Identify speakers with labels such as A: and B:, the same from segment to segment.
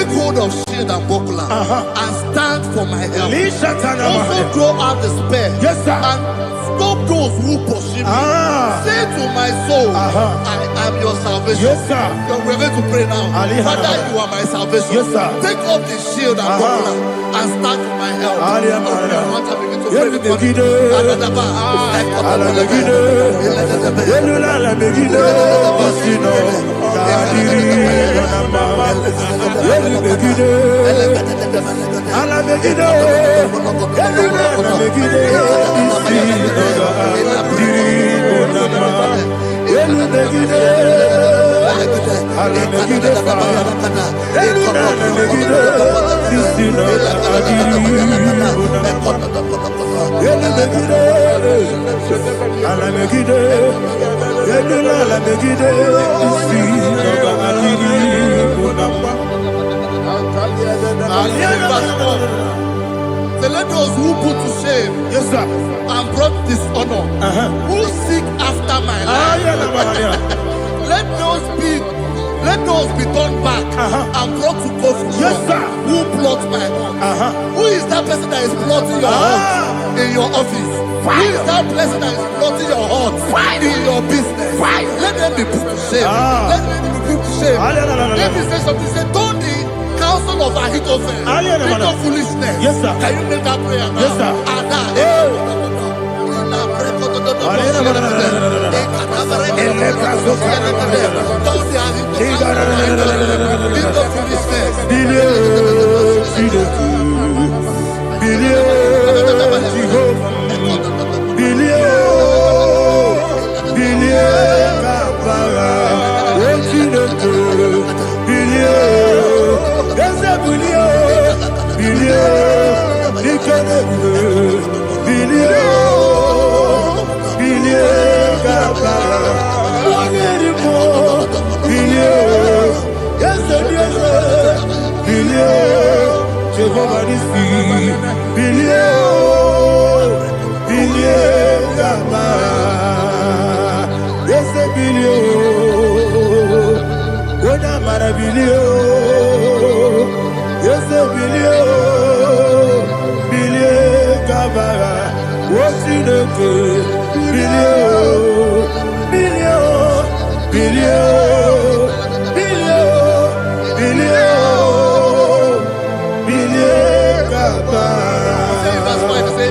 A: take hold of shield and buckler and stand for my help. Also throw out despair and stop those who pursue me. Say to my soul, I am your salvation. We're going to pray now. Father, you are my salvation. Take up the shield and buckler and stand for my help. So let those who put to shame and brought dishonor, who seek after my life, let those be turned back and brought to confusion. Who plot my heart? Who is that person that is plotting your heart in your office? Who is that person that is plotting your heart in your business? Let them be put to shame. Let them be put to shame. Let me say something. Say, don't the counsel of Ahithophel, think of foolishness. Can you make that prayer now?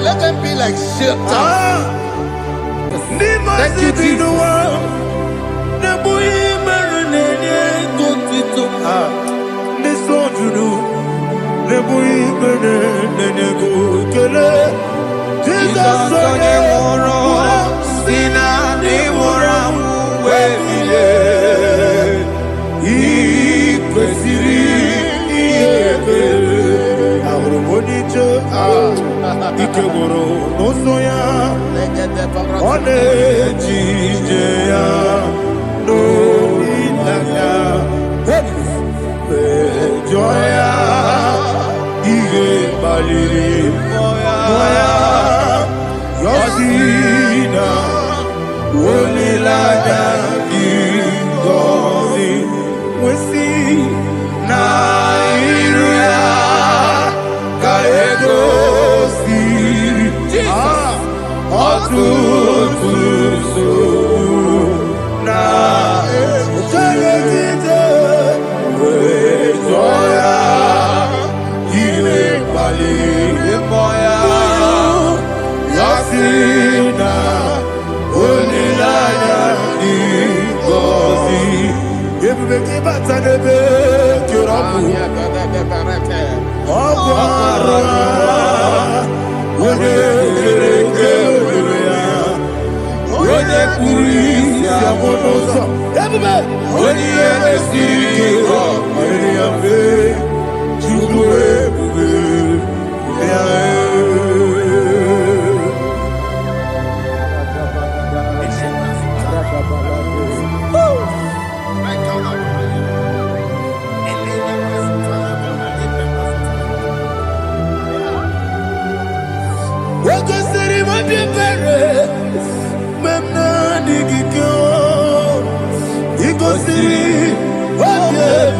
A: Let them be like shelter. Thank you, Jesus.
B: Ikegoro nosoya one jijeya no ilaya joya ige baliri moya yosina olilaya igozi wesi na iruya kaego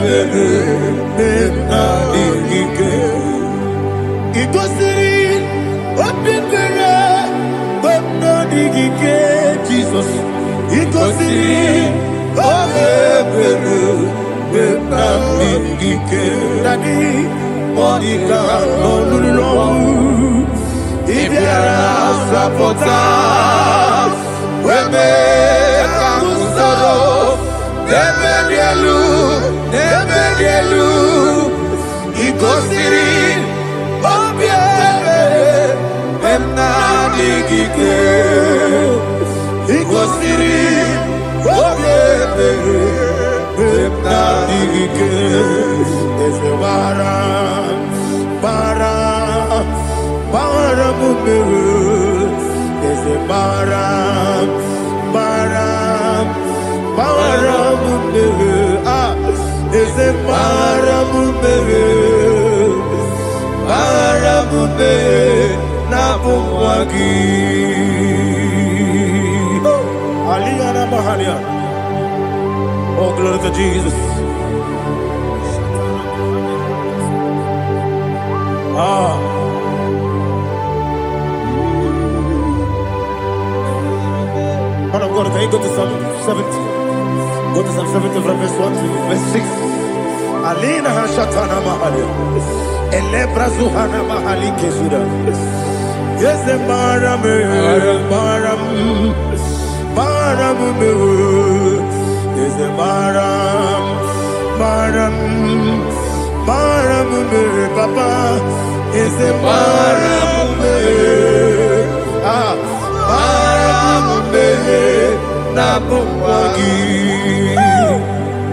C: What
B: Mingike Nani Monica Nolulu Ibiara Sapota Weme Kamusoro Nebedielu Igosiri Obiebe Memna Digike Igosiri Obiebe Memna Digike Eze Bara Mumere Eze Bara Mumere Eze Bara Mumere Nabumwagi Aliyana Mahalia. Oh, glory to Jesus. Man of God, can you go to Psalm 70? Go to Psalm 70 from verse 1 to verse 6. Alina Hashatana Mahalia. Elebra Zuhana Mahali Kesuda. Yes, the Baram. Yes, the Baram. Papa. Yes, the Baram.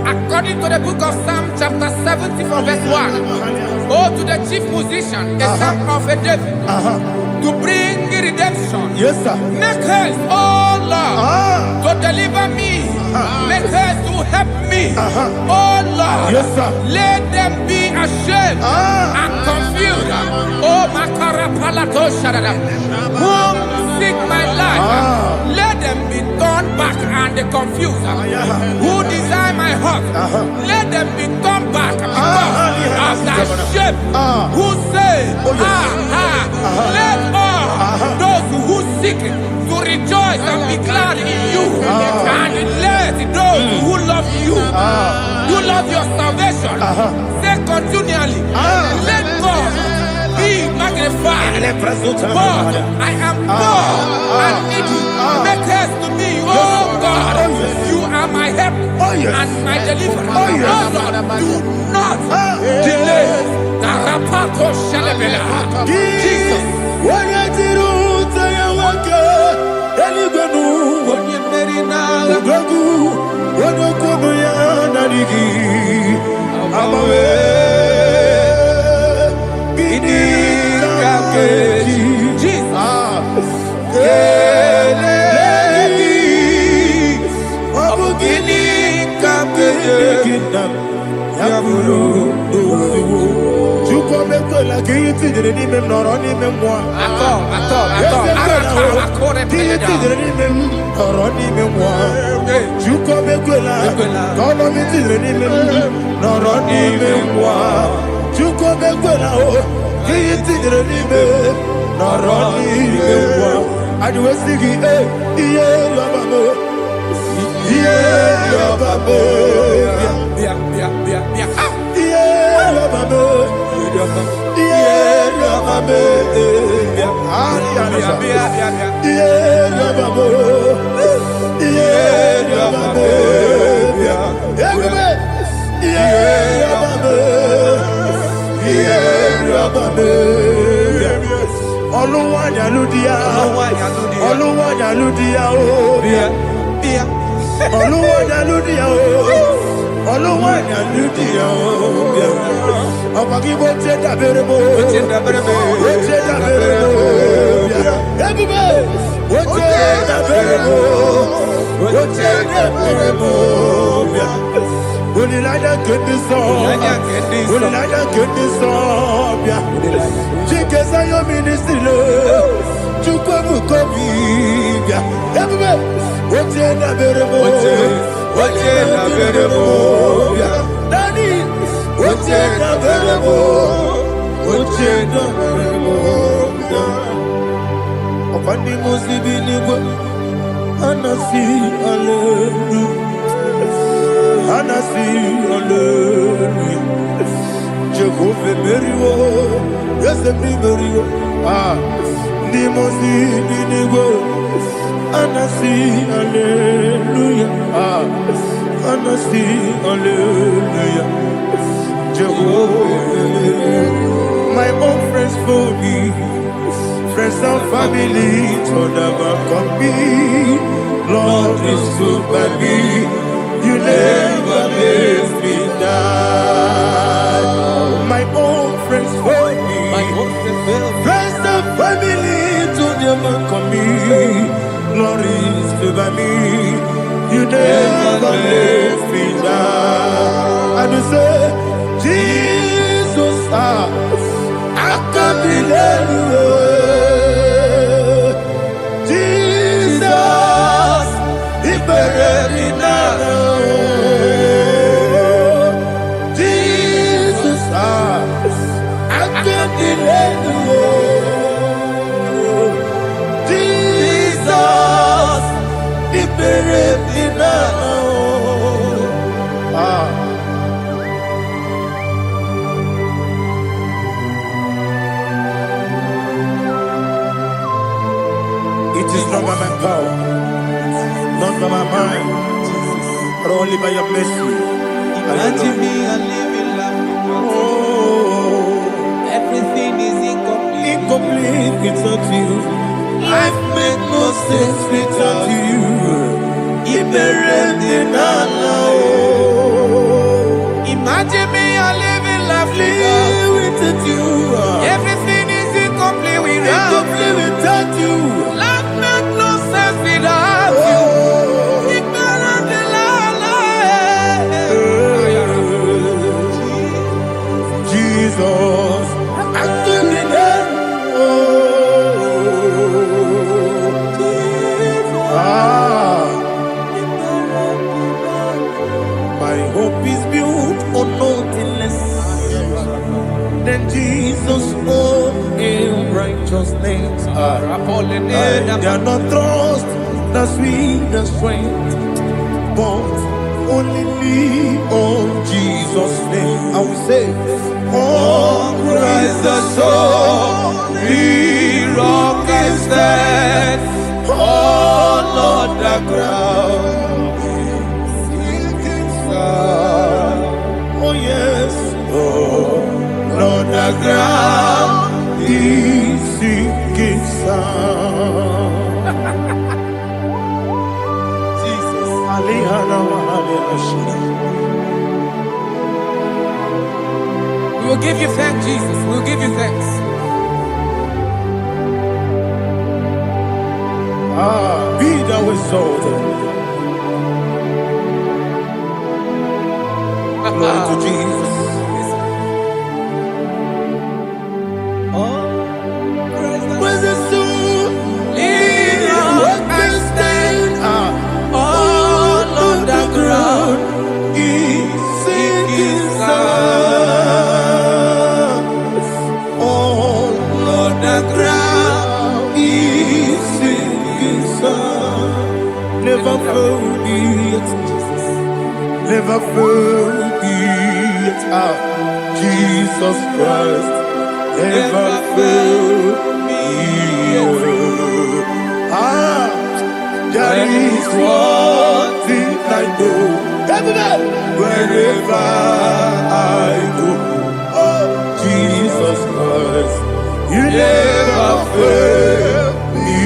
C: According to the book of Psalm chapter 70 from verse 1, oh, to the chief musician, a psalm of a David, to bring redemption.
B: Yes, sir.
C: Make haste, oh Lord, to deliver me. Make haste to help me. Oh Lord,
B: Yes, sir.
C: let them be ashamed and confused. Oh, Makara Palato Shadada, whom seek my life, let them be turned back and confused. Who desire my heart, let them be turned back because of that shape. Who say, let all those who seek to rejoice and be glad in you, and let those who love you, who love your salvation, say continually, let God be magnified. God, I am poor and needy. Make haste to me, oh God. You are my help and my deliverer. Oh Lord, do not delay. Tarapato Shalabela. Jesus.
B: Anasi, hallelujah. Jehovah Merio, yes, the Merio. Nimosi, Ninigo. Anasi, hallelujah. Anasi, hallelujah. Jehovah, my own friends for me, friends and family, told never come me. Lord is good by me, you never leave me down. My own friends for me, friends and family, told never come me. Lord is good by me, you never leave me down. And you say, Jesus, I can't believe you. Jesus, He buried me now. Jesus, I can't believe you. Jesus, He buried me now. It is not by my power, not by my mind, but only by your mercy.
C: Imagine me a living life.
B: Oh,
C: Everything is incomplete.
B: incomplete without you. Life makes no sense without you.
C: Imagine me a living life.
B: Live without you.
C: Everything is incomplete
B: Incomplete without you.
C: Life makes no sense without you.
B: Jesus, I couldn't my hope is built on nothing less than Jesus' own righteousness. They are not trust the sweetest strength, but only lean on Jesus' name. I will say, on Christ the solid rock is set, all on the ground sinking sun. Oh yes, all on the ground is sinking sun. Jesus,
C: We will give you thanks, Jesus. We will give you thanks.
B: Be thou exalted. Glory to Jesus. Was it so? What can stand all on the ground? Is sinking sun. All on the ground is sinking sun. Never forget, never forget Jesus Christ. Never forget. There is one thing I know. Wherever I go, oh Jesus Christ, you never fail me.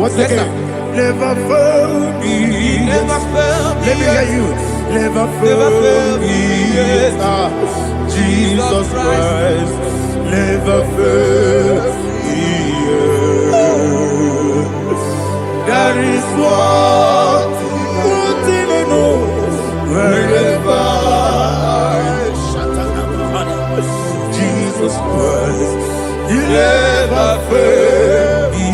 B: What's the name? Never fail me.
C: Never fail me.
B: Let me hear you. Never fail me. Jesus Christ, never fail me. There is one thing I know. Wherever Jesus Christ, you never fail me.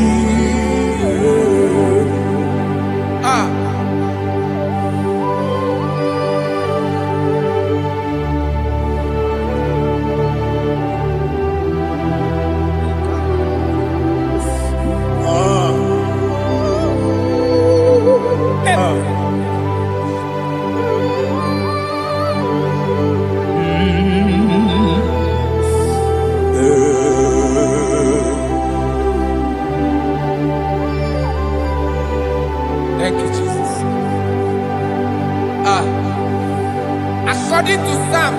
C: to Psalm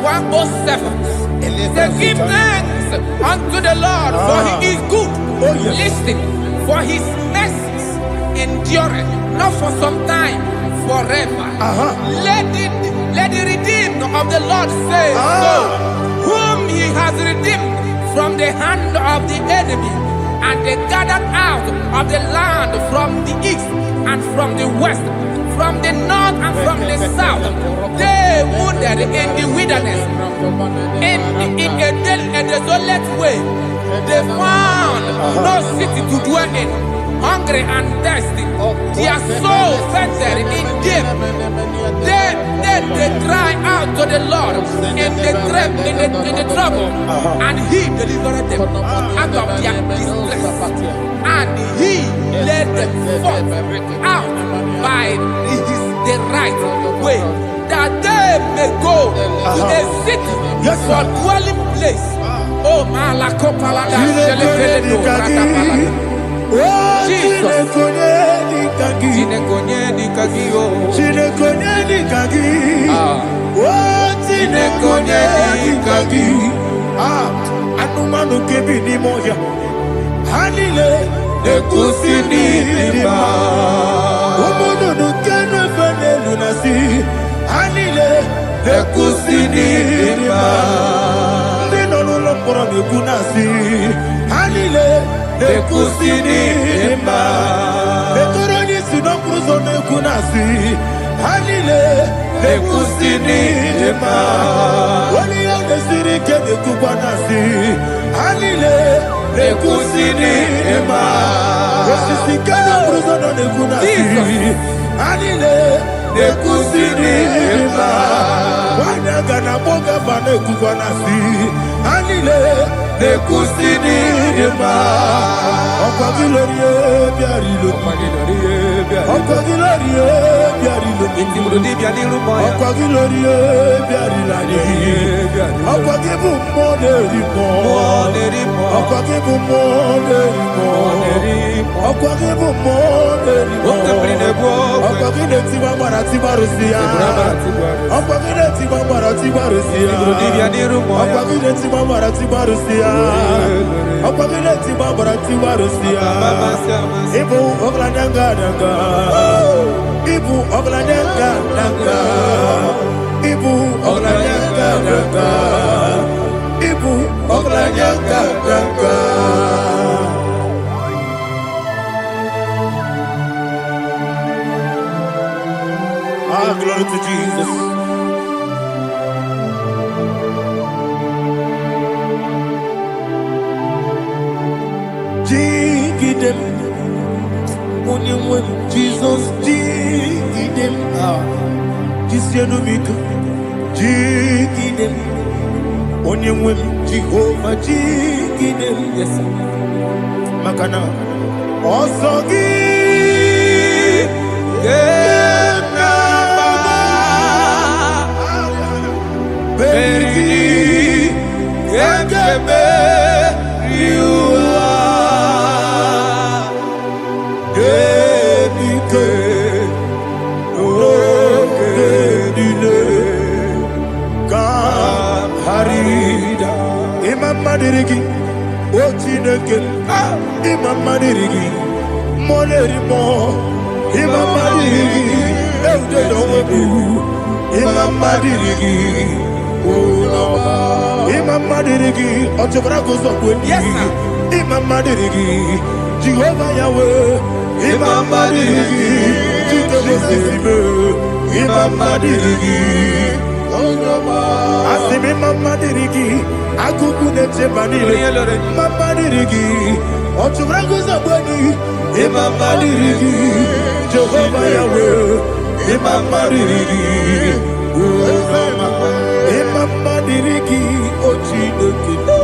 C: 107. Say, give thanks unto the Lord, for he is good.
B: Oh, yes.
C: Listen, for his mercies endureth, not for some time, forever. Let the redeemed of the Lord say so, whom he has redeemed from the hand of the enemy, and they gathered out of the land from the east and from the west, from the north and from the south. They wandered in the wilderness, in a desolate way. They found no city to dwell in, hungry and thirsty. Their soul fainted in deep. Then they cry out to the Lord in the trouble, and he delivered them out of their distress, and he led them forth out by the right way, that they may go to a city for dwelling place. Oh, Malakopalada, Jesus.
B: Anumanu kebi ni moya Hanile Nekusini lima Umudu nukene fene lunasi Hanile Nekusini lima Nino nulopora nukunasi Hanile Nekusini lima Netoroni sinokruzo nekunasi Hanile Nekusini lima Wali ya nesiri kene kubanasi Hanile Nekusini lima Wesisi kene kruzo nekunasi Hanile Nekusini lima Wanaga na boga bane kubanasi Hanile Nekusini lima Okwa gilorie biarilo Okwa gilorie biarilo Okwa gilorie biarilani Okwa gibu moderimo Okwa gibu moderimo Okwa gibu moderimo Okwa gileti mamara tibarusia Okwa gileti mamara tibarusia Okwa gileti mamara tibarusia Okwa gileti mamara tibarusia Ibu oglanyanga nanga Ibu oglanyanga nanga Ibu oglanyanga nanga Ibu oglanyanga nanga Glory to Jesus. Jigidem, Jesus, jigidem, Jisianumika, jigidem, Onyemwem, Jehovah, jigidem, yes, Makana, Osogi, Madirigi, Ochineke, Imam Madirigi, Monerimo, Imam Madirigi, Eudedobu, Imam Madirigi, Imam Madirigi, Ochobragos of Winnie, Imam Madirigi, Jehovah Yahweh, Imam Madirigi, Imam Madirigi, Asimi Mama Dirigi, Akuku Neche Manile, Mama Dirigi, Ochurango Zabani, Mama Dirigi, Jehovah Yahweh, Mama Dirigi, Mama Dirigi, Ochineke,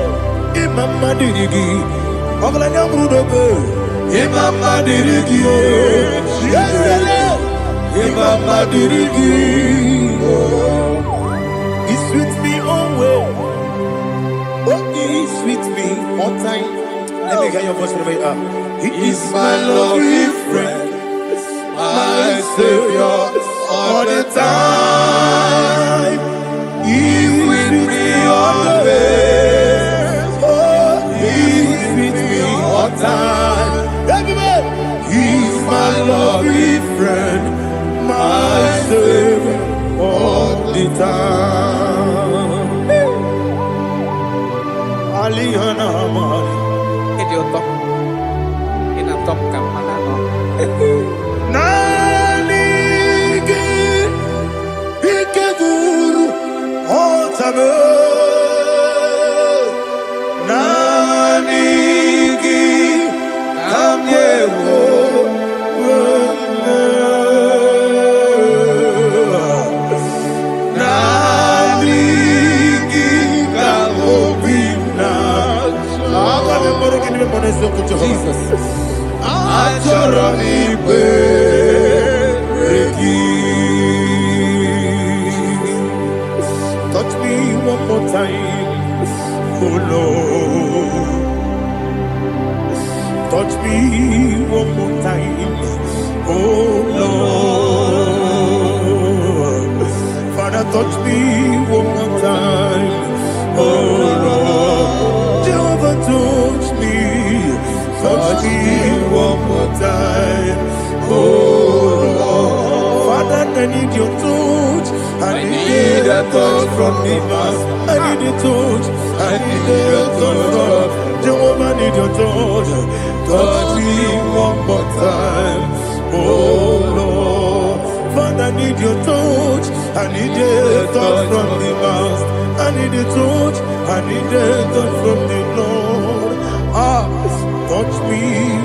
B: Mama Dirigi, Oglanya Brudobe, Mama Dirigi, Mama Dirigi, He's with me always. Oh, he's with me all time. Let me hear your voice from the way up. He is my loving friend, my Savior all the time. mame nanigi kamyewo nanigi kamobina akame moroki ni moneso kucho Jesus achoroni bereki. Touch me one more time, oh Lord. Touch me one more time, oh Lord. Father, touch me one more time, oh Lord. Jehovah, touch me one more time, oh Lord. Father, I need your touch. I need a touch from the mass. I need a touch. I need a touch from Jehovah. I need your touch. Touch me one more time, oh Lord. Father, I need your touch. I need a touch from the mass. I need a touch. I need a touch from the Lord. Touch me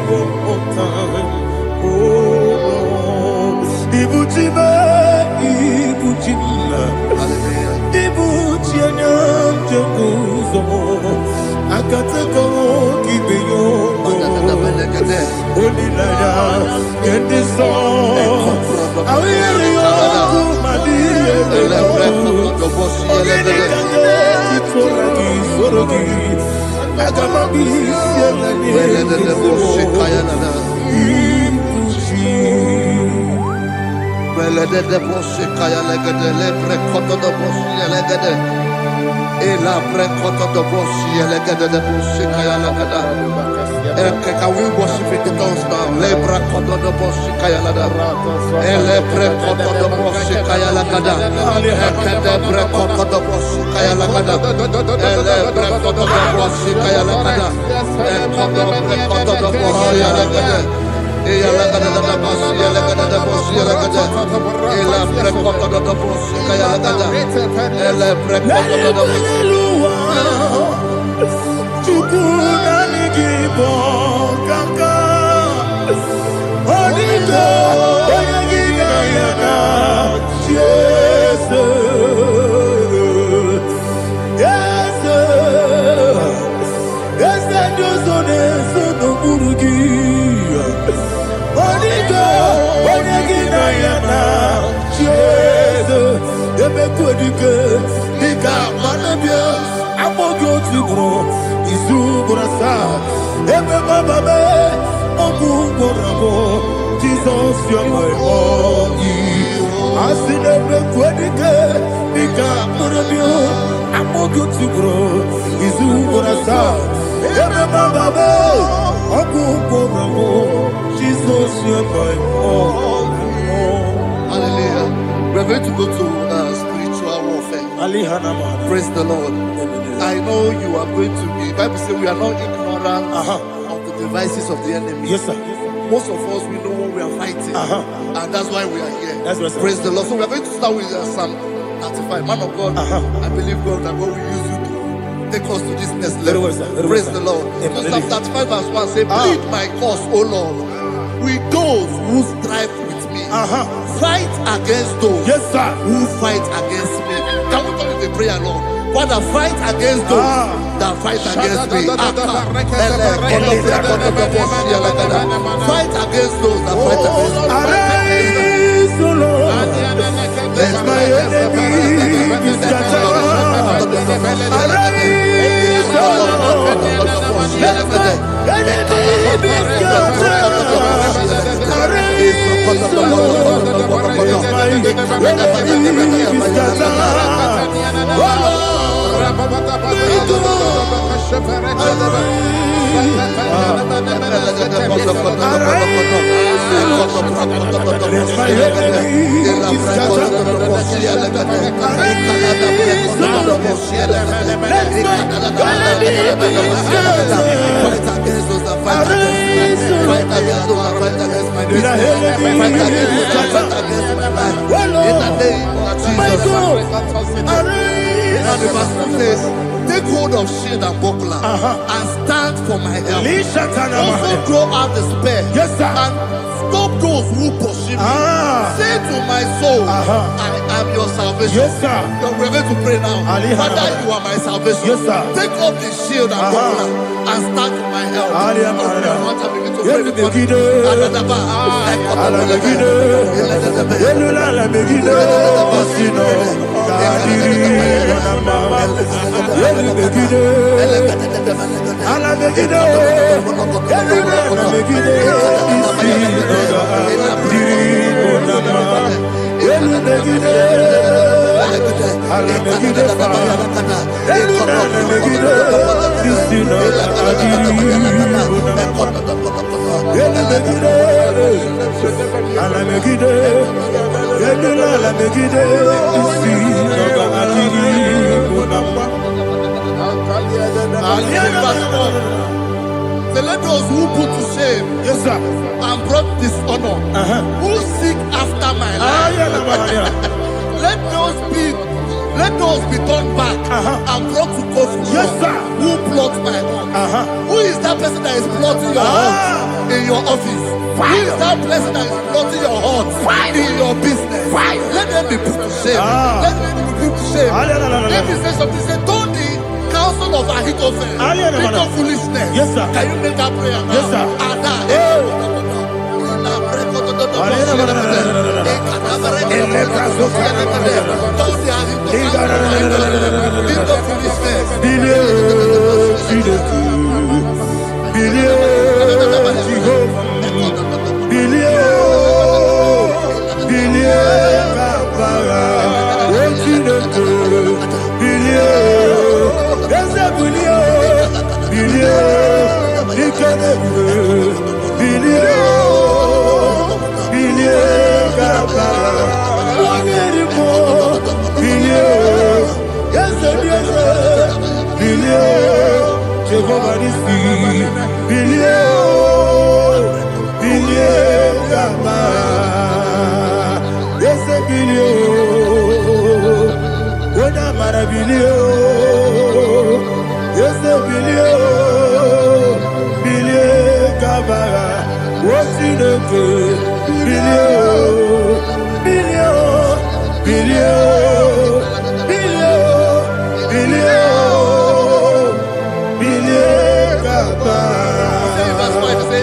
B: one more time, oh Lord. Ibuchima, Ibuchima, Ibuchina, Jeruzo, Akatako, Kibeyo, Olilaya, get this song. I will you, Madia,
A: Can we worship in the tongues now? Lebra koto do boshi kaya lada. Elebre koto do boshi kaya lada. Elebre koto do boshi kaya lada. Elebre koto do boshi kaya lada. Elebre koto do boshi lada. Eya lada da boshi lada da boshi lada. Elebre koto do boshi kaya lada. Elebre koto do boshi.
B: IGBO kaka Onito Oyagina yana Yes Yes Yes Josone Sono Burugi Onito Oyagina yana Yes Ebe Kodike Ika Manabia Amogo Tibro Izubrasa, Ebe Bababe, Ogugorabo, Jesus, you're my all. Asinebe Kwedike, Nika Murabio, Amogo Tibro, Izubrasa, Ebe Bababe, Ogugorabo, Jesus, you're my all.
A: Hallelujah. We're going to go to spiritual warfare. Praise the Lord. I know you are going to be. Bible says we are not ignorant of the devices of the enemy.
B: Yes, sir.
A: Most of us, we know what we are fighting, and that's why we are here.
B: That's right, sir.
A: Praise the Lord. So we are going to start with Psalm 35. Man of God, I believe God that God will use you to take us to this next level. Praise the Lord. So Psalm 35 verse 1 say, plead my cause, O Lord, with those who strive with me. Fight against those who fight against me. Can we come with the prayer, Lord? Father, fight against those that fight against me. Fight against those that fight against me.
B: Arise, O Lord, let my enemy be scattered. Arise, O Lord, let my enemy be scattered. Arise, O Lord, let my enemy be scattered. Oh Lord,
A: And the verse 2 says, take hold of shield and buckler and stand for my help. Also throw out the spear and stop those who pursue me. Say to my soul, I am your salvation. You're ready to pray now. Father, you are my salvation. Take up the shield and buckler and stand for my help. So let those who put to shame and brought dishonor, who seek after my life, let those be turned back and brought to court who plot my hurt. Who is that person that is plotting your hurt in your office? Who is that person that is plotting your hurt in your business? Let them be put to shame. Let them be put to shame. Let me say something. Say, don't the counsel of Ahithophel think of foolishness. Can you make that prayer now? Yes, sir.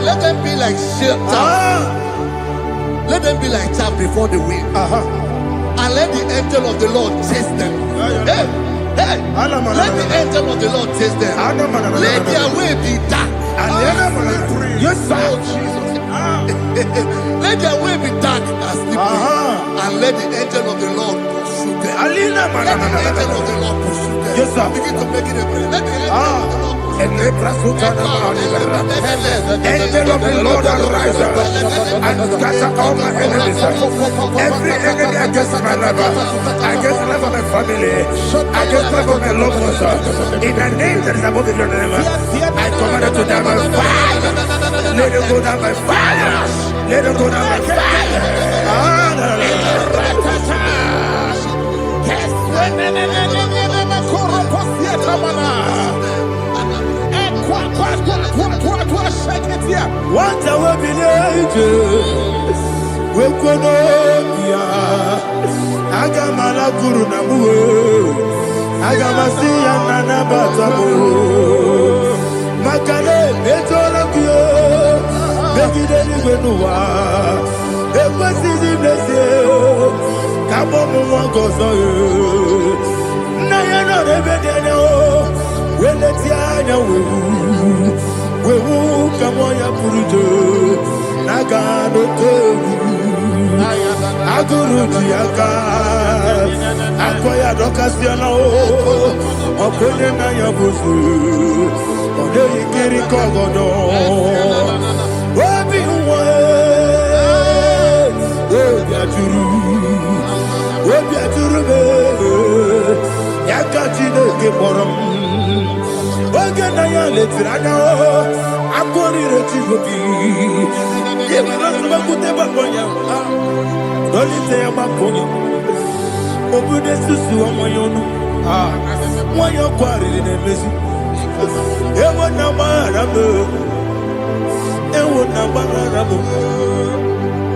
A: Let them be like chaff. Let them be like chaff before the wind. And let the angel of the Lord chase them. Hey, let the angel of the Lord chase them. Let their way be dark. Yes, sir. Let their way be dark and slippery. And let the angel of the Lord pursue them. Let the angel of the Lord pursue them. Yes, sir. Begin to make it a prayer. Let the angel of the Lord. Angel
B: of the Lord arise and scatter all my enemies. Every enemy against my life, against the life of my family, against the life of my loved ones. In the name that is above your name, I command it to die by fire. Let it go down by fire. Let it go down by what I will be we Wekonomia Agamala Guru Namu Agamasiya Nana Batamu Makale Betorokio Begideni Benua Ekwasizi Blessio Kabomu Wangozo Nayano Rebedeno Weletianya Wewu Kamoya Purujo Nagano Tewu Aguru Diaka Akoya Dokasiana Okonye na Yabuzu Ode Ikiri Kogodo Obi Uwe Obi Aturu Yakachine Gemoram Ogana ya letirana Akori Rechivobi Yebana Kuteba Konya Dolite Yabakonya Obude Susu Amoyono Why you quarry in a messy? You want no marabo. You want no marabo.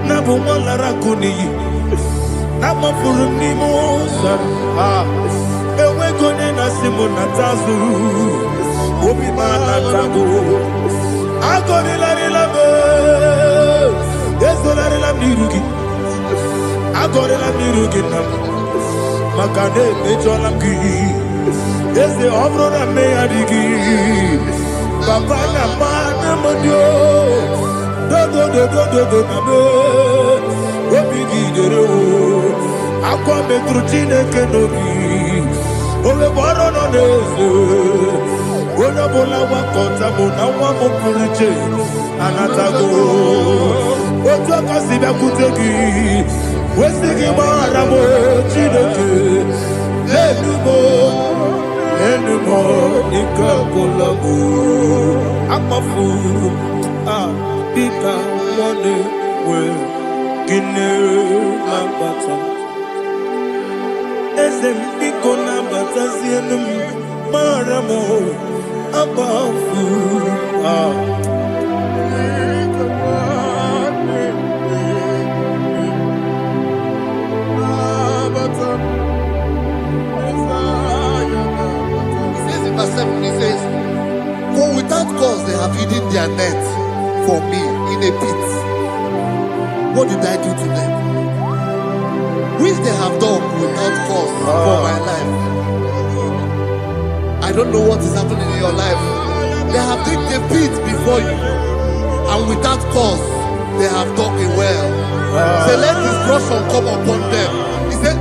B: Nabu Malara Kuni. Nama Furuni Mosa. Ewe Gone Nasimuna Tazu. Obi Mana Tago. Agoni Larilabe. Yes, Larilam Nirugi. Agoni Lam Nirugi. Makane Mejolamki. Yes, the Obrona Mayadigi. Papa Namana Modio. Do Nabe. Obigi Dero. Aqua Metrutine Kenobi. Ole Baron on Ezo. Ona Bola Wakota Mona Wamopuriche. Anatago. Otua Kasiba Kutegi. Wesigi Maramo Chineke. Enumo Nikakolabu. Amafu. Pika Mone We Gine Lambata. Esem Piko Lambata Zienum Maramo Abafu.
A: He says, for without cause they have hidden their net for me in a pit. What did I do to them? Which they have done without cause for my life. I don't know what is happening in your life. They have digged a pit before you, and without cause they have dug a well. Say, let destruction come upon them. He said,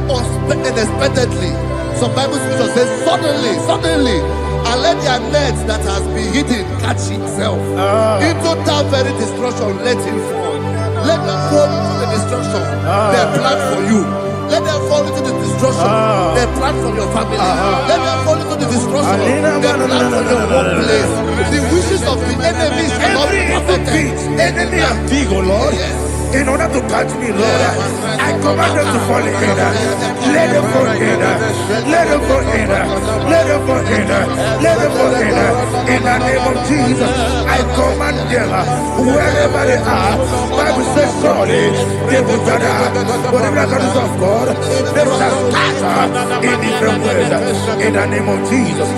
A: unexpectedly. Some Bible scripture says, suddenly, and let their net that has been hidden catch itself. Into that very destruction, let it fall. Let them fall into the destruction they plan for you. Let them fall into the destruction they plan for your family. Let them fall into the destruction they plan for your workplace. The wishes of the enemies are not perfected.
B: Enemy of big, oh Lord. Yes. In order to catch me, Lord, I command them to fall in. Let them fall in. Let them fall in. Let them fall in. Let them fall in. In the name of Jesus, I command them wherever they are. Bible says surely they will gather. But the miracles of God, they shall scatter in different ways. In the name of Jesus.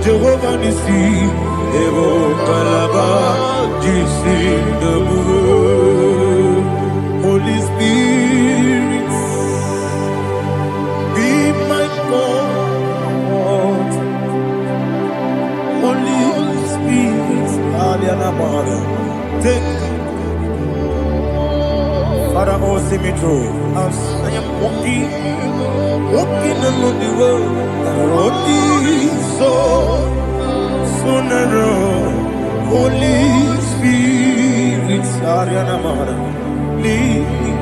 B: Jehovah Nissi, Evo Kalaba, Holy Spirit, be my God. Holy Spirit, take Father, oh, see me through. As I am walking along the road, so narrow. Holy Spirit, Ariana Mahara, lead me.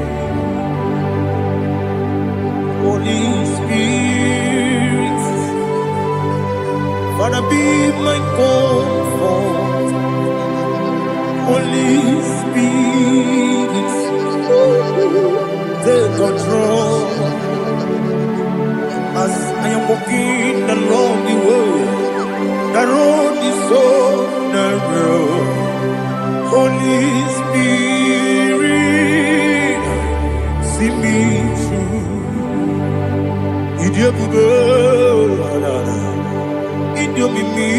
B: Holy Spirit, Father, be my comfort. Holy Spirit, take control as I am walking along the road. The road is so narrow. Holy Spirit, see me through. Idiobube, Idiobimi,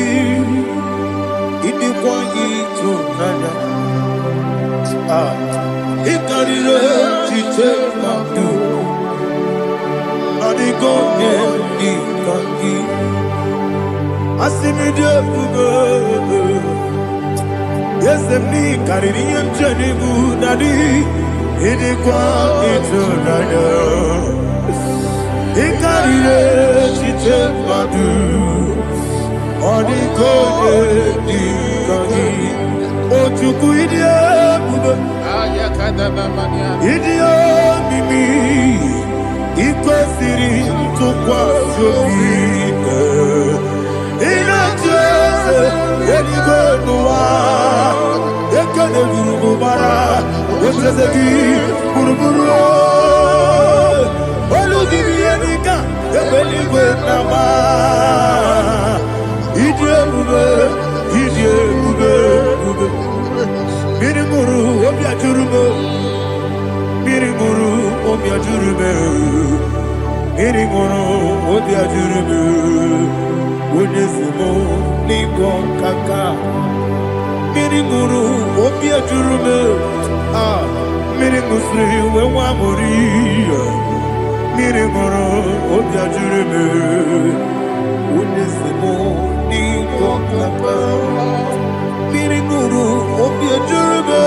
B: Idikwani to Nana. Ikarire, Chite Mabdu, Adigone, Ikaki. Asimidiobubu, yes, me Caribbean Jenibu Nadi, Idikwani to Nana. Ikarire, Chite Mabdu, Adigone, Ikaki. Ojuku Idiobube. Idio mimi iko siri tukwa sofine ina jese edigo nuwa ekene burubu bara wetezegi buruburu olugibi enika ebeligwe nama idio bube Miriguru obia jurume Miriguru obia jurume Miriguru obia jurume Wonesimo ningo kaka Miriguru obia jurume Mirigusri wewa mori Miriguru obia jurume Wonesimo ningo kaka Miriguru obia jurume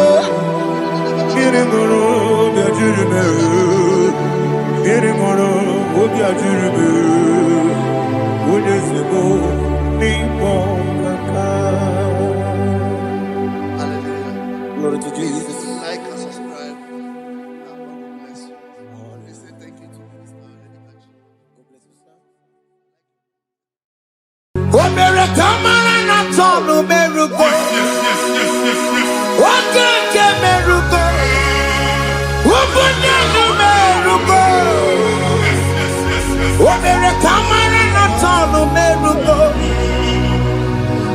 B: Miriguru obia jurume Miriguru obia jurume Wonesimo ningo kaka.
A: Hallelujah.
B: Glory to Jesus.
A: Like and subscribe. God bless you. Please say thank you to Minister Lady Kachi.
B: God bless you, sir.
C: America, man, I'm talking America. What can America? What can America? America, man, I'm talking America.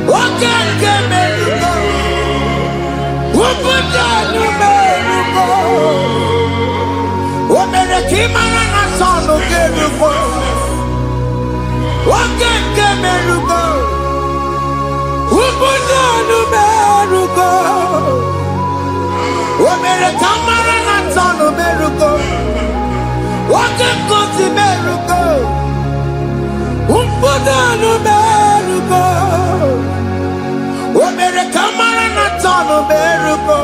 C: What can America? What can America? America, man, I'm talking America. What can America? What can America? America, man, I'm talking America. What can America? What can America? America, man, I'm talking America.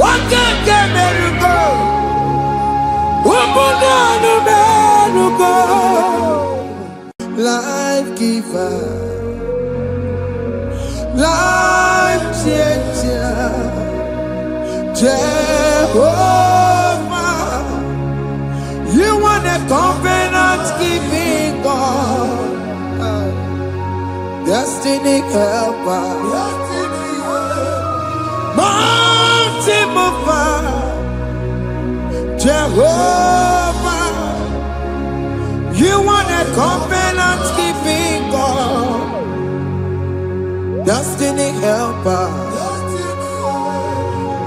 C: What can America? What can America? Life giver, life changer, Jehovah, you want a covenant keeping God, destiny helper, mountain mover, Jehovah, you want a covenant keeping God, destiny helper,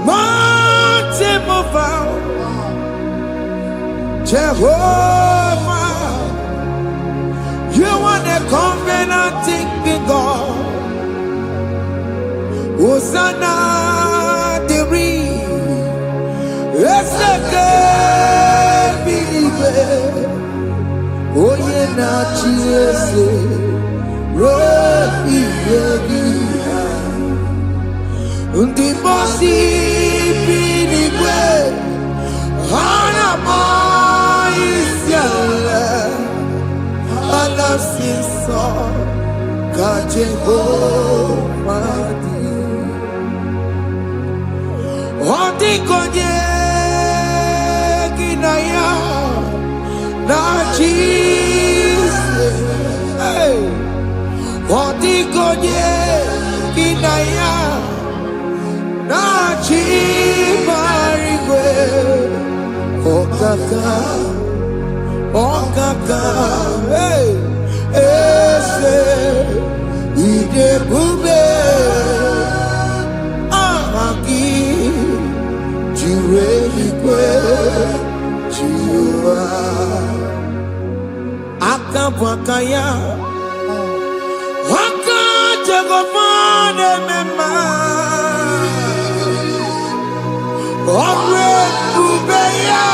C: mountain mover, Jehovah, you want a covenant keeping God. Hosanna, the it's the good believer. Oh, yeah, not Jesus. Rocky, the bossy believer. Hana boy is your love. I love you so.
B: ka Jehovah di. Odikonye kinaya na Jesus. Hey. Odikonye kinaya na Chimarigwe. Okaka, hey, ese, ide bube, amaki, jiwe, jiwa, akabwakaya, wakajegomane mema, omre bubeya.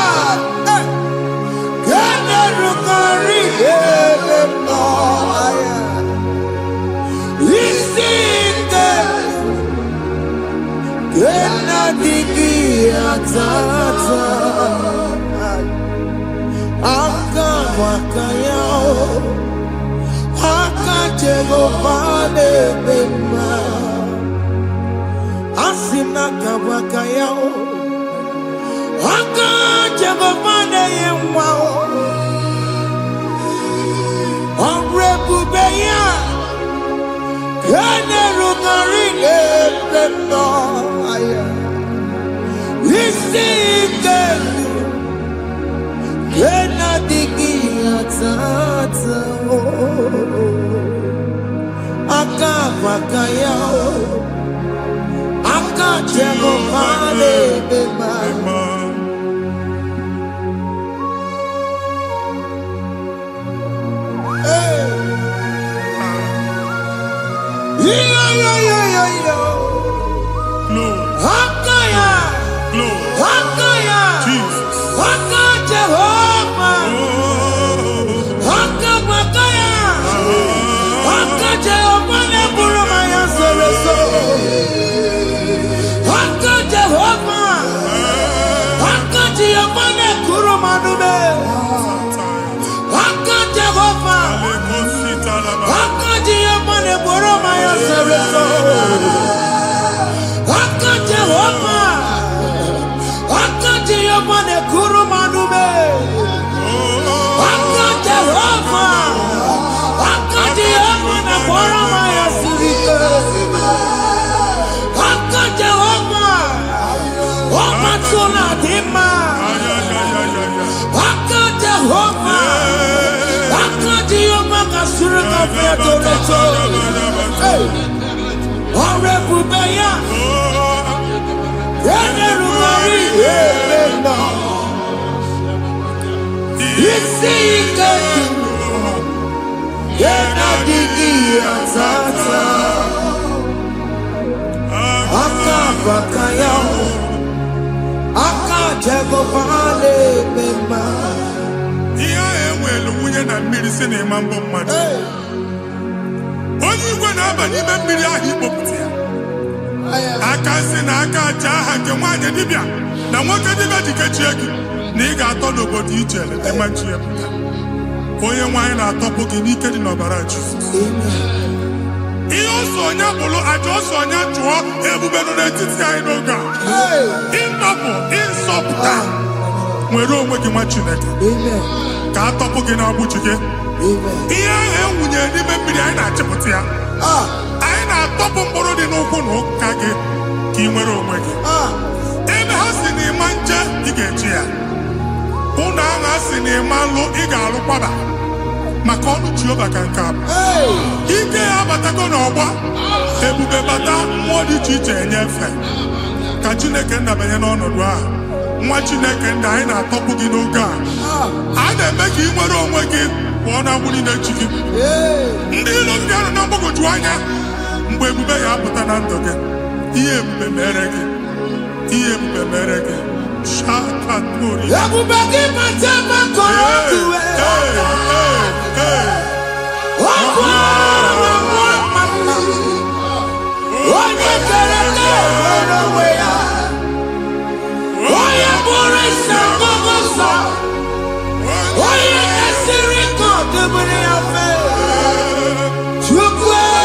B: Chukwu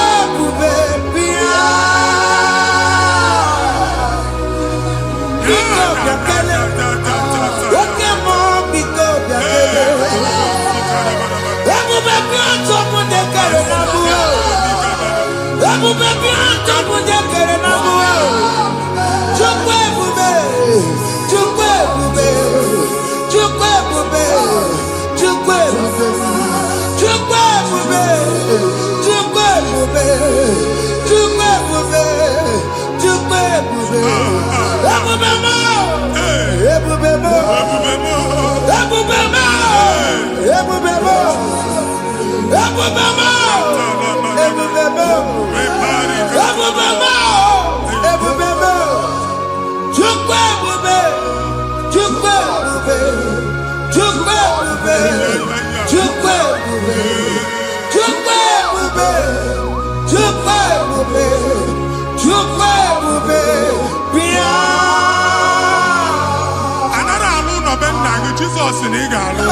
D: Jesus in Igalo.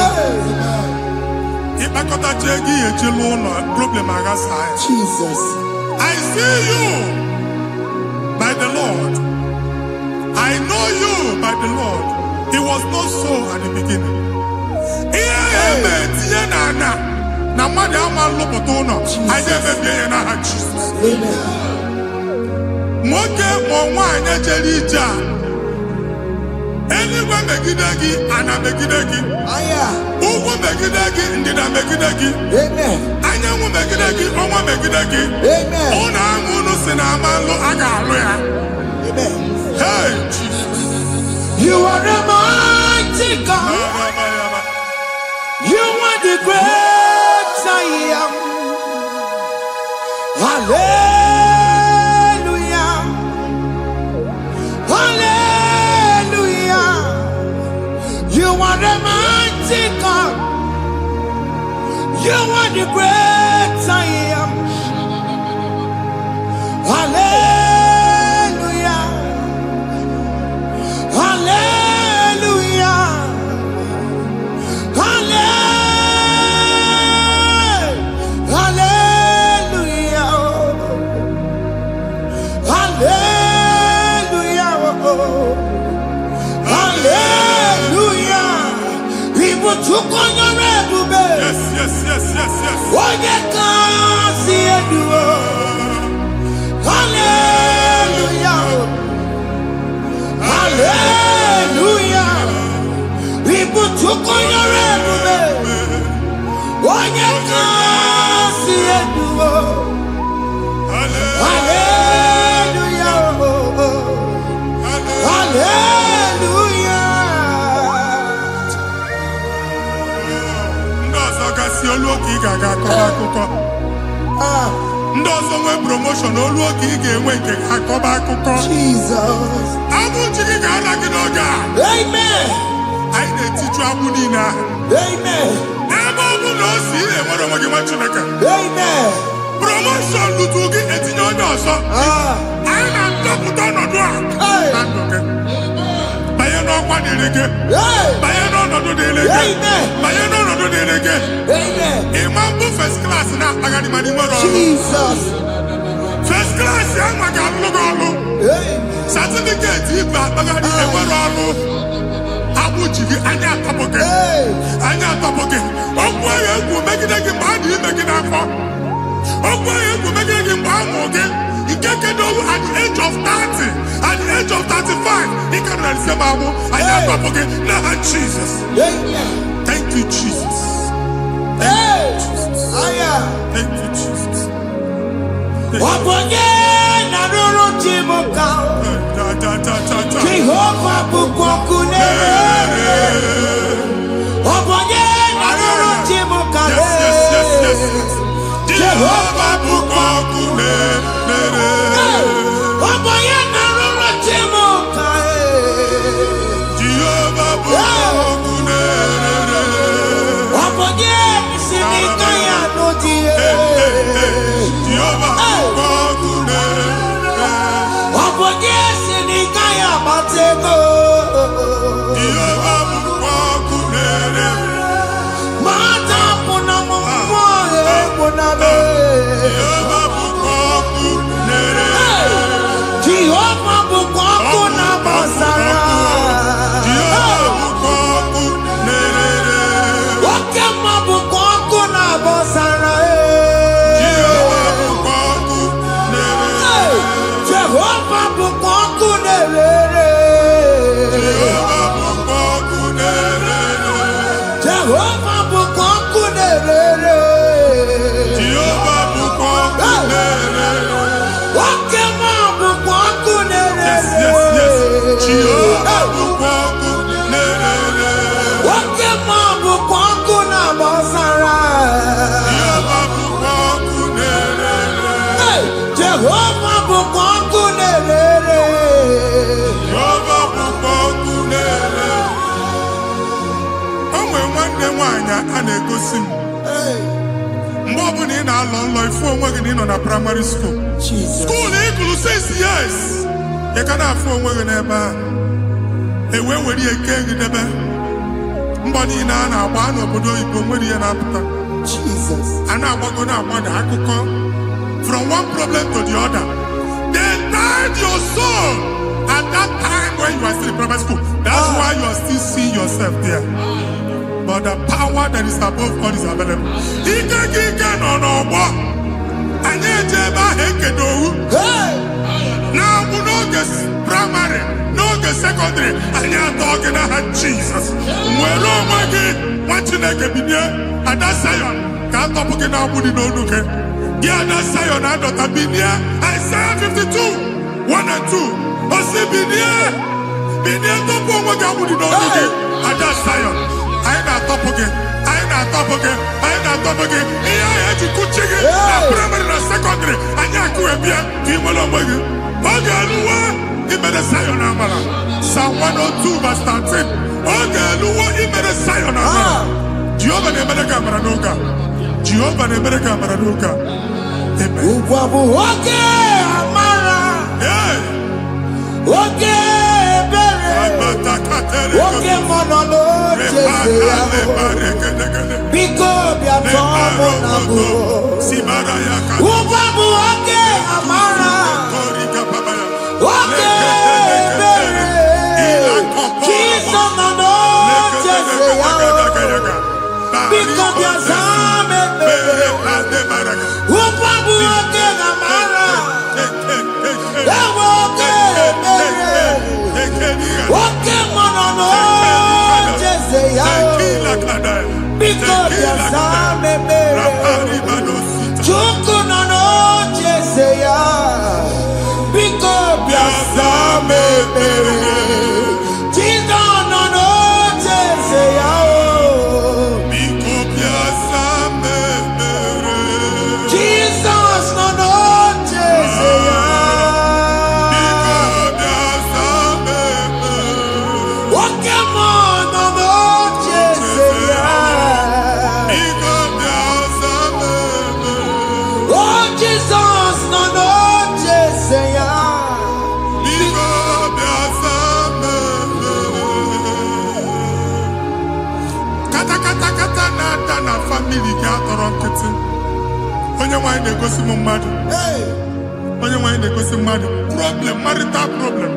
D: Jesus. I see you by the Lord. I know you by the Lord. It was not so at the beginning. Anyone megidagi, ana megidagi. Aya. Ugu megidagi, ndina megidagi. Amen. Anyangu megidagi, onwa megidagi. Amen. Ona angunu sinamalo agalo ya. Amen. Hey, Jesus. You are the mighty God. You are the great I am. Hallelujah. Hallelujah. You are the mighty God. You are the great I am. Hallelujah. Hallelujah. Hallelujah. Hallelujah. Hallelujah. People took on your red. Yes. What you can see it do. Hallelujah. Hallelujah. People took on your red. What you can see it do. Hallelujah. Hallelujah. Oluoki gaga akọba ndozo nwe promotion oluoki ga-enwe nke akọba akụkọ Jesus abụjiri ga-ala gị n'oge a amen anyị na-etiju abụ niile ahụ amen ebe ọ bụ na o si enwere onwe gị nwa Chineke amen promotion lutu gị etinye onye ọzọ anyị na-ndọpụta ọnọdụ a na ndụ gị banye n'ọkwa dịrị gị banye n'ọnọdụ dịrị gị banye n'ọnọdụ dịrị gị ịma mbụ first class na-akpagharị ma n'ime ọrụ Jesus first class ya nwa ga-alụ gị ọrụ certificate ibe akpagharị enwere ọrụ agbụ ji gị anya atọpụ gị okwu ahụ egwu megide gị mgbe a dị ime gị n'afọ okwu ahụ egwu megide gị mgbe a mụrụ gị nke kedowu at the age of 30 at the age of 35 ị ka nọ n'ise ma abụ anya atọpụ gị n'aha Jesus. Thank you Jesus. Thank you Jesus.
B: Wabonye na ruru chimuka Jehovah bukokune Wabonye na ruru chimuka Jehovah bukokune Wabonye na ruru chimuka
D: Jehovah bukokune
B: Wabonye sinika ya nodie
D: Jehovah bukokune
B: Wabonye sinika ya matego
D: Jehovah bukokune
B: Mata puna mumwa emuname
D: Jehovah bukokune
B: Jehovah bukokuna basara
D: Jehovah bukokune
B: Wakema bukokuna basara
D: Jehovah bukokune nwaanyị a na-egosi m mgbe ọbụla ị na-alọ nlọ ifu onwe gị na ị nọ na praịmarị skuul skuul ị gụrụ 6 years ị ka na-afụ onwe gị n'ebe a ewee were eke gị debe mbọ niile a na-agba n'obodo oyibo nwere ihe na-apụta a na-agbago na-agbada akụkọ from one problem to the other. They tied your soul at that time when you are still in primary school. That's why you are still seeing yourself there. But the power that is above God is available. Ike no more. Anye jeba hekedowu. Now we no get primary, no get secondary. Anye talking about Jesus. Mwelo mwagi mwachineke binie. Ada Zion can't talk again now. Budi no nuke. Yeah, that Zion and Dr. Binia. Isaiah 52, 1 and 2. Osi Binia to po mwagi budi no nuke. Ada Zion. I ain't top again. I ain't top again. I ain't top again. Yeah, you could check it. Primary and secondary. And you could be a female mwagi. Ogaluwa. He made a Zion amala. Psalm 102 verse 13. Ogaluwa. He made a Zion amala. Jehovah nemereka maranuka. Jehovah nemereka maranuka. Amen.
B: Oke amara. Oke bere. Oke monolo Jese yao. Biko biato monabu. Ubabu oke amara. Oke bere. Kiso nano Jese yao. Because your son Upabu oke amara. Oke monono Jese yao. Because your son Chuku nono Jese yao. Because your son Chido nono Jese yao.
D: Family ga atọrọ nkịtị onye nwanyị na-egosi m mmadụ onye nwanyị na-egosi mmadụ problem marital problem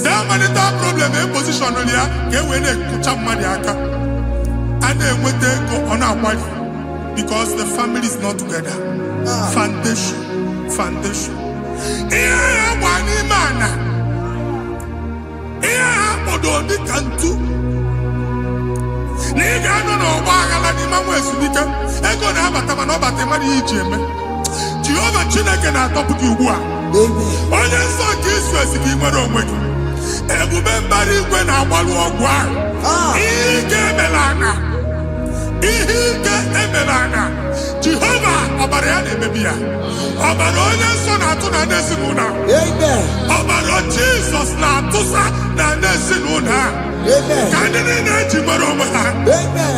D: that marital problem e position ya ka e wee na-ekụcha mmadụ aka a na-enweta ego ọ na-akwali because the family is not together. Foundation ihe ya gba n'ime ana ihe ha kpọdo dị ka ntu n'iga anọ n'ọgba aghala n'ime nwa ezumike ego na-abata mana ọ bata mmadụ ihe iji eme Jehova Chineke na-atọpụ gị ugbu a onye nsọ nke Izrel gị nwere onwe gị ebube mbara igwe na-agbalụ ọgwụ ahụ ihe ike emela anya Jehova ọbara ya na-emebi ya ọbara onye nsọ na-atụ na ndị ezinụlọ ọbara Jizọs na-atụsa na ndị ezinụlọ ha ka ndị niile eji nwere onwe ha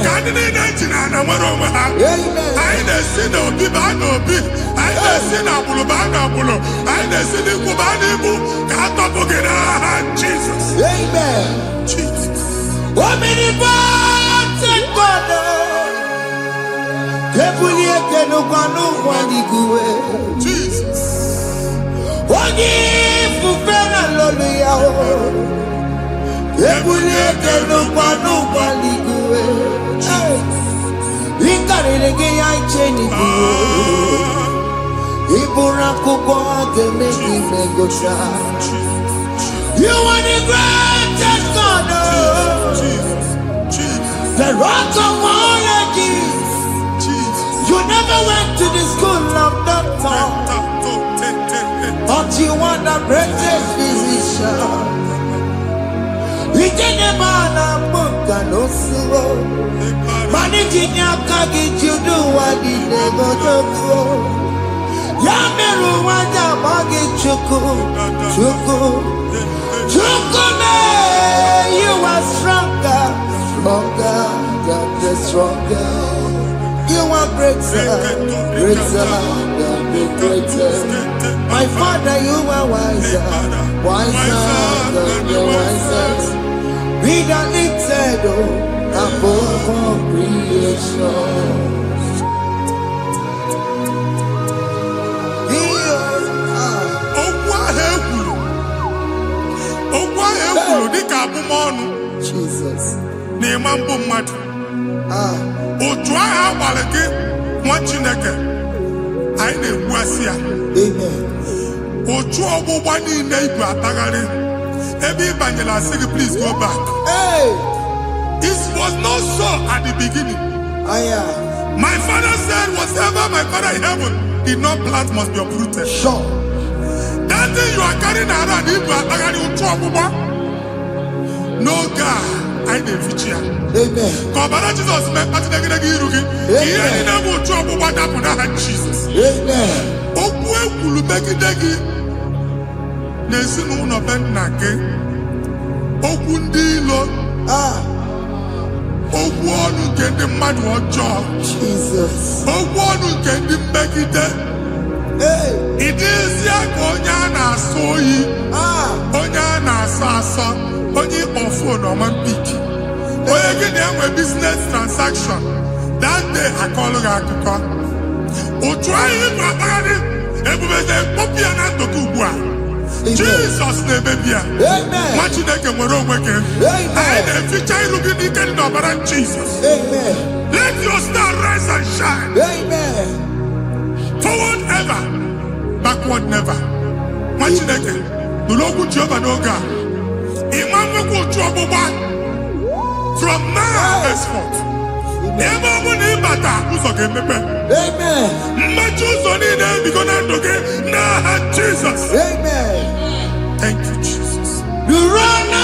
D: ka ndị niile eji na ana nwere onwe ha anyị na-esi na obi baa na obi anyị na-esi na agbụrụ baa na agbụrụ anyị na-esi n'ikwu baa n'ikwu ka a tọpụ gị n'aha Jizọs. Jesus.
B: Onye fufere lolu ya o. Ebule kenu kwa ligwe. Ikarele ge ya icheni kuo. Ibura kuko ageme imegosha. You are the greatest God. The rock of all ages. You never went to the school of doctor, but you are the greatest physician. We didn't man a book and no slow. Managing your kagi, you do what you never do. Yameru wanja magi chuku. You are stronger than the
A: stronger. You are greater, greater than the greatest. My Father, you are wiser, wiser than the wisest. Be that lifted above all creation. Jesus.
D: Please go back.
A: Hey.
D: It was not so at the beginning. My father said, whatever my father in heaven did not plant must be uprooted.
A: Sure.
D: That thing you are carrying around, no God, I didn't feature.
A: Amen.
D: Jesus met Jesus.
A: Amen. Jesus. Hey.
D: It is Onyana soyi. Onyana sasa. Onye ofo no man piki. Oye get them a business transaction. That day I call her akuko. O try him babani. Ebubeze popia na tokubua. Jesus ne bebia.
A: Amen.
D: Machi deke moro weke.
A: Amen.
D: I the future looking the kind of Jesus.
A: Amen.
D: Let your star rise and shine.
A: Amen.
D: Forward ever, backward never. Machineke, no longer Jehovah no God. Imam go trouble back from now henceforth. Never will name bata who's okay, Amen. Machus on in there because I'm okay. Nah, Jesus.
A: Amen.
D: Thank you, Jesus.
A: You run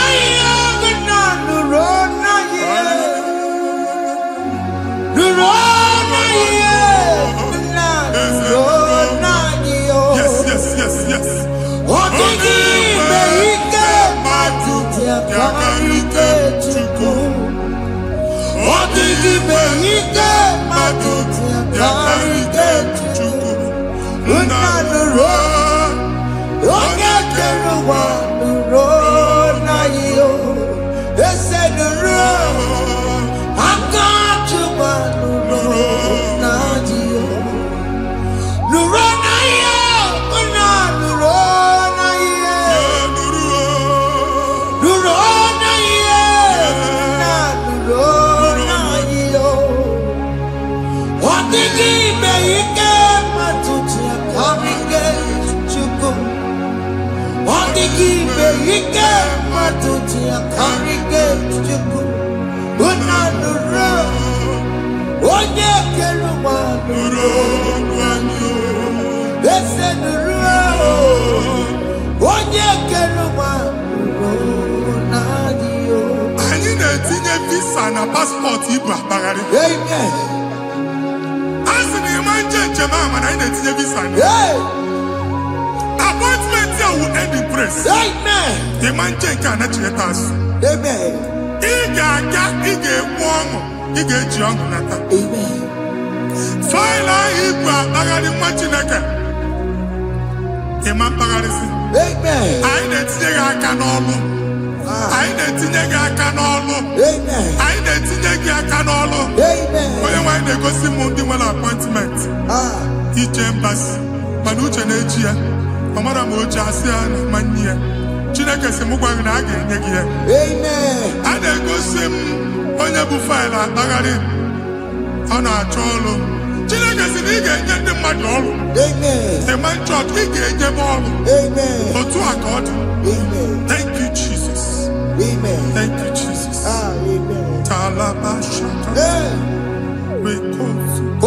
D: Yes. Passport
A: Amen.
D: As in the man Jemama, I didn't visa. Appointment here will end in praise.
A: Amen.
D: The man cannot let us.
A: Amen. Amen.
D: File Bagadi Machinaka. Amen. I didn't say I can all. I didn't think I can all.
A: Amen.
D: I didn't think I can all.
A: Amen.
D: When they go see Mundi appointment. Each embassy. Manucha Nejia. Amara Moja Sian Mania. Chinaka Semugana again.
A: Amen.
D: I then go see Onyabu File Bagadi. On our cholo. Chinaka Siniga and the Madol.
A: Amen.
D: The man church, he gave them all.
A: Amen.
D: Or to accord.
A: Amen.
D: Thank you, Jesus.
A: Amen.
D: Thank you, Jesus.
A: Amen.
D: Talabashaka. We call you.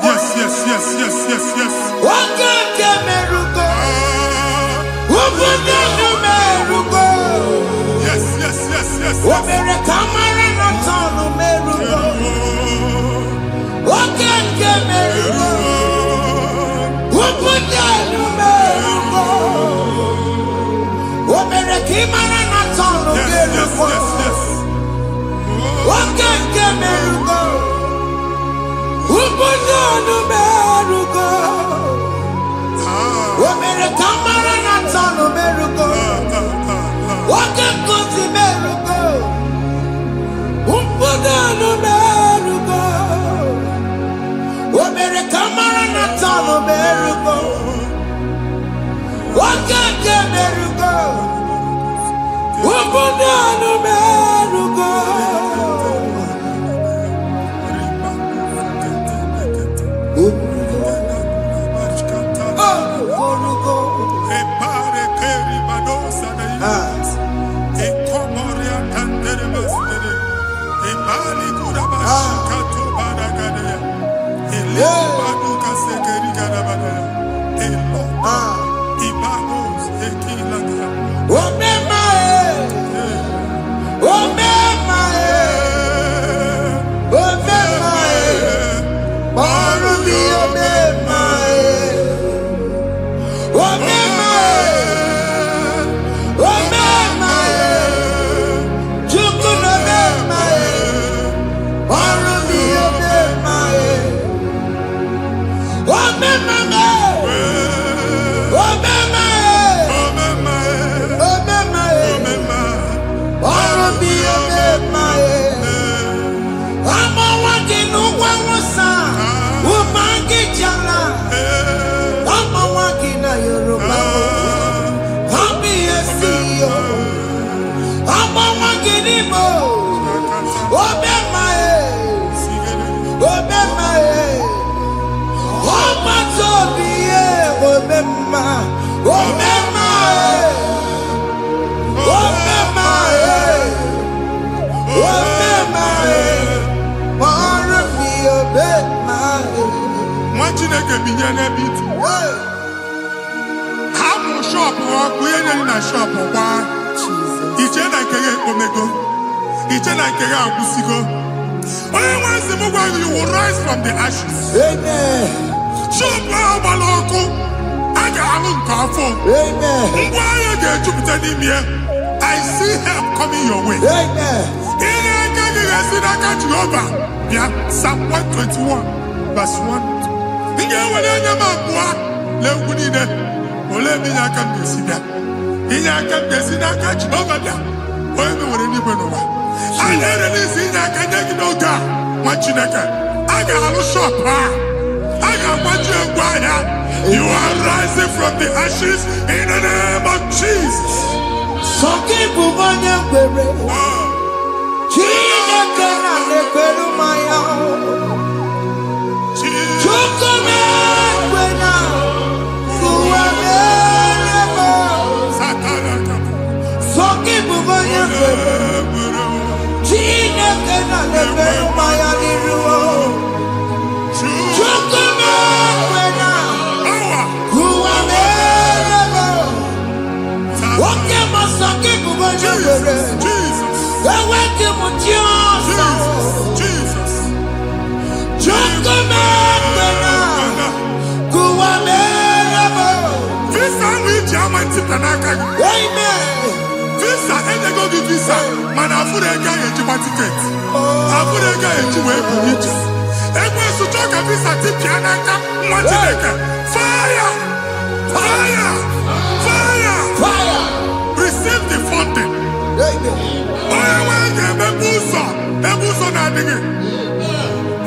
D: Yes. Yes.
B: merugo. Ubunonu merugo. Omere kamara na tano merugo. Wake kuti merugo. Ubunonu merugo. Omere kamara na tano merugo. Wake ke merugo. Ubunonu merugo.
D: You will rise from the ashes.
B: Amen.
D: I see help coming your way.
B: Amen.
D: Psalm 121, verse 1. You are rising from the ashes in the name of Jesus. Visa, and they go give visa. Man, I put a guy in your ticket. I put a guy in your way. And when you talk a visa, tip Yanaka, fire! Fire! Fire!
B: Fire!
D: Receive the funding.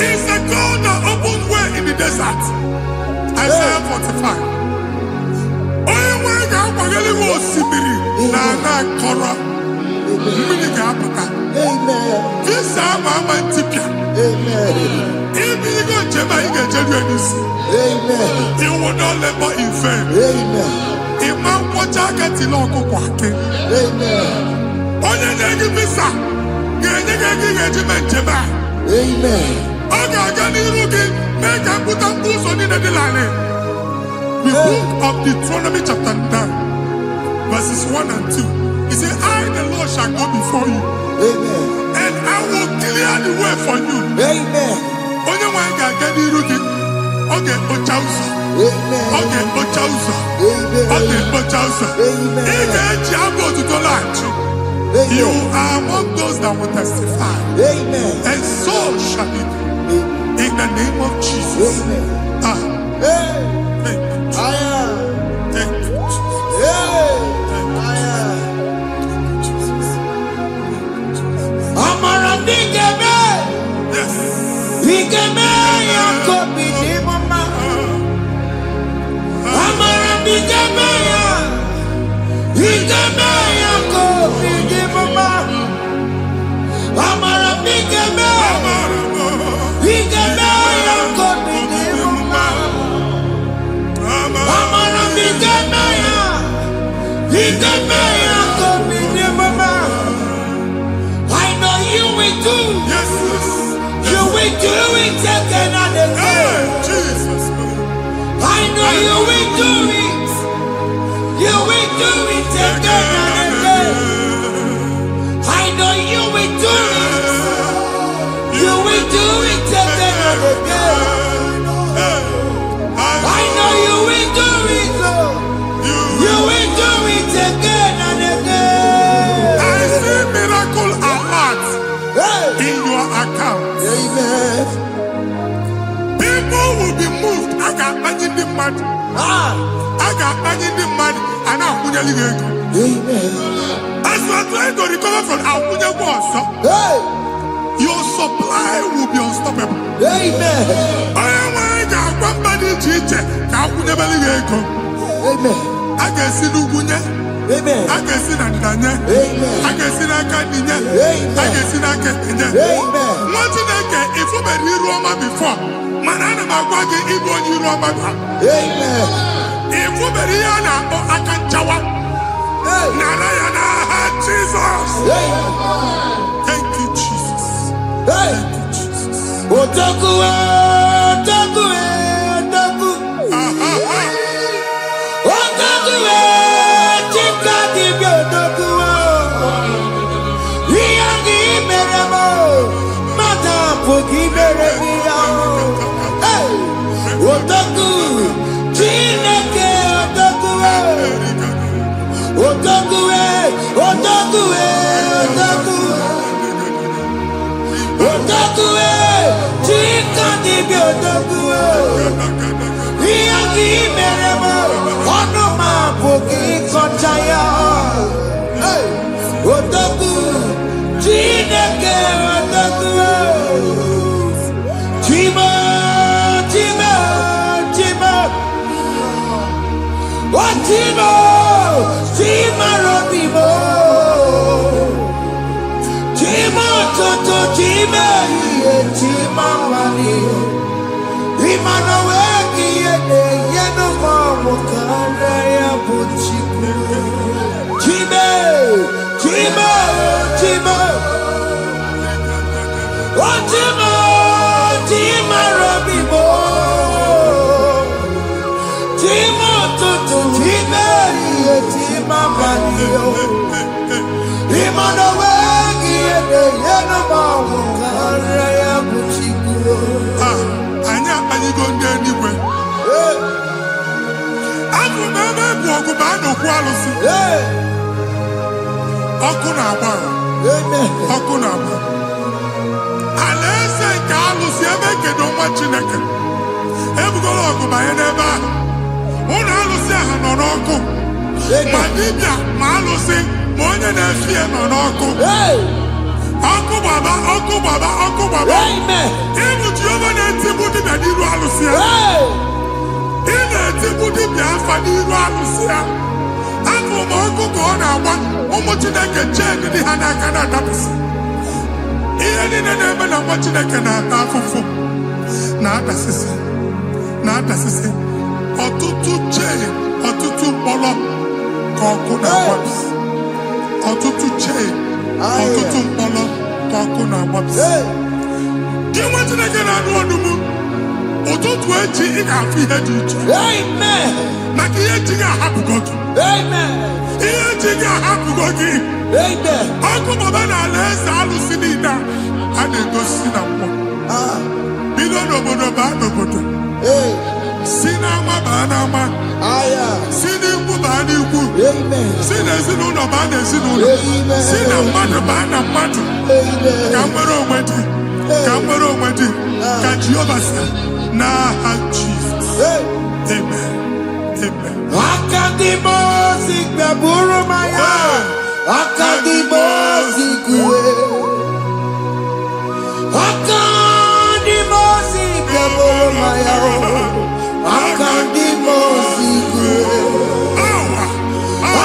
D: It's a God that opens way in the desert. Isaiah 45. You will not labor in vain. Imam Wajagati Loko Kwake. Onye negi visa. Genye regiment jeba. Oga gani rugi. Mega puta puso ni nedilane. The book of Deuteronomy chapter 9, verses 1 and 2. He said, I, the Lord, shall go before you. And I will clear the way for you. Onye wanga gani rugi. Oge ochausa. Oge ochausa. Oge ochausa. Ige eji abo tuto lachi. You are among those that will testify.
B: Amen.
D: And so shall it be. In the name of Jesus.
B: Amen.
D: Thank you, Jesus. Thank you, Jesus.
B: Amara bigeme.
D: Yes.
B: Bigeme yako bidi mama. Amara bigeme ya. Bigeme yako bidi mama. Amara bigeme. Bigeme yako bidi mama. Amara bigeme ya. Bigeme yako bidi mama. I know you will do.
D: Yes.
B: You will do it again and again.
D: Jesus.
B: I know you will do it. You will do it again and again. I know you will do it. You will do it again and again. I know you will do it, Lord. You will do it again and again.
D: I see miracle alert in your account.
B: Amen.
D: People will be moved. I can imagine the mad. I can imagine the mad. And I'm going to
B: Amen.
D: as you are trying to recover from Abuja, your supply will be unstoppable.
B: Amen.
D: I am
B: Amen.
D: I can see Lugunya.
B: Amen.
D: I can see Nadanya.
B: Amen.
D: I can see Nakaninya.
B: Amen.
D: I can see Nakaninya.
B: Amen.
D: What did I get? If you were in Roma before, Manana Magwagi, Ibo, you Roma.
B: Amen.
D: If you were in Akanchawa, Narayana, Jesus. Thank you, Jesus. Thank you, Jesus.
B: Otaku, otaku, otaku. Otaku, chika dibi otaku. Iyagi meremo, mata pogi meremia. Otaku, chineke otaku. Otaku, otaku, otaku. Otaku, chika dibi otaku. Iyagi meremo, onoma pogi konchaya. Otaku, chineke otaku. Chima, chima, chima. Chima, chima robimo. Chima toto, chima iye, chima wali. Imano weki yene, yeno mamu kanda ya buchiku. Chima, chima, chima. Chima, chima robimo. Chima toto, chima iye, chima wali. Imano weki yene, yeno mamu kanda ya buchiku.
D: Anya anyị go ndị eluigwe. Abụ m ebe bụ ọgụ ma a na-okwu alụsị. Ọkụ na-agba. Ọkụ na-agba. Alaeze nke alụsị ebe kedu nwa Chineke. Ebugoro ọgụ banye n'ebe ahụ. Ụlọ alụsị ahụ nọ n'ọkụ. Ma dibịa ma alụsị ma onye na-efi ya nọ n'ọkụ. Ọkụ gbaba, ọkụ gbaba, ọkụ gbaba. Ịbụ Jehova na-etigbu dibịa n'iru alụsị ya. Ị na-etigbu dibịa afa n'iru alụsị ya. Afọ ma ọkụ ka ọ na-agba ụmụ Chineke chee dị ha n'aka na-adapụsị. Ihe niile na-eme na nwa Chineke na-ata afụfụ na-adasịsị na-adasịsị. Ọtụtụ chee, ọtụtụ mkpọrọ ka ọkụ na-agbapụsị. Ọtụtụ chee, ọtụtụ mkpọrọ ka ọkụ na-agbapụsị. Gị nwa Chineke na-anụ ọdụm, ụtụtụ echi ị ga-afụ ihe dị iche. Maka ihe eji gị ahapụgo gị. Ihe eji gị ahapụgo gị. Ọkụ baba na alaeze alụsị niile a na-egosi na mmụọ. Bido n'obodo baa n'obodo. Si n'ama baa n'ama. Si n'ikwu baa n'ikwu. Si n'ezinụlọ ezinụlọ baa n'ezinụlọ, si na mmadụ baa na mmadụ, ka nwere onwe dị, ka nwere onwe dị, ka Jehova sị n'aha Jizọs. Amen. Amen.
B: Akadimosi gbẹ̀bùrú maya, akadimosi kúwe. Akadimosi gbẹ̀bùrú maya, akadimosi kúwe.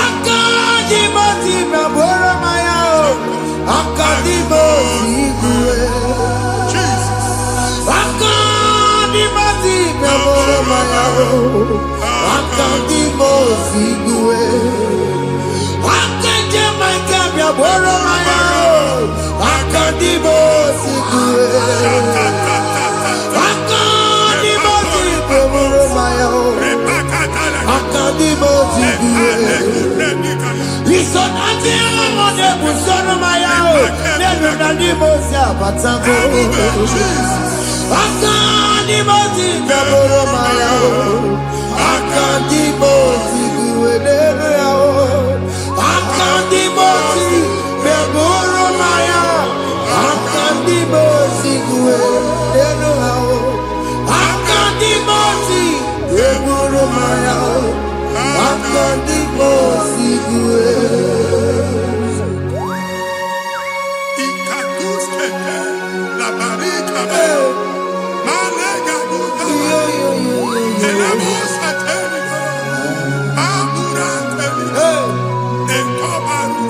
B: Akadimosi gbẹ̀bùrú maya, akadimosi kúwe. Akadimosi gbẹ̀bùrú maya, akadimosi kúwe. Akadimosi gbẹ̀bùrú maya, akadimosi kúwe. Akadimosi gbẹ̀bùrú maya, akadimosi kúwe. Isonati amone busono maya, nenu nadimosi abatango. Akadimosi gbẹ̀bùrú maya, akadimosi kúwe nenu yao. Akadimosi gbẹ̀bùrú maya, akadimosi kúwe nenu yao. Akadimosi gbẹ̀bùrú maya, akadimosi kúwe.
D: Ikakuskete, la barika, malega duka, elemos ateligo, amura ateligo, enkobaru,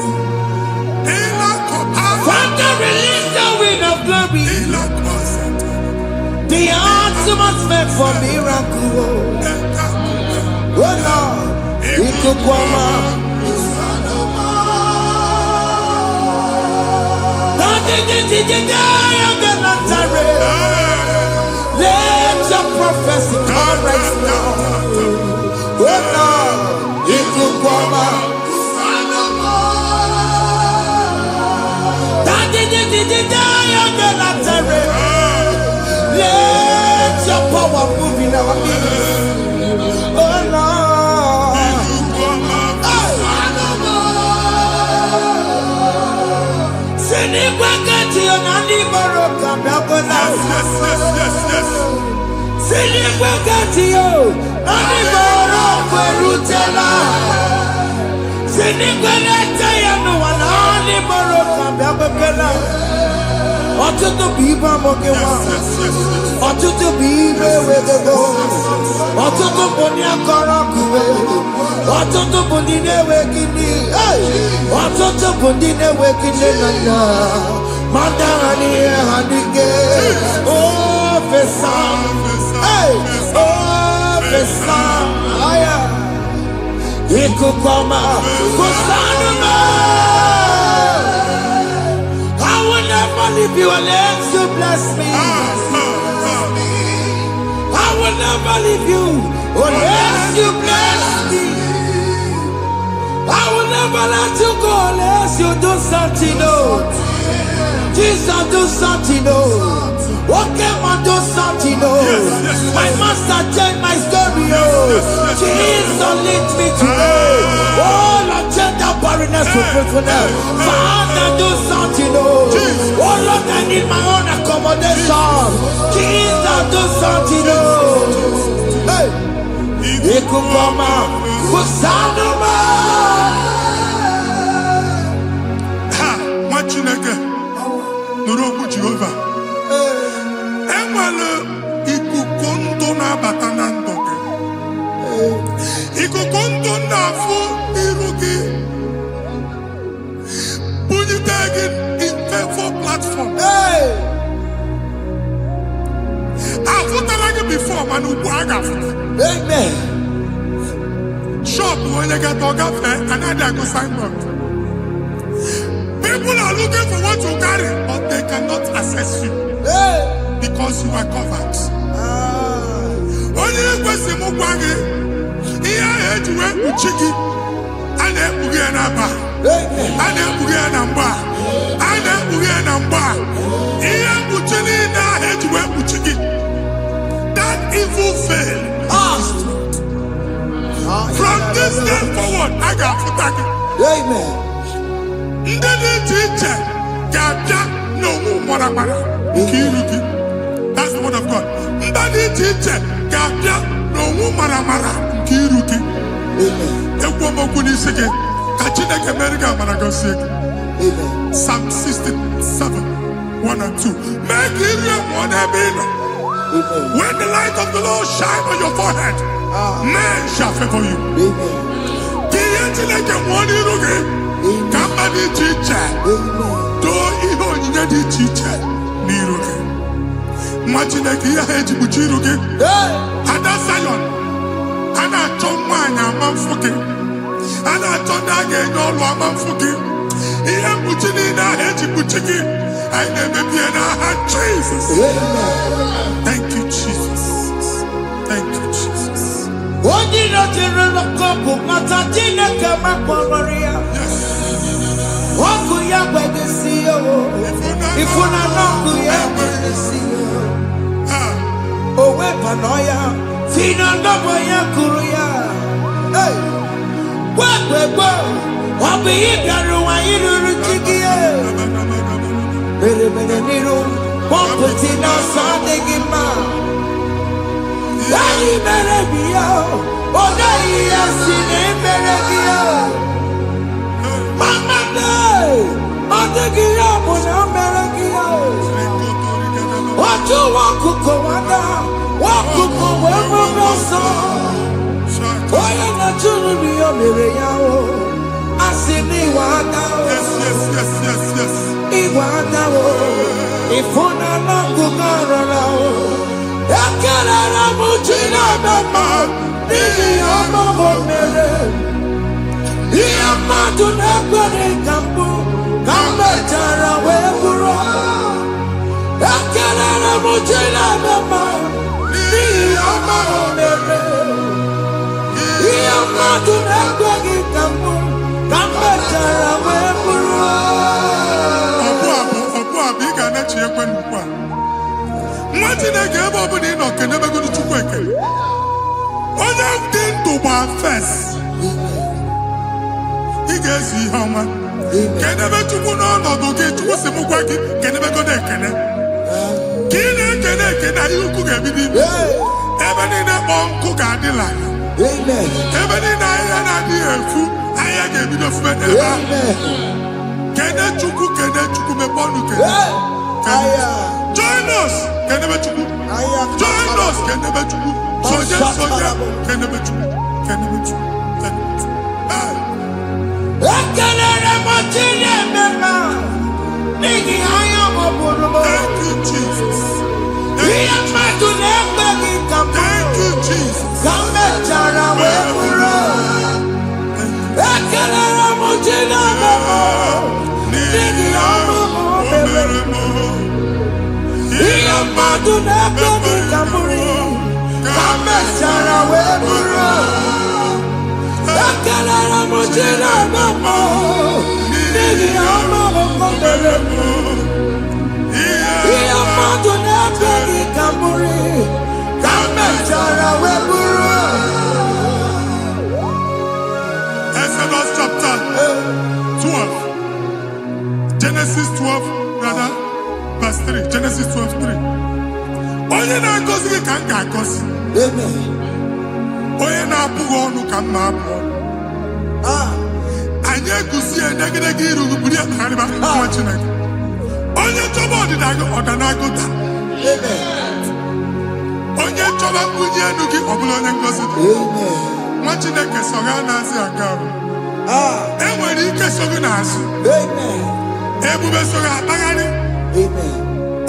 D: elakobaru,
B: Father, release the wind of glory,
D: elakosete,
B: the atmosphere for miracle.
D: ekakuba,
B: Oh Lord, ikukwama. Let your prophecy come right now. Oh Lord, ikukwama. Let your power move in our midst. Oh Lord. Sinikwakati onani boroka biakola. Sinikwakati yo nani boroka rutela. Sinikwakati ya no wanani boroka biakola. Ọtụtụ bụ ibe amụghị nwa, ọtụtụ bụ ibe ewegego, ọtụtụ bụ ndị akọrọ akụwe, ọtụtụ bụ ndị na-enweghị nne, ọtụtụ bụ ndị na-enweghị nne na nna, ma ndị agha n'ihe ha n'ike. Ofesa, ofesa, aya, ikuku ọma, kwụsanụ m. I will never leave you unless you bless me. I will never leave you unless you bless me. I will never let you go unless you do something. Oh, Jesus, do something. Oh, okay, man, do something. Oh, my master changed my story. Oh, Jesus, lead me today. Oh, Lord, change that barrenness to fruitfulness. Father, do something. Oh, Lord, I need my own accommodation. Jesus, do something. Oh, hey, Ikukoma, Kusanuma.
D: ha, Machineke, Nuroku Jehovah. Enwere ikuku ndụ na-abata na ndụ gị. Ikuku ndụ na-afụ iru gị. Bunyite gị info platform. Afụtala gị before mana ugbu a ga-afụta.
B: Amen.
D: Shop onye ga-eto gafee anaghị agụ signboard. People are looking for what you carry, but they cannot access you because you are covered. Onye kwesị m gwa gị ihe ahụ eji wee kpuchi gị, a na-ekpughe ya n'aba, a na-ekpughe ya na mgba, a na-ekpughe ya na mgba. Ihe mkpuchi niile ahụ eji wee kpuchi gị, that evil veil. From this day forward, I got back.
B: Amen.
D: Ndị dị iche iche ga-abịa n'onwe mara nke iru gị. That's the word of God. Ndị dị iche iche ga-abịa n'onwe mara nke iru gị. Ekwu okwu n'isi gị ka Chineke mere gị amara gọzie gị. Psalm 67, 1 and 2. Mee ka iru enwe n'ebe ị nọ. When the light of the Lord shine on your forehead, men shall favor you. Ka ihe Chineke nwụọ n'iru gị. Ka mba dị iche iche doo ihe onyinye dị iche iche n'iru gị. Nwa Chineke ihe ha eji kpuchi iru gị. Ada Zion, a na-achọ nwaanyị ama mfụ gị. A na-achọ ndị a ga-enye ọlụ ama mfụ gị. Ihe mkpuchi niile ahụ eji kpuchi gị, anyị na-emebie n'aha Jesus. Thank you, Jesus. Thank you, Jesus.
B: Onye na-ejere n'ọkọpụ mata Chineke makpọrọ ọkụ ya gbedesi ifuna n'ọkụ ya gbedesi o wepụnọ ya fina ndọbọ ya kụrụ ya gwegbegbe ọ bụ ihe bịara ụwa iruru chi gị mere n'iru pọmpụti n'ọsọ adịghị mma anyị mere bi ya ọ naghị ya si na emere gị ya mama ọ dịghị ya bụ na o mere gị ya otu nwakuko nwada nwakuko wee nwere ọsọ onye na-achụrụ m ya mere ya o asị na ịwa ada ịwa ada o ịfụ na n'akụkụ arara o ekelere m chi na-eme mma n'ihi ya ọmụmụ mere ihe mmadụ na-ekwere ka mbụ ka m mechara wee bụrụ ekelere m chi na-eme mma n'ihi ya ọmụmụ mere ihe mmadụ na-ekweghị ka mbụ ka m mechara wee bụrụ
D: ọbụ ị ga na-echi ekwe n'ukwu a nwa Chineke ebe ọ bụla ị nọ kenebegoro Chukwu ekele onye dị ndụ gba fes ị ga-ezi ihe ọma kenebe Chukwu n'ọnọdụ gị Chukwu si m gwa gị kenebegoro ekele ka ị na-ekene ekene ihe ukwu ga-ebido ime ebe niile kpọọ nkụ ga-adịla ebe niile ahịhịa na-adịghị efu ahịhịa ga-ebido fube n'ebe ahụ kene Chukwu mepe ọnụ kene join us kenebe Chukwu join us kenebe Chukwu soje kenebe Chukwu
B: ekelere m chi na-eme mma n'ihi anya m bụrụ m
D: thank you Jesus
B: ihe mmadụ na-ekweghị ka m
D: thank you Jesus
B: ka m mechara wee bụrụ ekelere m chi na-eme mma n'ihi ọmụmụ mere ihe mmadụ na-ekweghị ka m bụrụ ka m mechara wee bụrụ ekelere m chi na-eme mma n'ihi ọmụmụ mere ihe mmadụ na-ekweghị ka m bụrụ ka m mechara wee bụrụ
D: Exodus chapter 12 Genesis 12 rather verse 3 Genesis 12:3 onye na-agọzi gị ka m ga-agọzi onye na-abụghị ọnụ ka m na-abụ ọnụ anyị eguzie negedege iru gị buru ya kparịba nwa Chineke onye chọba ọdịda gị ọdanagụta onye chọba mbunye elu gị ọ bụla onye ngọzi dị nwa Chineke so gị na-azị aga enwere ike so gị n'azụ ebube so gị akpagharị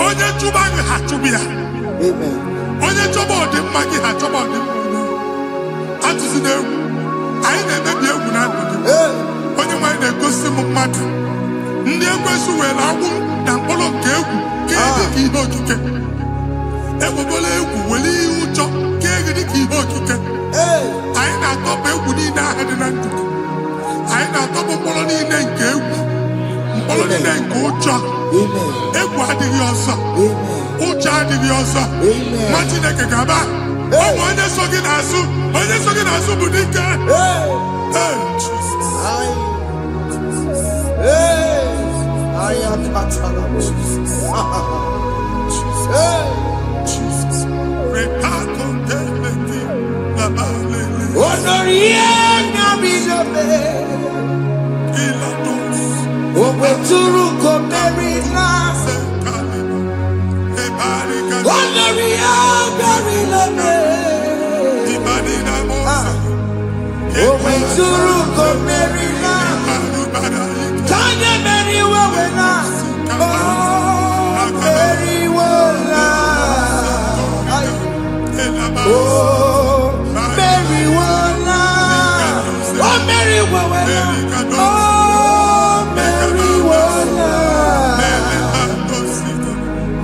D: onye chụba gị ha chụbụ ya onye chọba ọdịmma gị ha chọba ọdịmma atụzina egwu anyị na-emebi egwu na ndụ gị onye nwanyị na-egosi m mmadụ ndị ekwensu were agwụ na mkpụrụ nke egwu ka dị ka ihe okike egwugola egwu were ihe ụjọ ka dị ka ihe okike anyị na-atọpụ egwu niile ahụ dị na ndụ gị anyị na-atọpụ mkpụrụ niile nke egwu mkpụrụ niile nke ụjọ egwu adịghị ọzọ ụjọ adịghị ọzọ nwa Chineke ga-aba ọ bụ onye so gị n'azụ bụ dike Jesus
B: Suruko Merina. Tanya Mary Wawena. Oh, Mary Wawena. Oh, Mary Wawena. Oh, Mary Wawena. Oh, Mary Wawena.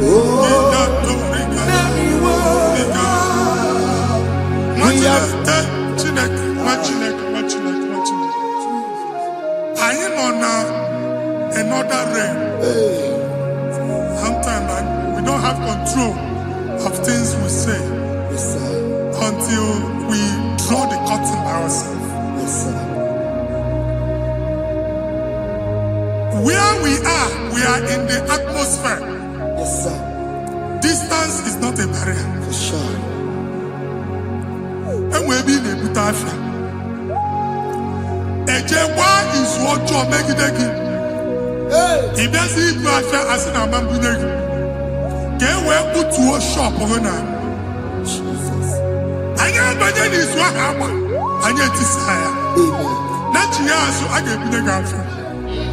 B: Oh, Mary Wawena.
D: I am on another realm. Sometimes we don't have control of things we say until we draw the curtain by ourselves. Where we are in the atmosphere. Distance is not a barrier.
B: For sure.
D: And we'll be in a butafia. Ejewa is what you make it again. If there's a butafia as an amambuneg, can we put to a shop over now? I am better is what happened. I get desire. Not you, so I get the girlfriend.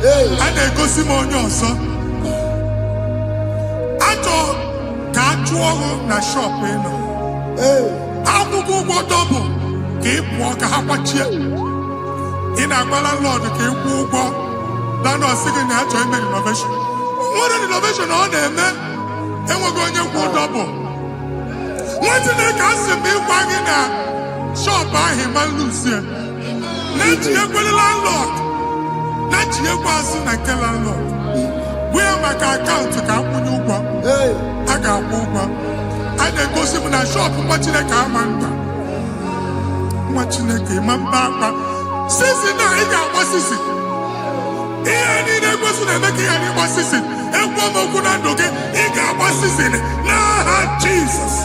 D: And I go see more your son. I thought, can't you na shop, you know? Akwụkwọ ụgwọ double ka ị pụọ ka ha kwachie. Ị na-agbala Lord ka ị kwụọ ụgwọ na ọsị gị na ya chọọ ime renovation. Nwere renovation ọ na-eme enweghị onye kwụọ double. Nwetị na-eke asị m ịgwa gị na shop ahụ ịma luzie. Na-echighekwele landlord. Na-echighekwa azụ na nke landlord. Bụ ya maka akaụntụ ka akwụnye ụgwọ. A ga-akwụ ụgwọ. A na-egosi m na shọpụ nwa Chineke ama mba. Nwa Chineke ma mba akpa. Sisi na ị ga-agba sisi. Ihe niile egosi na-eme ka ihe n'ịgba sisi. Ekwu m okwu na ndụ gị, ị ga-agba sisi n'aha Jizọs.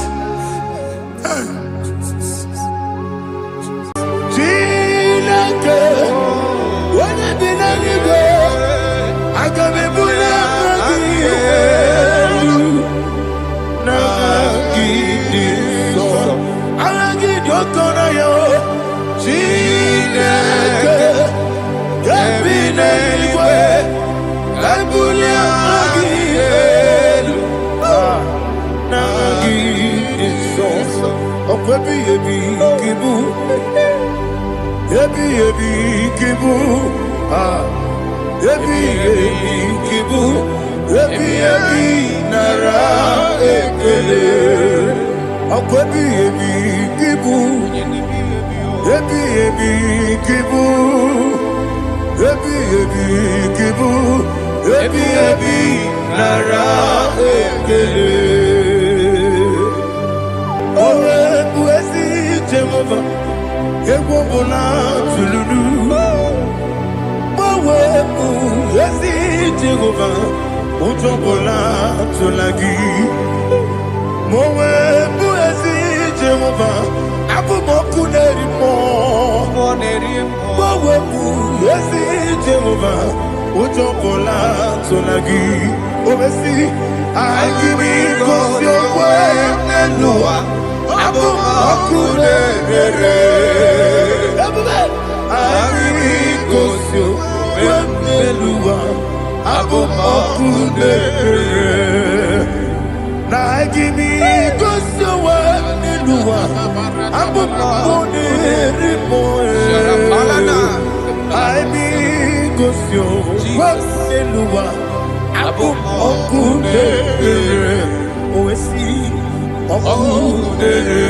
B: Chineke, onye bi n'eluigwe, aga m ebuli aka gị elu. Chineke, ebi n'eluigwe, ebuli aka gị elu. N'aha gị dị nsọ, ọkwa ebighị ebi gị bụ, ebighị ebi gị bụ, ebighị ebi gị bụ, ebighị ebi nara ekele. Ọkwa ebighị ebi gị bụ, ebighị ebi gị bụ, ebighị ebi gị bụ, ebighị ebi nara ekele. O bụ ezi Jehova, egwu ọbụla tụlụrụ. O bụ ezi Jehova, ụjọ ọbụla tụla gị. O bụ ezi Jehova, abụmọkụ na-eri mmụọ. O bụ ezi Jehova, ụjọ ọbụla tụla gị. O mesi IGBO n'elu ụwa, abụmọkụ na-ere. IGBO n'elu ụwa, abụmọkụ na-ere. IGBO n'elu ụwa, abụmọkụ na-ere mmụọ. IGBO n'elu ụwa, abụmọkụ na-ere. O si ọkụ na-ere,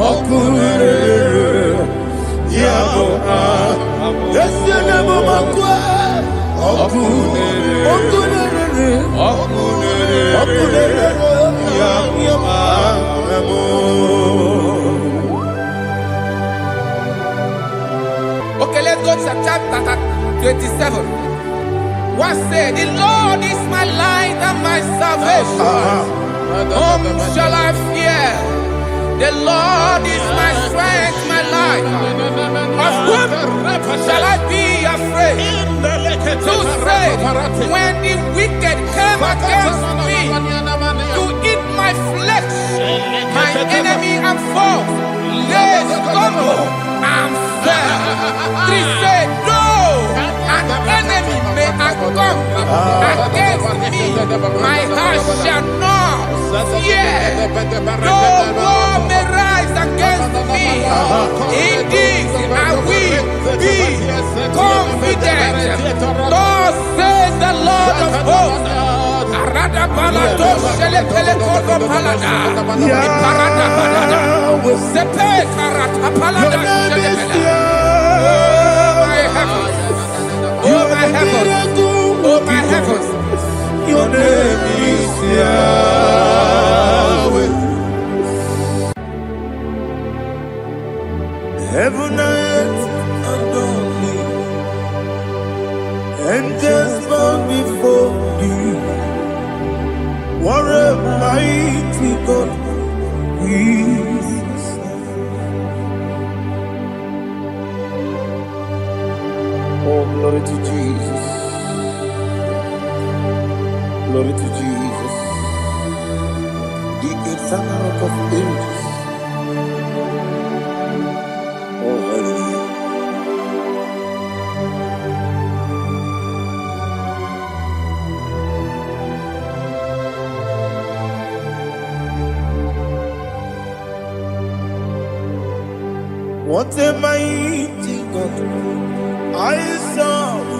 B: ọkụ na-ere. Ya bụ esi n'abụmọkụ, ọkụ na-ere, ọkụ na-ere, ọkụ na-ere, ọkụ na-ere. Ya bụ
C: Okay, let's go to chapter 27. What said, the Lord is my light and my salvation. Whom shall I fear? The Lord is my strength, my life. Of whom shall I be afraid? Who said, when the wicked came against me to eat my flesh, my enemy and foe, they stumble and fell. 3 say, no, an enemy may have come against me. My heart shall not fear. No war may rise against me. In this I will be confident. Thus says the Lord of hosts. Arada balado shele pele kodo palada. Iparada balada. Sepe karata palada shele pele. Oh my heavens. Oh my heavens. Oh my heavens.
B: Your name is Yahweh. Heaven and earth adore me, angels bow before you. What a mighty God we serve. Oh, glory to Jesus. Glory to Jesus. The eternal rock of ages. Oh, hallelujah. What a mighty God I serve.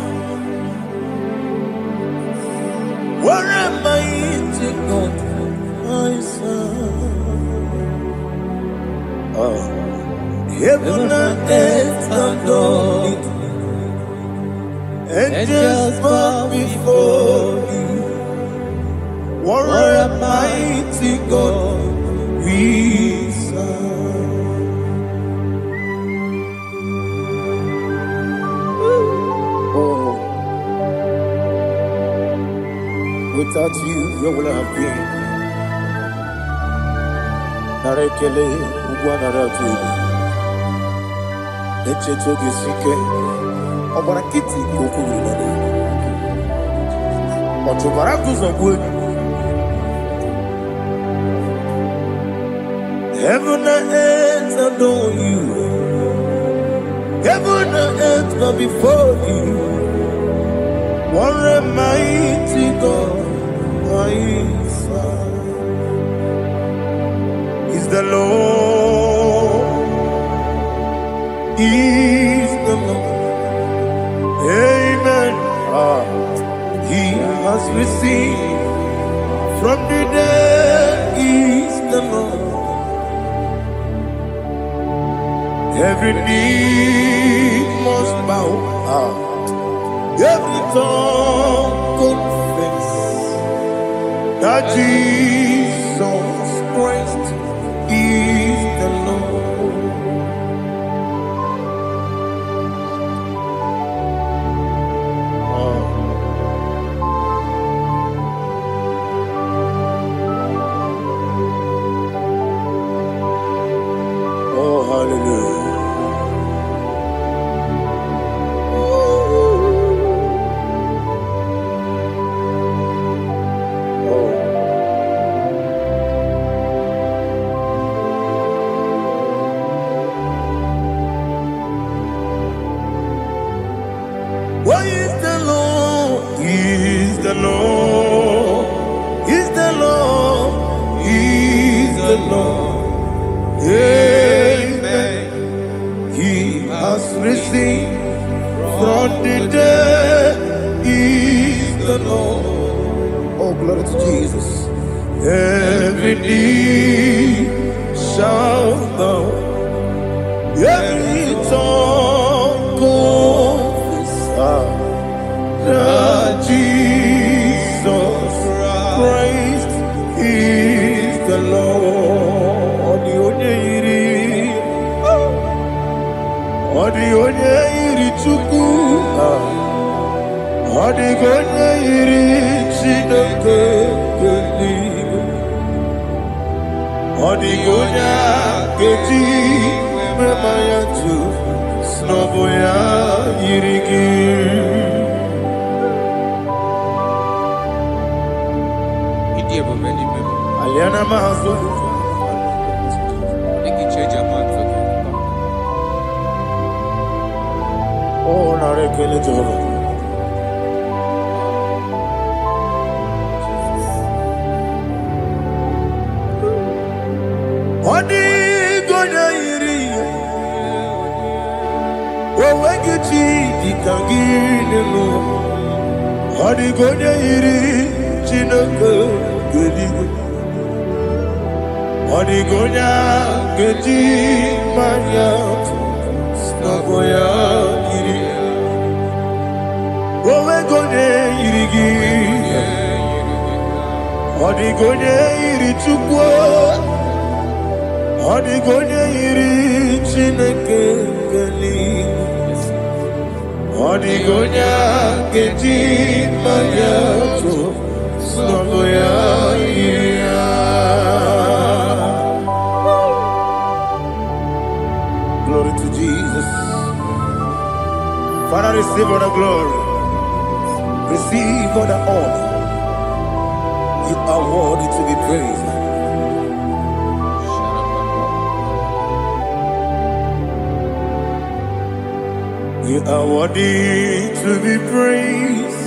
B: What a mighty God I serve. Oh. Heaven and earth adore it. Angels bow before you. What a mighty God we serve. Oh, without you, where would I have been? Narekele, Ugwanaratu. Echetoge sike, Obarakiti kokuru nade. Otobaraku zogwe. Heaven and earth adore you. Heaven and earth bow before you. What a mighty God I serve. Is the Lord. Is the Lord. Amen. He has received from the dead. Is the Lord. Every knee must bow. Every tongue confess that Jesus Christ is the Lord. Oh, hallelujah. Why is the Lord? He is the Lord. He's the Lord. He's the Lord. Amen. He has risen from the dead. He's the Lord. Oh, glory to Jesus. Every knee shall bow. Every tongue confess that Jesus Christ is the Lord. The onye iri Chukwu, ọ dịghị onye iri Chineke eluigwe, ọ dịghị onye a ga-eji mema ya tụ n'ọbụ ya yiri gị. Aliana Mahazo.
C: Thank you, Church of God.
B: Oh, narekele Jehovah. Odi gonya iri, wawegiti dikangine no. Odi gonya iri, chineke gedi. Odi gonya gedi manya, snagoya iri. Wawegonya iri gi, odi gonya iri chukwa. Odigonya iri chineke geli, odigonya gedi mayato snagoya iria. Glory to Jesus. Father, receive all the glory, receive all the honor. You are worthy to be praised. You are worthy to be praised.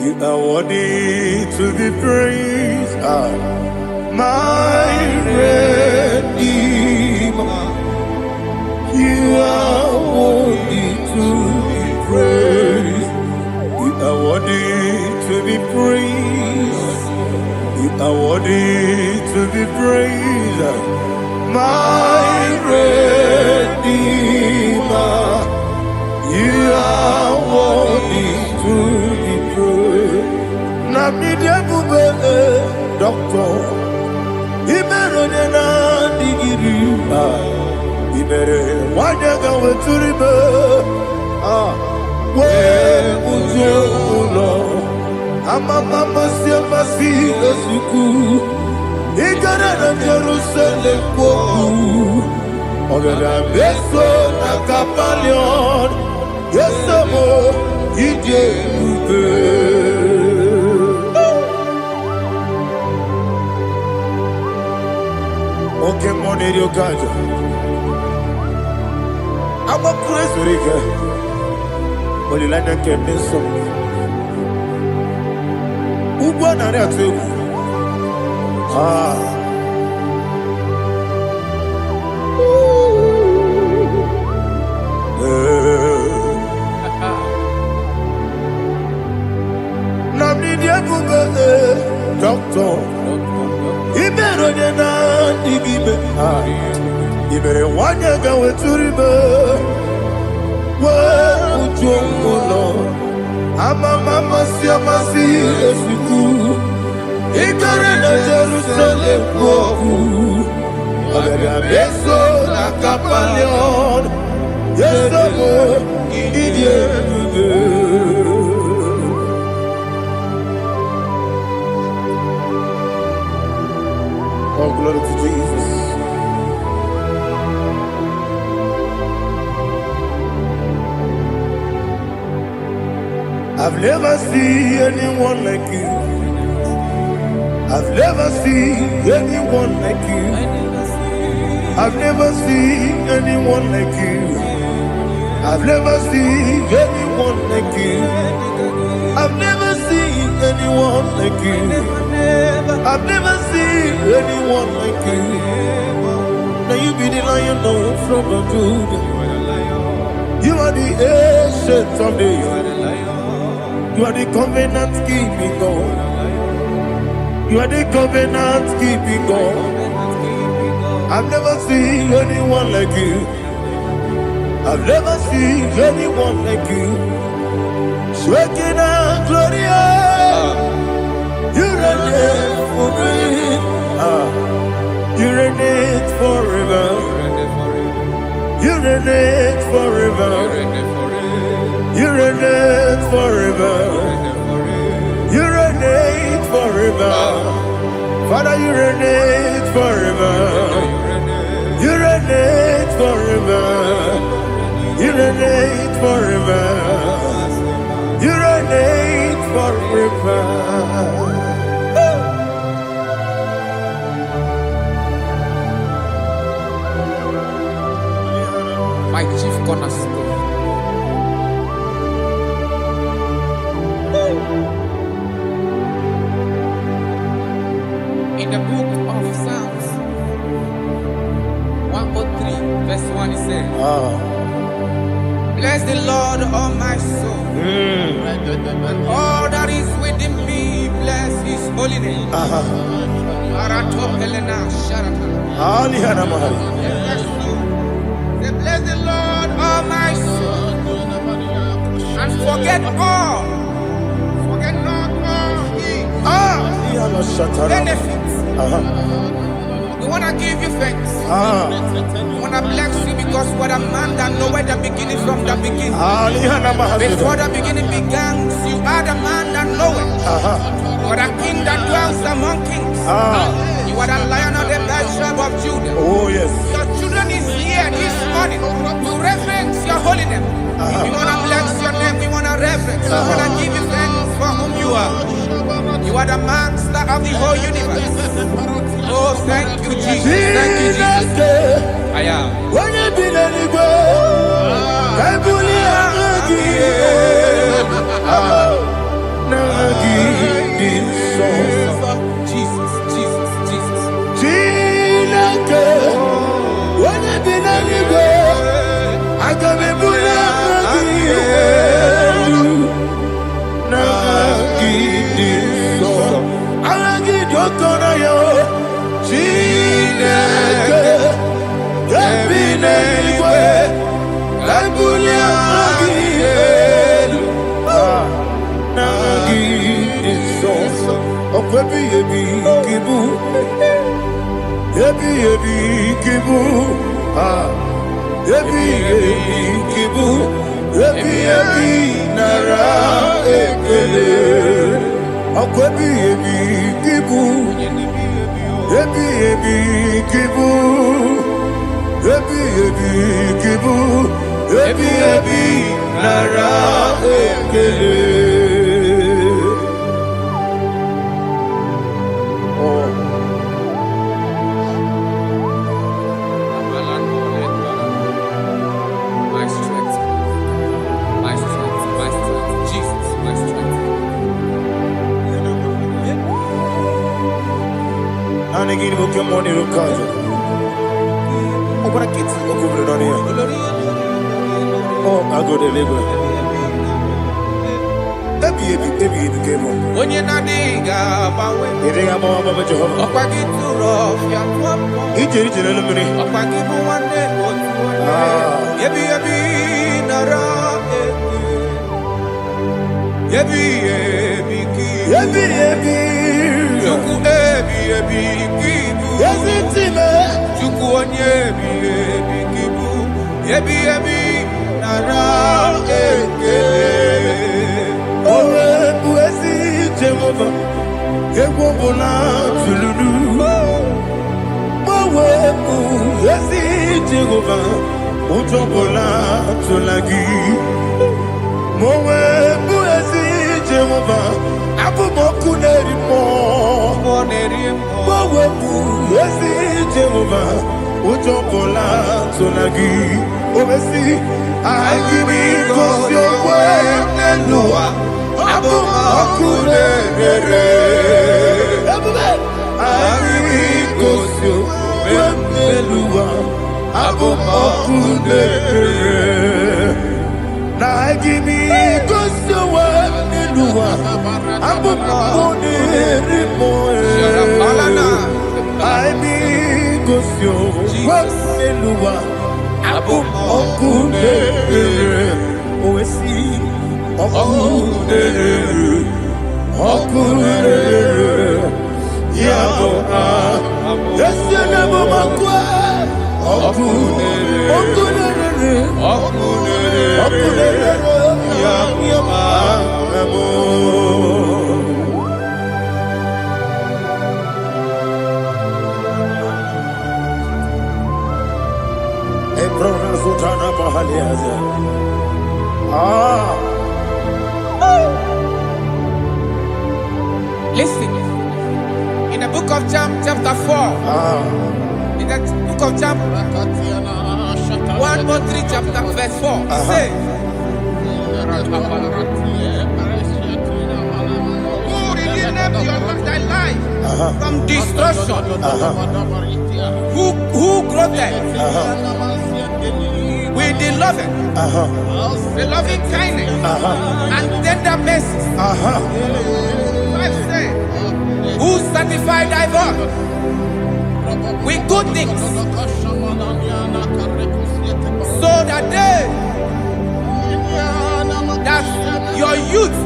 B: You are worthy to be praised. My Redeemer. You are worthy to be praised. You are worthy to be praised. You are worthy to be praised. My Redeemer. You are worthy to be praised. Namidia bube doctor, imero nena digiri. Imere wanyaga weturibe. We ujono, amama siama si esuku. Igara na Jerusalem koku. Ogara beso na kapalion. Yesamo ije ube. Okay, money yo kaja. I'm a crazy rika. Oli lana kemeso. Ugwa na reatu. Doctor, Ibero na digibe. Ibere wanyaga weturibe. We ujongo. Amama siama si esuku. Igare na Jerusalem koku. Ogara beso na kapalion. Yesamo idie. Oh, glory to Jesus. I've never seen anyone like you. I've never seen anyone like you. I've never seen anyone like you. I've never seen anyone like you. I've never seen anyone like you. I've never seen anyone like you. Now you be the lion from the Judah. You are the ancient of days. You are the covenant keeping God. You are the covenant keeping God. I've never seen anyone like you. I've never seen anyone like you. Shaking and glorious. You reign for me. You reign forever. You reign forever. You reign forever. You reign forever. Father, you reign forever. You reign forever. You reign forever. You reign forever.
C: My chief cornerstone. Say, bless the Lord, all my soul. All that is within me, bless his holy name. Say, bless the Lord, all my soul. And forget all. Forget not all his benefits. We want to give you thanks. We want to bless you because what a man that knoweth the beginning from the beginning. Before the beginning began, you are the man that knoweth. You are the king that dwells among kings. You are the lion of the tribe of Judah.
B: Oh yes.
C: Your children is here this morning to reverence your holy name. We want to bless your name. We want to reverence. We want to give you thanks for whom you are. You are the master of the whole universe. Oh, thank you, Jesus. Thank you, Jesus. I am.
B: When you be the nigga, I
C: Jesus, Jesus, Jesus.
B: When you be the nigga, I can be
C: Listen, in the book of John, chapter 4, in the book of John 1:3, chapter verse 4, it says, who redeemed thy life from destruction, who clothed with the loving, the loving kindness, and tender mercies. I say, who satisfy thy voice with good things, so that your youth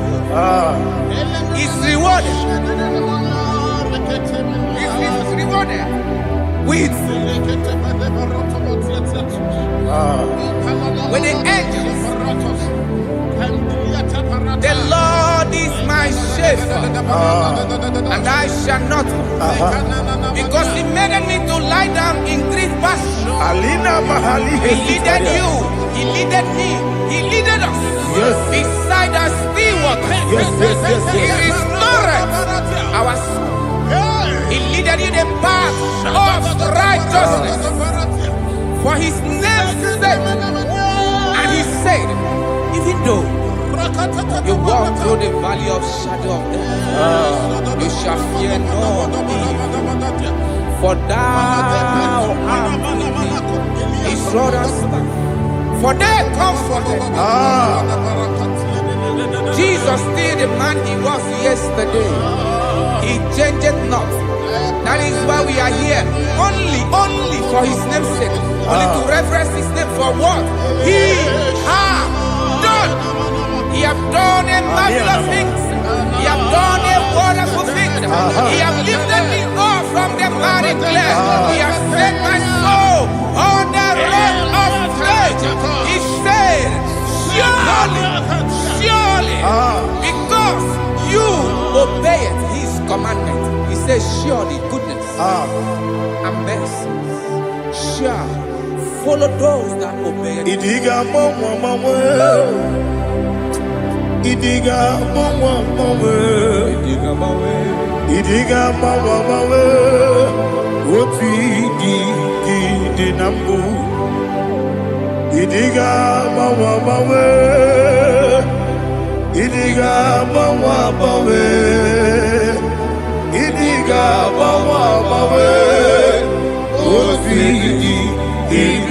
C: is rewarded. Is rewarded with the angels. The Lord is my shepherd, and I shall not want, because He made me to lie down in green pastures. He leaded you, He leaded me, He leaded us beside the still waters. He restored our soul. He leaded you the path of righteousness for His name's sake. And He said, even though you walk through the valley of shadow of death, you shall fear no evil, for thou art with me. His rod and staff, for they comforted me. Jesus still the man He was yesterday. He changeth not. That is why we are here. Only for His name's sake. Only to reverence His name for what He has done. He has done a marvelous things. He has done a wonderful thing. He has lifted me up from the miry clay. He has set my soul on the rock of faith. He said, surely, because you obeyed His commandment. He says, surely goodness and mercy shall follow those that obey Him.
B: Idiga mama, Idiga mama, what we did nambu. Idiga mama, Idiga mama, Idiga mama, what we did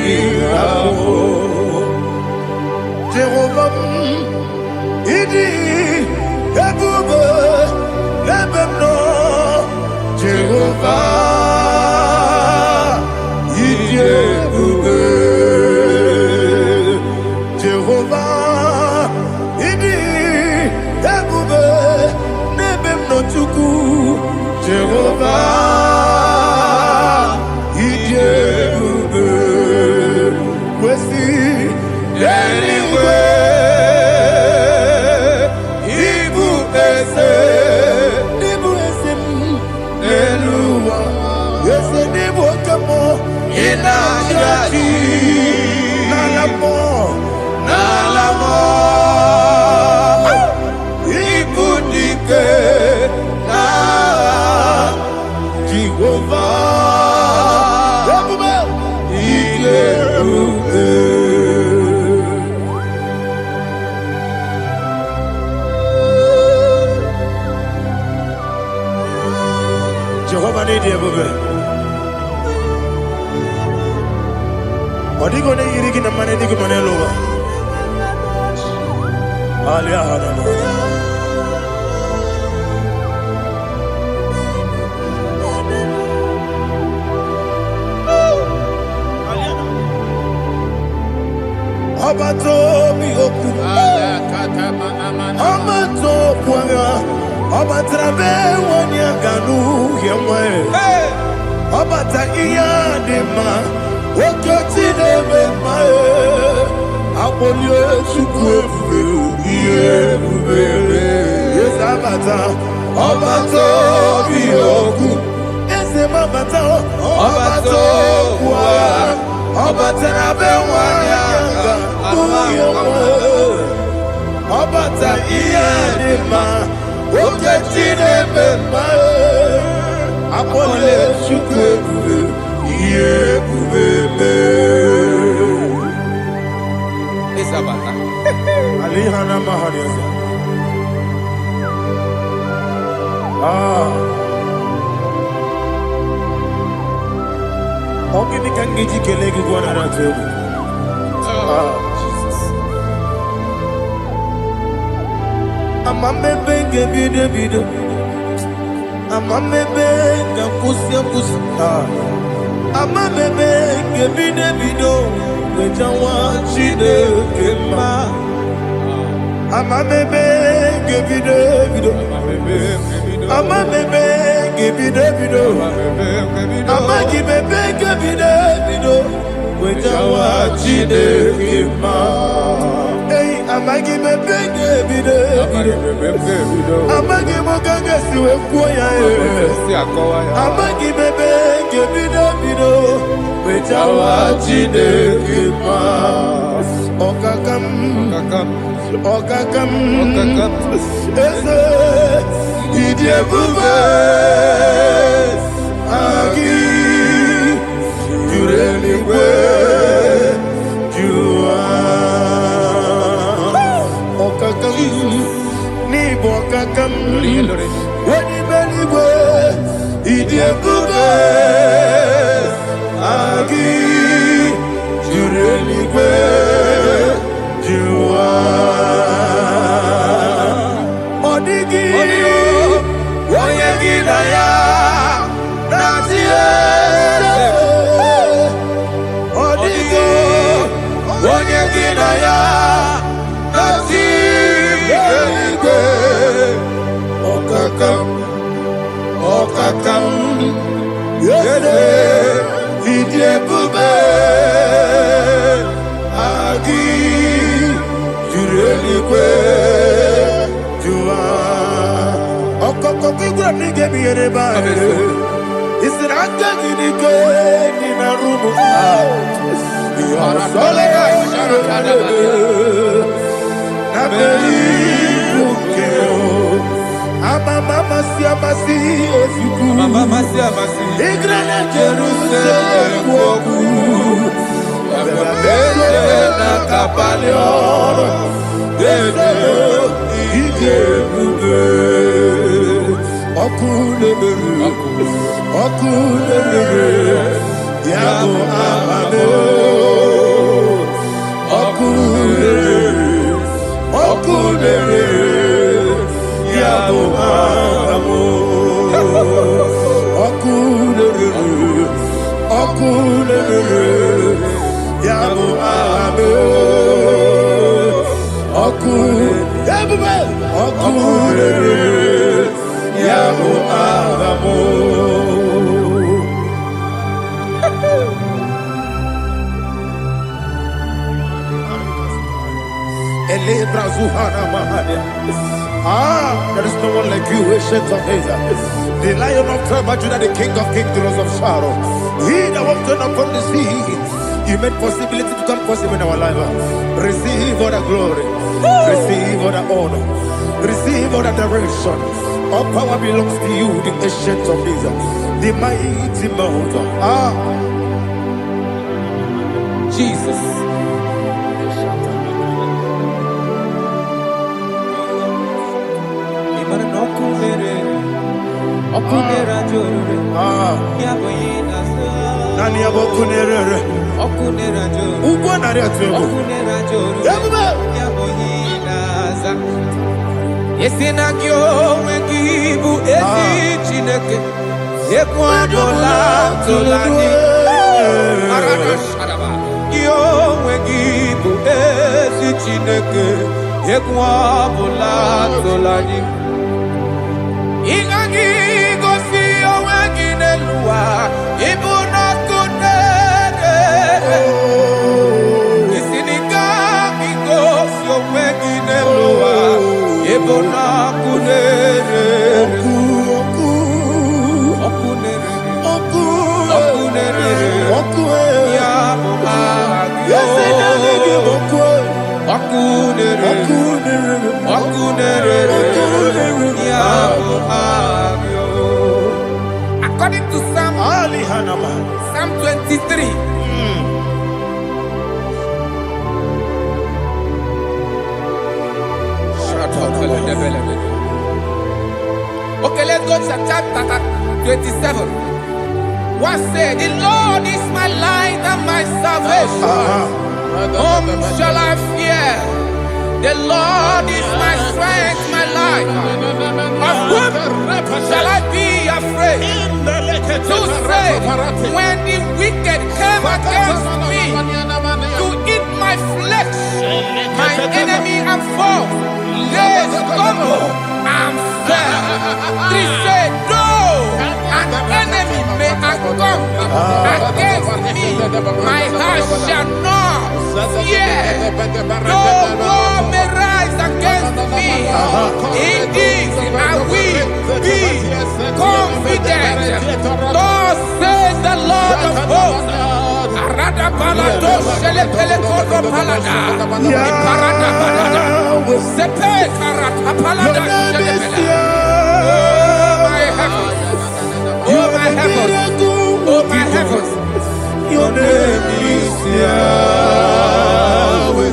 B: Jehovah, Idi, Ebube, Ebemno, Jehovah, Idi, Ebube, Jehovah, Idi, Ebube, Ebemno Tuku, Jehovah, Idi, Ebube, Wesi, anyway. Jehovah need you, baby. What are you going to eat in the money? You can lower. Abato mi oku, Abato kwanga, Abatrabe wanya ganu yemwe, Abata iya dema, Okoti deme mae, Abolio chukwe iye bubele, Yes Abata, Abato mi oku, Ese mabata, Abato kwa. Obata be wanya Obata iyadima Oketine bema Apole chukwe Iye kubebe
C: Isabata
B: Alihana mahariyaza Ogini kangiji kelegi gwana ratebu. Amamebe gebide bide. Amamebe gakusi. Amamebe gebide bido. Wejawa chide kema. Amamebe gebide bido. Amamebe gebide bido. Amagibebe gebide bido. Wejawa chide kema. Hey, amagibebe gebide bido. Amagimogaga siwe kuya amagibebe gebide bido. Wejawa chide kema. Okakam. Eze idiebube agi jureligwe jua okakam ni bokakam wani beligwe idiebube agi jureligwe jua odigi oyegi na ya nazie odigi oyegi na ya nazie okakam yede idiebube agi jureligwe jua okokokigura nige miyereba isiranga nige nina rumu solega nabeli bukeo amama siamasi efiku igrana Jerusalem woku bele na kapalion dede igebube Okulere yabo amamo Okulere yabo amamo Okulere yabo amamo Okulere yabo amamo. There is no one like you, ancient of days. The Lion of tribe of Judah, the King of kings, the Rose of Sharon. He that walked upon the sea. You made possibility to come possible in our life. Receive all the glory. Receive all the honor. Receive all the direction. All power belongs to you, the ancient of days, the mighty mountain.
C: Jesus.
B: Nani abokunere ugwo nari atego
C: Yesinagyo wengibu ezi chineke Ekwadola tolani Yo wengibu ezi chineke Ekwadola tolani Ingagi gosi owegine luwa Ibuna kunere Isinika gosi owegine luwa Ibuna kunere According to Psalm 23. Okay, let's go to chapter 27. What say? The Lord is my light and my salvation. Whom shall I fear? The Lord is my strength, my life. Of whom shall I be afraid? To say, when the wicked came against me to eat my flesh, my enemy and foe, they stumble and fell. They said, though an enemy may come against me, my heart shall not fear. No war may rise against me. In this I will be confident. Thus says the Lord of hosts. Oh my heavens, oh my heavens,
B: your name is Yahweh.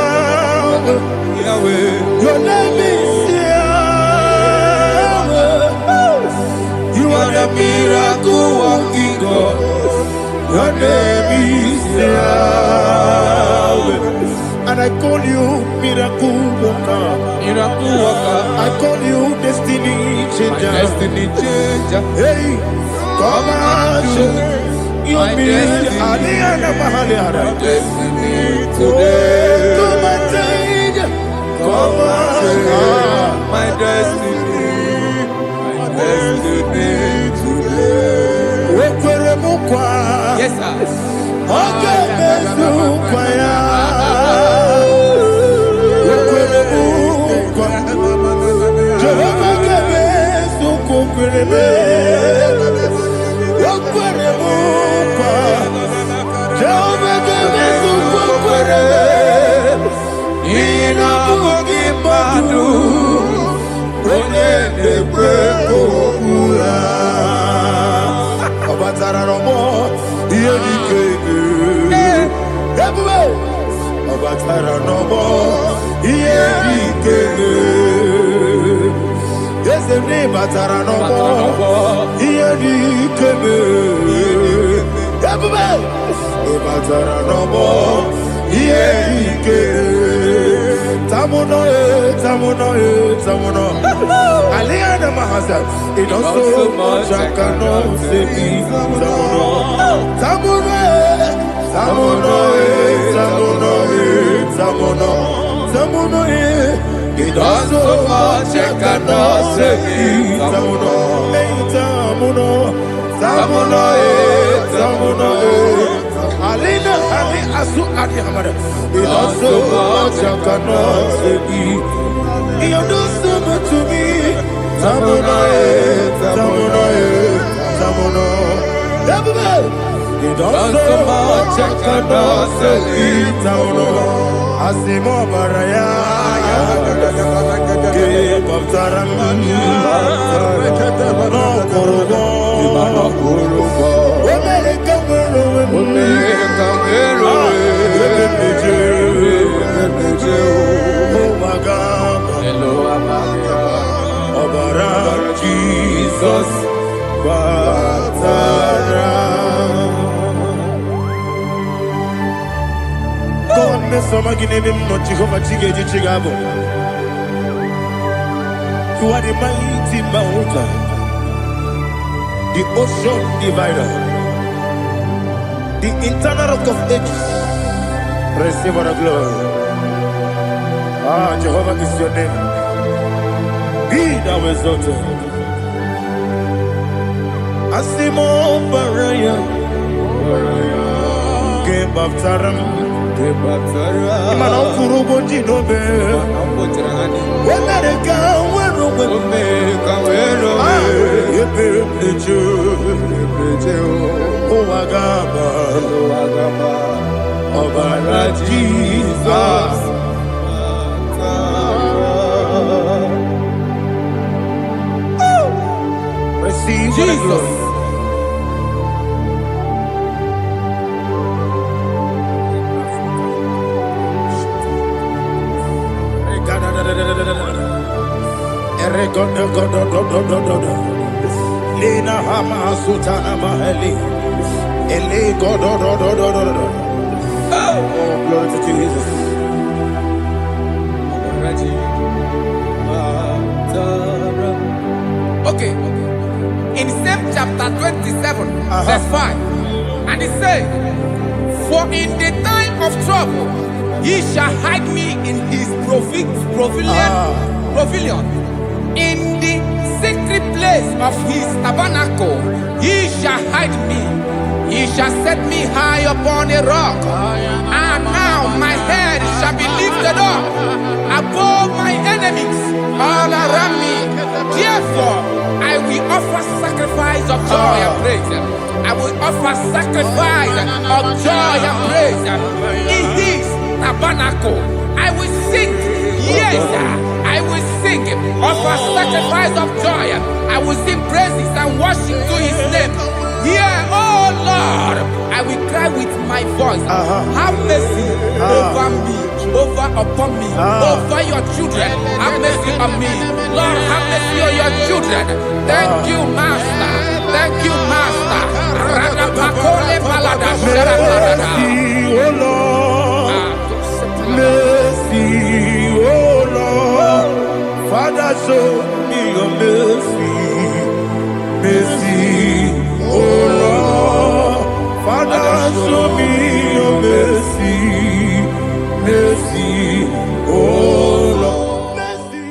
B: Yahweh, Yahweh, your name is Yahweh. You are the miracle working God. Your name is Yahweh. And I call you miracle worker. Miracle worker. I call you destiny changer. Destiny changer. Hey, come on, your destiny. My destiny today. Come on, change. Come on, my destiny. My destiny today.
C: yes sir.
B: Okay, it does so much I cannot say me. It does so much I cannot say me. Alina Ali Asu Adi Hamada. It does so much I cannot say me. You do so much to me. Tamuno. You don't so much I cannot say me. Tamuno. Asimo Baraya. Give up Taram. No Kurugo. Jesus, God, me some again no Jehovah Chigedi Chigabo. You are the mighty mountain, the ocean divider, the internal rock of ages. Receive our glory. Ah, Jehovah is your name. Be thou exalted. Asimo Baraya, Game of Taram, Imano Kurubo Jinobe, America, Oagaba, Obara Jesus. Receive Jesus. Lena Hama Sutana Mahali. Ele God. Oh, glory to Jesus.
C: Okay. In same chapter 27, verse 5. And it says, for in the time of trouble, he shall hide me in his pavilion. In the secret place of his tabernacle, he shall hide me. He shall set me high upon a rock. And now my head shall be lifted up above my enemies all around me. Therefore, I will offer sacrifice of joy and praise. I will offer sacrifice of joy and praise in his tabernacle. I will sing, yes, I will sing, offer sacrifice of joy. I will sing praises and worship to his name. Yeah, oh Lord, I will cry with my voice. Have mercy over me, upon me, over your children. Have mercy on me. Lord, have mercy on your children. Thank you, Master. Thank you, Master.
B: Mercy, oh Lord. Mercy, oh Lord. Father, show me your mercy. Mercy, oh Lord. Father, show me your mercy. Mercy, oh Lord. Mercy.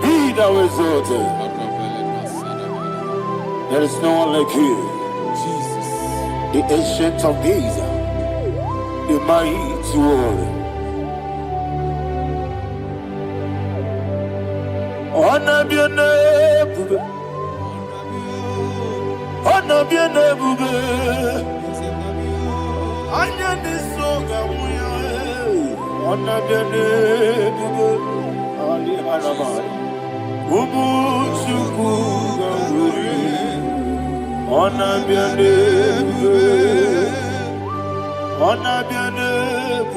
B: Be thou exalted. There is no one like you.
C: Jesus.
B: The ancient of days, the mighty warrior. Honor be your name, honor be your name, honor this song, honor be your name, Ali Harabai, Ubu Chuku Gamburi, honor be your name, honor be your name,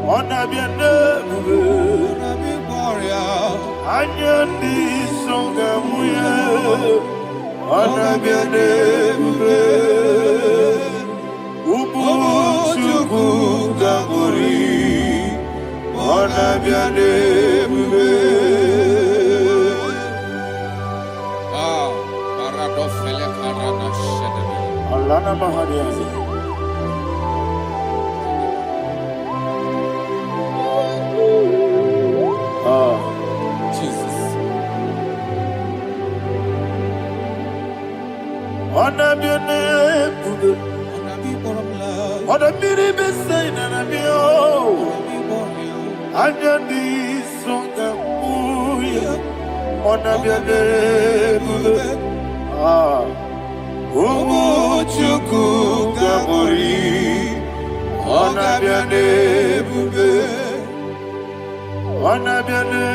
B: honor be your name. Anyandi songa muya, anabiane bube, ubu chuku gamburi, anabiane bube.
C: Paradofele karana shedebe.
B: Alana mahadiyazi.
C: Jesus.
B: Anabiane bube, anabiri besai nanabio, anyandi songa muya, anabiane bube. Umu chuku gamburi, anabiane bube. Anabiane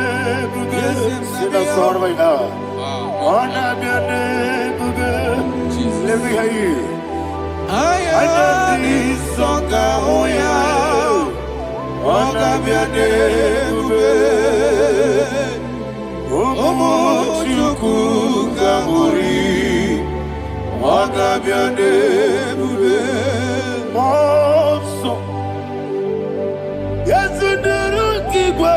B: bube, sina sorvaina. Anabiane bube, let me hear you. Ayandi songa oya, anabiane bube. Omo chuku gamburi, anabiane bube. Monso, yezuduru kigwe.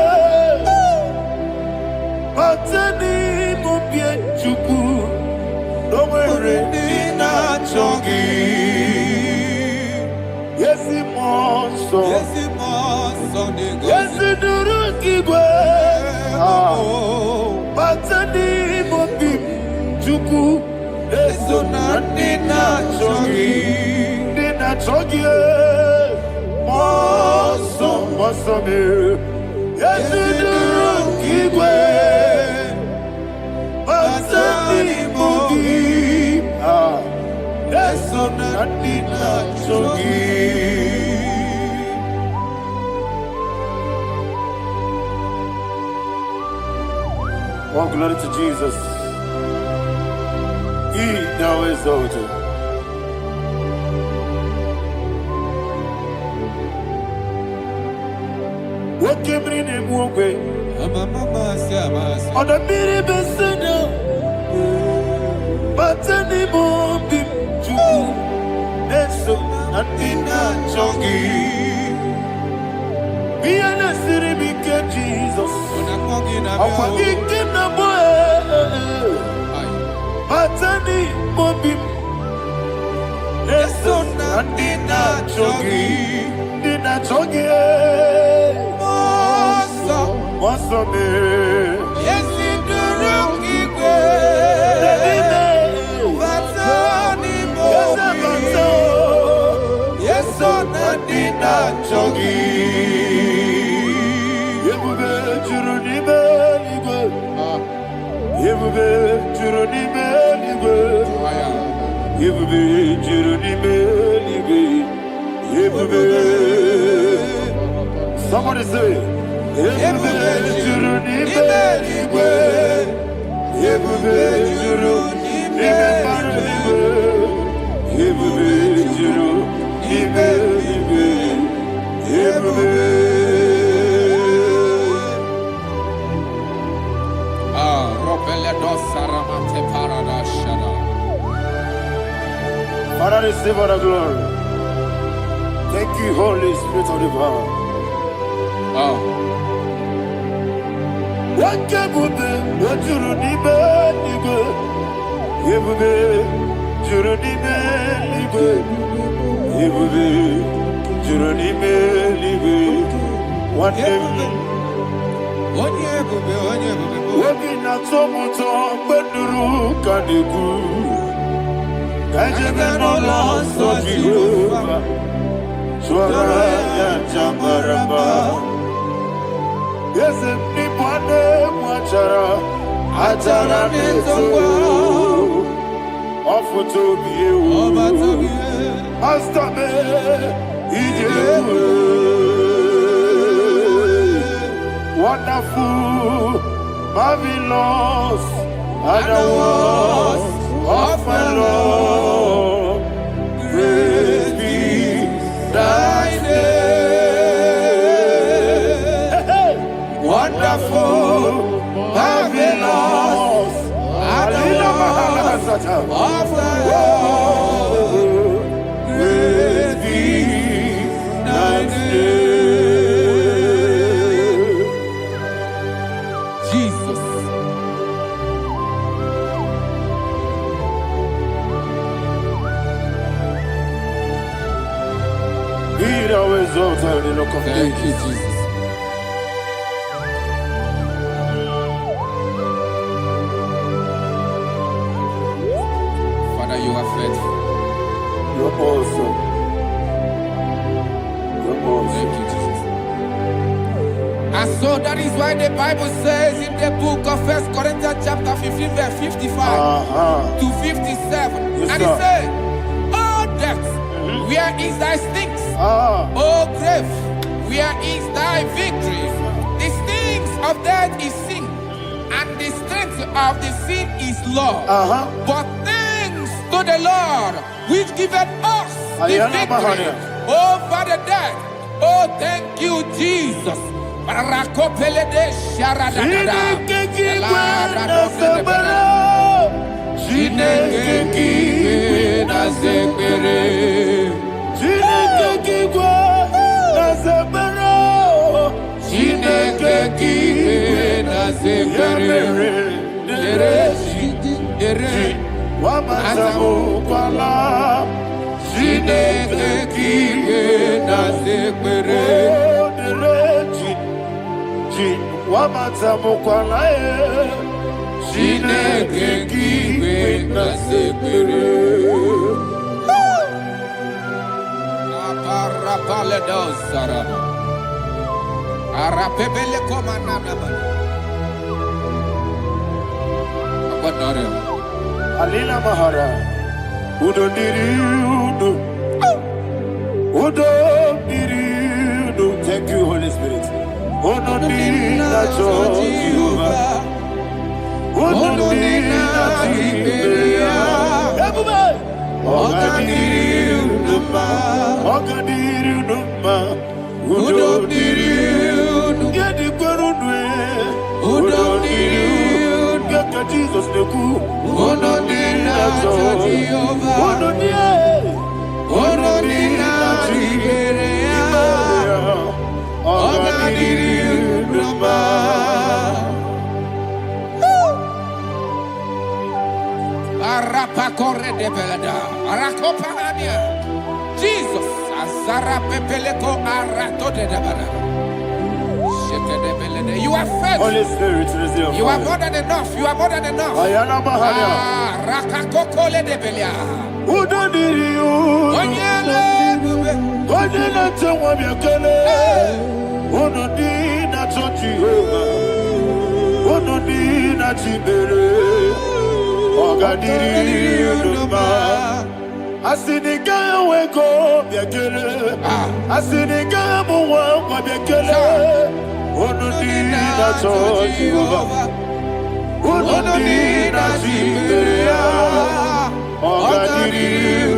B: Matani mubie chuku, nomere dina chongi. Yesi monso, yesi duru kigwe. Matani mubie chuku, eso na dina chongi. Dina chongi, monso, monso me. Yesi duru kigwe. Oh, glory to Jesus. He now exalted. Woke bring him away. On the mini besino, but any more big to Neso and Dina Chongi. Be an city big Jesus. I'm forgetting the boy. But any more big Neso and Dina Chongi. Dina Chongi. What's up, man?
C: Yes, in the room, yes, on the dinner, Chogi.
B: You will be Juruni Belly. You will be Juruni Belly. You will be Juruni Belly. You will be. Somebody say. You will be Juruni Belly. You will be Juruni Belly. You will be Juruni Belly. You will be. Father, receive all the glory. Thank you, Holy Spirit of the power. What can we do? What you need, nigga? You will be Juruni Belly. You will be Juruni Belly. One day. Wabina tomuto beduru kaniku Kajebe no loso Jehovah Swara ya jamaramba Yese nipane mwachara Achara nezogo Ofuto biyewu Astame ijewu Wonderful, marvelous, and the words of my Lord. Praise be thy name. Wonderful, marvelous, and the words of my Lord. Praise be thy name. Thank you, Jesus. Father, you are faithful. You're awesome. You're awesome.
C: Thank you, Jesus. And so that is why the Bible says in the book of 1 Corinthians chapter 15, verse 55 to 57.
B: Yes,
C: and it says, "Oh death, where is thy stings? Oh grave, where is thy victory? The stings of death is sin, and the strength of the sin is law. But thanks to the Lord, which giveth us the victory over the death. Oh, thank you, Jesus."
B: Alina Mahara, Udo Diriudo, Udo Diriudo. Thank you, Holy Spirit. Udo Diriudo, Udo Diriudo, Udo Diriudo,
C: Jesus, Azara Pepeleko Arato de Dabara. You are faithful.
B: Holy Spirit, receive.
C: You are more than enough. You are more than enough. Rakakokole de Belia.
B: Who don't need you? Onyele tewa biakele. Who don't need na Jehovah? Who don't need na Chibere? Ogadiri Uduma. Asinika weko biakele. Asinika muwa biakele. Who don't need na Jehovah? Who don't need na Chibere? Ogadiri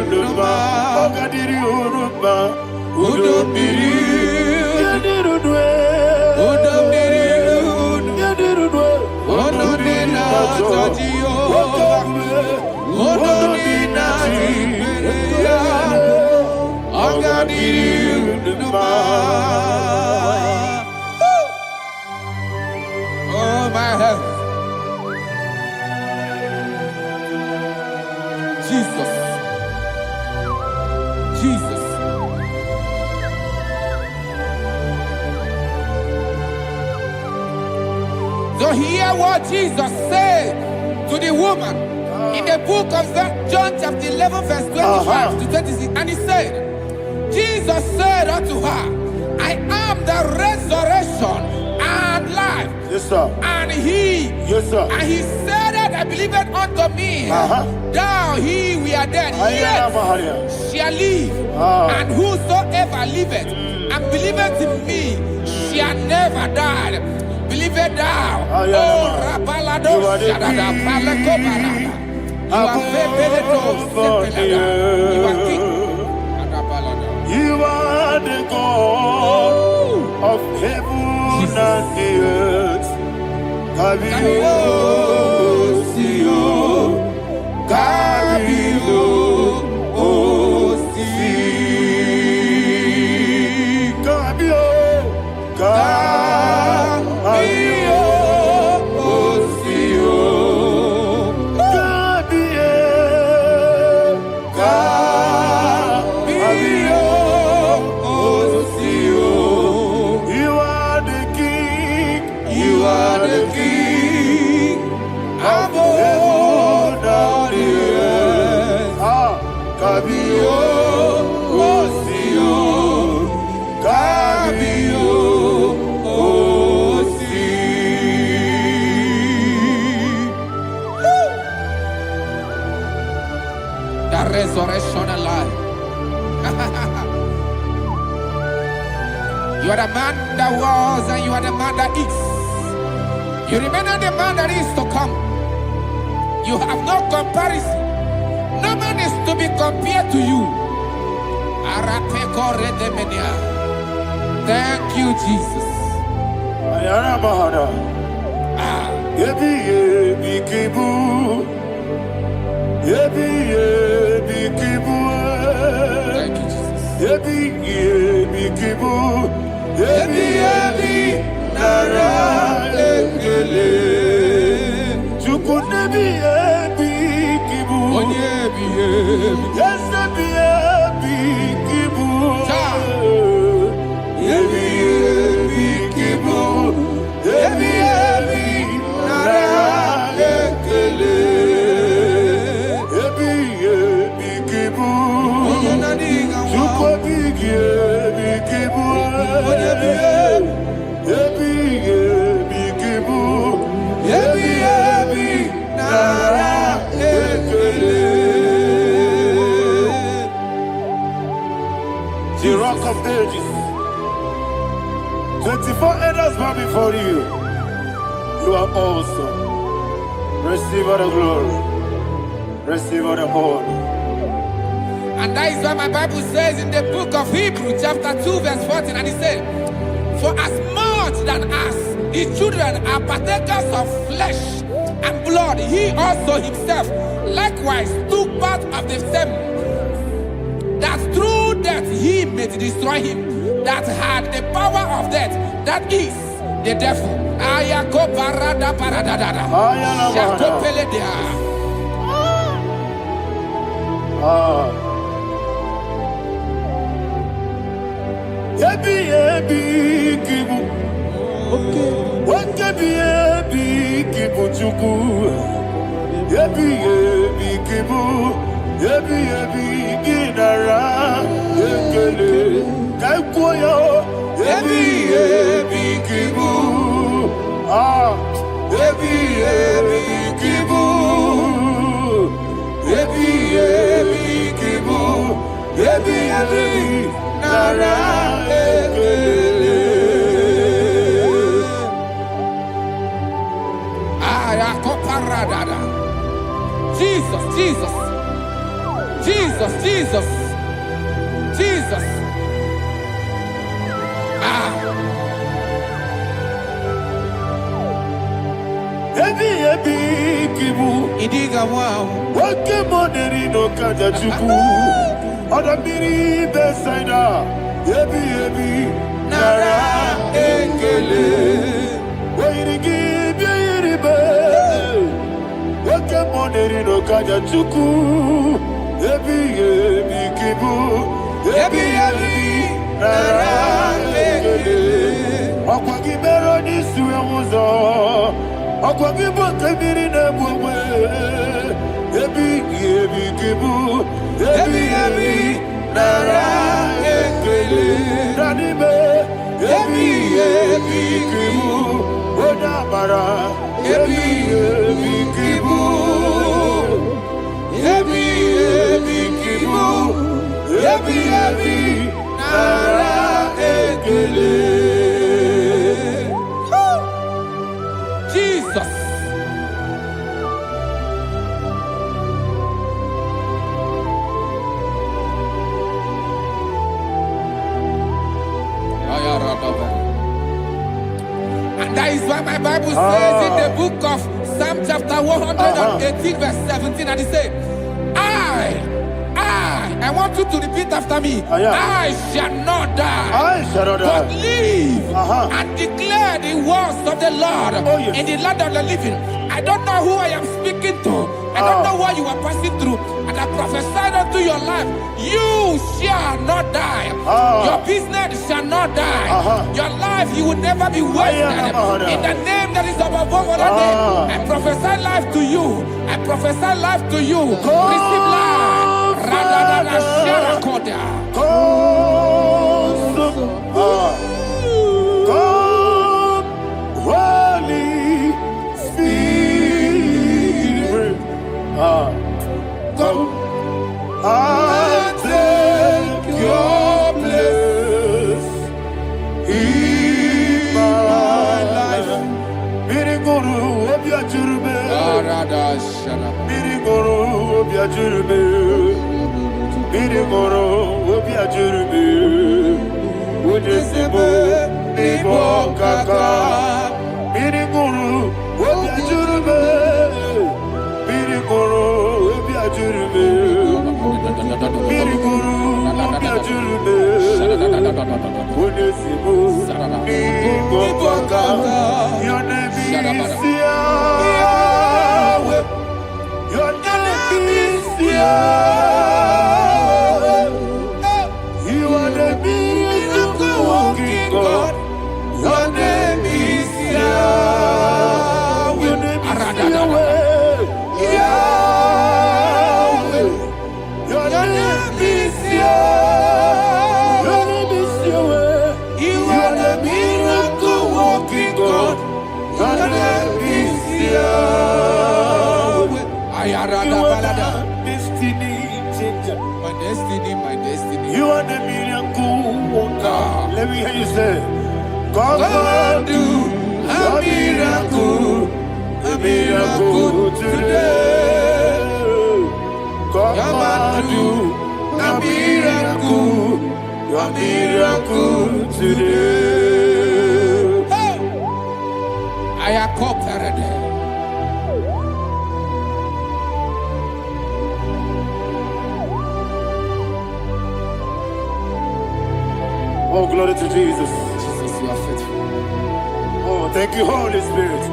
B: Uduma. Ogadiri Uduma. Udomiri, Yadirudwe,
C: Udomiri,
B: Yadirudwe,
C: Onodina Tajio, Onodina Tiberia, Ogadiri Uduma. Oh my health, Jesus, Jesus. So hear what Jesus said to the woman in the book of John chapter 11 verse 25 to 26. And he said, Jesus said unto her, I am the resurrection and life.
B: Yes, sir.
C: And he,
B: Yes, sir.
C: and he said that I believed unto me, thou he we are dead, yet shall live. And whosoever liveth and believeth in me shall never die. Believe it thou. Oh, Rabalado, Shadada, Palako Barada. You are Bebeleto, Sepelada. You are king.
B: You are the God of heaven and the earth. Kabio, Sio, Kabio, Si, Kabio,
C: resurrection and life. You are the man that was and you are the man that is. You remain the man that is to come. You have no comparison. No man is to be compared to you. Thank you, Jesus.
B: Thank you, The rock of ages. 24 elders bow before you. You are awesome. Receive all the glory. Receive all the honor.
C: And that is what my Bible says in the book of Hebrews chapter 2 verse 14. And it said, for as much than us, the children are partakers of flesh and blood, he also himself likewise took part of the same, that through death he may destroy him that had the power of death, that is the devil. Ayako parada paradada. Shako peledea.
B: Yebi kibu. Yebi kibu chuku. Yebi kibu. Yebi ginara. Yekele kaikoyo. Yebi kibu. Yebi kibu. Yebi kibu. Yebi nara ekele.
C: Ayakoparadada. Jesus, Jesus, Jesus, Jesus, Jesus.
B: Yebi kibu.
C: Idiga wow.
B: Wake money no kaja chuku. Oda miri besaida. Yebi nara ekele. Wairigi biiribe. Wake money no kaja chuku. Yebi kibu. Yebi nara ekele. Akwagi bero ni suwe muzo. Akwagi bote miri ne bwe. Yebi kibu. Yebi nara ekele. Nanibe. Yebi kibu. Oda bara. Yebi kibu. Yebi kibu. Yebi nara ekele.
C: Jesus. And that is why my Bible says in the book of Psalm chapter 118 verse 17, and it says, I want you to repeat after me. I shall not die, but live and declare the words of the Lord in the land of the living. I don't know who I am speaking to. I don't know what you are passing through. And I prophesy unto your life, you shall not die. Your business shall not die. Your life, you will never be wasted. In the name that is above all other name, I prophesy life to you. I prophesy life to you. Receive life. Radadada Sharakoda.
B: Come, Holy Spirit. Come and take your place in my life. Miriguru obiajurube. Miriguru obiajurube. Miriguru obiajurube. Udesibo nibo kaka. Miriguru obiajurube. Miriguru obiajurube. Miriguru obiajurube. Udesibo nibo kaka. Your name is Yahweh. Your name is Yahweh. You are the miracle working God. Your name is Yahweh. Your name is Yahweh. Yahweh. Your name is Yahweh. Your name is Yahweh. You are the miracle working God. Your name is Yahweh. You are the destiny changer.
C: My destiny, my destiny.
B: You are the miracle worker. Let me hear you say, come and do a miracle today. Come and do a miracle today.
C: I am cooperative.
B: Oh, glory to Jesus.
C: Jesus, you are faithful.
B: Oh, thank you, Holy Spirit.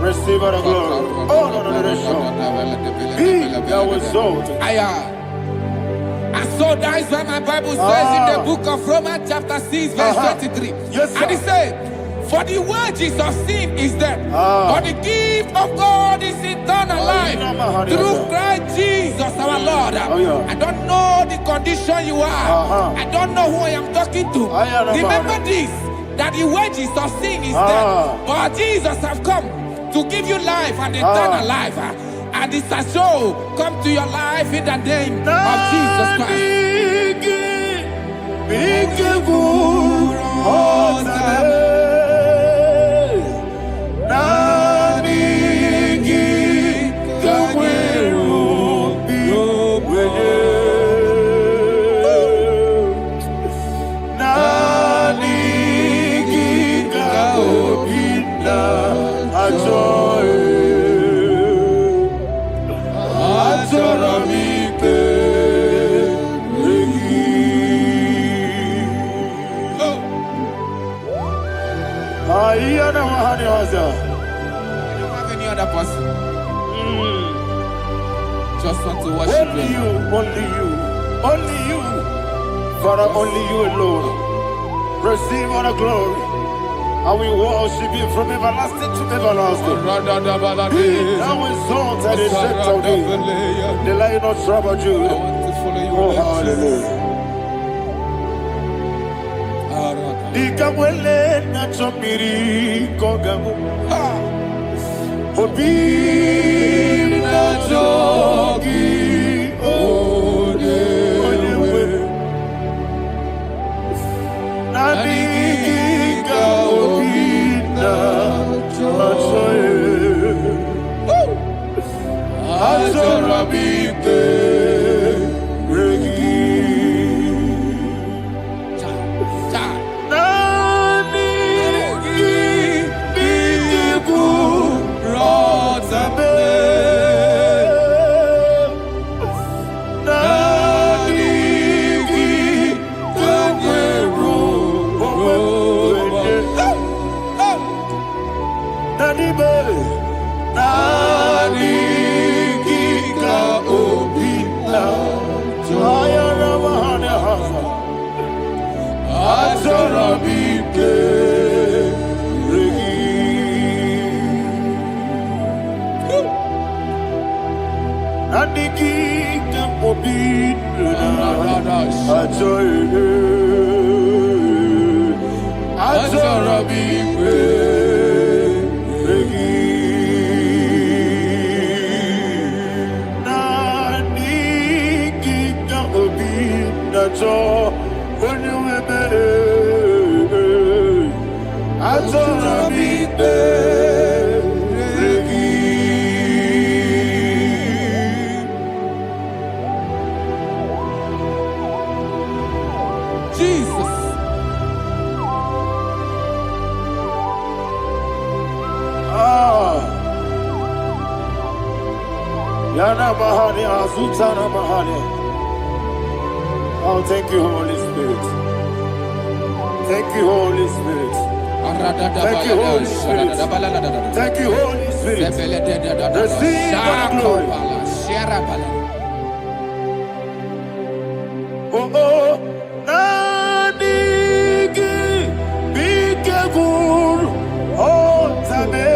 B: Receive all the glory. Oh, no, Be thou exalted.
C: And so that is why my Bible says in the book of Romans chapter 6 verse 23.
B: Yes, sir.
C: And it says, for the wages of sin is death, but the gift of God is eternal life through Christ Jesus our Lord. I don't know the condition you are. I don't know who I am talking to. Remember this, that the wages of sin is death, but Jesus has come to give you life and eternal life. And this shall show come to your life in the name of Jesus Christ.
B: I don't
C: have any other person. Just want to worship
B: only you, only you, only you. Father, only you alone. Receive all the glory. I will worship you from everlasting to everlasting. Be thou exalted and set of thee. The Lion of Tribe of Judah. Oh, hallelujah. Dikamwele na chomiri kogamu. Obi na jogi onewe. Na diga obi na joye. Azorabite regi. Oh, thank you, Holy Spirit. Thank you, Holy Spirit. Thank you, Holy Spirit. Thank you, Holy Spirit. Receive my glory. Oh, oh, Nadigi, Bikagur, oh, Tame.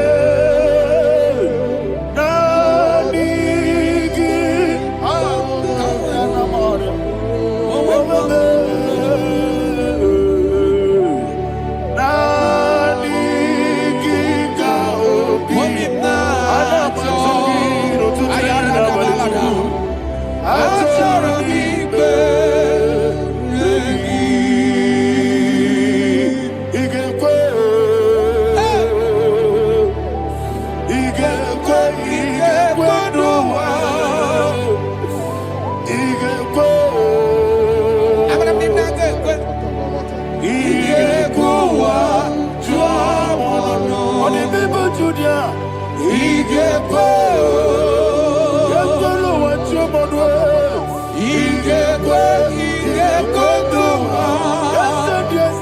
B: Yes,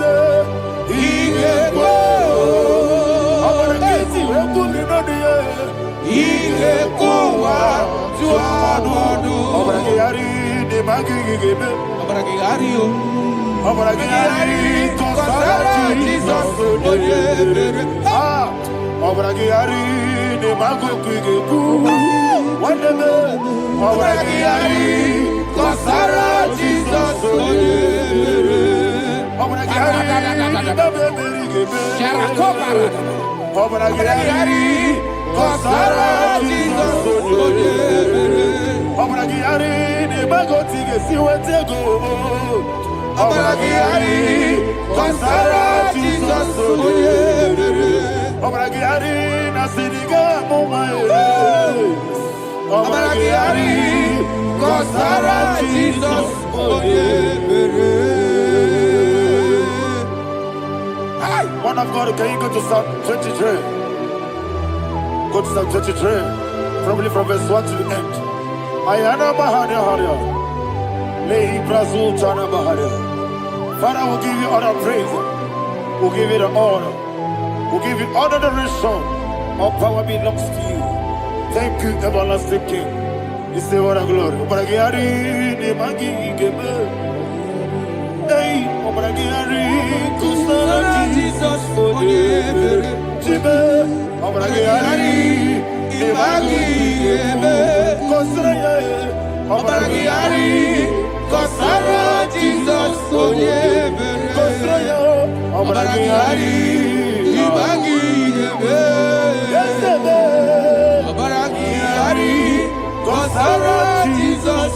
B: magigebe.
C: Abragiario.
B: Obragiari, Kosara, Jesus, Obragiari, the Mago Kigebu, whatever, Obragiari, Kosara, Jesus, Obragiari,
C: Sharakobara.
B: Obragiari, Kosara, Jesus, Obragiari, the Mago Tigesiwetego.
C: Abragiari, Kosara, Jesus,
B: Obragiari, Nasiriga, Momae.
C: Abragiari, Kosara, Jesus,
B: Man of God, can you go to Psalm 23? Go to Psalm 23, probably from verse 1 to the end. Ayana Mahania Haria. Father, we'll give you all the praise. We'll give you the honor. We'll give you all the adoration. All power belongs to you. Thank you, everlasting King. You say what a glory.
C: Abragiari, Kosara, Jesus, Abragiari, Abragiari, Kosara, Jesus,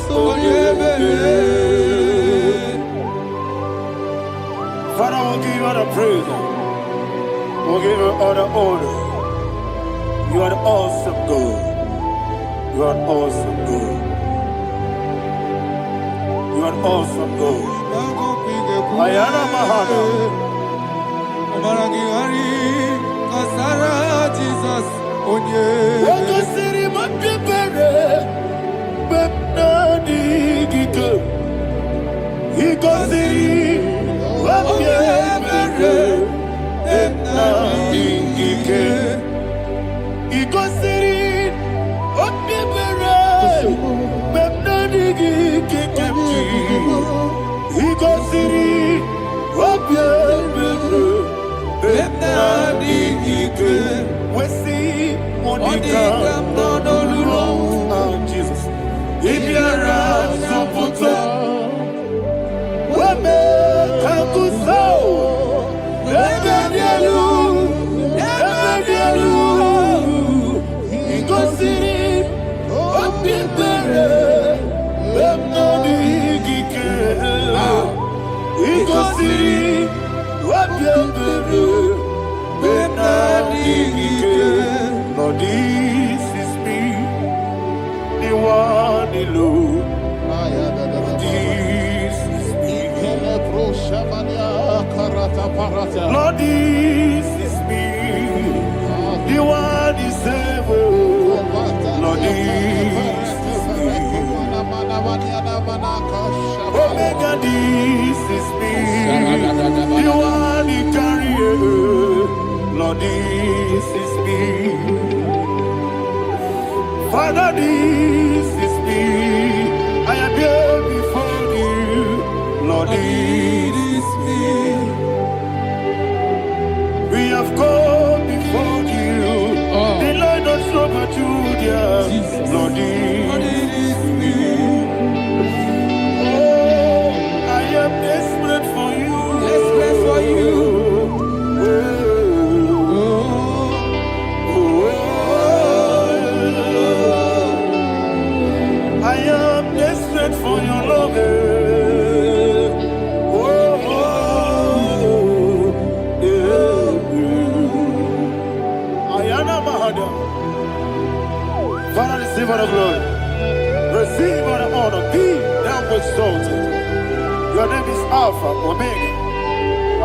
B: Father, we'll give you all the praise. We'll give you all the honor. You are the awesome God. You are an awesome God. You are an awesome God. Ayana Mahana.
C: Abragiari, Kosara, Jesus,
B: Waka City Mapipere. Bepnani Giko. Iko City. Wapipere. Bepnani Gike. Iko City. Wapipere. Bepnani Gike. Iko City. Wapipere. Bepnani Gike. We see Monica. Oh, Jesus. Ibiara Soputo. Wame Kakuso. Ebedielu. Ebedielu. Igosiri. Opipere. Bemnodi Gike. Igosiri. Opipere. Bemnodi Gike. Lord, this is me. The one alone. This is me. Lord, this is me. The one is able. Lord, this is me. Omega, this is me. The one in carrier. Lord, this is me. Father, this is me. I am here before you. Lord, this is me. We have come before you. The Lord not so but you, dear. Lord, this is me. Oh, I am desperate for you.
C: Desperate for you.
B: I am desperate for your love. Father, receive all the glory. Receive all the honor. Be thou exalted. Your name is Alpha, Omega.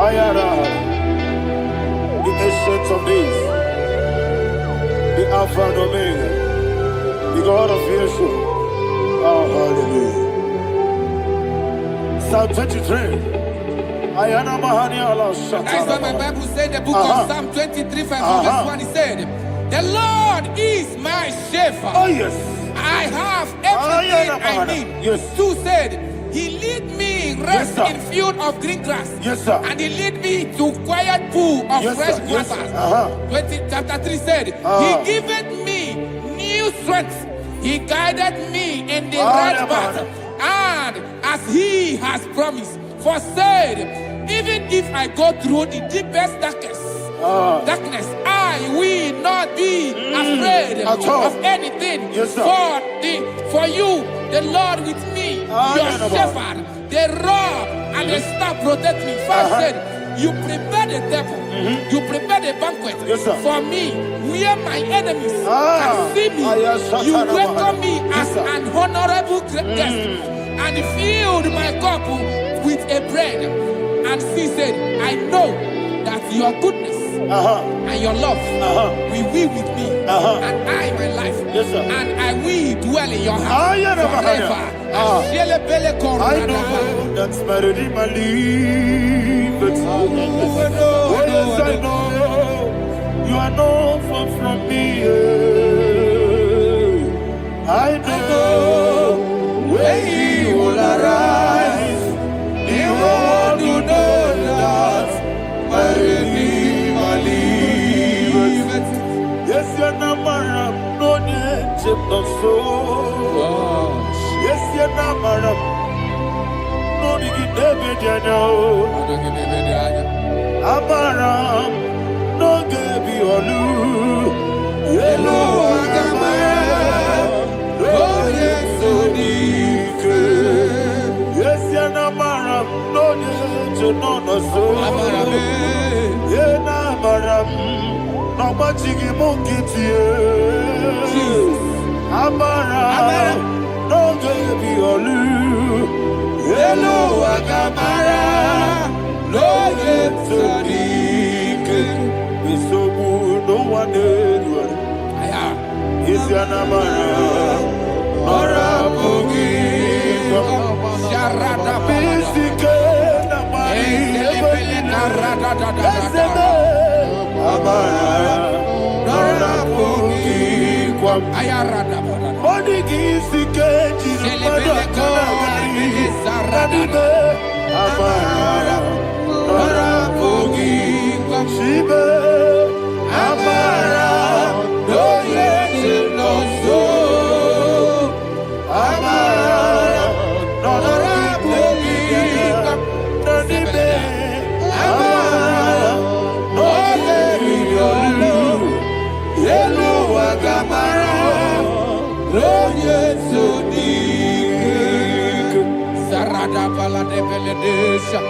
B: Ayara. The ancient of days. The Alpha and Omega. The God of Yeshua. Oh, hallelujah. Psalm 23. Ayana Mahani Allah Shatana.
C: That's what my Bible said, the book of Psalm 23, verse 1. He said, the Lord is my shepherd.
B: Oh, yes.
C: I have everything I need.
B: Yes.
C: 2 said, He lead me rest
B: Yes,
C: in field of green grass.
B: Yes, sir.
C: And He lead me to quiet pool of
B: Yes,
C: fresh
B: sir. Yes,
C: waters.
B: sir.
C: 20, chapter 3 said, He giveth me new strength. He guided me in the right path. And as He has promised, for said, even if I go through the deepest darkness, I will not be afraid of anything.
B: Yes, sir.
C: For you, the Lord with me, your shepherd, the rod and the staff protect me. 5 said, you prepare the table, you prepare the banquet for me, where my enemies can see me. You welcome me as an honorable guest, and filled my cup with a bread. And she said, I know that your goodness and your love will be with me, and I, my life, and I will dwell in your house forever.
B: I know that's my Redeemer lives. Oh, yes, I know you are not far from me. I know when He will arise, the world will know that my Redeemer lives. Yes, you're not married, no need to so. Yes, you're not married. No need to be Abaram, no gebi olu. Yelo agamara, no yesodike. Yes, you're not married, no need to know no so. Yena maram, no machigi mukiti. Abaram, no gebi olu. Hello, Agamara, no yetsodike. We so good, no one else. Is your namara, Marabugi,
C: Sharada
B: Bisike, Namari, Amara, Marabugi,
C: Ayarada
B: Monigi, Sike, Amara, Marabugi, Shibe, Amara, no yes, no so. Amara, Marabugi, Nanibe, Amara, no Yelu, Agamara, no yes, so
C: Sarada bala de beledesha.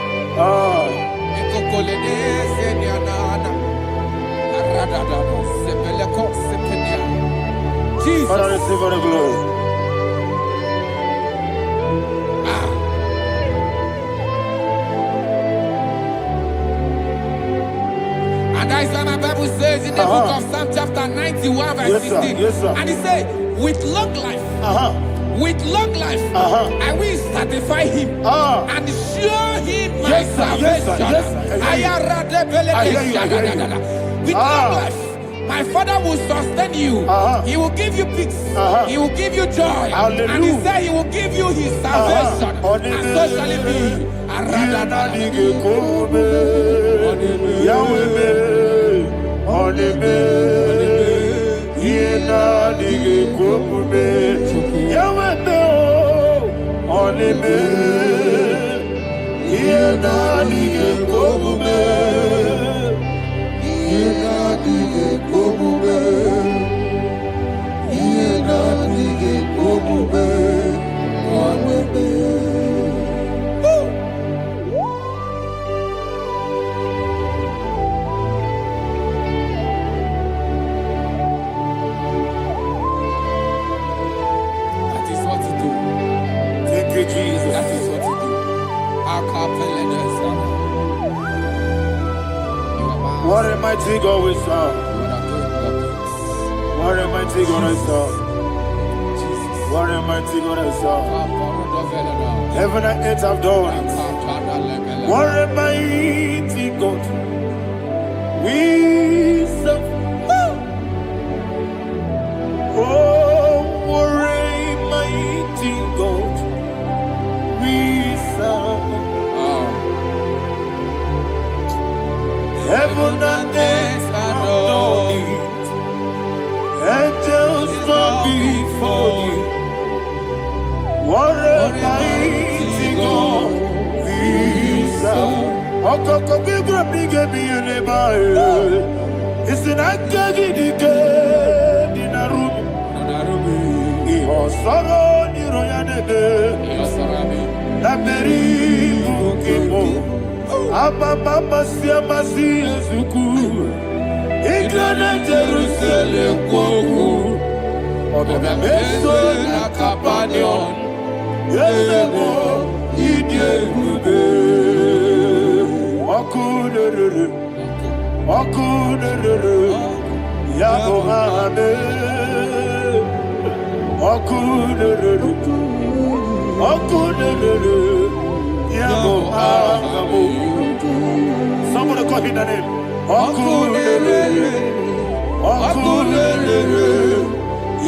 C: Ekokolede senyanana. Arada da sebeleko sepenya. Jesus.
B: Father, receive all the glory.
C: And that is why my Bible says in the book of Psalm chapter 91 verse 16.
B: Yes, sir.
C: And He said, with long life, with long life, I will satisfy him and show him my salvation. With long life, my Father will sustain you. He will give you peace. He will give you joy. And He said He will give you His salvation. And so shall it be.
B: What a mighty God we serve. What a mighty God I serve. What a mighty God I serve. Heaven and earth have done it. What a mighty God we serve. Oh, what a heaven and earth adore thee. Angels bow before thee. What a mighty God we serve. Okoko bigre bige bi ene bae. Isina kegi dike dinarum. Iho soro ni royanebe. Laberi bukibo. Ababa masia masi ezuku. Iglana Jerusalem koku. Obebe meso na kapanion. Yesebo idye gube. Okunere. Okunere. Yabo hame. Okunere. Okunere. Yabo hame. Somebody call him the name. Okunere. Okunere.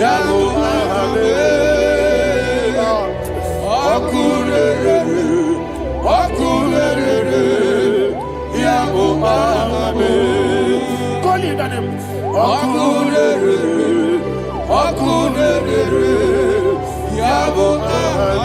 B: Yabo hame. Okunere. Okunere. Yabo hame. Call him the name. Okunere. Okunere. Yabo hame.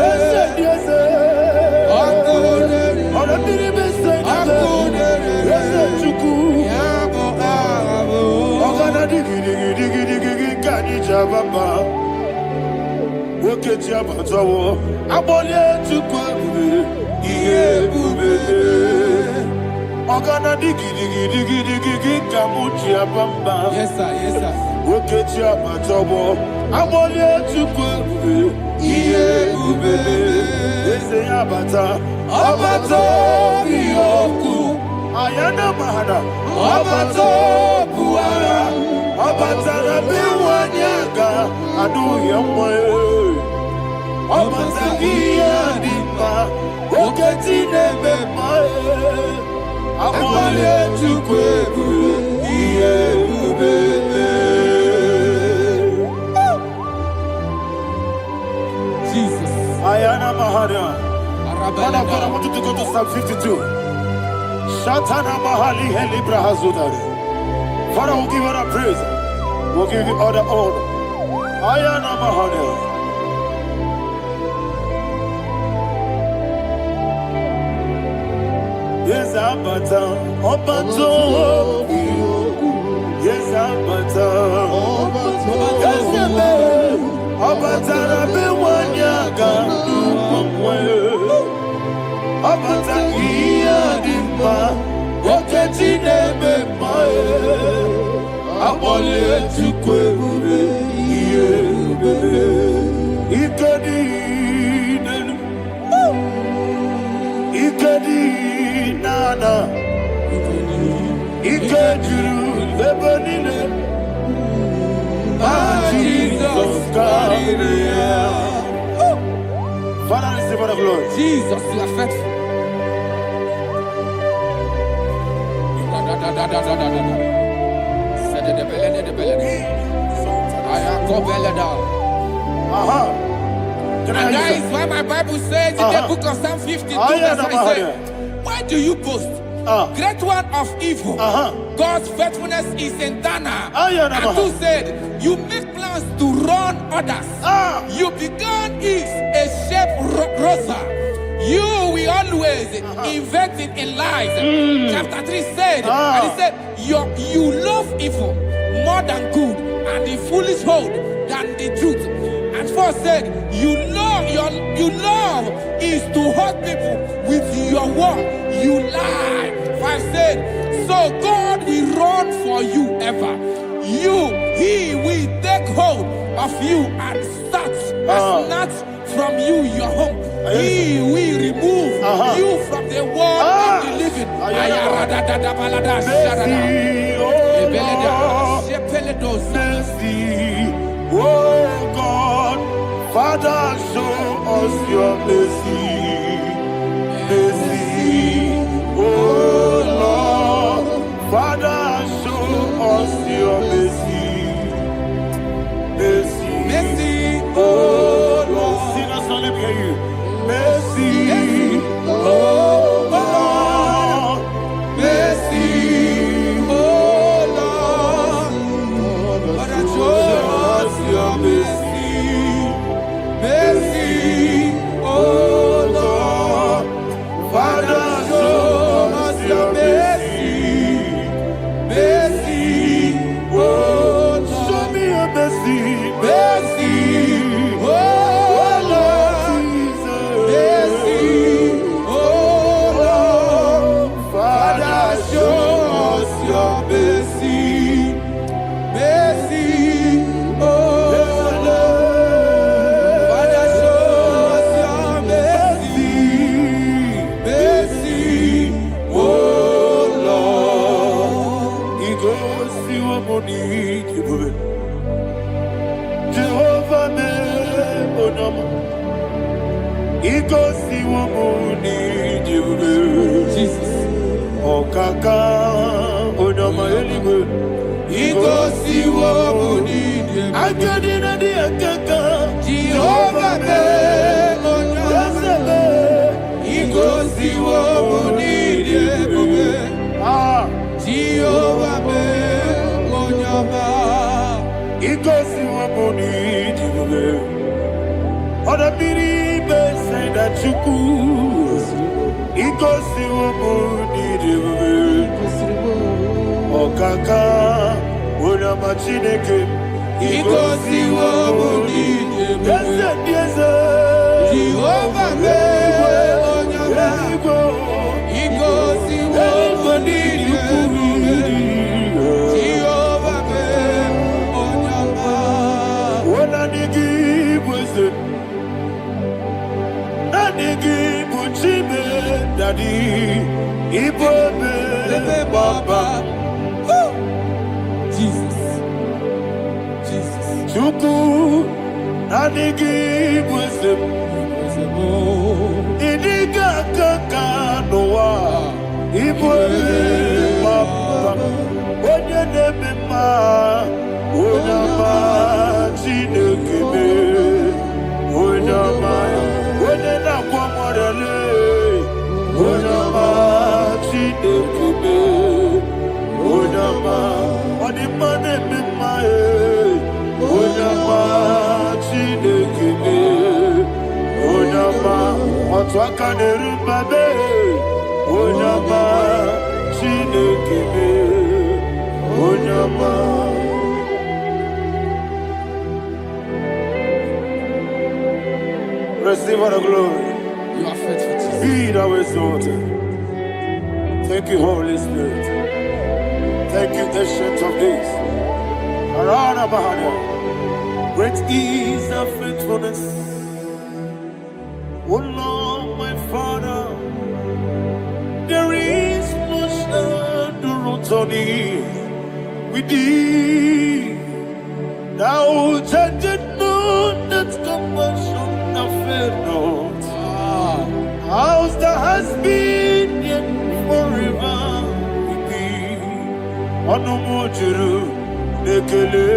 C: Yes, sir. Yes, sir. Yes, sir. Yes, sir.
B: Ayana mahana, abato buara, abatara biwanyaga, adu yamwe, abatagia dimba, oketine bemae, amale chukwebu, iye ubebe.
C: Jesus.
B: Ayana mahana. Man of God, I want you to go to Psalm 52. Shatana Mahali Helibra Hazudari. Father, we'll give you the praise. We'll give you all the honor. Ayana Mahali. Yes, Abata. Obato. Yes, Abata. Yes, Abata. Rabe Wanyaga. Abata iya dimba, oketine bemae, abole chukwebe iebe, ikedi nana, ikediru lebenine, Jesus God. Father, receive all the glory.
C: Jesus, you are faithful. And that is why my Bible says in the book of Psalm 52, verse 27, why do you boast? Great one of evil. God's faithfulness is eternal. And two said, you make plans to run others. You began is a shape rosa. You will always invent it in lies. Chapter 3 said, and he said, you love evil more than good, and the foolish hold than the truth. And 4 said, you love is to hurt people with your word. You lie. 5 said, so God will run for you ever. He will take hold of you and snatch from you your home. He will remove you from the world of the living.
B: Oh God, Father, show us your mercy. Mercy, oh Lord, Father, show us your mercy. Mercy, mercy, oh Lord. Sinners, don't let me hear you. Mercy, oh Lord, mercy, oh Lord, Father, show us your mercy, mercy, oh Lord, Father, show us your mercy, mercy, oh Lord, show me your mercy, mercy, oh Lord. Jesus. Oh kaka, oh no my eligwe. Ego si wo muni die. Akadi na di akaka. Jehovah be, oh no. Ego si wo muni die bobe. Jehovah be, oh no. Ego si wo muni die bobe. Oda biri be say that you could. Ikosi wumuni diwe, okaka una machineke. Ikosi wumuni diwe, Jehovah be onyama. Ikosi wumuni diwe, Jehovah be onyama. Ona nigi bwese, na nigi buchime. Daddy, Ibobe, Baba, Jesus, Jesus, Chuku, Nadigi, Wisdom, Idiga, Kaka, Noah, Ibobe, Baba, Onya Nebima, Onama, Chinekime, Onama, Onena, Kwamorele. Onama, Chinekime, Onama, Onimane Mimae, Onama, Chinekime, Onama, Otwakane Rubabe, Onama, Chinekime, Onama. Receive all the glory.
C: You are faithful, Jesus.
B: Be thou exalted. Thank you, Holy Spirit. Thank you, Ancient of Days. Arana Bahana. Great is thy faithfulness. O Lord, my Father, there is much endurance on thee. With thee, thou judgest not that compassion of faith not. House that has been yet forever with thee. Onomojuru nekele.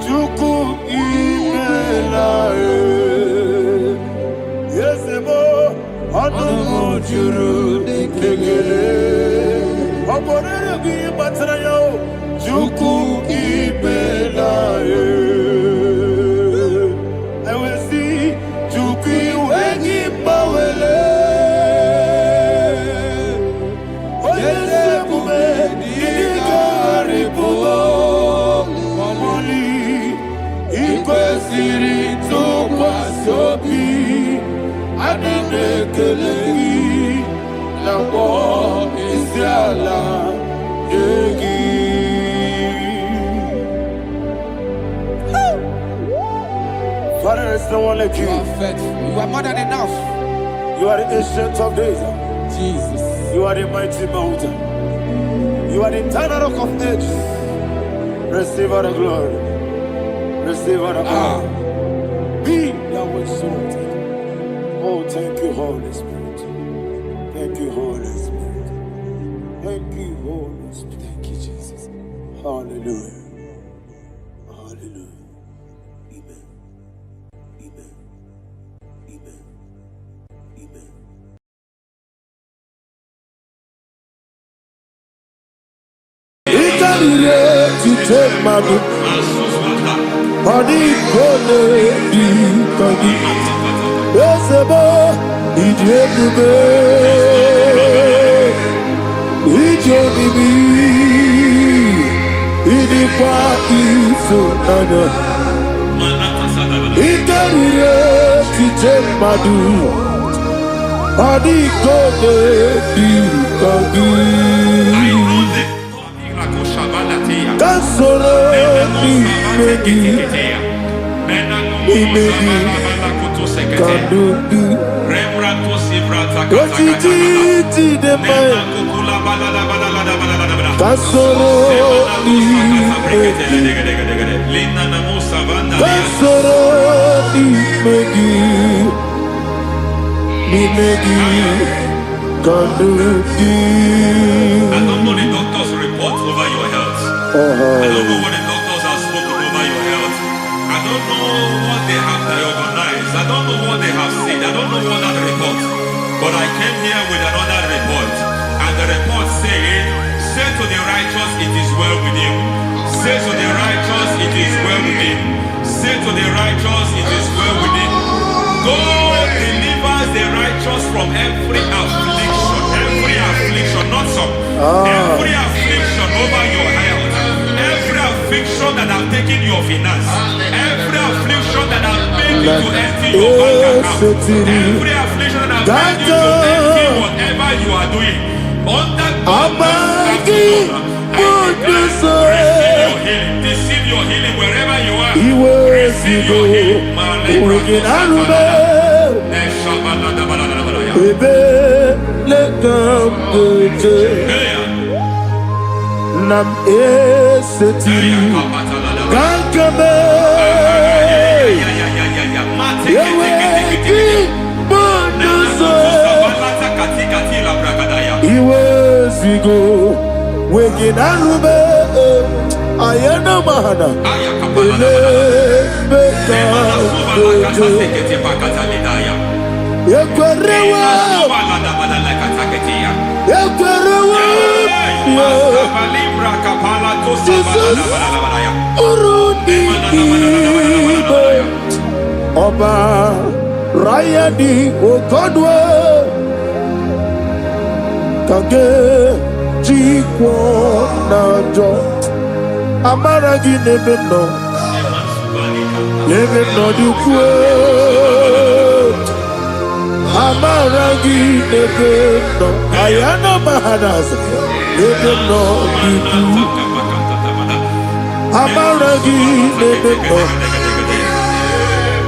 B: Chuku Chuku Ibelae. I will see Chuku Wengi Bawele. Oyese Kume Idigari Pulo. Mamoli Ikwesiri Tukwa Sobi. Adine Kelegi Nabo Isiala Yegi. Father, there is no one like you.
C: You are faithful. You are more than enough.
B: You are the ancient of days.
C: Jesus.
B: You are the mighty mountain. You are the eternal rock of ages. Receive all the glory. Receive all the honor. Be thou exalted. Oh, thank you, Holy Spirit. Thank you, Holy Spirit. Thank you, Holy Spirit.
C: Thank you, Jesus.
B: Hallelujah. Hallelujah. Amen. Amen. Amen. Amen. Ikarire tite madu, adi kone di kagi, esebo idiebube, idionibi, idikwa isunanya. Ikarire tite madu, adi kone di kagi. Kasoro ni megi, imegi, kadudu. Ojiji de mai. Kasoro ni megi, kasoro ni megi, imegi, kadudu.
E: I don't know the doctor's report over your health. I don't know what the doctors have spoken over your health. I don't know what they have diagnosed. I don't know what they have said. I don't know what that report. But I came here with another report. And the report said, say to the righteous, it is well with him. Say to the righteous, it is well with him. Say to the righteous, it is well with him. God delivers the righteous from every affliction. Every affliction, not some. Every affliction over your health. Every affliction that have taken your finance. Every affliction that have made you to empty your bank account. Every affliction that have made you to empty whatever you are doing. Under receive your healing. Receive your healing wherever you are. Receive your healing.
B: Nam esetiri kankame yeweki bonuso iwezigo weginarube ayana mahana ele beka yekwerewa Jesus urudi ibo Ọba Rayadi Ogodwe Kage Jikwo Najo Amaragi Nebeno Dukwe Amaragi Nebeno Ayana Mahanas Nebeno Dukwe Amaragi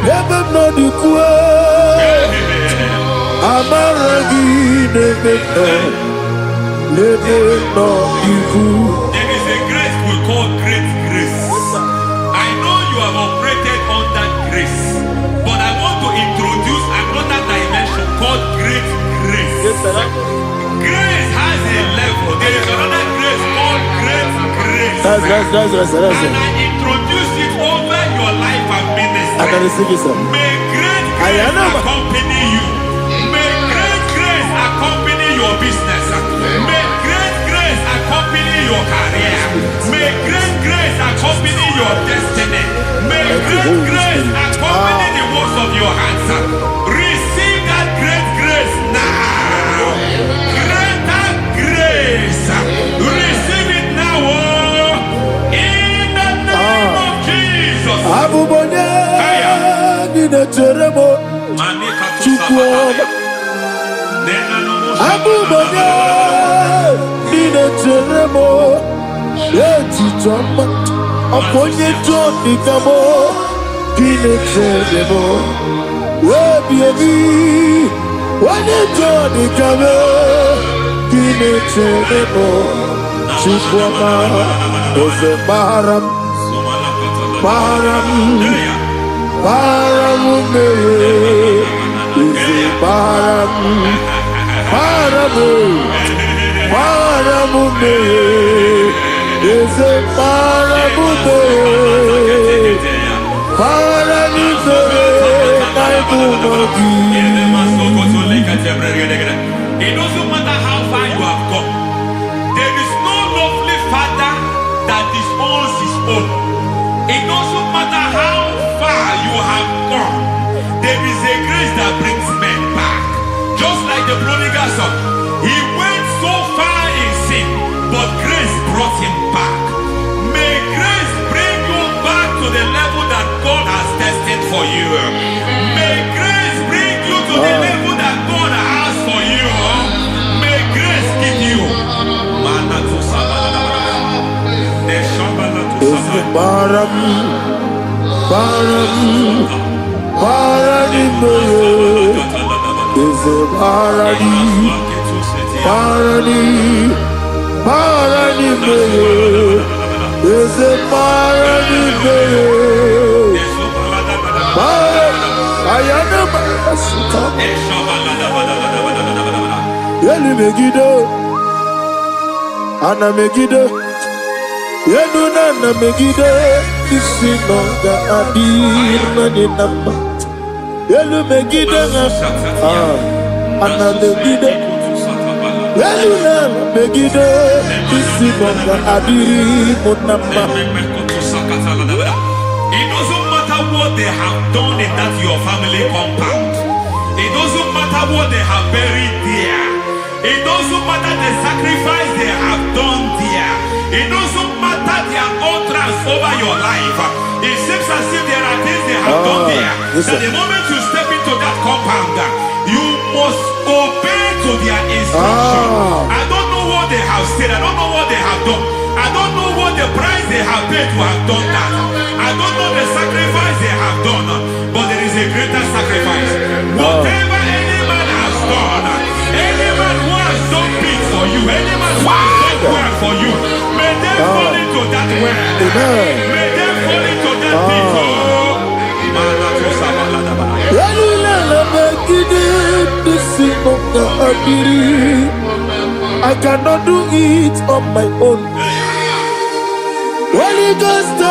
B: Nebeno Dukwe Amaragi Nebeno Dukwe.
E: There is a grace we call great grace. I know you have operated under grace, but I want to introduce another dimension called great grace. Grace has a level. There is another grace called great grace.
B: That's
E: And I introduce it over your life and ministry.
B: I can receive it, sir.
E: May great grace accompany you. May great grace accompany your business. May great grace accompany your career. May great
B: Abubonye Nina Teremo Chukwoma Abubonye Nina Teremo Eti Choma Aponye Johnny Kamo Nina Teremo Webi Wane Johnny Kamo Nina Teremo Chukwoma Ose Baram Baram Ose Baram Ese
E: It doesn't matter how far you have come. There is no lovely father that disowns his own. It doesn't matter how far you have gone. There is a grace that brings men back. Just like the prodigal son. He went so far in sin, but grace brought him back. May grace bring you back to the level that God has destined for you. May grace bring you to the level that God has for you. May grace give you.
B: Baram Ana Megiddo, Yenuna na Megiddo, Isinonga Adir Nadinama, Yelu Megiddo, Ana Megiddo, Yenuna Megiddo, Isinonga Adir Munama.
E: It doesn't matter what they have done in that your family compound. It doesn't matter what they have buried there. It doesn't matter the sacrifice they have done there. It doesn't matter their utterance over your life. It seems as if there are things they have done there. That the moment you step into that compound, you must obey to their instruction. I don't know what they have said. I don't know what they have done. I don't know what the price they have paid to have done that. I don't know the sacrifice they have done. But there is a greater sacrifice. Whatever any man has done, any man who has done big for you, any man who has done well for you, may they fall into that well. May they fall into that pit.
B: I cannot do it on my own. Holy Ghost,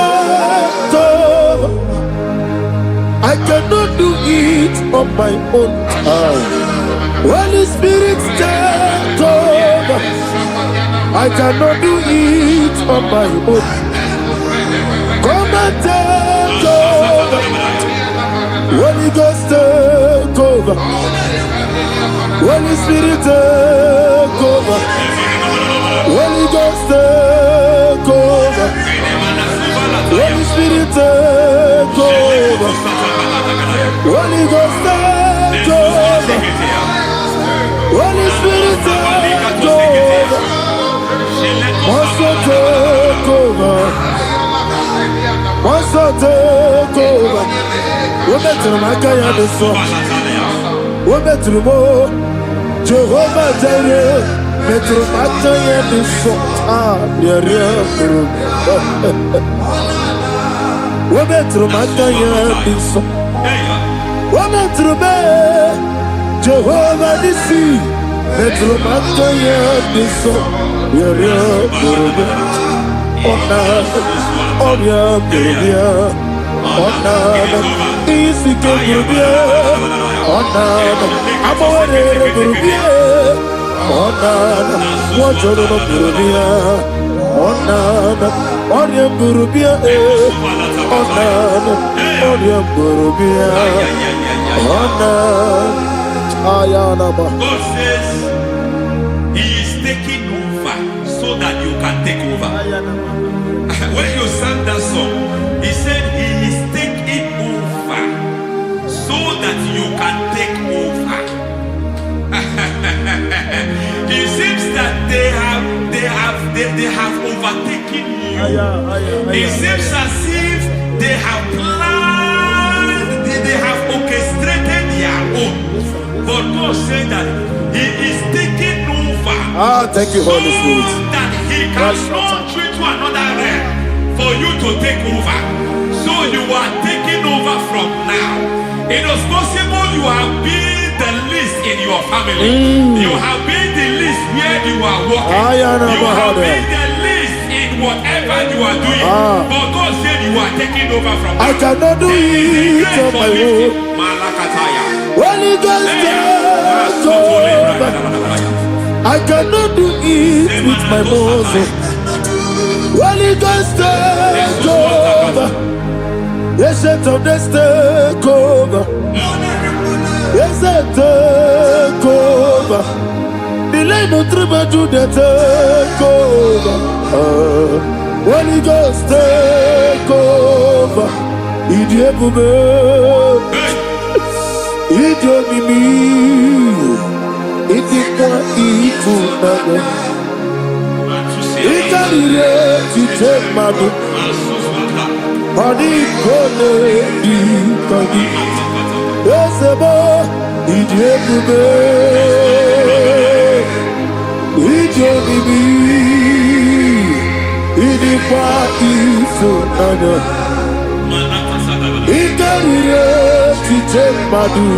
B: I cannot do it on my own. Holy Spirit, take over. I cannot do it on my own. Come and take over. Holy Ghost, take over. Holy Spirit, take over. Holy Ghost, take over. Holy Spirit, take over. Holy Ghost, take over. Holy Spirit, take over. Also take over. Also take over. We're better than I can do so. We're better than more. Jehovah Jireh. Better than I can do so. We're better than I can do so. We're better than Jehovah Nissi. Better than I can do so.
E: God says He is taking over so that you can take over. When you sang that song, He said He is taking attacking you. It seems as if they have planned, they have orchestrated their own. But God said that He is taking over.
B: Thank you, Holy Spirit.
E: So that He can launch you to another realm for you to take over. So you are taking over from now. It is possible you have been the least in your family. You have been the least where you are working. You have been the least in whatever you are doing. But God said you are taking over from now.
B: I cannot do it on my own. Holy Ghost, take over. I cannot do it with my muscle. Holy Ghost, take over. Yes, of this take over. Yes, take over. Delay no trouble to the take over. Holy Ghost, take over. Idiebube, Idiomimi, Idikwa Ifunana, Ikarire Titemadu. Money gonna be coming. Yes, boy, Idiebube, Idiomimi, Idikwa Ifunana. Ikarire Titemadu.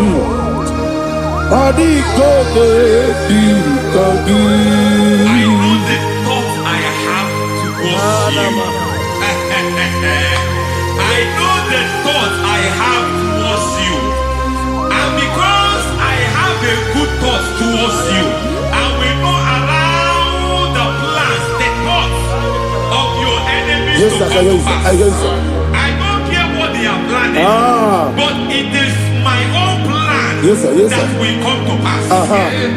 B: Money gonna be coming.
E: I know the thoughts I have towards you. I know the thoughts I have towards you. And because I have a good thought towards you, I will not allow the plans, the thoughts of your enemies to come to pass. I don't care what they are planning, but it is my own plan that will come to pass.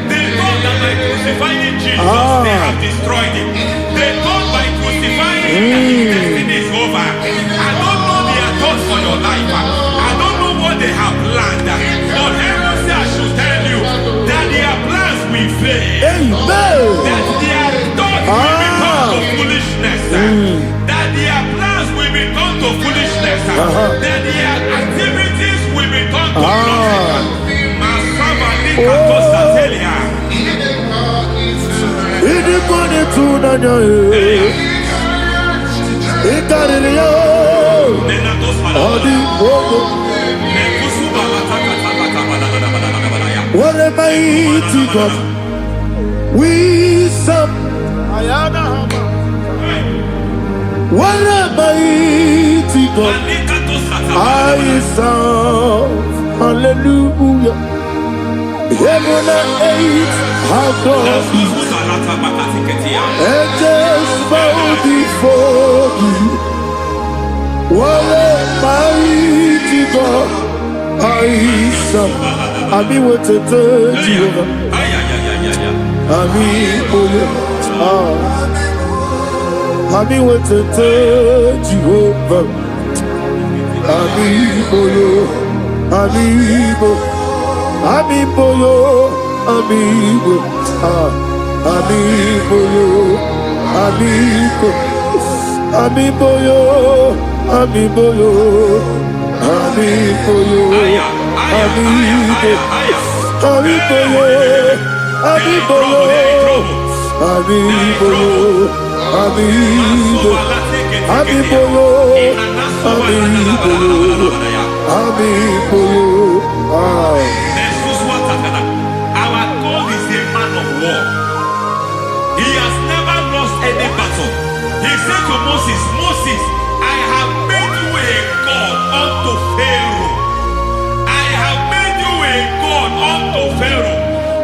E: They thought that by crucifying Jesus, they have destroyed him. They thought by crucifying him that his destiny is over. I don't know their thoughts for your life. I don't know what they have planned. But heaven says I should tell you that their plans will fail. That their thoughts will become to foolishness. That their plans will become to foolishness. That their activities will become to nothing.
B: What a mighty God we serve. What a mighty God I serve. Hallelujah. Heaven and earth have gone. Angels bow before you. What a mighty God I serve. Ami wetete Jehovah. Ami oye. Ami wetete Jehovah. Ami oye. Ami oye. Amiboyo, amigo, amiboyo, amigo, amiboyo, amiboyo, amiboyo, amigo, amiboyo, amiboyo, amiboyo, amigo, amiboyo, amiboyo, amiboyo.
E: Our God is a man of war. He has never lost any battle. He said to Moses, Moses, I have made you a God unto Pharaoh. I have made you a God unto Pharaoh.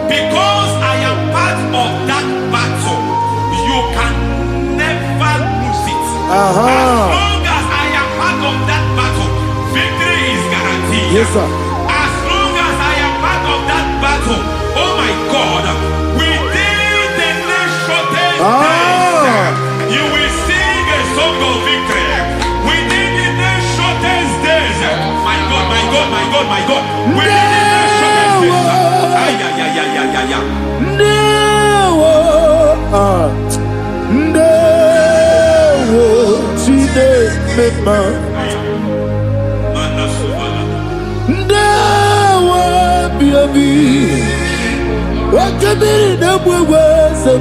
E: Because I am part of that battle, you can never lose it. As long as I am part of that battle, victory is guaranteed.
B: Yes, sir.
E: As long as I am part of that battle, oh my God, within the next shortest days, you will sing a song of victory. Within the next shortest days, my God, my God, my God, my God, within the next shortest days,
B: mema. Ndawa biabi wakabiri na bweweza.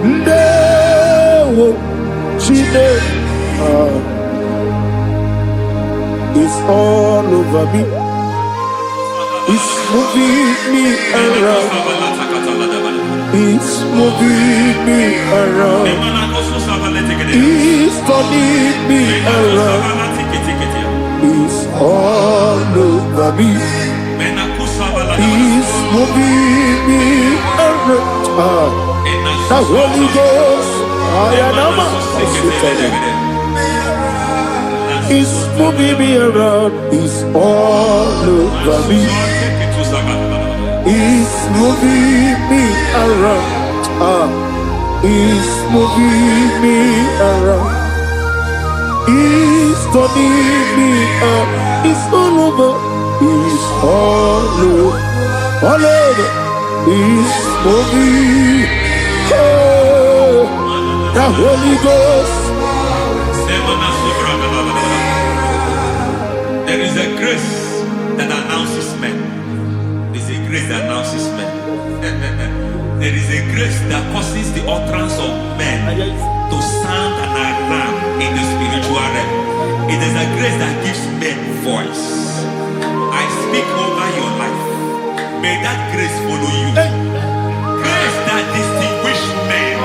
B: Ndawa chine it's all over me. It's moving me around. It's moving me around. It's turning me around. It's all over me. It's moving me around. The Holy Ghost, it's moving me around. It's all over me. It's moving me around. It's moving me around. It's turning me up. It's all over. It's all over. All over. It's moving. Oh, the Holy Ghost.
E: There is a grace that announces men. There's a grace that announces men. There is a grace that causes the utterance of men to sound an alarm in the spiritual realm. It is a grace that gives men voice. I speak over your life. May that grace follow you. Grace that distinguishes men.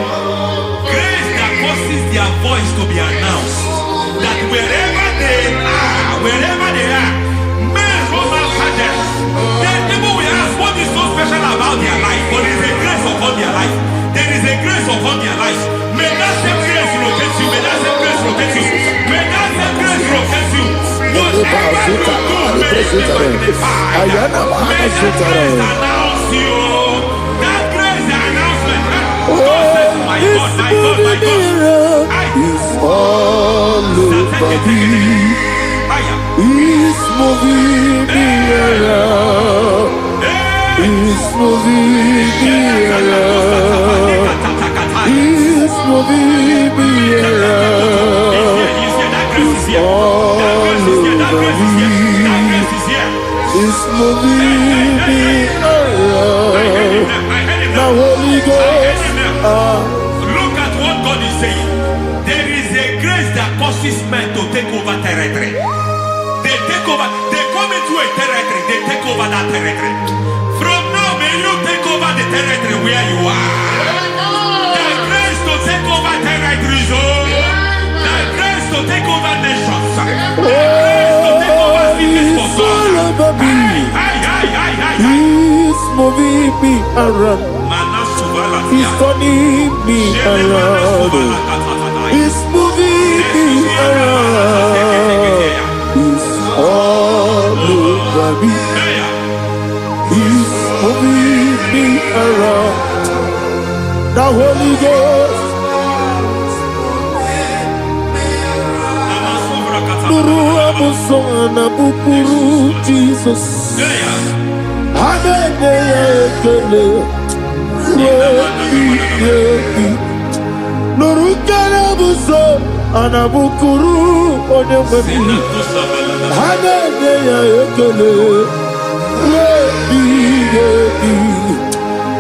E: Grace that causes their voice to be announced. That wherever they are, men go after them. Then people will ask what is so special about their life. But there is a grace upon their life. There is a grace upon their life. May that same grace rotate you. May that same grace rotate you. May that same grace rotate you. Whatever you do, may it be magnified. May that grace announce you. That grace announcement. My God, my God, my God.
B: It's all over me. It's moving me around. It's moving me around. It's moving me around. It's all over me. It's moving me around. The Holy Ghost.
E: Look at what God is saying. There is a grace that causes men to take over territory. They take over. They come into a territory. They take over that territory. From now, may you take over the territory where you are. The grace to take over territories. The grace to take over nations. The grace to take over cities for God.
B: He's moving me around. He's turning me around. He's moving me around. He's all over me. He's moving me around. The Holy Ghost. Nuru amusona bukuru Jesus. Anene ekele. Nuru karabuso anabukuru onememi. Anene ekele.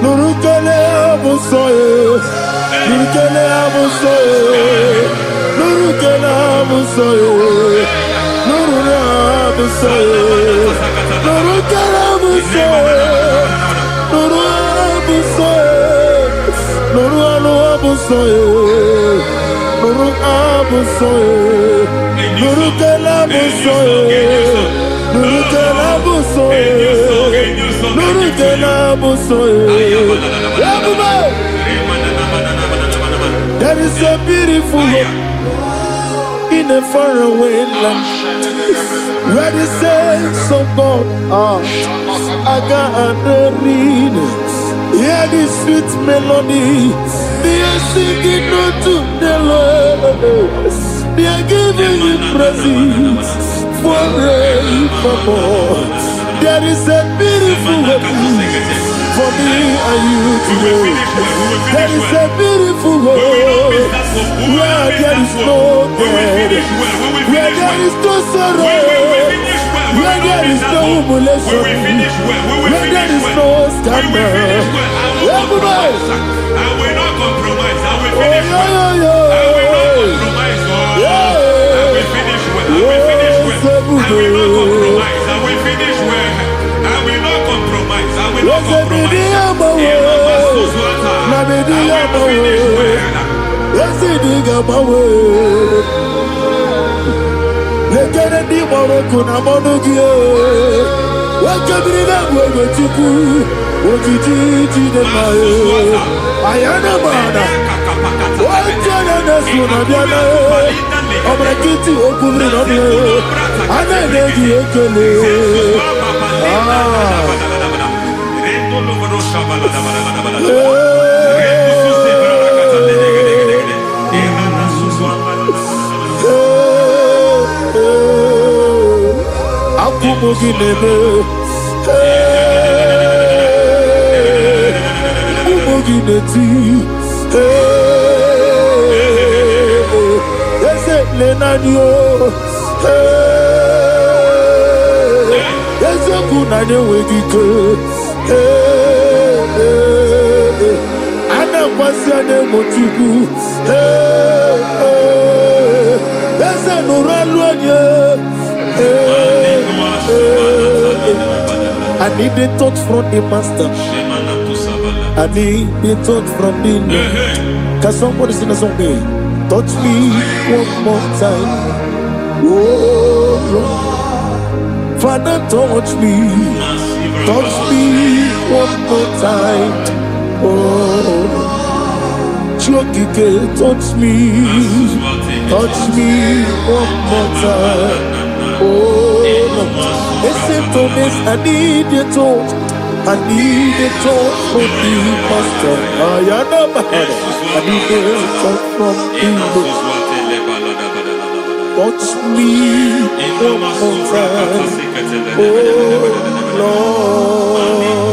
B: Nuru kele abusoye. Nuru kele abusoye. Nuru kele abusoye. Nuru abusoye. Nuru kele abusoye. Nuru abusoye. Nuru abusoye. Nuru abusoye. Nuru kele abusoye. Nuru kele abusoye. Nuru kele abusoye. There is a beautiful hope in a faraway land where the saints of God are. I got the read. Hear the sweet melody. They are singing unto the Lord. They are giving you praise forevermore. There is a beautiful hope for me and you today. There is a beautiful hope where there is no death.
E: finish well, when we
B: Where
E: finish
B: there
E: well,
B: is no sorrow,
E: when we finish well, when
B: where
E: we
B: there
E: don't
B: is
E: miss
B: no
E: that hope,
B: humiliation,
E: when we finish well, when we
B: where there
E: finish
B: is
E: well,
B: no
E: when we
B: scandal.
E: finish well, I will compromise. I will not compromise. I will finish well. I will not compromise. Oh, I will finish well. I will finish well. I will not compromise. I will finish well. I will not compromise. I will not compromise. I will finish well.
B: Yes, it is my way. Let it be more kunamonogia. What can be that way with you? What you did in my I am a man. What can I do? I'm going to get you open on you. I'm going to get you. I need the touch from the master. I need the touch from the Lord. Can somebody sing a song here? Touch me one more time. Oh Lord. Father, touch me. Touch me one more time. Oh Chokike, touch me. Touch me one more time. Oh I need your touch. I need a touch from the master. I need a touch from the Lord. Touch me one more time. Oh
E: Lord.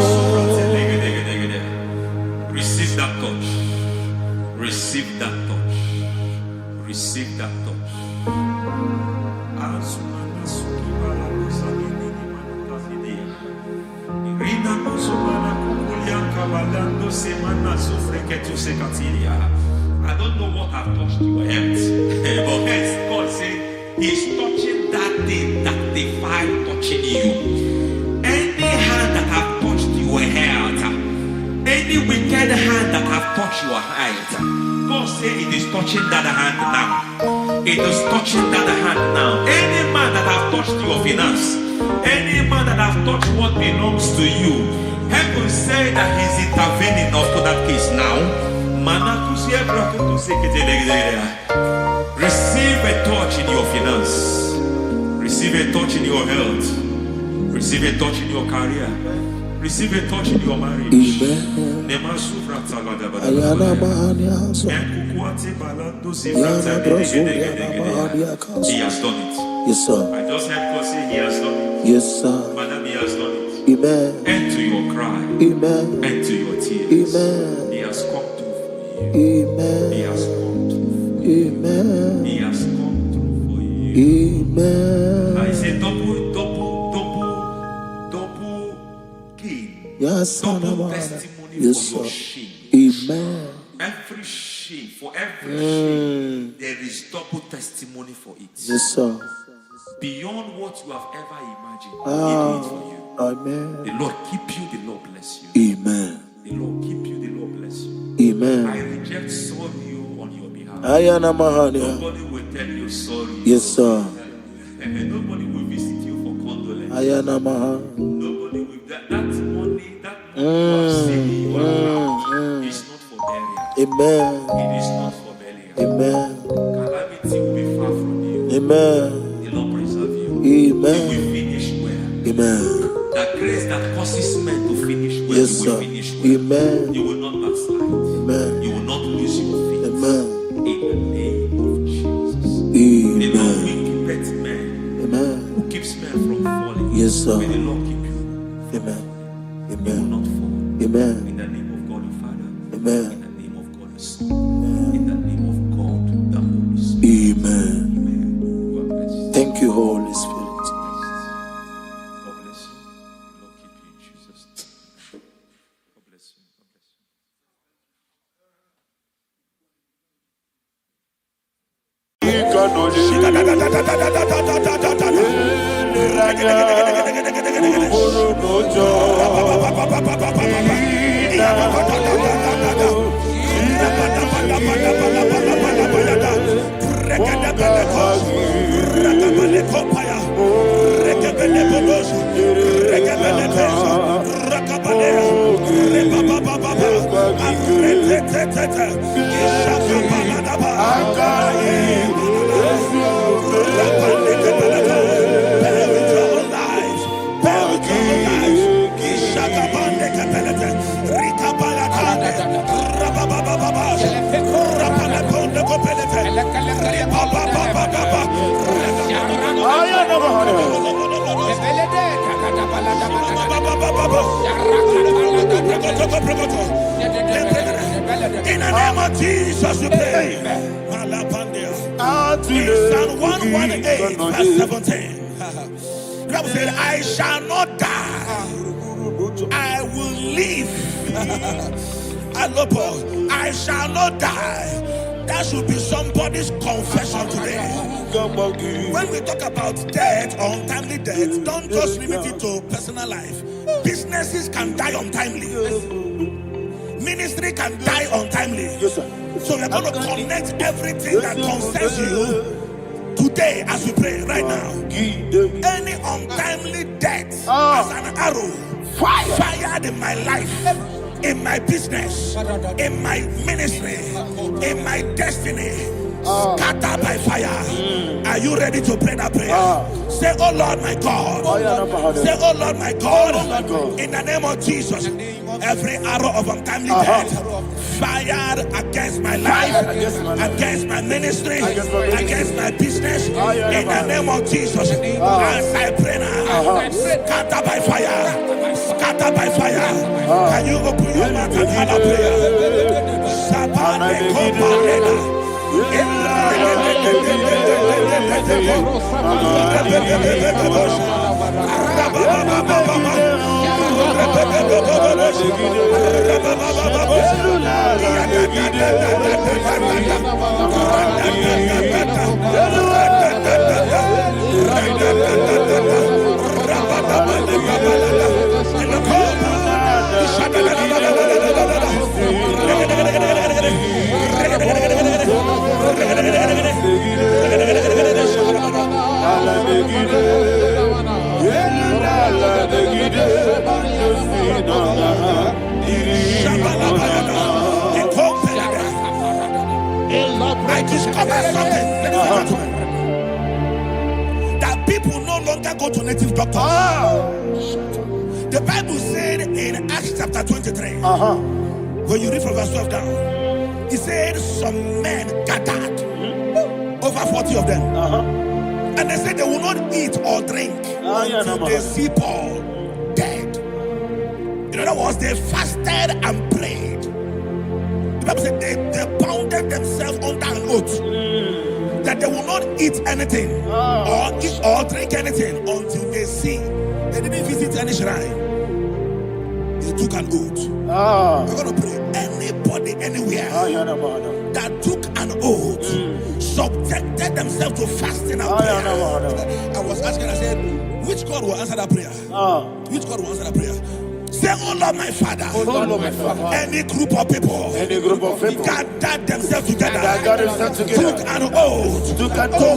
E: Receive that touch. Receive that touch. Receive that touch. I don't know what I've touched your health, but hence God said He's touching that thing that defied touching you. Any hand that have touched your health, any wicked hand that have touched your health, God said it is touching that hand now. It is touching that hand now. Any man that have touched your finance, any man that have touched what belongs to you, heaven said that He's intervening to that case now. Receive a touch in your finance. Receive a touch in your health. Receive a touch in your career. Receive a touch in your marriage. He has done it.
B: Yes, sir.
E: I just heard God say He has done it.
B: Yes, sir.
E: Madam, He has done it.
B: Amen.
E: End to your cry.
B: Amen.
E: End to your tears.
B: Amen.
E: He has come through for you.
B: Amen.
E: He has come through for you.
B: Amen.
E: He has come through for you.
B: Amen.
E: I say double gain.
B: Yes,
E: double testimony
B: yes,
E: for your
B: sir.
E: shame.
B: Amen.
E: Every shame, for every shame, there is double testimony for it.
B: Yes, sir.
E: Beyond what you have ever imagined, He did it for you.
B: Amen.
E: The Lord keep you, the Lord bless you.
B: Amen.
E: The Lord keep you, the Lord bless you.
B: Amen.
E: I reject sorry on your behalf.
B: Ayana Mahania.
E: Nobody will tell you sorry.
B: Yes, sir.
E: Nobody will visit you for condolence.
B: Ayana Mahania.
E: Nobody will. That money you have saved in your account is not for burial.
B: Amen.
E: It is not for burial.
B: Amen.
E: Calamity will be far from you.
B: Amen.
E: The Lord preserve you.
B: Amen.
E: You will finish well.
B: Amen.
E: That grace that causes men to finish well,
B: Yes,
E: you will
B: sir.
E: finish well.
B: Amen.
E: You will not backslide.
B: Amen.
E: You will not lose your faith.
B: Amen.
E: In the name of Jesus.
B: Amen.
E: The Lord will keep men.
B: Amen.
E: Who keeps men from falling.
B: Yes, sir.
E: May the Lord keep you.
B: Amen.
E: You will
B: Amen.
E: not fall.
B: Amen.
E: In the name of God the Father.
B: Amen.
E: In the name of God the Son. In the name of God the Holy Spirit.
B: Amen.
E: Amen.
D: In the name of Jesus, we pray. In Psalm 118, verse 17, the Bible said, I shall not die, I will live. I shall not die. That should be somebody's confession today. When we talk about death or untimely death, don't just limit it to personal life. Businesses can die untimely. Ministry can die untimely.
B: Yes, sir.
D: So we're going to connect everything that concerns you today as we pray right now. Any untimely death as an arrow fired in my life, in my business, in my ministry, in my destiny, scattered by fire. Are you ready to pray that prayer? Say, oh Lord my God. Say, oh Lord my God. In the name of Jesus, every arrow of untimely death fired against my life, against my ministry, against my business, in the name of Jesus, as I pray now, scattered by fire, scattered by fire. Can you open your mouth and have a prayer? I discovered something, that people no longer go to native doctors. The Bible said in Acts chapter 23, when you read from verse 12 down, it said some men gathered, over 40 of them, and they said they will not eat or drink until they see Paul dead. In other words, they fasted and prayed. The Bible said they bounded themselves under an oath that they will not eat anything or eat or drink anything until they see. They didn't visit any shrine. They took an oath. We're going to pray. Anybody, anywhere that took an oath, subjected themselves to fasting and prayer. I was asking, I said, which God will answer that prayer? Which God will answer that prayer? Say, oh Lord my Father, any group of people gathered themselves together, took an oath to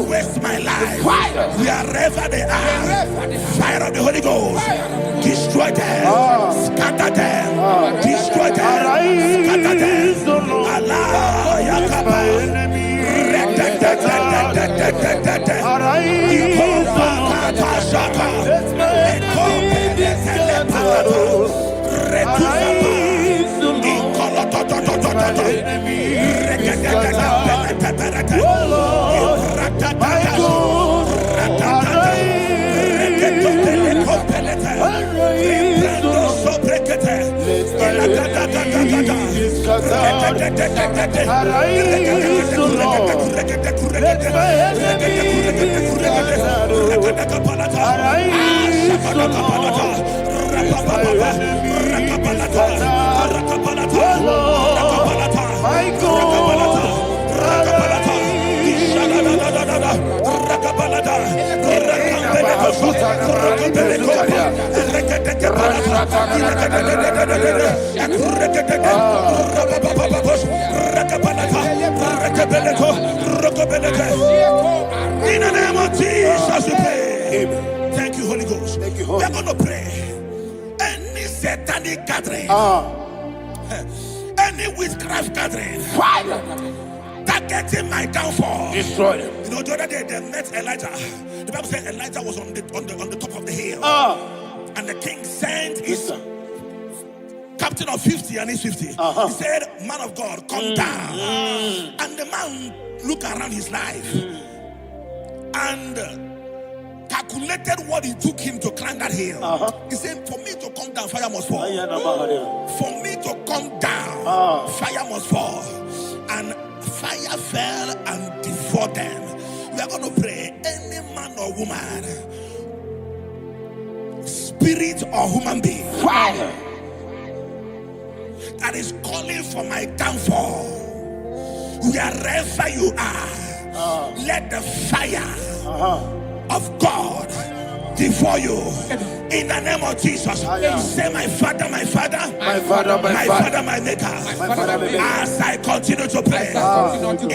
D: waste my life, wherever they are, fire of the Holy Ghost, destroy them, scatter them, destroy them, scatter them. Allah Yakaba, In the name of Jesus, we pray. Thank you, Holy Ghost.
B: Thank you,
D: We
B: Holy
D: are going to pray. Any satanic gathering, any witchcraft gathering, targeting my downfall,
B: destroy them.
D: You know, the other day they met Elijah. The Bible said Elijah was on the top of the hill, and the king sent his captain of 50 and his 50. He said, "Man of God, come down." And the man looked around his life and calculated what it took him to climb that hill. He said, "For me to come down, fire must fall. For me to come down, fire must fall." And fire fell and devoured them. We are going to pray. Any man or woman, spirit or human being, that is calling for my downfall, wherever you are, let the fire of God devour you in the name of Jesus. Say, my Father, my Father,
B: My Father, my Father,
D: my Maker.
B: my Father, my Maker.
D: As I continue to pray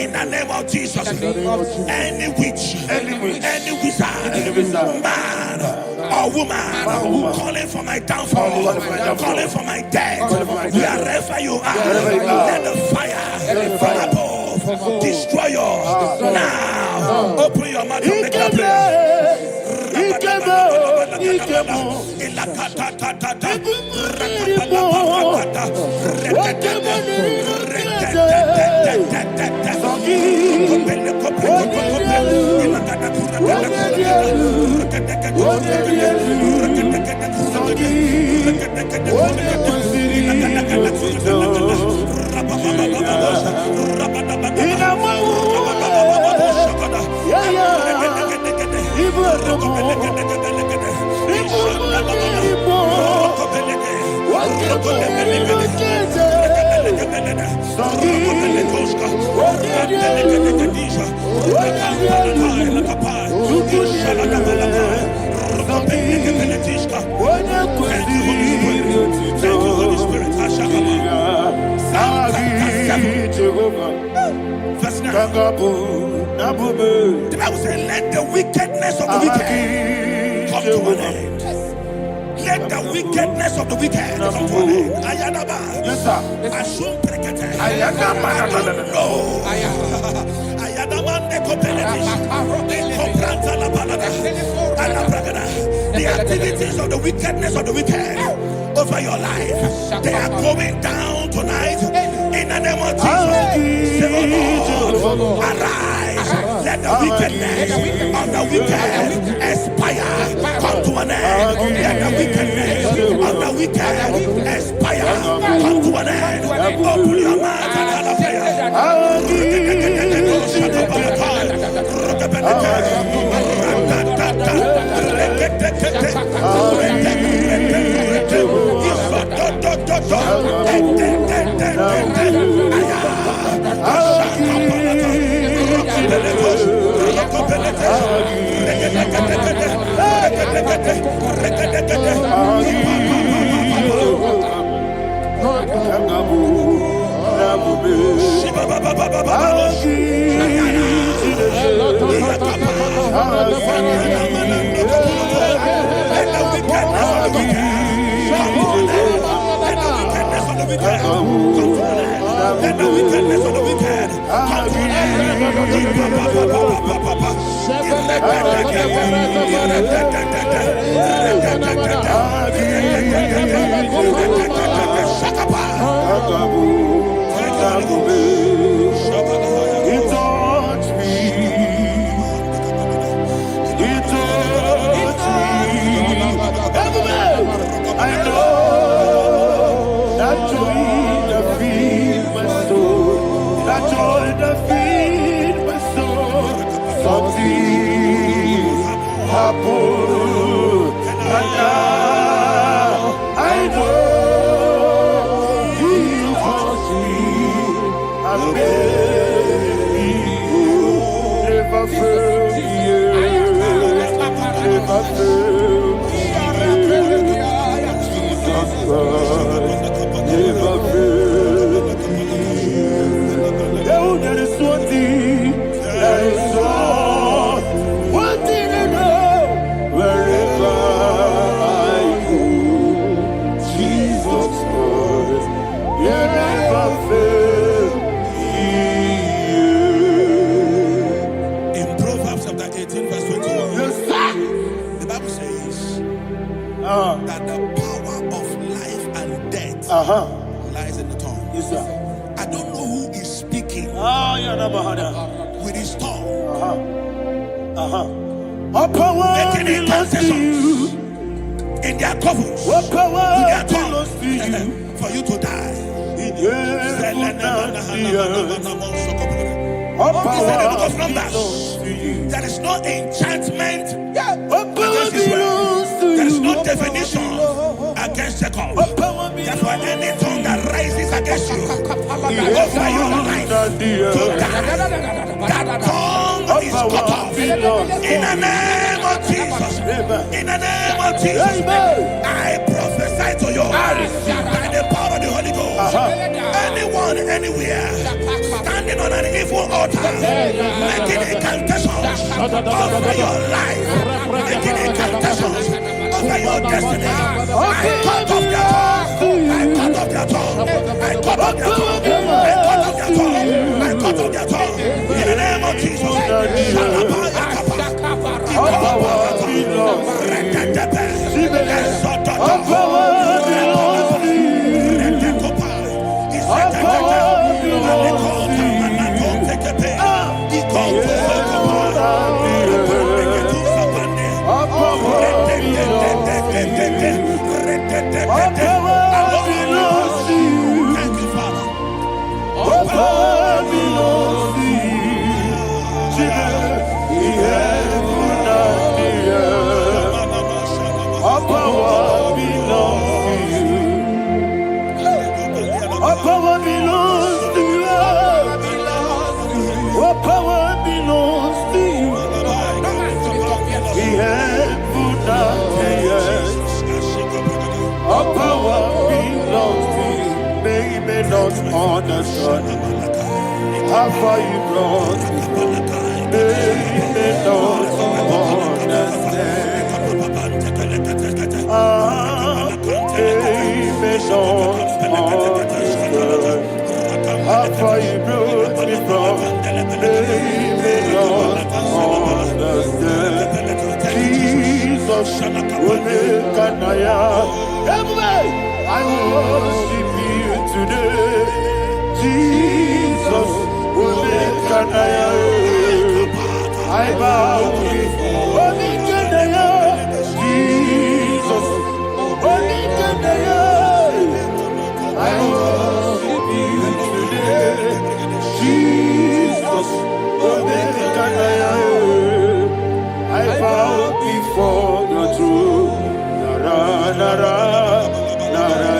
D: in the name of Jesus, any witch, any wizard, man or woman calling for my downfall, calling for my death, wherever you are, let the fire from above destroy you now. Open your mouth and make a prayer. Verse 9. The Bible says, let the wickedness of the wicked come to an end. Let the wickedness of the wicked come to an end. Ayadaba.
B: Yes, sir.
D: Assume prekete.
B: Ayadaba.
D: No. Ayadaba nekopeletish. Nekopranta la balada. Alabragada. The activities of the wickedness of the wicked over your life, they are going down tonight in the name of Jesus. Say, oh Lord, arise. Let the wickedness of the wicked expire. Come to an end. Let the wickedness of the wicked expire. Come to an end. Open your mouth and have a prayer.
B: Never fail me. never fail. Jesus Christ never fail. Oh, there is one thing, there is one thing I know. Wherever I go, Jesus Christ, you never fail.
D: In Proverbs chapter 18, verse 21,
B: Yes, sir.
D: the Bible says that the power of life and death lies in the tongue.
B: Yes, sir.
D: I don't know who is speaking with his tongue,
B: All power
D: making
B: belongs to you.
D: incantations in their covers
B: All power
D: with their
B: belongs
D: tongue
B: to you.
D: for you to die.
B: All
D: He said in the book
B: power
D: of Numbers,
B: belongs to you.
D: there is no enchantment
B: All power
D: against Israel.
B: belongs to
D: There is
B: you.
D: no divination against Jacob.
B: All power
D: Therefore,
B: belongs
D: any tongue that rises against you over your life
B: to
D: to
B: you.
D: die, that tongue
B: All
D: is cut
B: power
D: off.
B: belongs
D: In the name of Jesus. In the name of Jesus.
B: Amen.
D: I prophesy to you by the power of the Holy Ghost. Anyone, anywhere, standing on an evil altar, making incantations over your life, making incantations over your destiny. I cut off their tongue. I cut off their tongue. I cut off their tongue. I cut off their tongue. I cut off their tongue. In the name of Jesus.
B: All power belongs to you. All power belongs to you. All power belongs to you. All power belongs to you.
D: Thank you, Father.
B: All power belongs to you. The heaven and the earth. All power belongs to you. All power belongs to you. All power belongs to you. The heaven and the earth. All power belongs to you. They may not understand how far you brought me. They may not understand. They may not understand how far you brought me from. They may not understand. Jesus, will make an I worship you today. Jesus, will make an I bow before Jesus, I worship you today. Jesus, I bow before your throne. Nara, nara, nara,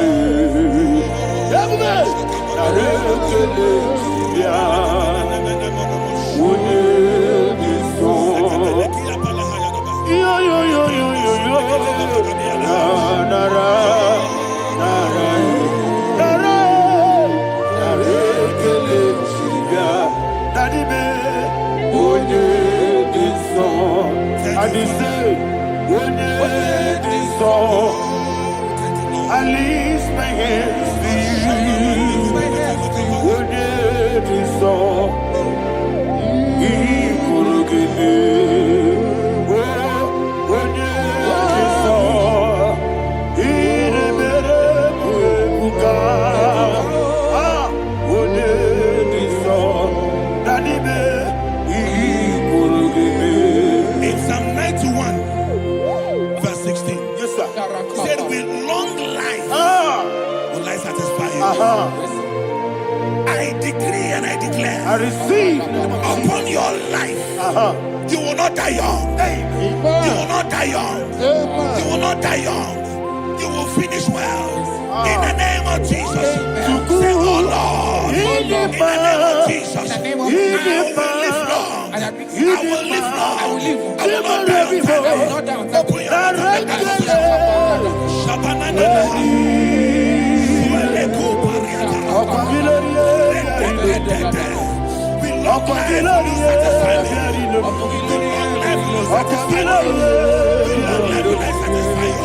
B: I lift my hands to
D: In Psalm 91, verse 16,
B: Yes, sir.
D: he said, with long life will I satisfy you. I decree and I declare
B: I receive.
D: upon your life, you will not die young. You will not die young. You will not die young. You will finish well. In the name of Jesus. Say, oh Lord, in the name of Jesus, I will live long. I will live long. I will not die on time. Open Long life will not satisfy me. Long life will not satisfy me. Long life will not satisfy you.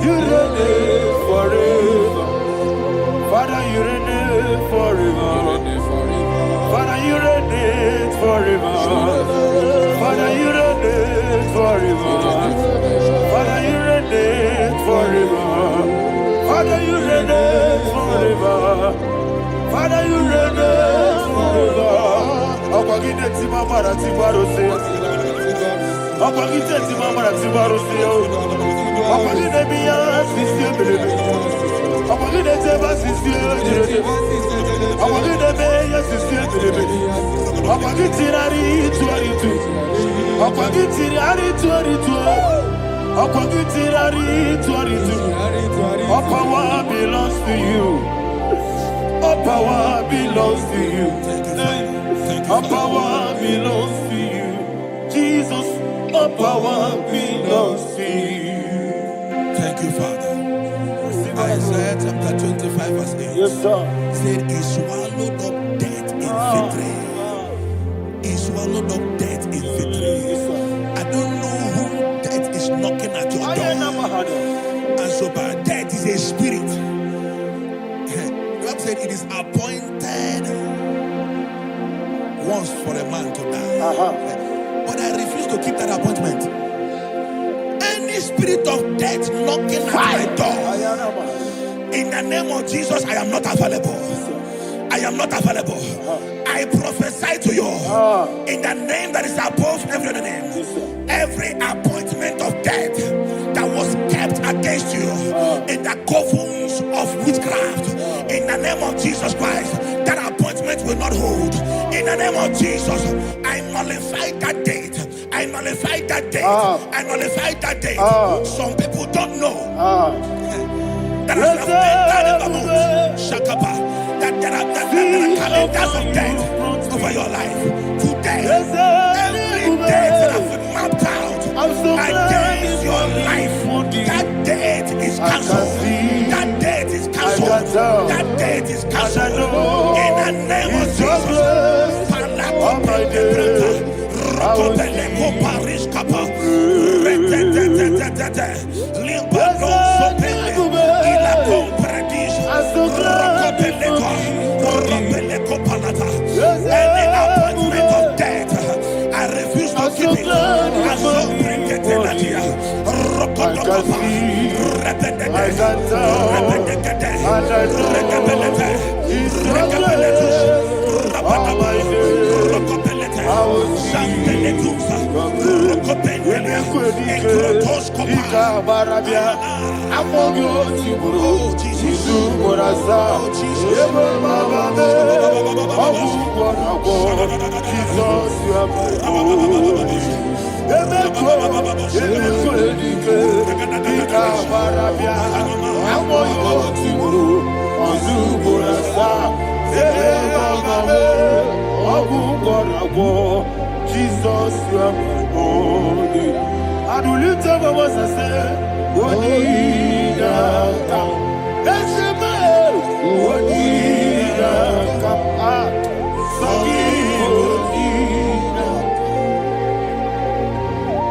B: You reign forever. Father, you reign forever. Father, you reign forever. Father, you reign forever. Father, you reign forever. Father, you reign forever. Father, you reign forever. Akwagide timamara tibarose. Akwagide timamara tibarose. Akwagide biya sisi. Akwagide teba sisi. Akwagide beya sisi. Akwagide rari tuaritu. Akwagide rari tuaritu. Akwagide rari tuaritu. All power belongs to you. All power belongs to you. All power belongs to you. Jesus, all power belongs to you.
D: Thank you, Father. Isaiah chapter 25 verse 8.
B: Yes, sir.
D: Said, He swallowed up death in victory. He swallowed up death in victory. I don't know who death is knocking at your door. And so, but death is a spirit. God said it is appointed once for a man to die. But I refuse to keep that appointment. Any spirit of death knocking at my door, in the name of Jesus, I am not available. I am not available. I prophesy to you in the name that is above every other name. Every appointment of death that was kept against you in the covens of witchcraft, in the name of Jesus Christ, that appointment will not hold. In the name of Jesus, I nullify that date. I nullify that date. I nullify that date. Some people don't know that as I've entered the moon, Shakapa, that there are calendars of death over your life. Today, every date that I've mapped out against your life, that date is cancelled. That date is cancelled. That date is cancelled. In the name of Jesus. Any appointment of death, I refuse to keep it. I so bring it in the year.
B: Jesus, you are my holy. And we lift up our voice and say, Wonida come. That's the man. Wonida come.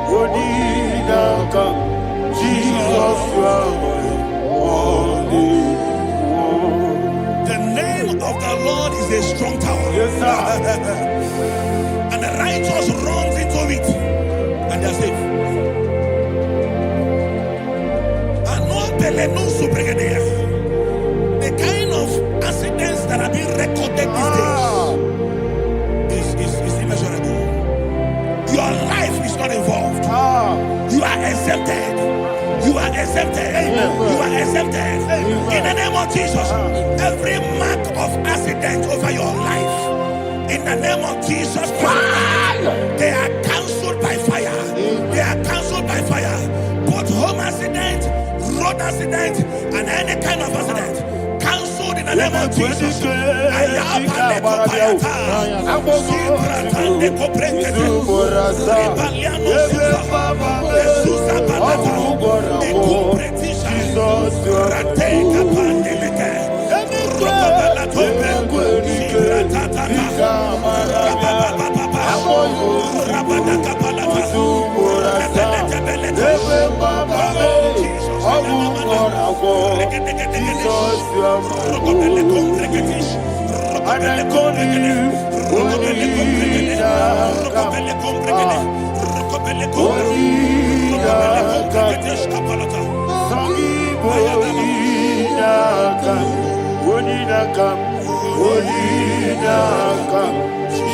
B: Wonida come. Jesus, you are my holy.
D: The name of the Lord is a strong tower.
B: Yes, sir.
D: And the righteous runs into it and they're safe. The kind of
B: In the name of Jesus Christ, they are cancelled by fire. They are cancelled by fire. Both home accident, road accident, and any kind of accident. Cancelled in the name of Jesus.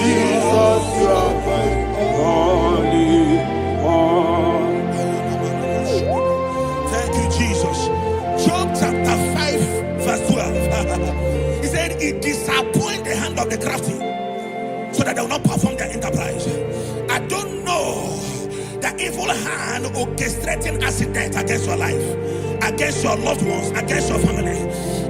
B: Jesus, you are holy. Thank you, Jesus. Job chapter 5, verse 12. He said, it disappoints the hand of the crafty, so that they will not perform their enterprise. I don't know the evil hand orchestrating accident against your life, against your loved ones, against your family.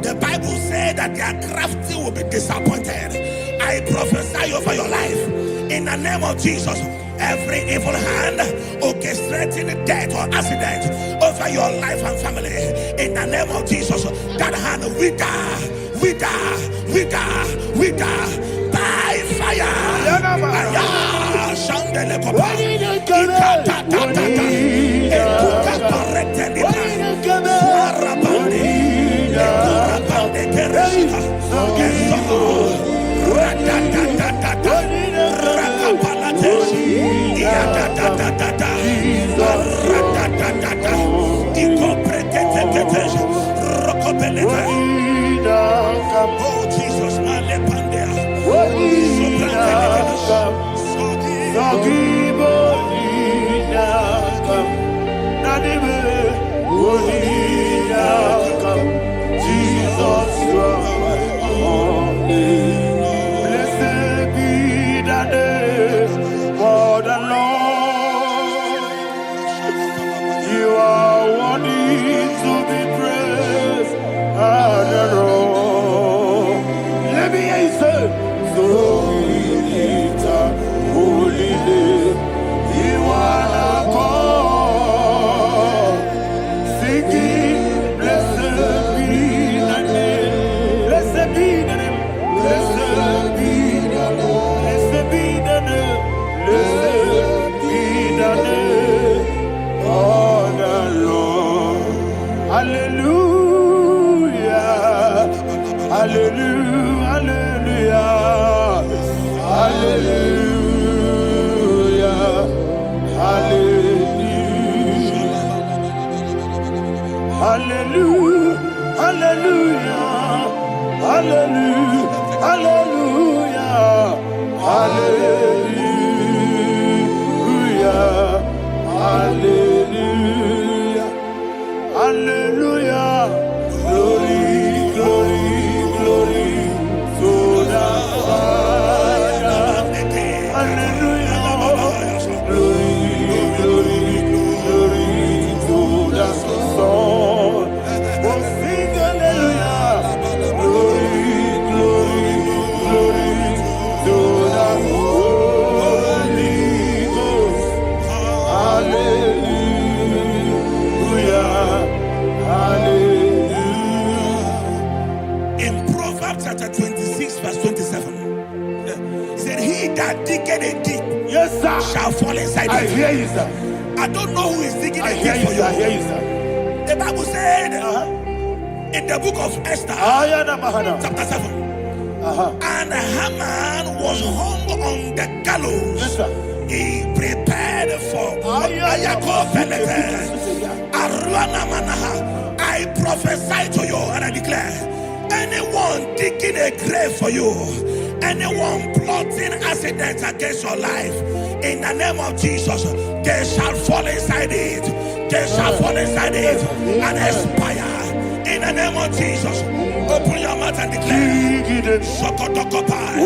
B: The Bible said that their crafty will be disappointed. I prophesy over your life in the name of Jesus. Every evil hand orchestrating death or accident over your life and family, in the name of Jesus, that hand wither by fire. Oh Jesus, blessed be the name for the Lord. You are worthy to be praised and adored. Let me hear you say, so we lift up holy name. You are the God. Singing, blessed be the name. Blessed be the name. Blessed be the name. Blessed be the name. Blessed be the name of the Lord. Hallelujah. Hallelujah. Hallelujah. Hallelujah. Hallelujah. Hallelujah. Hallelujah. Hallelujah. Hallelujah. Hallelujah. Hallelujah. Glory, glory, glory to the Father. Hallelujah. Glory, glory, glory to the Son. Oh, sing hallelujah. Glory, glory, glory to the Holy Ghost. Hallelujah. Hallelujah. In Proverbs chapter 26, verse 27, he said, he that diggeth a deep, yes, sir, shall fall inside it. I hear you, sir. I don't know who is digging a deep for you. I hear you, sir. The Bible said in the book of Esther, chapter 7, and Haman was hung on the gallows. Yes, sir. He prepared for I prophesy to you and I declare, anyone digging a grave for you, anyone plotting accidents against your life, in the name of Jesus, they shall fall inside it. They shall fall inside it and expire. In
D: the name of Jesus, open your mouth and declare. Sokotokopai.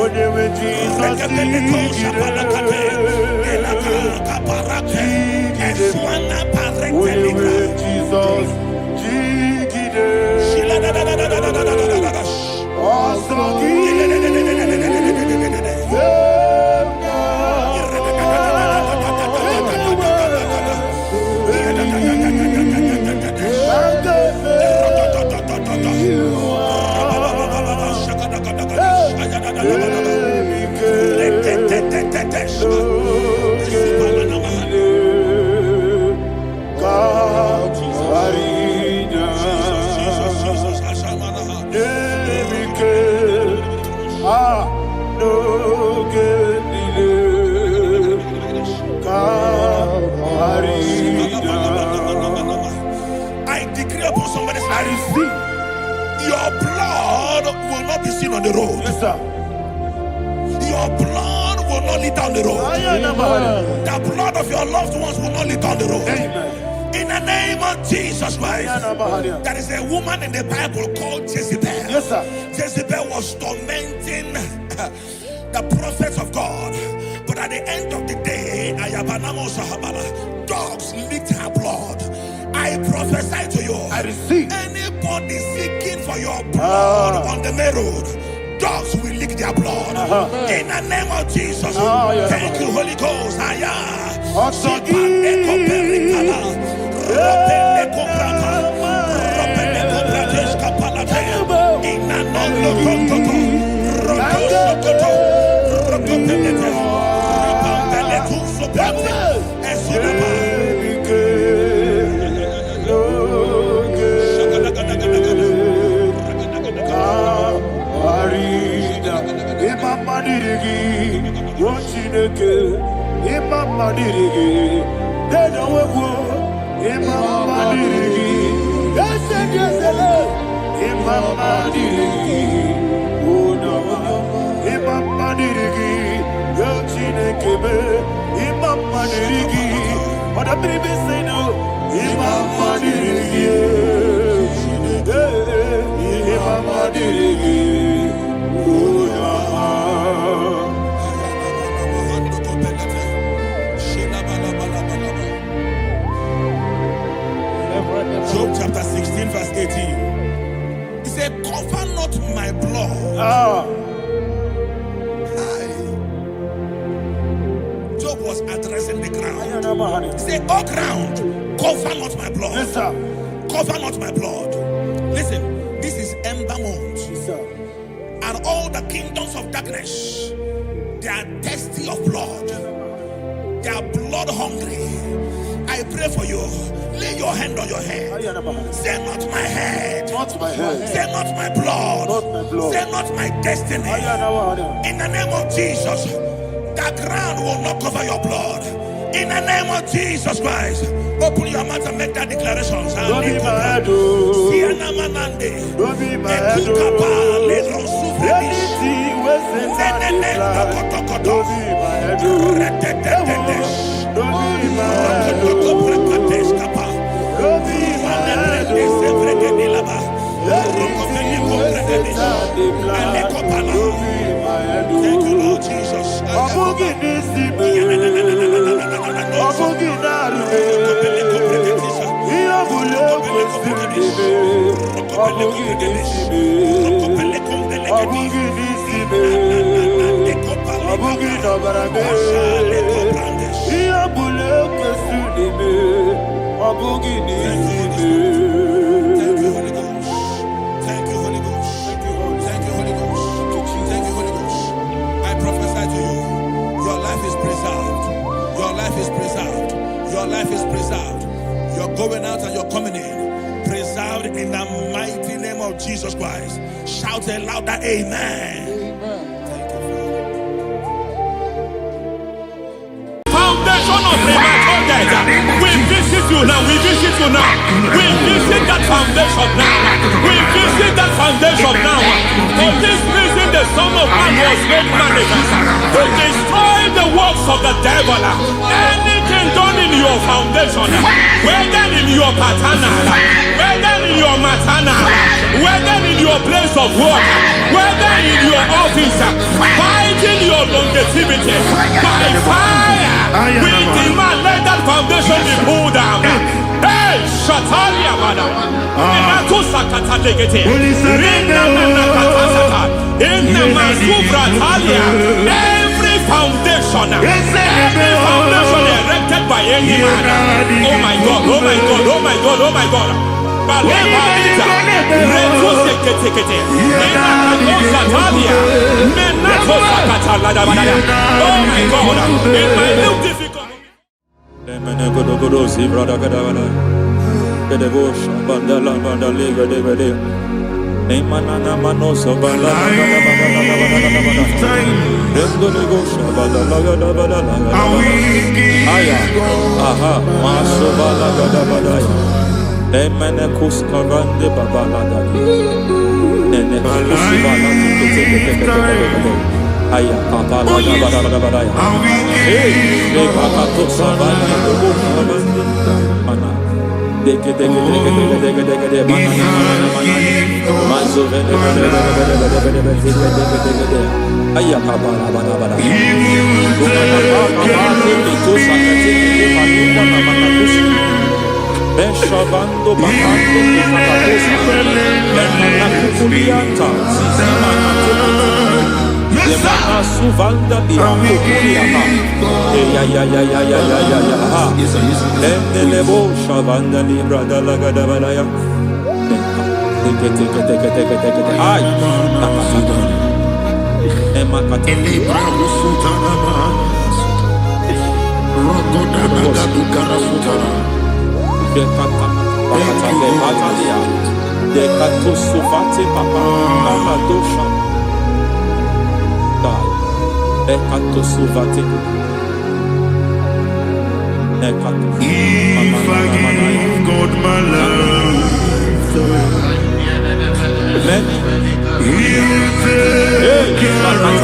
D: I decree upon somebody's life, your blood will not be seen on the road.
B: Yes, sir.
D: Your blood will not lead down the road. The blood of your loved ones will not lead down the road.
B: Amen.
D: In the name of Jesus Christ. There is a woman in the Bible called Jezebel.
B: Yes, sir.
D: Jezebel was tormenting the prophets of God. But at the end of the day, dogs licked her blood. I prophesy to you.
B: I receive.
D: Anybody seeking for your blood on the main road, dogs will lick their blood. In the name of Jesus. Thank you, Holy Ghost. Job chapter 16 verse 18. He said, cover not my blood. Job was addressing the ground. He said, oh ground, cover not my blood.
B: Yes, sir.
D: Cover not my blood. Listen, this is ember month.
B: Yes, sir.
D: And all the kingdoms of darkness, they are thirsty of blood. They are blood hungry. I pray for you. Lay your hand on your head. Say not my head.
B: Not my head.
D: Say not my blood.
B: Not my blood.
D: Say not my destiny. In the name of Jesus, the ground will not cover your blood. In the name of Jesus Christ, open your mouth and make that declaration.
B: Don't be my head. Don't be my head. Anything was in my life. Don't be my head. Don't be my head.
D: Thank you, Lord Jesus. Your life is preserved. You're going out and you're coming in. Preserved in the mighty name of Jesus Christ. Shout a louder amen. Thank you, Father. Foundation of premature death. We visit you now. We visit you now. We visit that foundation now. We visit that foundation now. For this reason, the Son of Man was made manifest to destroy the works of the devil. Anything done in your foundation, whether in your paternal, whether
C: in your matana, whether in your place of work, whether in your office, fighting your longevity by fire, we demand let that foundation be pulled down. Hey, Shatalia Bada, Inato Sakata Legate, Rina Nakatasata, Inna Masubra Talia, every foundation erected by any man. Oh my God, oh my God, oh my God, oh my God. Balebita, Reto Sekete, Inna Talia, Menato Sakata Ladabada. Oh my God, in my new difficult.
E: Aya papa la da ba da ya. Hey, le papa to savana do bo mana. Deke mana. Mazo vene. Aya papa la ba da. To sakati le papa na makakusi. Beshavando bakando makakusi. Mana kukulianta. Mana Yemana suvanda biakuliaka. Ya. Endelebo shavanda libra dalagada balaya. Teke. Ay. Emakata libra usutana ma. Rogoda nagadu karasutana. Bekata. Bakata batalia. Dekato suvate papa. Amadosha. Ekato suvate. Ekato. If I give God my love, then He'll take care of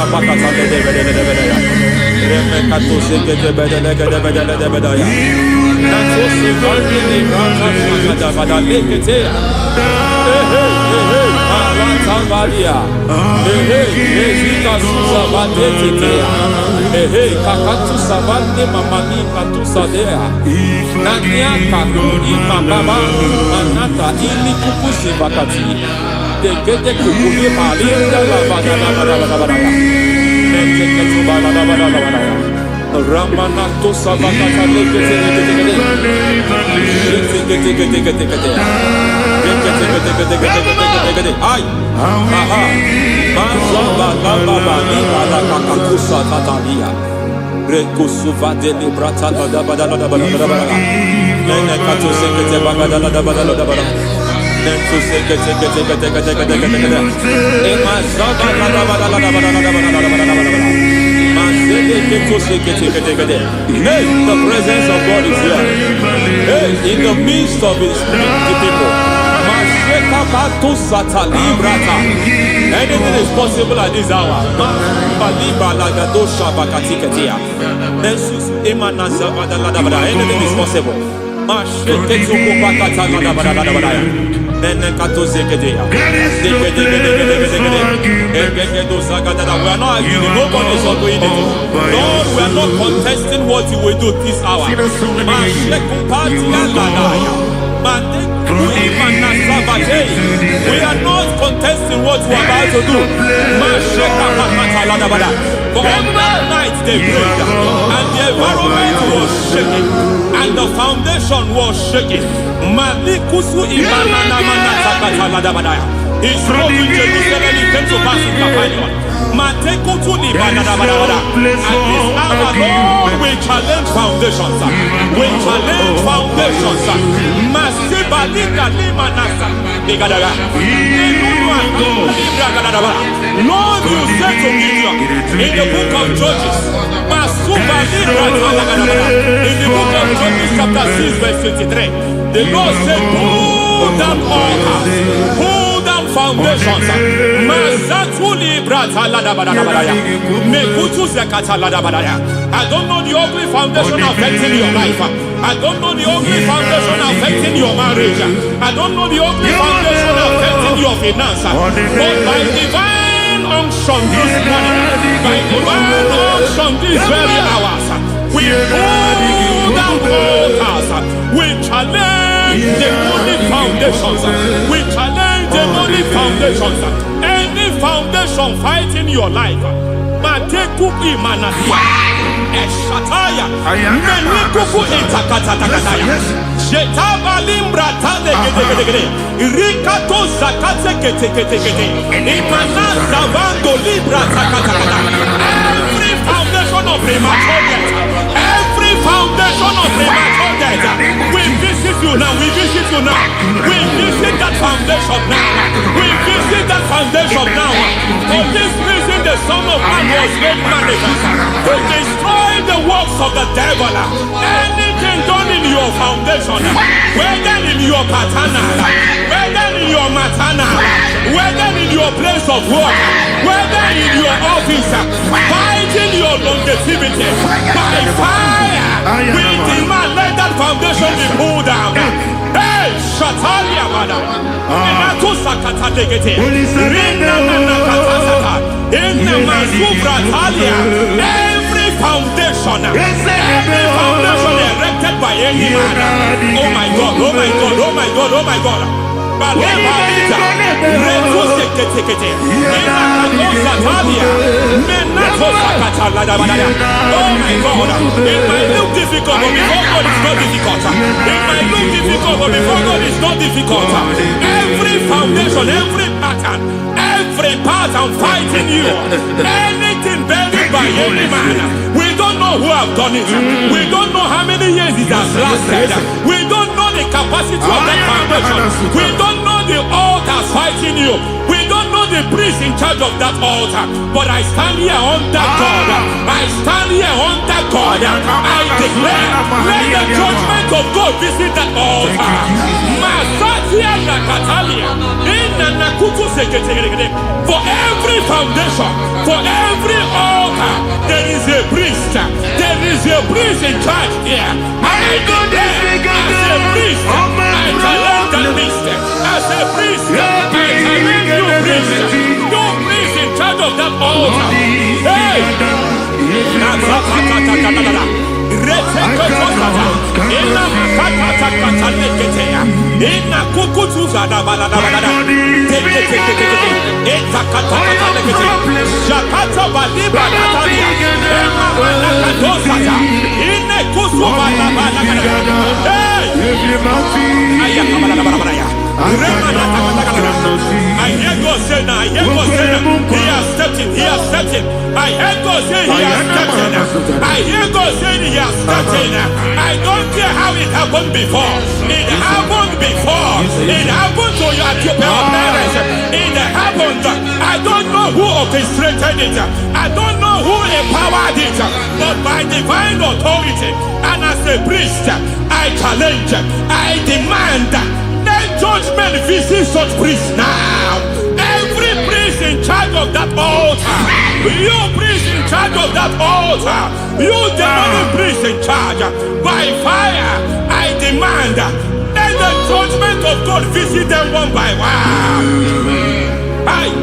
C: Kakatu savande mamani katu sadea. Nania kakuri mababa manata ili kukusi bakati. Dekete kukuli malinda la bada. Nekete kubala la bada. Ramanato sabakata lekete. Ay. Aha. Mazaba baba ni ala kakakusa tatalia. Rekusuva de librata da bada. Nene katu sekete bagada da bada. Nentu sekete. Emazaba da bada. Hey, the presence of God is here. Hey, in the midst of His people. Anything is possible at this hour. Anything is possible. We are not arguing, nobody is agreeing. Lord, we are not contesting what you will do this hour. We are not contesting what you are about to do. For on that night they prayed, and the environment was shaking, and the foundation was shaking. He spoke in Jerusalem, he came to pass in Capernaum. At this hour, Lord, we challenge foundations. We challenge foundations. Lord, you said to Gideon in the book of Judges, in the book of Judges chapter 6 verse 23, the Lord said, pull down altars, pull down foundations. I don't know the ugly foundation affecting your life. I don't know the ugly foundation affecting your marriage. I don't know the ugly foundation affecting your finance. But by divine unction this morning, by divine unction these very hours, we pull down altars. We challenge demonic foundations. We challenge demonic foundations. Any foundation fighting your life, Matekupi Manasia, Eshataya, Menikupu Itakatatakataya, Shetavalimbra Tadegede, Rikato Zakate Ketekete, Imanaza Vando Libra Takatakata. Every foundation of premature death, every foundation of premature death, we visit you now, we visit you now, we visit that foundation now, we visit that foundation now. For this reason, the Son of Man was made manifest to destroy the works of the devil. Anything done in your foundation, whether in your paternal, whether in your maternal, whether in your place of work, whether in your office, fighting your longevity by fire, we demand let that foundation be pulled down. Hey, Shatalia Bada, Inatusakata Legate, Rina Nakatasaka, in the Masufra Talia, every foundation erected by any man. Oh my God, oh my God, oh my God, oh my God. Oh my God, it might look difficult, but before God it's not difficult. It might look difficult, but before God it's not difficult. Every foundation, every pattern fighting you, anything buried by any man, we don't know who have done it. We don't know how many years it has lasted. We don't know the capacity of that foundation. We don't know the altars fighting you. We don't know the priest in charge of that altar. But I stand here under God. I stand here under God. I declare, let the judgment of God visit that altar. Masatia Nakatalia. For every foundation, for every altar, there is a priest. There is a priest in charge here. I declare, as a priest, I challenge that priest. As a priest, I challenge you priest. You priest in charge of that altar. Hey! I hear God say now, I hear God say now, he has stepped in, he has stepped in. I hear God say he has stepped in. I hear God say he has stepped in. I don't care how it happened before. It happened before. It happened to your parents. It happened. I don't know who orchestrated it. I don't know who empowered it. But by divine authority and as a priest, I challenge, I demand, let judgment visit such priests now. Every priest in charge of that altar, you priest in charge of that altar, you demonic priest in charge, by fire, I demand, let the judgment of God visit them one by one. Aye.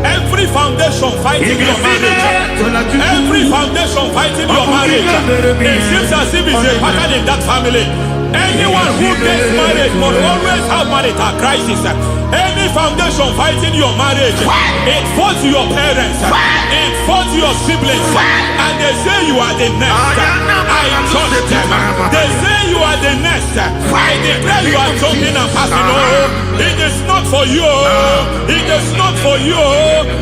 C: Every foundation fighting your marriage, every foundation fighting your marriage, it seems as if it's a pattern in that family. Anyone who gets married must always have marital crisis. Any foundation fighting your marriage, it fought your parents, it fought your siblings, and they say you are the next. I judge them. They say you are the next. I declare
E: as you know, it is not for you. It is not for you.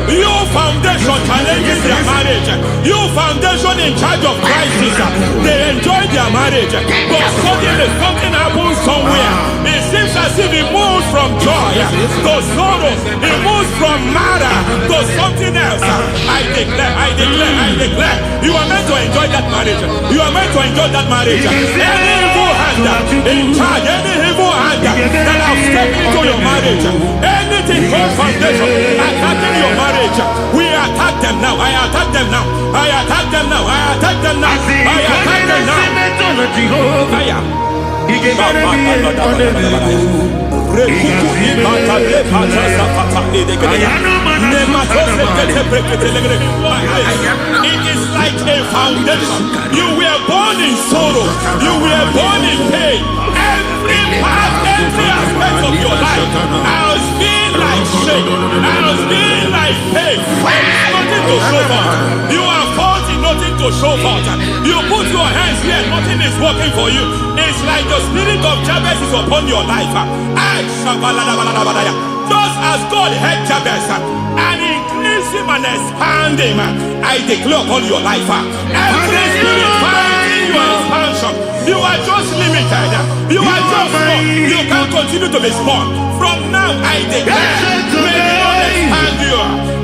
E: You foundation challenges their marriage. You foundation in charge of crisis. They enjoy their marriage, but suddenly something happens somewhere. It seems as if it moves from joy to sorrow. It moves from matter to something else. I declare, you are meant to enjoy that marriage. You are meant to enjoy that marriage. Any evil hand in charge, any evil hand that have stepped into your marriage, anything called foundation attacking your marriage, we attack them now. I attack them now. I attack them now. I attack them now. I attack them now. It is like a foundation. You were born in sorrow. You were born in pain. Every part, every aspect of your life has been like shame. Has been like pain. Nothing to show for. You are faulty, nothing to show for. You put your hands here, nothing is working for you. It's like the spirit of Jabez is upon your life. Just as God had Jabez and increased him and expand him, I declare upon your life. Every spirit finding your expansion, you are just limited. You are just small. You can't continue to be small. From now, I declare, may the Lord expand you.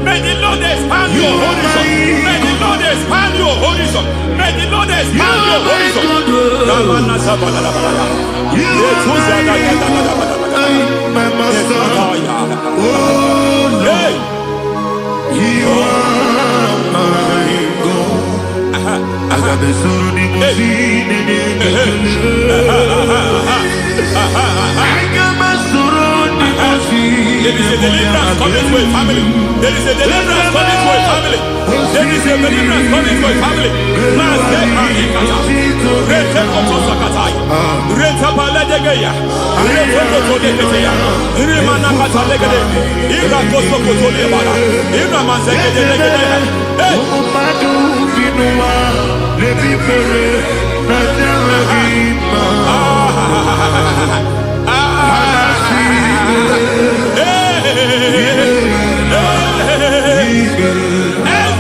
E: May the Lord expand your horizon. May the Lord expand your horizon. May the Lord expand your horizon.
B: My master, oh Lord, you are my God. I got the soul in my feet, I got my soul in my feet.
E: There is a deliverance coming to a family. There is a deliverance coming to a family. There is a deliverance coming to a family.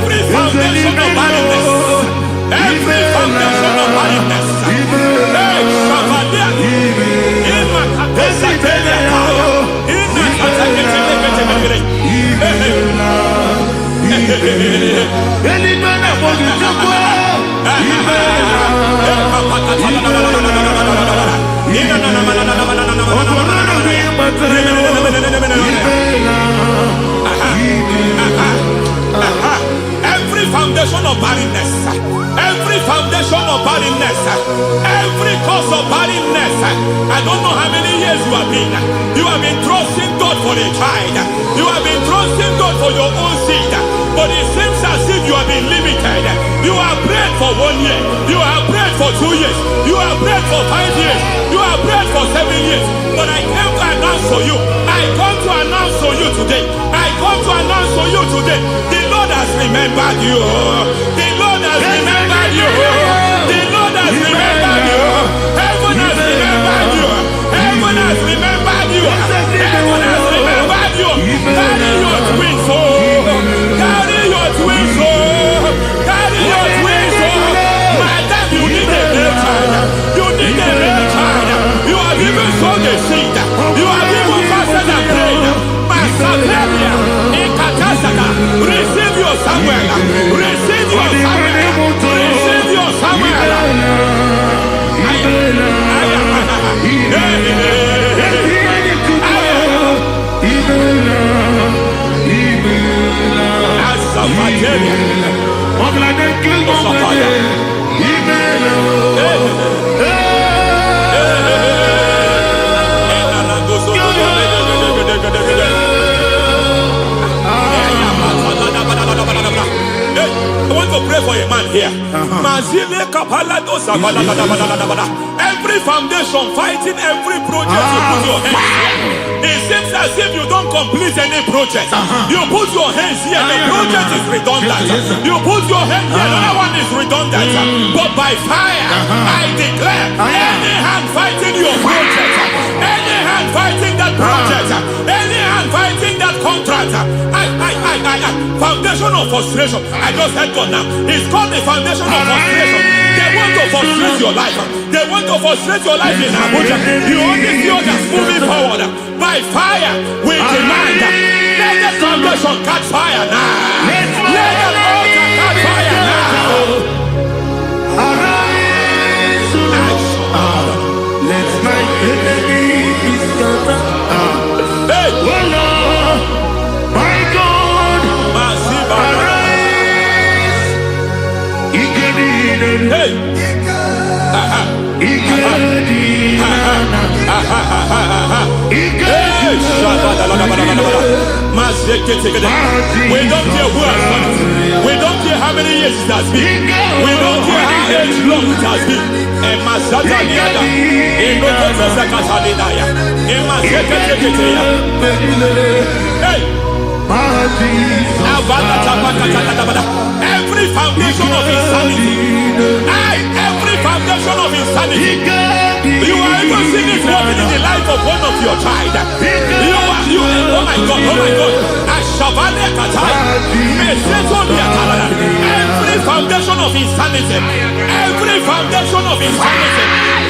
E: Every foundation of barrenness, every foundation of barrenness, every foundation of barrenness, every foundation of barrenness, every cause of barrenness. I don't know how many years you have been trusting God for a child. You have been trusting God for your own seed, but it seems as if you have been limited. You have prayed for 1 year, you have prayed for 2 years, you have prayed for 5 years, you have prayed for 7 years. But I came to announce for you, I come to announce for you today, I come to announce for you today, the Lord has remembered you. The Lord has remembered you. The Lord has remembered you. Heaven has remembered you. Heaven has remembered you. Heaven has remembered you. Carry your twins home. Carry your twins home. Carry your twins home. Madam, you need a real child. You need a real child. You have even sown the seed. You have even fasted and prayed. Masaperia, Ekatasaka, receive your Samuel. Receive your Samuel. Receive your Samuel. I want to pray for a man here. Every foundation fighting every project you put your hands here. It seems as if you don't complete any project. You put your hands here, the project is redundant. You put your hand here, another one is redundant. But by fire, I declare, any hand fighting your project, any hand fighting foundation of frustration. I just heard God now. It's called the foundation of frustration. They want to frustrate your life. They want to frustrate your life in Abuja. You only see others moving forward. By fire, we demand. Let the foundation catch fire now. Let the altar catch fire now.
B: Let my enemies scatter.
E: Hey,
B: Oh Lord, my God, arise.
E: hey, we don't care who has done it. We don't care how many years it has been. We don't care how age long it has been. Hey, every foundation of insanity, every foundation of insanity, you are even seeing it working in the life of one of your child. Oh my God, every foundation of insanity,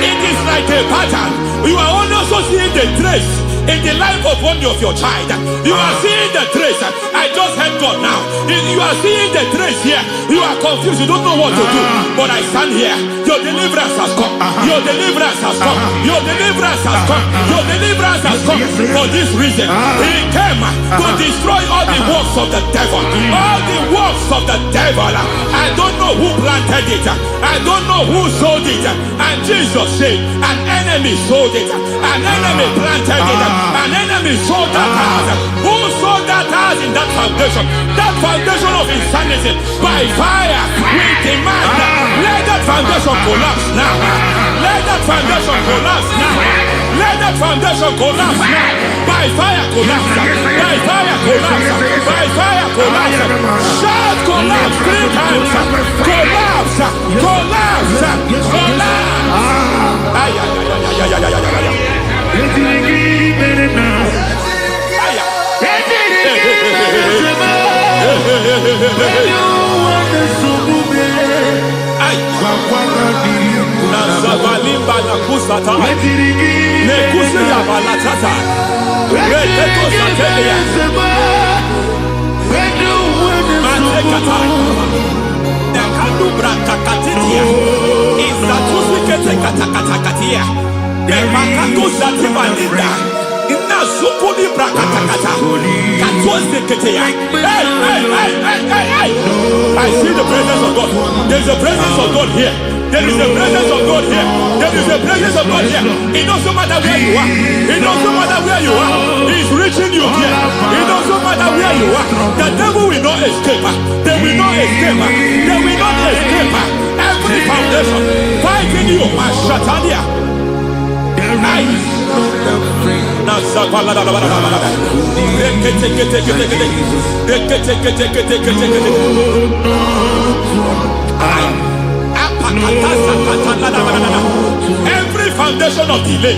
E: it is like a pattern. You are also seeing the trace in the life of one of your child. You are seeing the trace. I just heard God now. You are seeing the trace here. You are confused. You don't know what to do. But I stand here. Your deliverance has come. Your deliverance has come. Your deliverance has come. Your deliverance has come. For this reason, He came to destroy all the works of the devil. All the works of the devil. I don't know who planted it. I don't know who sold it. And Jesus said, an enemy sold it. An enemy planted it. An enemy sold that house. Who sold that house in that foundation? That foundation of insanity. By fire, we demand, let that foundation collapse now. Let that foundation collapse now. Let that foundation collapse now. By fire, collapse. By fire, collapse. By fire, collapse. Shout collapse 3 times. Collapse. Collapse. Collapse. Ay, ay, ay, ay, ay, ay, ay, ay, ay. I see the presence of God. There's a presence of God here. There is a presence of God here. There is a presence of God here. It doesn't matter where you are. It doesn't matter where you are. He's reaching you here. It doesn't matter where you are. The devil will not escape. They will not escape. They will not escape. Every foundation fighting you, Mashatania. Every foundation of delay,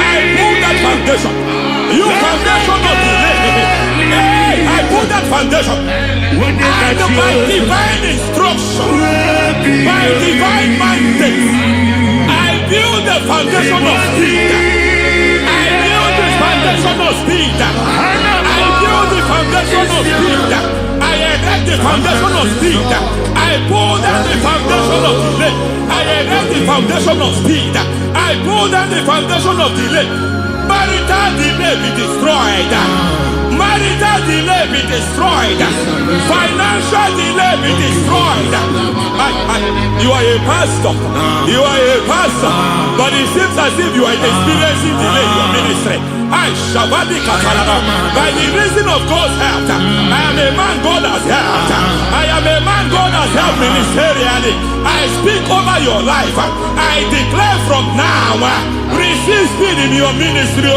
E: I pull that foundation. You foundation of delay, I pull that foundation. And by divine instruction, by divine mandate, I build the foundation of speed. I build the foundation of speed. I build the foundation of speed. I erect the foundation of speed. I pull down the foundation of delay. I erect the foundation of speed. I pull down the foundation of delay. Marital delay be destroyed. Marital delay be destroyed. Financial delay be destroyed. You are a pastor. You are a pastor. But it seems as if you are experiencing delay in your ministry. By the reason of God's help, I am a man God has helped. I am a man God has helped ministerially. I speak over your life. I declare from now, receive speed in your ministry.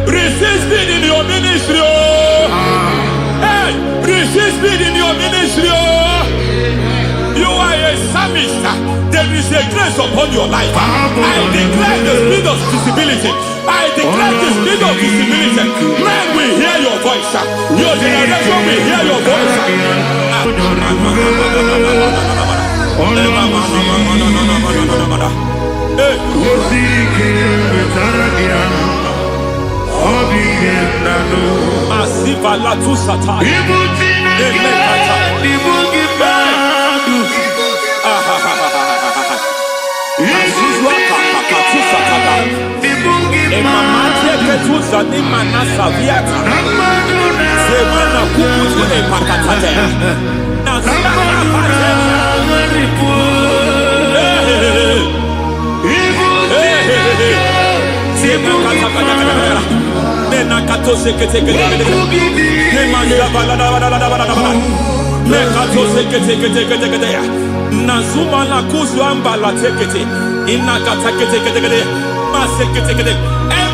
E: Receive speed in your ministry. Hey, receive speed in your ministry. You are a psalmist. There is a grace upon your life. I declare the speed of visibility. I declare the spirit of visibility. Men will hear your voice. Your generation will hear your voice.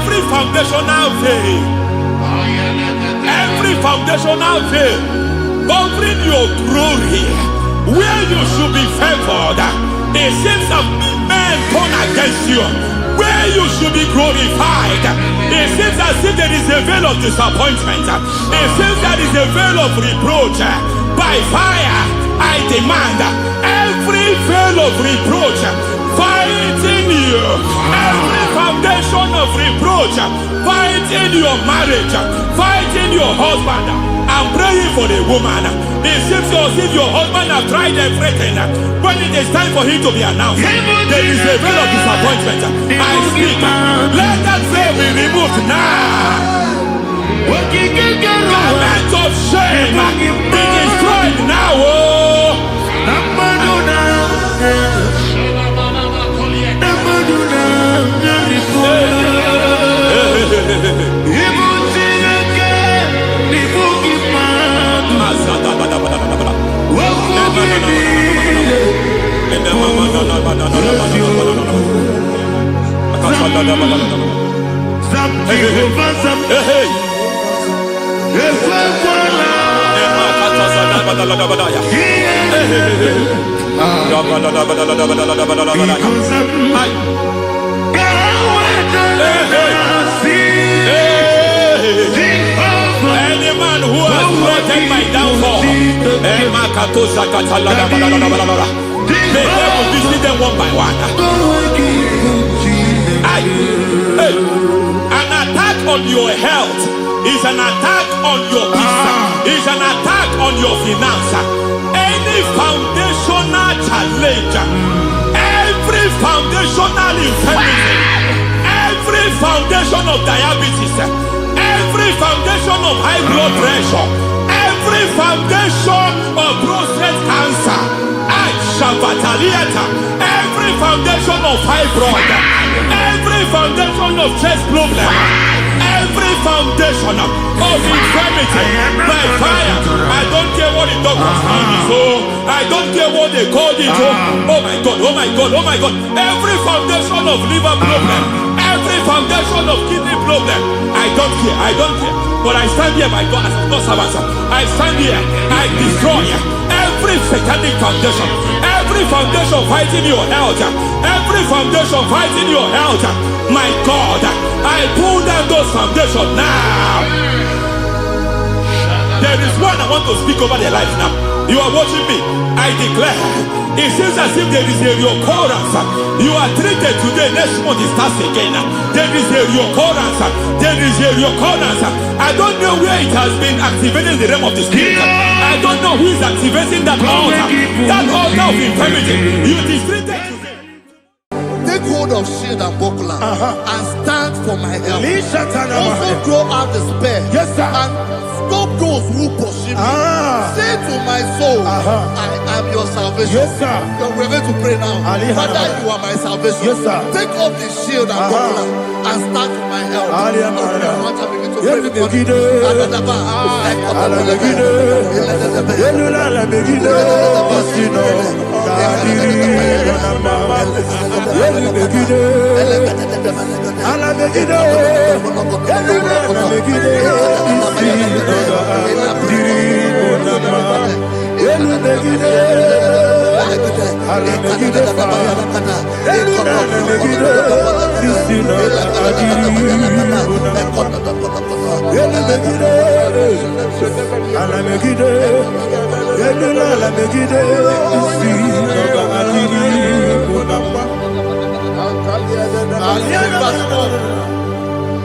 E: Every foundational veil, every foundational veil covering your glory, where you should be favored, it seems that men turn against you. Where you should be glorified, it seems as if there is a veil of disappointment. It seems there is a veil of reproach. By fire, I demand every veil of reproach fighting you, every foundation of reproach fighting your marriage, fighting your husband. I'm praying for the woman. It seems as if your husband has tried everything. When it is time for him to be announced, there is a veil of disappointment. I speak. Let that veil be removed now. Garment of shame be destroyed now. Any man who has plotted my downfall, may devil visit them one by one. An attack on your health is an attack on your peace, is an attack on your finance. Any foundational challenge, every foundational infirmity, every foundation of diabetes, every foundation of high blood pressure, every foundation of prostate cancer, every foundation of fibroid, every foundation of chest problem, every foundation of infirmity, by fire. I don't care what the doctors call it, so I don't care what they call it. Oh my God, oh my God, oh my God. Every foundation of liver problem, every foundation of kidney problem, I don't care, I don't care. But I stand here, my God, as a servant. I stand here, I destroy every satanic foundation, every foundation fighting your health, every foundation fighting your health. My God, I pull down those foundations now. There is one I want to speak over their life now. You are watching me. I declare, it seems as if there is a reoccurrence. You are treated today, next month it starts again. There is a reoccurrence. There is a reoccurrence. I don't know where it has been activated in the realm of the spirit. I don't know who is activating that altar of infirmity. You is treated today.
A: Take hold of shield and buckler and stand for my help. Also throw out despair.
B: Yes, sir.
A: And stop those who pursue me. Say to my soul, I am your salvation.
B: Yes, sir.
A: We're going to pray now. Father, you are my salvation.
B: Yes, sir.
A: Take off the shield and buckler and stand for my help.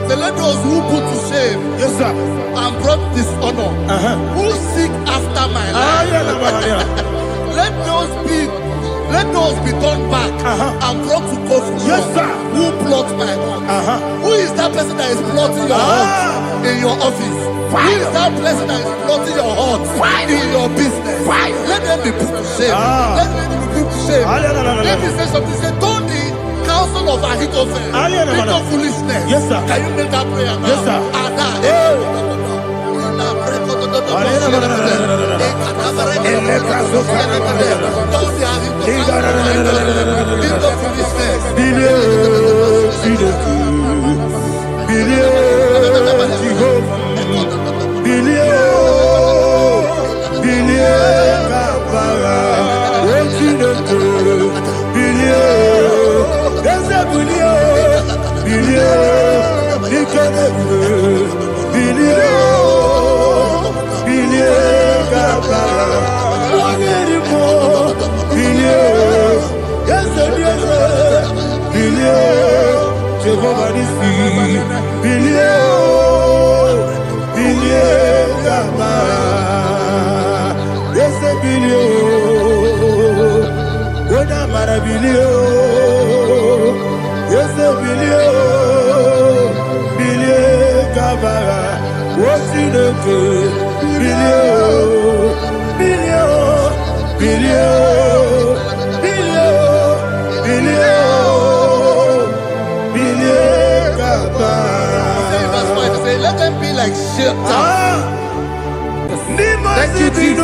A: Say, let those who put to shame,
B: Yes, sir.
A: and brought dishonor, who seek after my life, let those be turned back and brought to confusion.
B: Yes, sir.
A: Who plot my heart? Who is that person that is plotting your heart in your office? Who is that person that is plotting your heart in your business? Let them be put to shame. Let them be put to shame. Let me say something. Say, don't the counsel of Ahithophel into foolishness.
B: Yes, sir.
A: Can you make that prayer now?
B: Yes, sir.
A: Let them be like shelter.
B: Thank you, Jesus.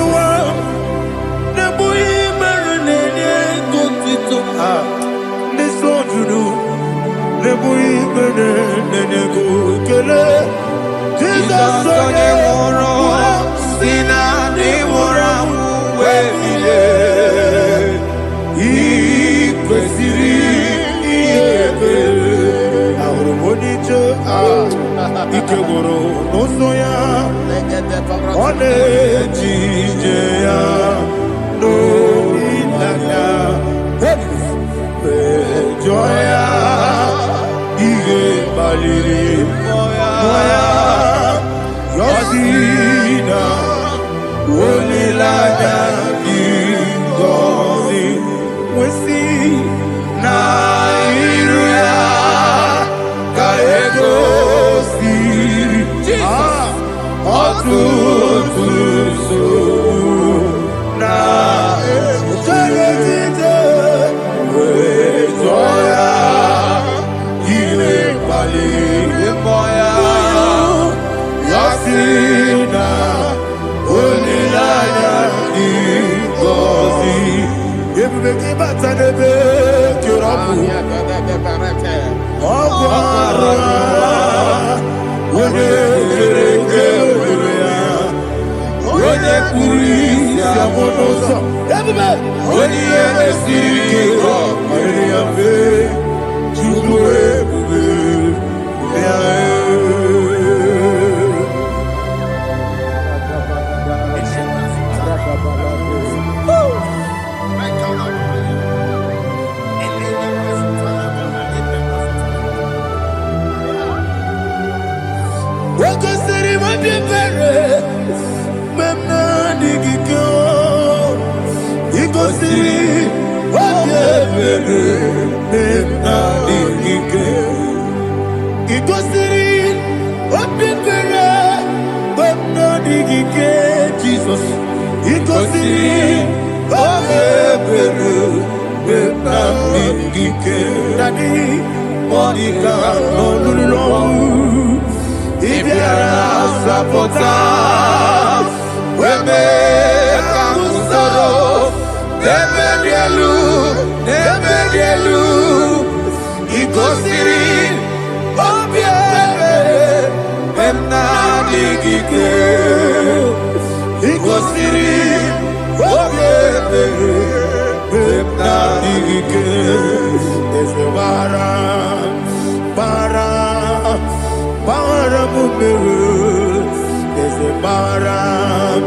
B: is a baram,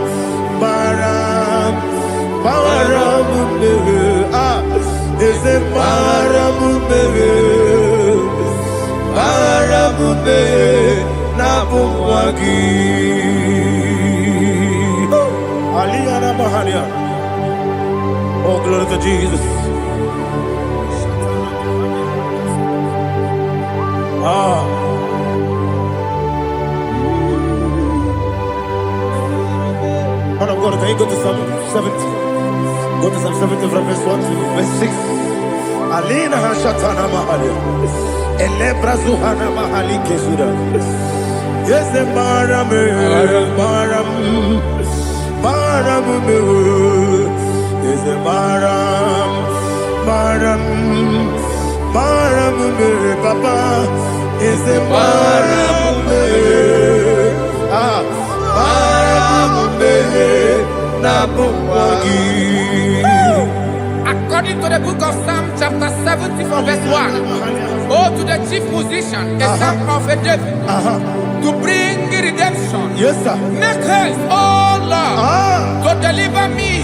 B: baram, baram, is a baram, baram, Nabuwagi. Aliyana Mahalia. Oh, glory to Jesus. Man of God, can you go to Psalm 70? Go to Psalm 70 from verse 1 to verse 6. Alina Hashatana Mahalia. Elebra Zuhana Mahali Kesura. Yes, the Baram, Baram, Baram, yes, the Baram, Baram, Baram, Papa, is the Baram, Nabuwagi.
C: According to the book of Psalm chapter 70 from verse 1, oh, to the chief musician, a son of a David, to bring redemption.
B: Yes, sir.
C: Make haste, oh Lord, to deliver me.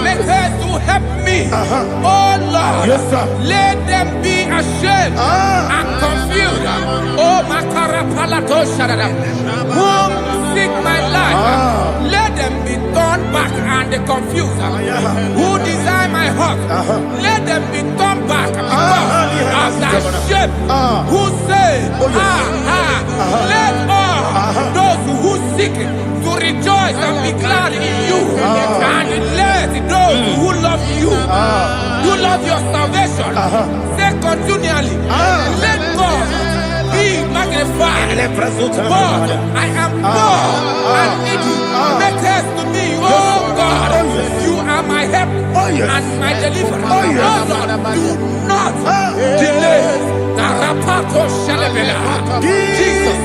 C: Make haste to help me. Oh Lord,
B: Yes, sir.
C: let them be ashamed and confused. Oh, Makara Palato Shadada, whom seek my life, let them be turned back and confused. Who desire my heart, let them be turned back because of that shape. Who say, let all those who seek to rejoice and be glad in you, and let those who love you, who love your salvation, say continually, let God be magnified. God, I am poor and needy. Make haste to me, oh God. You are my help and my deliverer. Oh Lord, do not delay. Tarapato Shalabela. Jesus.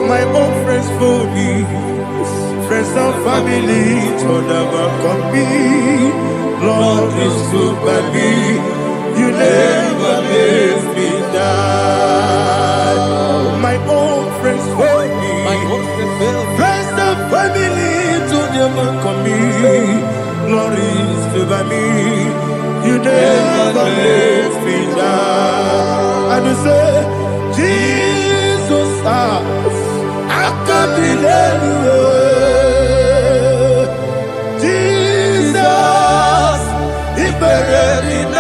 B: My own friends for me, friends and family, told them I'll come be. Lord is good by me, you never let me die. My own friends for me, friends and family, makes me laugh. And you say, Jesus, I can't believe you. Jesus, He buried in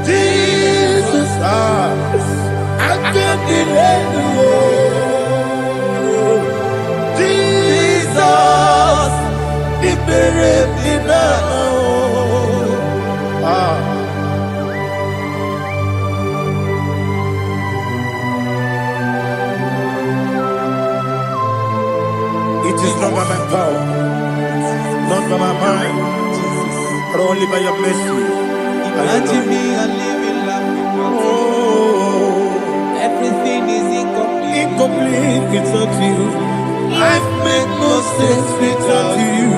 B: Jesus, I can't believe you. Jesus, He buried in It is not by my power, not by my mind, but only by your mercy.
C: Imagine me a living life without you. Everything is incomplete.
B: Incomplete without you. Life makes no sense without you.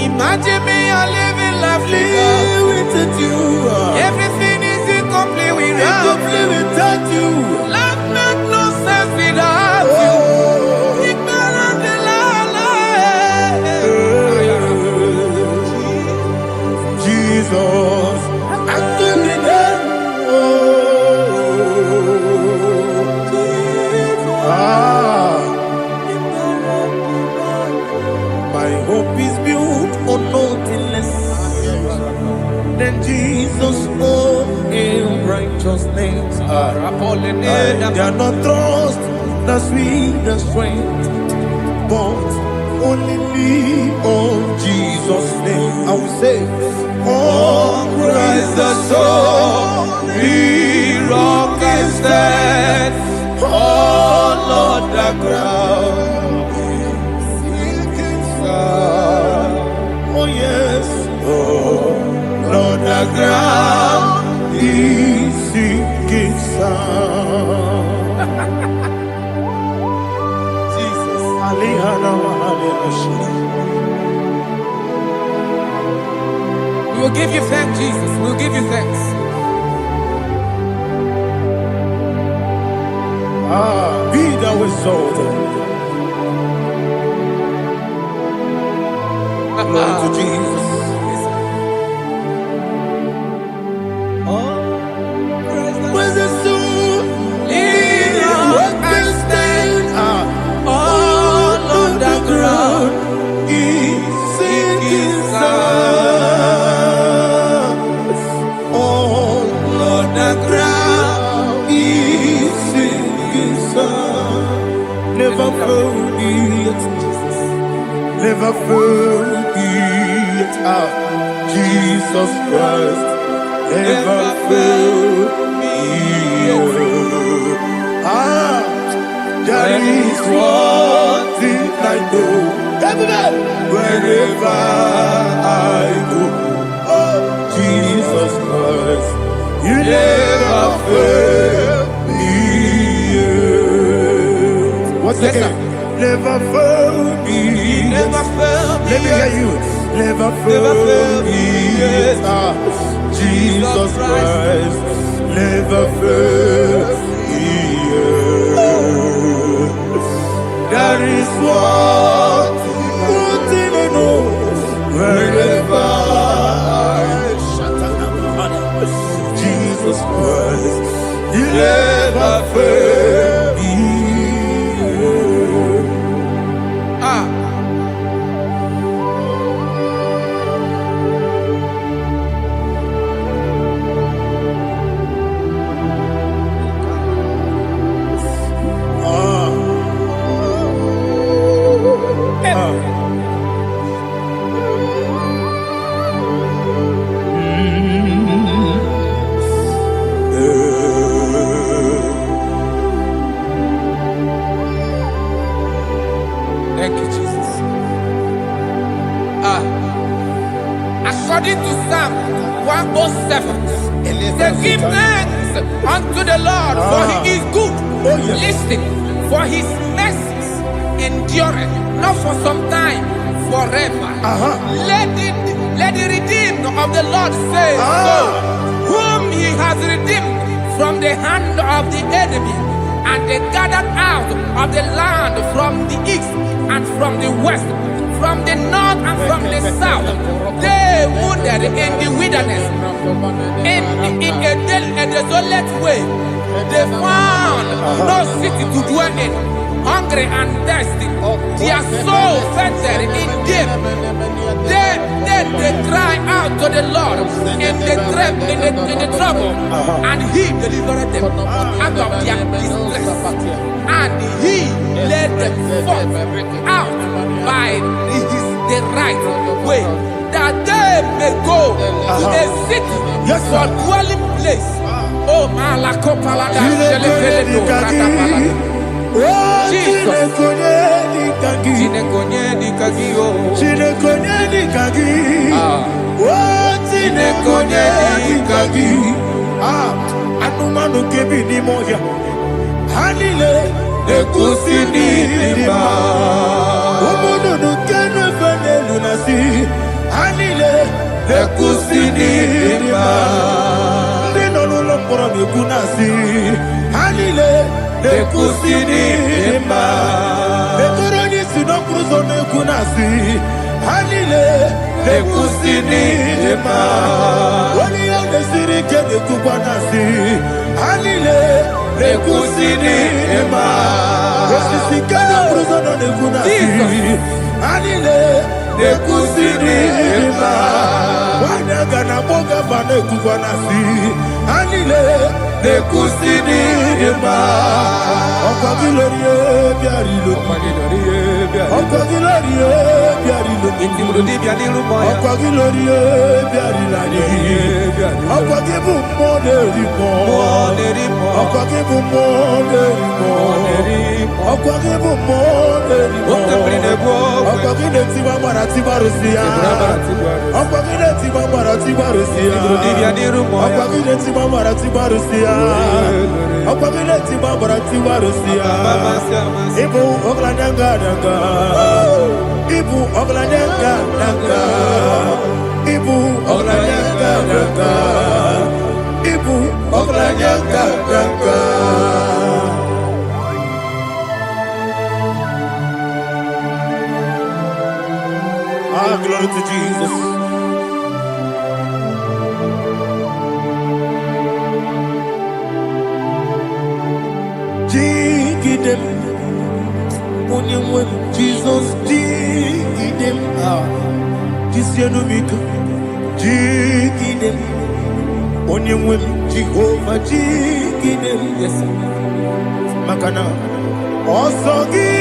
C: Imagine me a living life
B: without you.
C: Everything is incomplete
B: Without you.
C: Life makes no sense without you.
B: Jesus, I give you that. My hope is built on nothing less than Jesus' own in righteousness. I cannot trust the sweetest strength, but only lean on Jesus' name. I will say, oh, Christ the solid rock I stand. Oh, Lord, the ground is sinking sand. Oh, yes, oh, Lord, the ground is sinking sand. Jesus,
C: We will give you thanks, Jesus. We will give you thanks.
B: Be thou exalted. Glory to Jesus. Where's the soul? What can stand? All on the ground is sinking sand. All on the ground is sinking sand. Never forget, never forget, Jesus Christ. Never fail me. There is one thing I know. Wherever I go, oh, Jesus Christ, you never fail me. What's again? Never fail me.
C: Never fail me.
B: Let me hear you. Never fail me. Jesus Christ, never fail me. There is one thing I know. Wherever I Jesus Christ, He never fail me.
C: Thank you, Jesus. According to Psalm 107, they give thanks unto the Lord, for He is good. Listen, for His mercies endureth, not for some time, forever. Let the redeemed of the Lord say so, whom He has redeemed from the hand of the enemy, And they gathered out of the land from the east and from the west, from the north and from the south. They wandered in the wilderness, in a desolate way. They found no city to dwell in, hungry and thirsty. Their soul fainted in deep. They cry out to the Lord in the trouble, and He delivered them out of their distress, and He led them forth out by the right way, that they may go to a city for dwelling place. Oh, Malakopalada, Jesus.
B: Anumanu kebi ni moya Hanile Ekusini lima Omono no kenu fene lunasi Hanile Ekusini lima Nino lulo mpora mikunasi Hanile Ekusini lima Ekoroni sino kruzo mekunasi Hanile Ekusini lima Wani yane siri kene kubanasi Hanile Ekusini lima Osisi kene kruzo no nekunasi Hanile Ekusini lima Wani agana boga vane kubanasi Hanile Ekusini lima Okwa gilorie biarilo Okwa gilorie biarilo Okwa gilorie biarilani Okwa gibu moderimo Okwa gibu moderimo Okwa gibu moderimo Okwa gileti mamarati barusia Okwa gileti mamarati barusia Okwa gileti mamarati barusia Okwa gileti mamarati barusia Ibu oglananga nanga Ibu oglananga nanga Ibu oglananga nanga Ibu oglananga nanga Ah, glory to Jesus. Jigidem, Jesus, jigidem, Jisianumika, jigidem, Onyemwem, Jehovah, jigidem, yes, Makana, Osogi,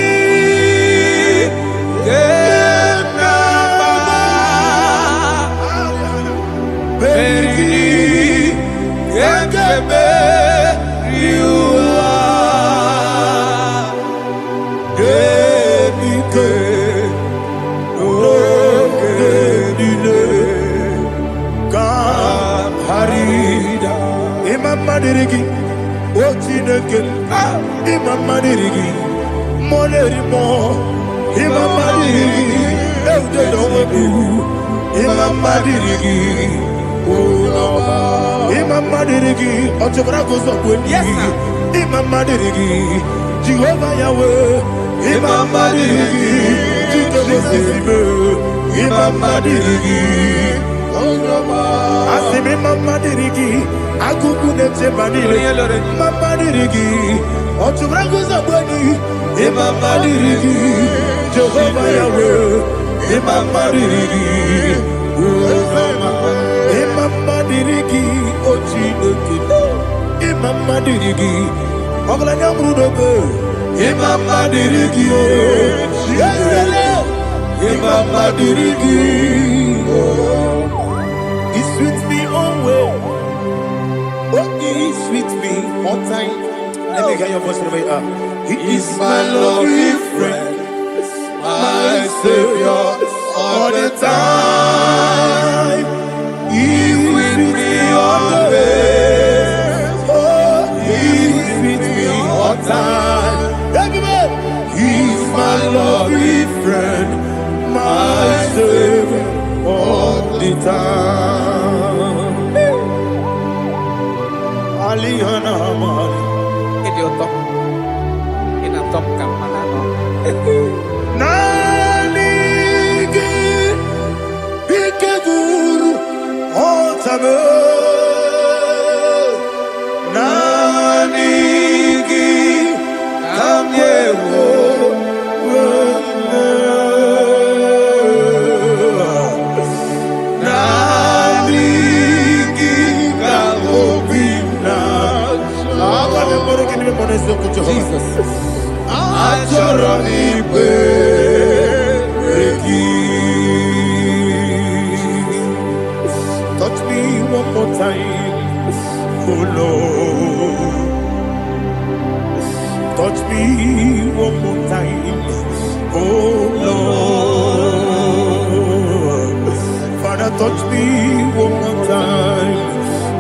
B: Bergi, Yakebe, Riua, Gebike, Ogedile, Kam Harida, Imam Madirigi, Ochineke, Imam Madirigi, Molerimo, Imam Madirigi, Eudedowebu, Imam Madirigi, Imam Madirigi, Ochobrago Zokweni, Imam Madirigi, Jehovah Yahweh, Imam Madirigi, Imam Madirigi, Asim Imam Madirigi, Agukune Tebanile, Imam Madirigi, Ochobrago Zokweni, Imam Madirigi, Jehovah Yahweh, Imam Madirigi, Imam Madirigi, Ochineke, Imam Madirigi, Oglanya Brudobe, Imam Madirigi, Imam Madirigi, He sweets me always. Oh, He sweets me on time. Let me hear your voice from here. He is my lovely friend, my Savior, all the time. He's with me always. Oh, He's with me all time. Everybody, He's my lovely friend, my Savior, all the time. Alihana Mali.
C: Idiot.
B: one more time. Oh Lord, Father, touch me one more time.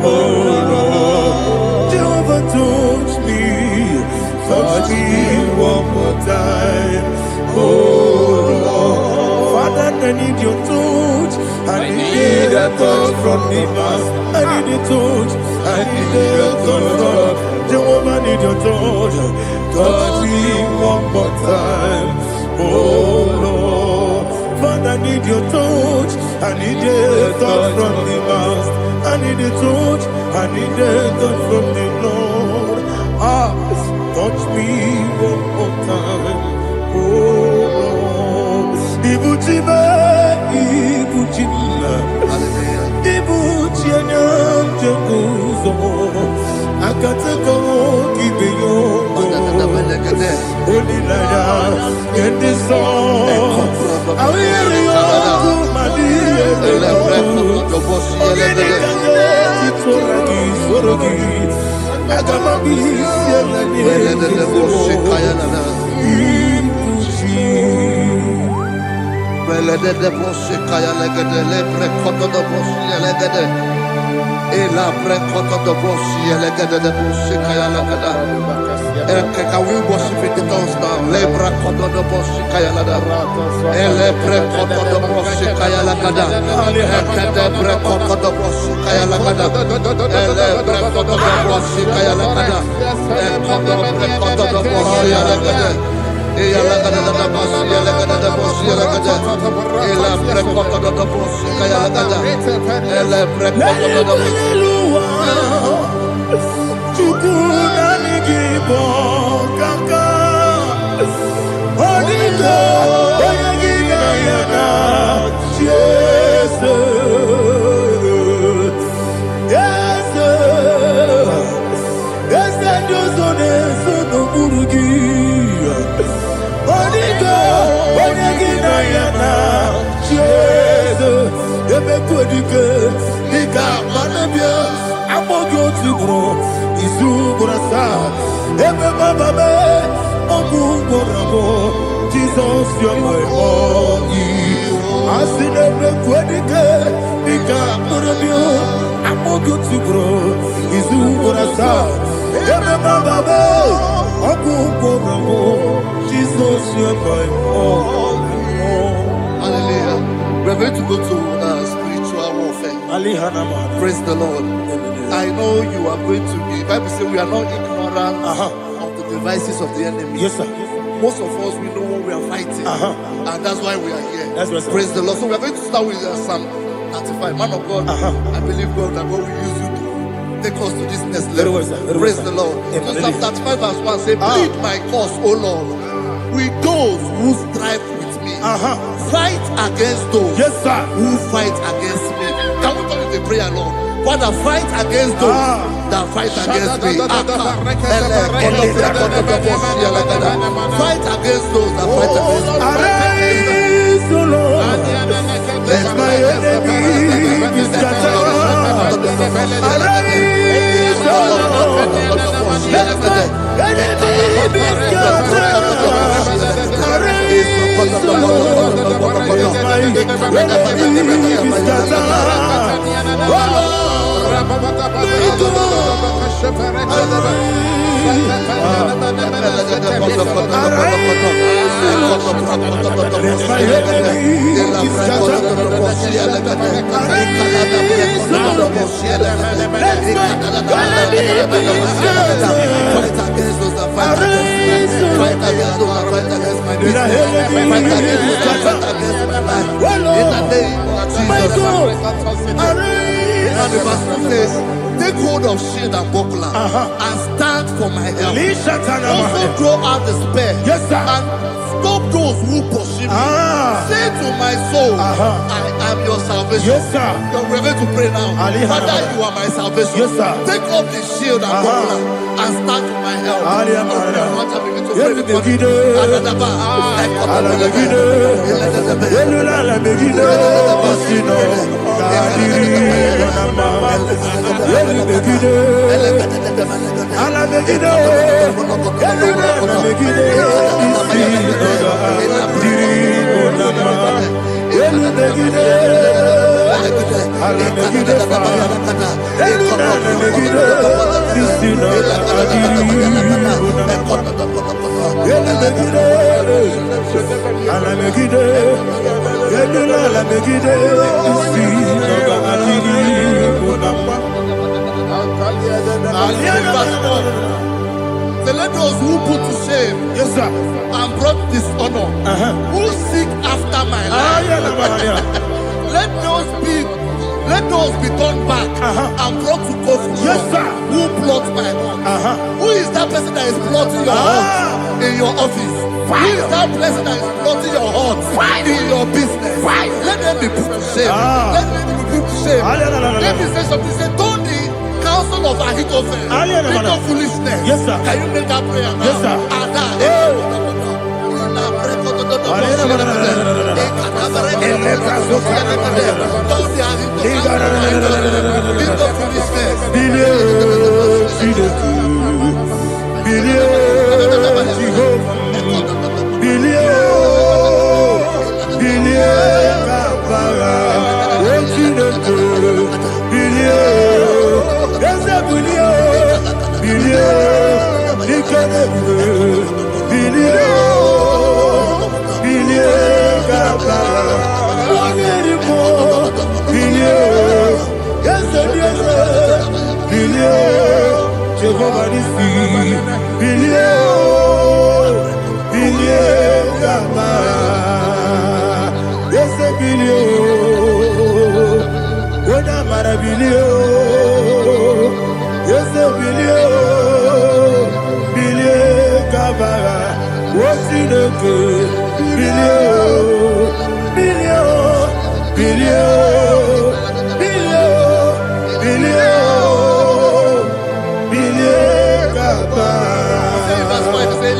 B: Oh Lord, Jehovah, touch me one more time. Oh Lord, Father, I need your touch. I need a touch from the Master. I need a touch. I need a touch from Jehovah. I need your touch. Touch me one more time. Oh Lord, Father, I need your touch. I need a touch from the Master. I need a touch. I need a touch from the Lord. Touch me one more time. Oh Lord, Ibuchima, Ibuchina, Jeguzo, Akatako, Gibeyo, Olilaya, get this song. I will you, Madia,
A: Can we worship in the tongues now? Lebra koto do boshi kaya lada. Elebre koto do boshi kaya lada. Elebre koto do boshi kaya lada. Elebre koto do boshi kaya lada. Elebre koto do boshi lada. Eya lada da boshi lada da boshi lada. Elebre koto do boshi kaya lada. Elebre koto do boshi.
B: IGBO kaka Onigo Oyagina yana Jesus Yes Josone Sono Burugi Onigo Oyagina yana Jesus Ebe Kodike Nika Manabia Amogo Tugro Izuburasa, Ebe Bababe, Oguborabo, Jesus, you're my only. I see the Quedike, Nika Murabio, Amogo to grow, Izuburasa, Ebe Bababe, Oguborabo, Jesus, you're my only.
A: Hallelujah. We're going to go to spiritual warfare. Praise the Lord. I know you are going to be. Bible says we are not ignorant of the devices of the enemy.
B: Yes, sir.
A: Most of us, we know what we are fighting, and that's why we are here.
B: That's right, sir.
A: Praise the Lord. So we are going to start with Psalm 35. Man of God, I believe God that God will use you to take us to this next level. Praise the Lord. So Psalm 35 verse 1 says, plead my cause, O Lord, with those who strive with me. Fight against those who fight against me. Can we turn to the prayer, Lord? Father, fight against those that fight against me. Fight against those that fight against me.
B: Arise, O Lord, let my enemy be scattered. Arise, O Lord, let my enemy be scattered. Arise, O Lord, let my enemy be scattered.
A: Take hold of shield and buckler and stand for my help. Also draw out the spear and stop those who pursue me. Say to my soul, I am your salvation. We're going to pray now. Father, you are my salvation. Take off the shield and buckler and stand for my help.
B: Yelu megide. Ala megide. Yelu ala megide. Isi noga diri onama. Yelu megide. Ala megide fa. Yelu ala megide. Isi noga diri onama. Yelu megide. Ala megide. Yelu ala megide. Isi noga diri onama.
A: So let those who put to shame,
B: Yes, sir.
A: and brought dishonor, who seek after my life, let those be turned back and brought to confusion.
B: Yes, sir.
A: Who plot my hurt? Who is that person that is plotting your hurt in your office? Who is that person that is plotting your hurt in your business? Let them be put to shame. Let them be put to shame. Let me say something. Say, don't the counsel of Ahithophel think of foolishness.
B: Yes, sir.
A: Can you make that prayer now?
B: Yes, sir.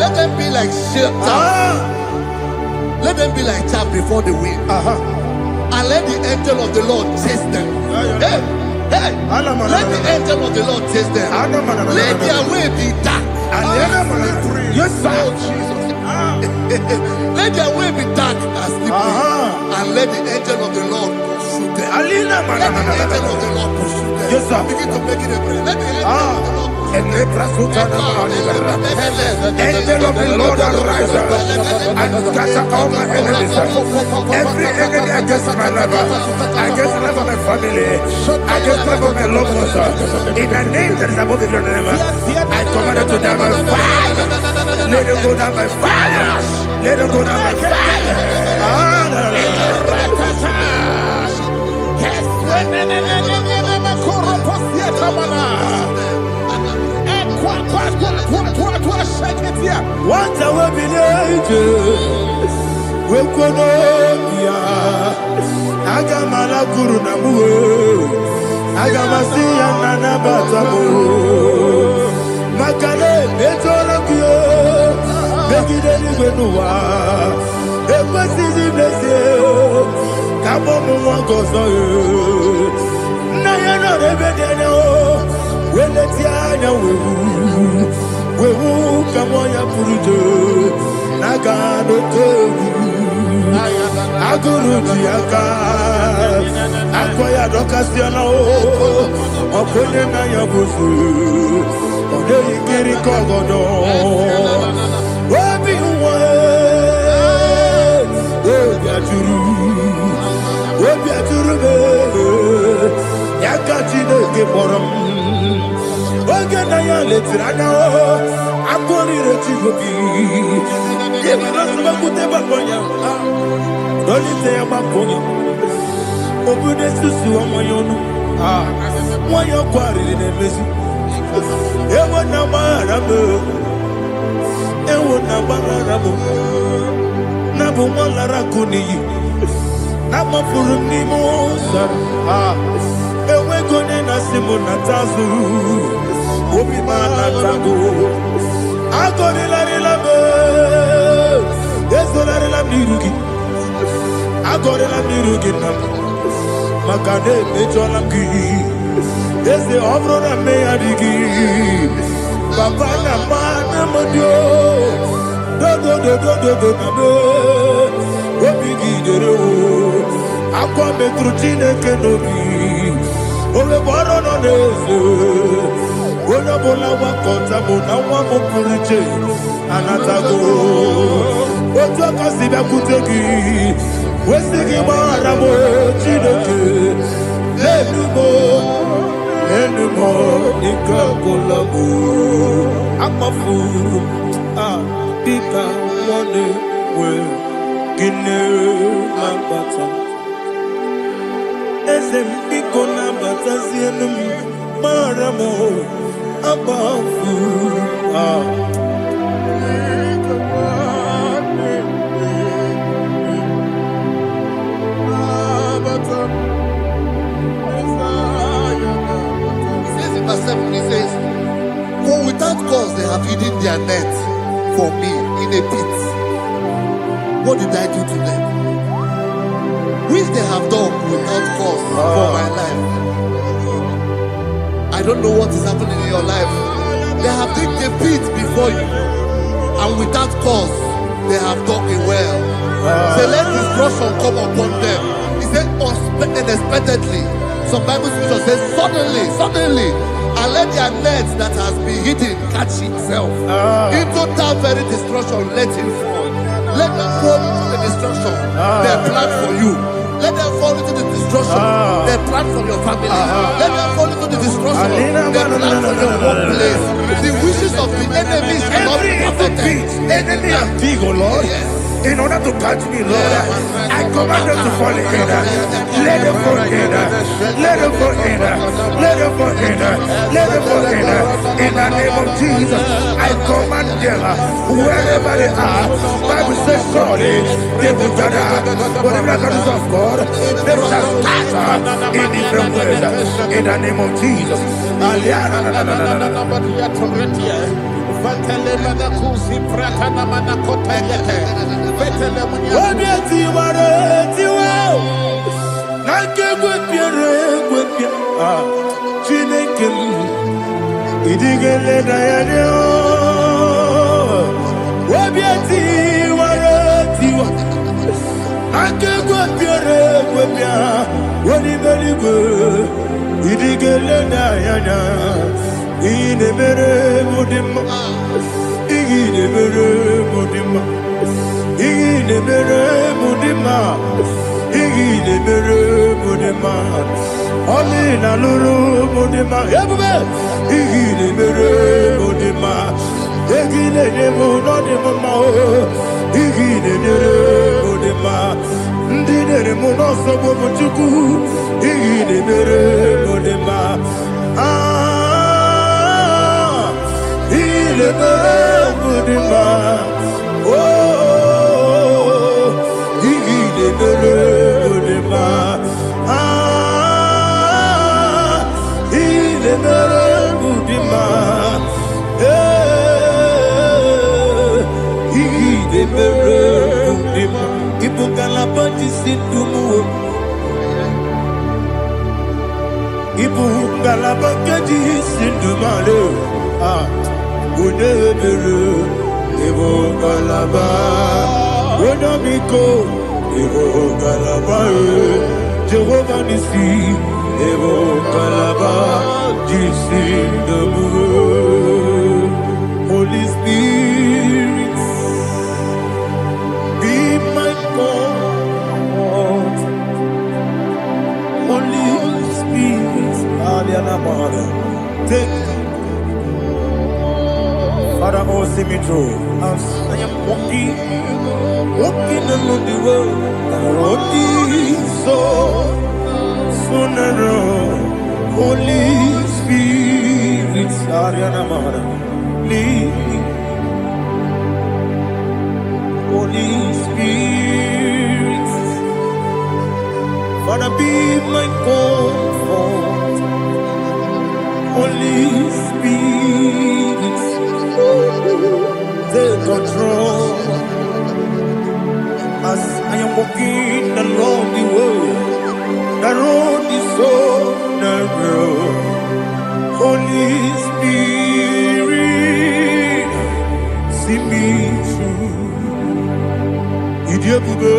A: Let them be like chaff. Let them be like chaff before the wind. And let the angel of the Lord chase them. Hey, hey. Let the angel of the Lord chase them. Let their way be dark.
B: Yes, sir.
A: Let their way be dark as slippery. And let the angel of the Lord pursue them. Let the angel of the Lord pursue them.
B: Yes, sir.
A: Begin to make it a prayer. Let the angel of the Lord.
B: Angel of the Lord arise and scatter all my enemies. Every enemy against my life, against the life of my family, against the life of my loved ones. In the name that is above the name, I command it to them by fire. Let it go down by fire. Let it go down by fire. What I will be we could Agamala Guru Namu Agamasi and Nabatamu Makale Betorabio Begideni Benua Equasizi Blessio Kabomu Wangozo Nayana Rebedeno Weletia Wewu Kamoya Purujo Nagano Teru Aguru Tiaka Akoya Dokasiano Opone na Yabusu Ode Ikiri Kogodo Obi Uwe Obi Aturu Yakachine Keporom Oge na ya letirana Akoni Rechigobi Yemanasubakute Bakonya Dolite ya Bakonya Obude Susu Amoyonu Mwayo Kwari Nemezi Ewo na Marabo Ewo na Marabo Nabu Malara Kuni Nama Furuni Mosa Ewe Gone Nasimu Natazu Obi Manatago Agori Larilabe Esolari Lamirugi Agori Lamirugi Makade Mejolamki Yes, the Abrona may adigi. Papa na mana modio. Do. Obigi dero. Aqua metrutine kenobi. Ole boro no neze. Ona bola wakota bona wamo puriche. Anatago. Ojo kasiba kutegi. Wesigi maramo chineke. Anymore, Ikakolabu, Amafu, Pika, Money, Well, Guinea, Mambata. Esem Picona Batasianum, Maramo, Abafu,
A: Verse 7, he says, for without cause they have hidden their net for me in a pit. What did I do to them? Which they have done without cause for my life. I don't know what is happening in your life. They have digged a pit before you, and without cause they have dug a well. Say, let destruction come upon them. He said, unexpectedly. Some Bible scripture says, suddenly, and let their net that has been hidden catch himself. Into that very destruction, let him fall. Let them fall into the destruction they plan for you. Let them fall into the destruction they plan for your family. Let them fall into the destruction they plan for your workplace. The wishes of the enemy shall not be perfected.
B: Enemy and big, oh Lord. Yes. In order to catch me, Lord, I command them to fall in. Let them fall in. Let them fall in. Let them fall in. Let them fall in. In the name of Jesus, I command them wherever they are. Bible says, surely they will gather. Whatever that is of God, they shall scatter in different ways. In the name of Jesus. Amina lulu modema ebube igile mere modema egile demo no demo ma igile dere modema ndidere mo no so bo chuku igile mere modema igile mere modema igile mere modema Jehovah Nissi, Evo Kalaba, Holy Spirit, be my God. Holy Spirit, take Father, oh, see me through. I am walking along the road, so sooner. Holy Spirit, lead me. Holy Spirit, Father, be my comfort. Holy Spirit, take control as I am walking along the way. The road is so Holy Spirit, see me through. Idiabube,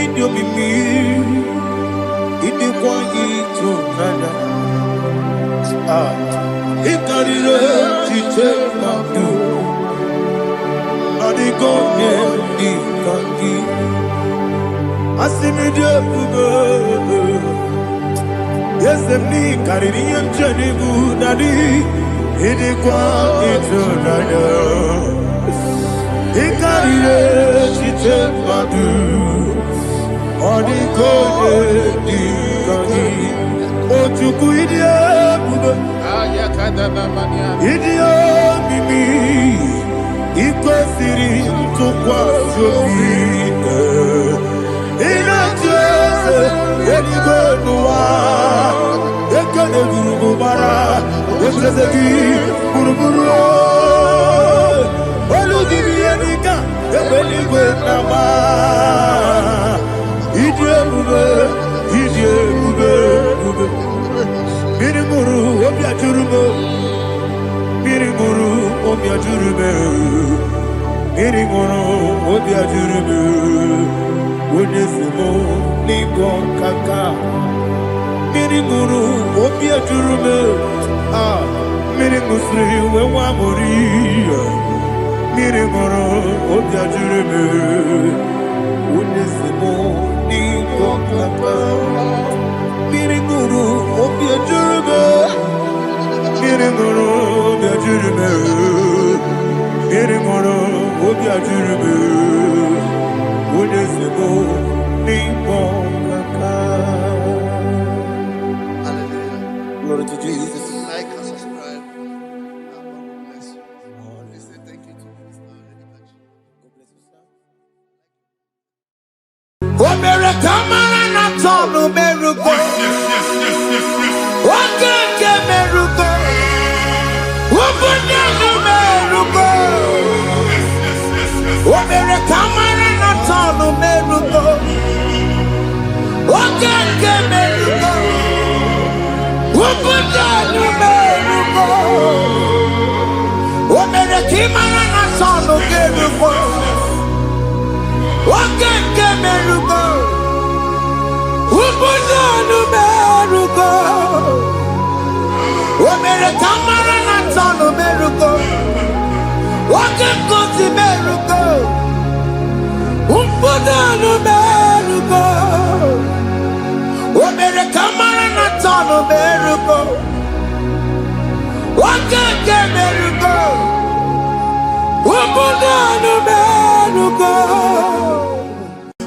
B: Idiomimi, Idikwanyitu nana. Ikarire chichemadu, Adigonye ikangi. Asimidiabube. Yes, me carrying Jenny Budadi, Idikwa Itunaya. He carried it, Madu, Odiko, Dikani, Otukuidia, Idia Mimi, Ikosiri, Tukwa, Sofi, Miringuru, Opia Jurume, Miringusri, Wamoria, Miringuru, Opia Jurume, Unisimo, Nico Kaka, Miringuru, Opia Jurume, Miringuru, Opia Jurume, Miringuru, Opia Jurume, Unisimo, Nico Kaka. Glory to Jesus.
A: Like and subscribe. God bless you. Please say thank you to Mr.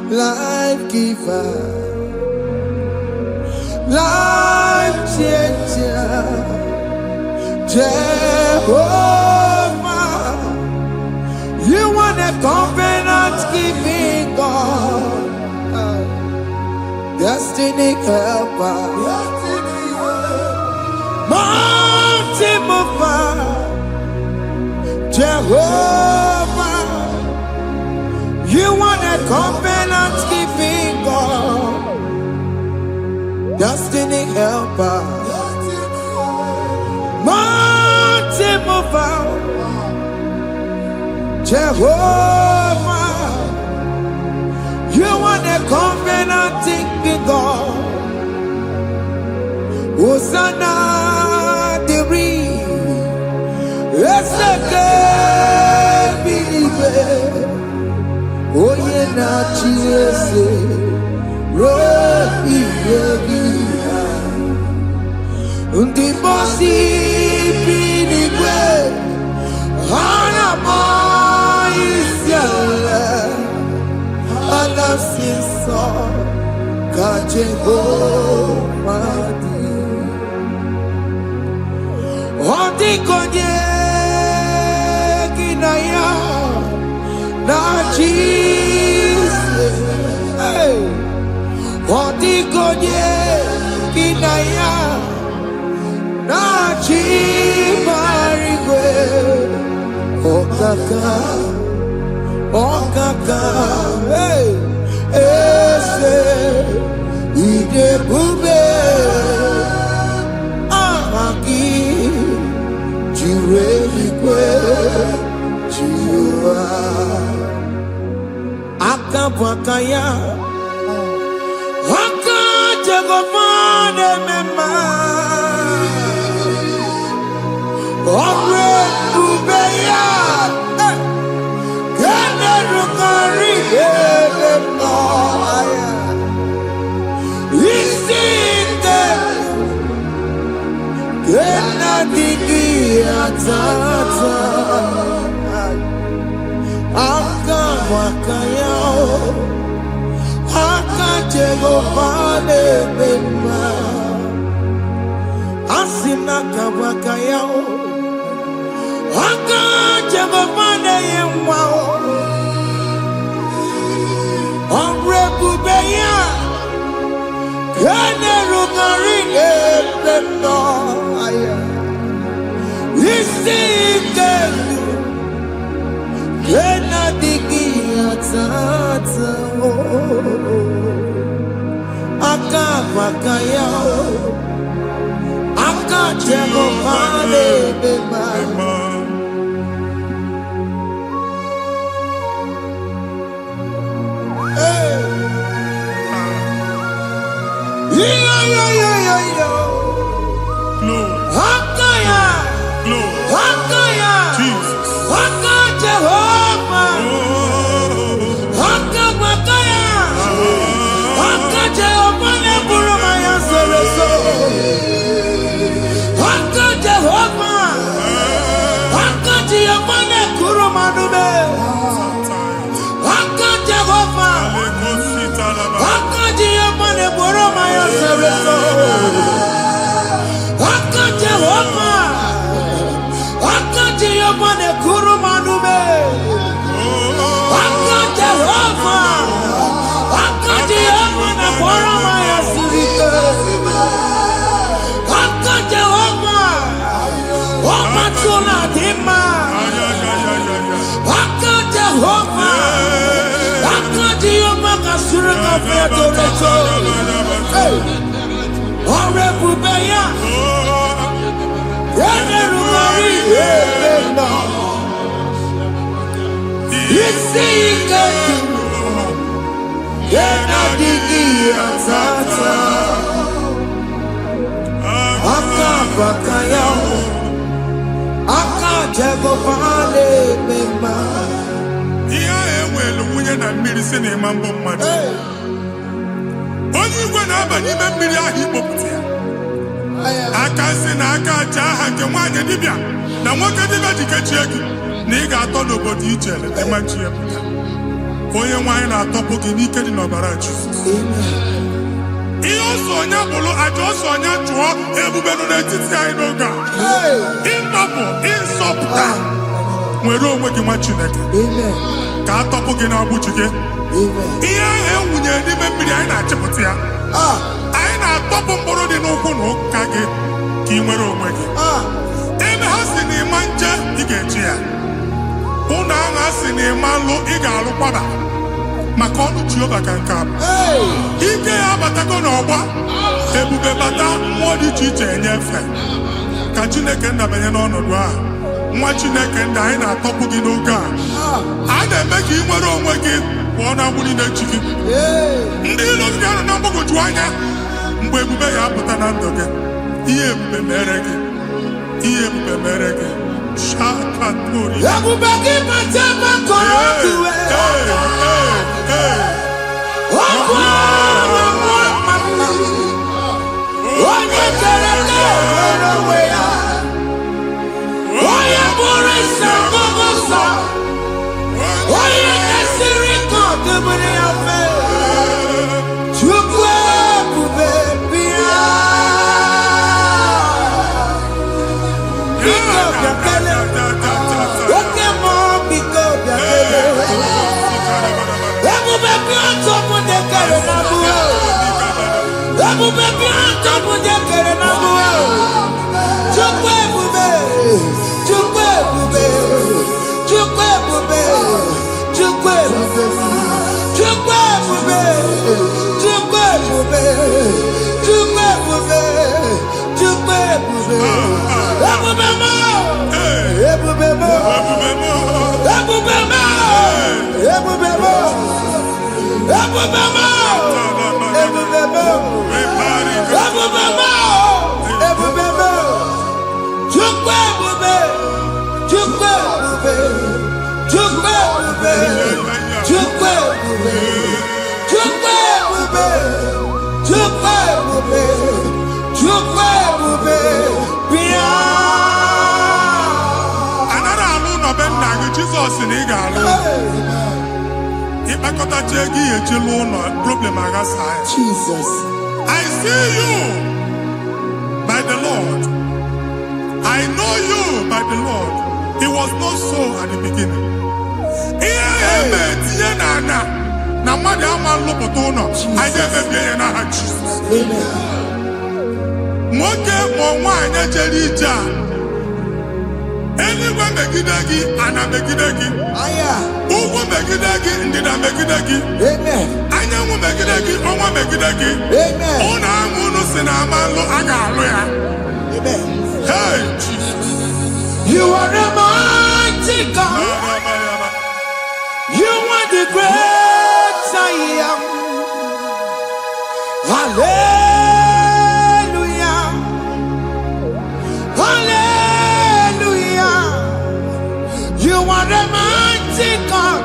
F: Life giver, life changer, Jehovah, you want a covenant keeping God, destiny helper, mountain mover, Jehovah, you want a covenant keeping God, destiny helper, mountain mover, Jehovah, you want a covenant keeping God. Hosanna deri, eseke bilibe. Oye na chiese, rohi yegia. Undi bosi binigwe, hana ma isyale, anasiso kachego madi. Ondi konye kinaya. Na Jesus, hey, Odigonye kinaya, na chimarigwe, okaka, hey, ese, ide bube. Jagomane mema Omre kubeya Gene rukari mema Isinde Gena digi atata Aka wakayao Aka Jagomane mema Asina kabakayao Aka Jagomane yemwao Omre kubeya Gene rukari mema Isinde Gena digi atata Aka wakayao Aka Jagomane mema Aka Jagomane mema
D: Iya enwelu nwunye na mmiri si na ịma mbọ mmadụ onye igwe na-aba n'ime mmiri ahụ ikpopụta ya aka si na aka aja aha nke nwaanyị dibịa na nwoke dibịa ji kechie gị na ị ga-atọ n'obodo ijele ịmachi ya pụta onye nwaanyị na-atọpụ gị n'ike dị n'ọbara Jizọs ihe ọsọ onye bụrụ aja ọsọ onye chụọ ebube nọ n'etiti anyị n'oge a ịtọpụ ịsọpụta nwere onwe gị nwa Chineke ka atọpụ gị na-agbụchi gị ihe ahụ ewunye n'ime mmiri anyị na-achịpụta ya anyị na-atọpụ mkpụrụ dị n'ụkwụ na ụka gị ka ị nwere onwe gị ebe ha si na ịma nje ị ga-eji ya ụlọ ahụ ha si na ịma nlụ ị ga-alụkwaba maka ọnụ Jehova ka nke a ike ya abatago n'ọgba ebube bata mmụọ dị iche iche enyefe ka Chineke ndabanye n'ọnọdụ ahụ nwa Chineke ndị anyị na-atọpụ gị n'oge a na-eme ka ị nwere onwe gị pụọ na mgburi na-echi gị ndị ilo gị ga-anọ na mgbagwoju anya mgbe ebube ya apụta na ndụ gị ihe ebube mere gị ihe ebube mere gị shakatori
F: ebube gị bata makọrọ iwe onye kere nwere onwe ya onye bụrụ isi ọgụgụ nsọ onye kesiri ka ọdịbụrụ ya mfe Chukwu ebube bịa biko bịakele oke mmụọ biko bịakele ebube bịa ntọpụ dekere na mbuo ebube bịa ntọpụ dekere na mbuo Chukwu ebube Chukwu ebube Chukwu ebube Chukwu ebube Chukwu ebube Chukwu ebube Chukwu ebube Chukwu ebube ebube mo ebube mo ebube mo ebube mo ebube mo ebube mo ebube mo
D: Jizọs na ị ga-alụ. Ịkpakọta chi ego ihe eji lụọ ụlọ, problem aghasa ya.
F: Jesus.
D: I see you by the Lord. I know you by the Lord. It was not so at the beginning. Ihe eme tinye na mmadụ ama nlụpụta ụlọ, anyị emebie ya n'aha Jizọs. Nwoke ma nwaanyị jere ije a, eluigwe megide gị, ana megide gị. Ugwu megide gị, ndịda megide gị. Anyanwụ megide gị, ọnwa megide gị. Ụlọ ahụ unu si na ama nlụ, a ga-alụ ya. Hey, Jesus.
F: You are a mighty God. You are the great I am. Hallelujah. Hallelujah. You are a mighty God.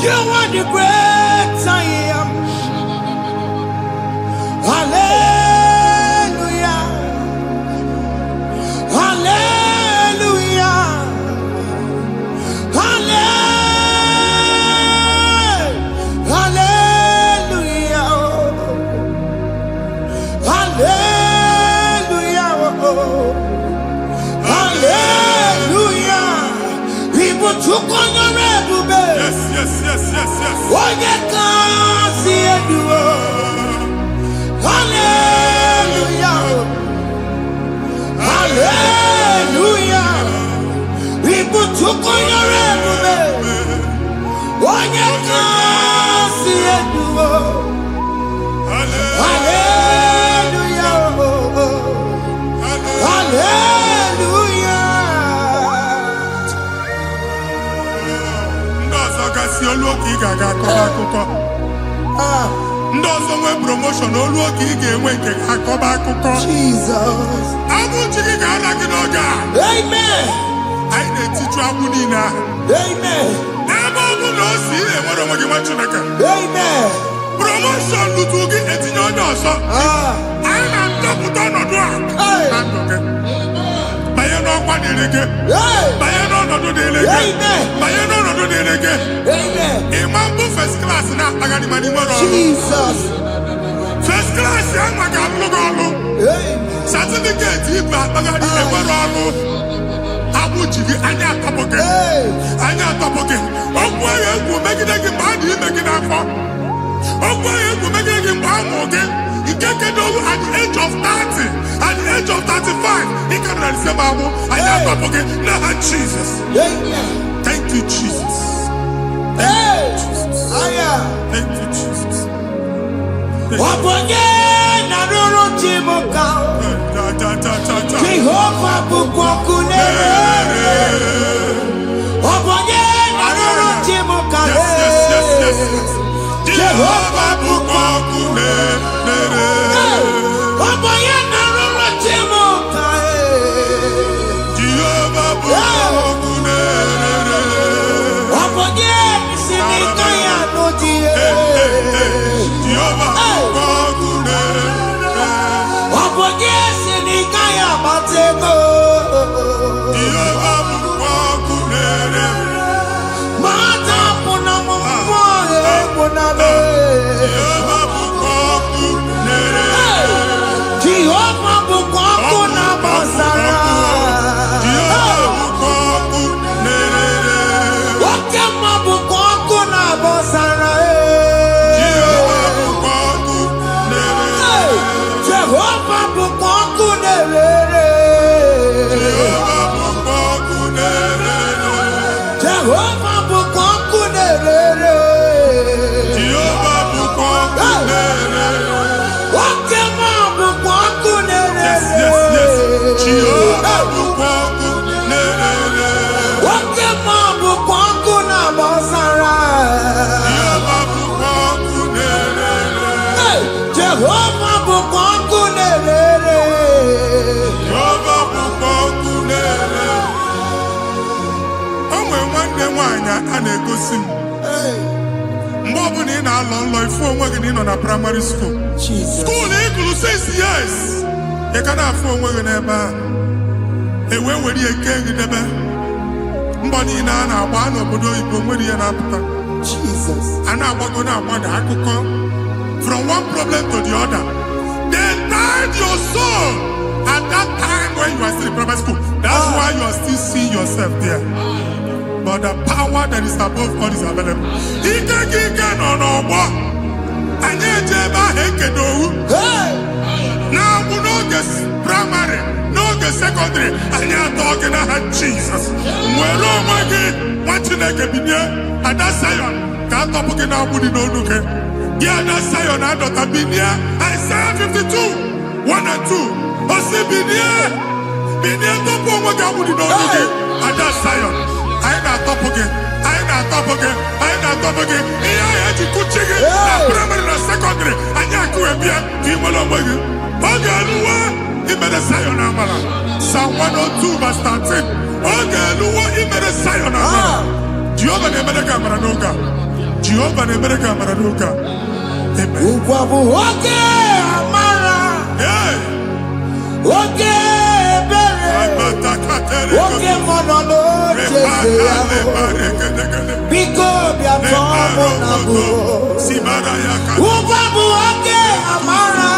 F: You are the great I am. Hallelujah. Hallelujah. Hallelujah. Hallelujah. Hallelujah. People took on your red bed.
D: Yes, yes, yes, yes, yes.
F: Oh, you can't see it. Hallelujah. Hallelujah. People took on your red bed. Oh, you can't see it. Hallelujah. Hallelujah.
D: Ndị ọzọ gasị olu oge ị ga-aga akọba akụkọ. Ndị ọzọ nwee promotion olu oge ị ga-enwe nke akọba akụkọ.
F: Jesus.
D: Abụchi gị ga-ala gị n'oge a.
F: Amen.
D: Anyị na-etiju agbụ niile ahụ.
F: Amen.
D: Ebe ọ bụ na o si enwere onwe gị nwa Chineke.
F: Amen.
D: Promotion lutu gị etinye onye ọzọ. Anyị na-ndọpụta ọnọdụ a na ndụ gị. Banye n'ọkwa dịrị gị. Banye n'ọnọdụ dịrị gị. Banye n'ọnọdụ dịrị gị. Ịma mbụ first class na-akpagharị ma n'ime ọrụ.
F: Jesus.
D: First class ya nwa ga-alụ gị ọlụ. Certificate ibe akpagharị enwere ọlụ. Abụchi gị anya atọpụ gị. Anya atọpụ gị. Okwu agha egwu megide gị mgbe a dị ime gị n'afọ. Okwu agha egwu megide gị mgbe a mụ gị. Nke kedu at the age of 30, at the age of 35, ị ka nọ n'ise ma abụ. Anya atọpụ gị n'aha Jesus. Thank you, Jesus. Thank you, Jesus. Thank you, Jesus.
F: Wabonye na ruru chimuka. Jehovah bukwakunere. Wabonye na ruru chimuka. Jehovah bukwakunere. Wabonye na ruru chimuka.
D: Jehovah bukwakunere.
F: Wabonye sinika ya nodie.
D: Jehovah bukwakunere.
F: Wabonye sinika ya matego.
D: Jehovah bukwakunere.
F: Mata puna mumwe puna be.
D: Jehovah bukwakunere.
F: Jehovah bukwakunere basara.
D: Jehovah bukwakunere.
F: Wakema bukwakunere basara.
D: Jehovah bukwakunere.
F: Jehovah bukwakunere.
D: Jehovah bukwakunere.
F: Jehovah bukwakunere.
D: Jehovah bukwakunere.
F: Wakema bukwakunere.
D: Yes, yes, yes. Jehovah bukwakunere.
F: Wakema bukwakunere basara.
D: Jehovah bukwakunere.
F: Jehovah bukwakunere.
D: Jehovah bukwakunere. O nwere nwanne nwaanyị a na-egosi m. Mgbe ọbụla ị na-alọ nlọ ifu onwe gị na ị nọ na praịmarị skuul.
F: Jesus.
D: Skuul ị gụrụ 6 years. Ị ka na-afụ onwe gị n'ebe ahụ. Were ya eke gị debe. Mbani na agba n'obodo Igbo nwere ihe na-apụta.
F: Jesus.
D: A na-agbago na-agbada akụkọ from one problem to the other. They tied your soul at that time when you are still in primary school. That's why you are still seeing yourself there. But the power that is above all is available. Ike no. Anye jeba hekedowu. Now we no get primary, no get secondary. Anye talking about Jesus. Mwero mwagi wachineke binye. Ada Zion kanto puke na budi no nuke. Yeah, that Zion adota binye. Isaiah 52, 1 and 2. Osi binye topo mwagi budi no nuke. Ada Zion. I na topo ke. Iya ya jikuchige na primary na secondary. Anya kuwebia kimolo mwagi. Oge aluwa imere Zion amala. Psalm 102 verse 13. Oge aluwa imere Zion amala. Jehovah ne-emere amara n'oge a. Jehovah ne-emere amara n'oge a. Amen.
F: Ukwabu oge amara. Oge ebere. Oge monono Jeze ya. Biko bia tomo na bu. Ukwabu oge amara.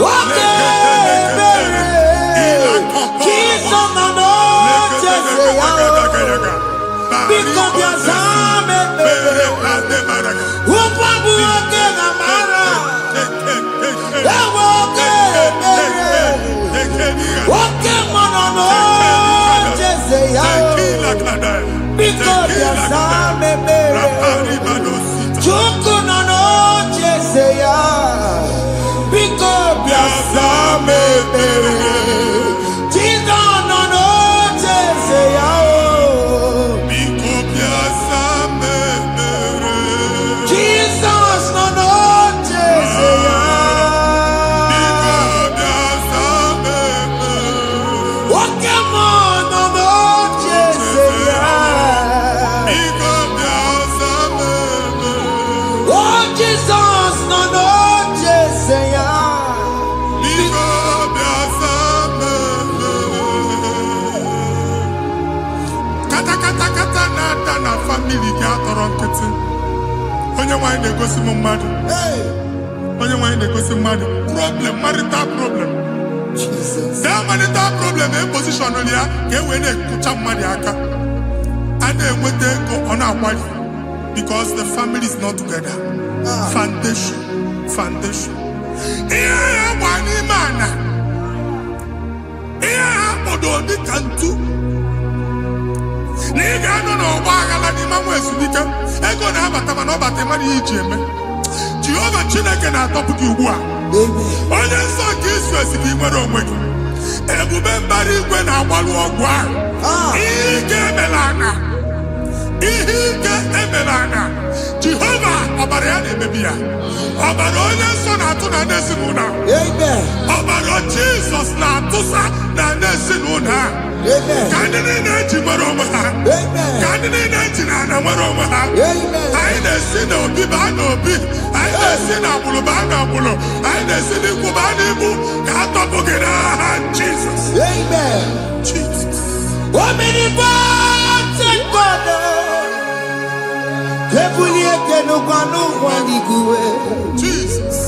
F: Oge ebere. Kiso mono Jeze ya. Because your same Upabu oge amara. Oge monono Jeze ya. Because your same Chuku nono Jeze ya. Because your same Chizo nono Jeze ya. Onye nwanyị na-egosi m mmadụ. Onye nwanyị na-egosi mmadụ. Problem, marital problem. Jesus.
D: That marital problem in position on ya ka e wee na-ekucha mmadụ aka. A na-enweta ego ọ na-akwali because the family is not together. Foundation. Ihe ya gba n'ime ana. Ihe ya kpọdo dị ka ntu. Na ị ga-anọ n'ọgba aghara n'ime nwa ezumike. Ego na-abata mana ọ bata mmadụ ihe iji eme. Jehova Chineke na-atọpụ gị ugbu a. Onye nsọ nke isu esi gị nwere onwe gị. Ebube mbara igwe na-agbalụ ọgwụ ahụ. Ihe ike emela ana. Jehova ọbara ya na-emebi ya. Ọbara onye nsọ na-atụ na ndị ezinụlọ. Ọbara Jizọs na-atụsa na ndị ezinụlọ ha. Ka ndị niile eji nwere onwe ha. Ka ndị niile eji na ana nwere onwe ha. Anyị na-esi n'obi baa n'obi. Anyị na-esi n'agbụrụ baa n'agbụrụ. Anyị na-esi n'ikwu baa n'ikwu. Ka a tọpụ gị n'aha Jizọs. Jesus.
F: Omnipotent God. Kebulie kenukanu waniguwe.
D: Jesus.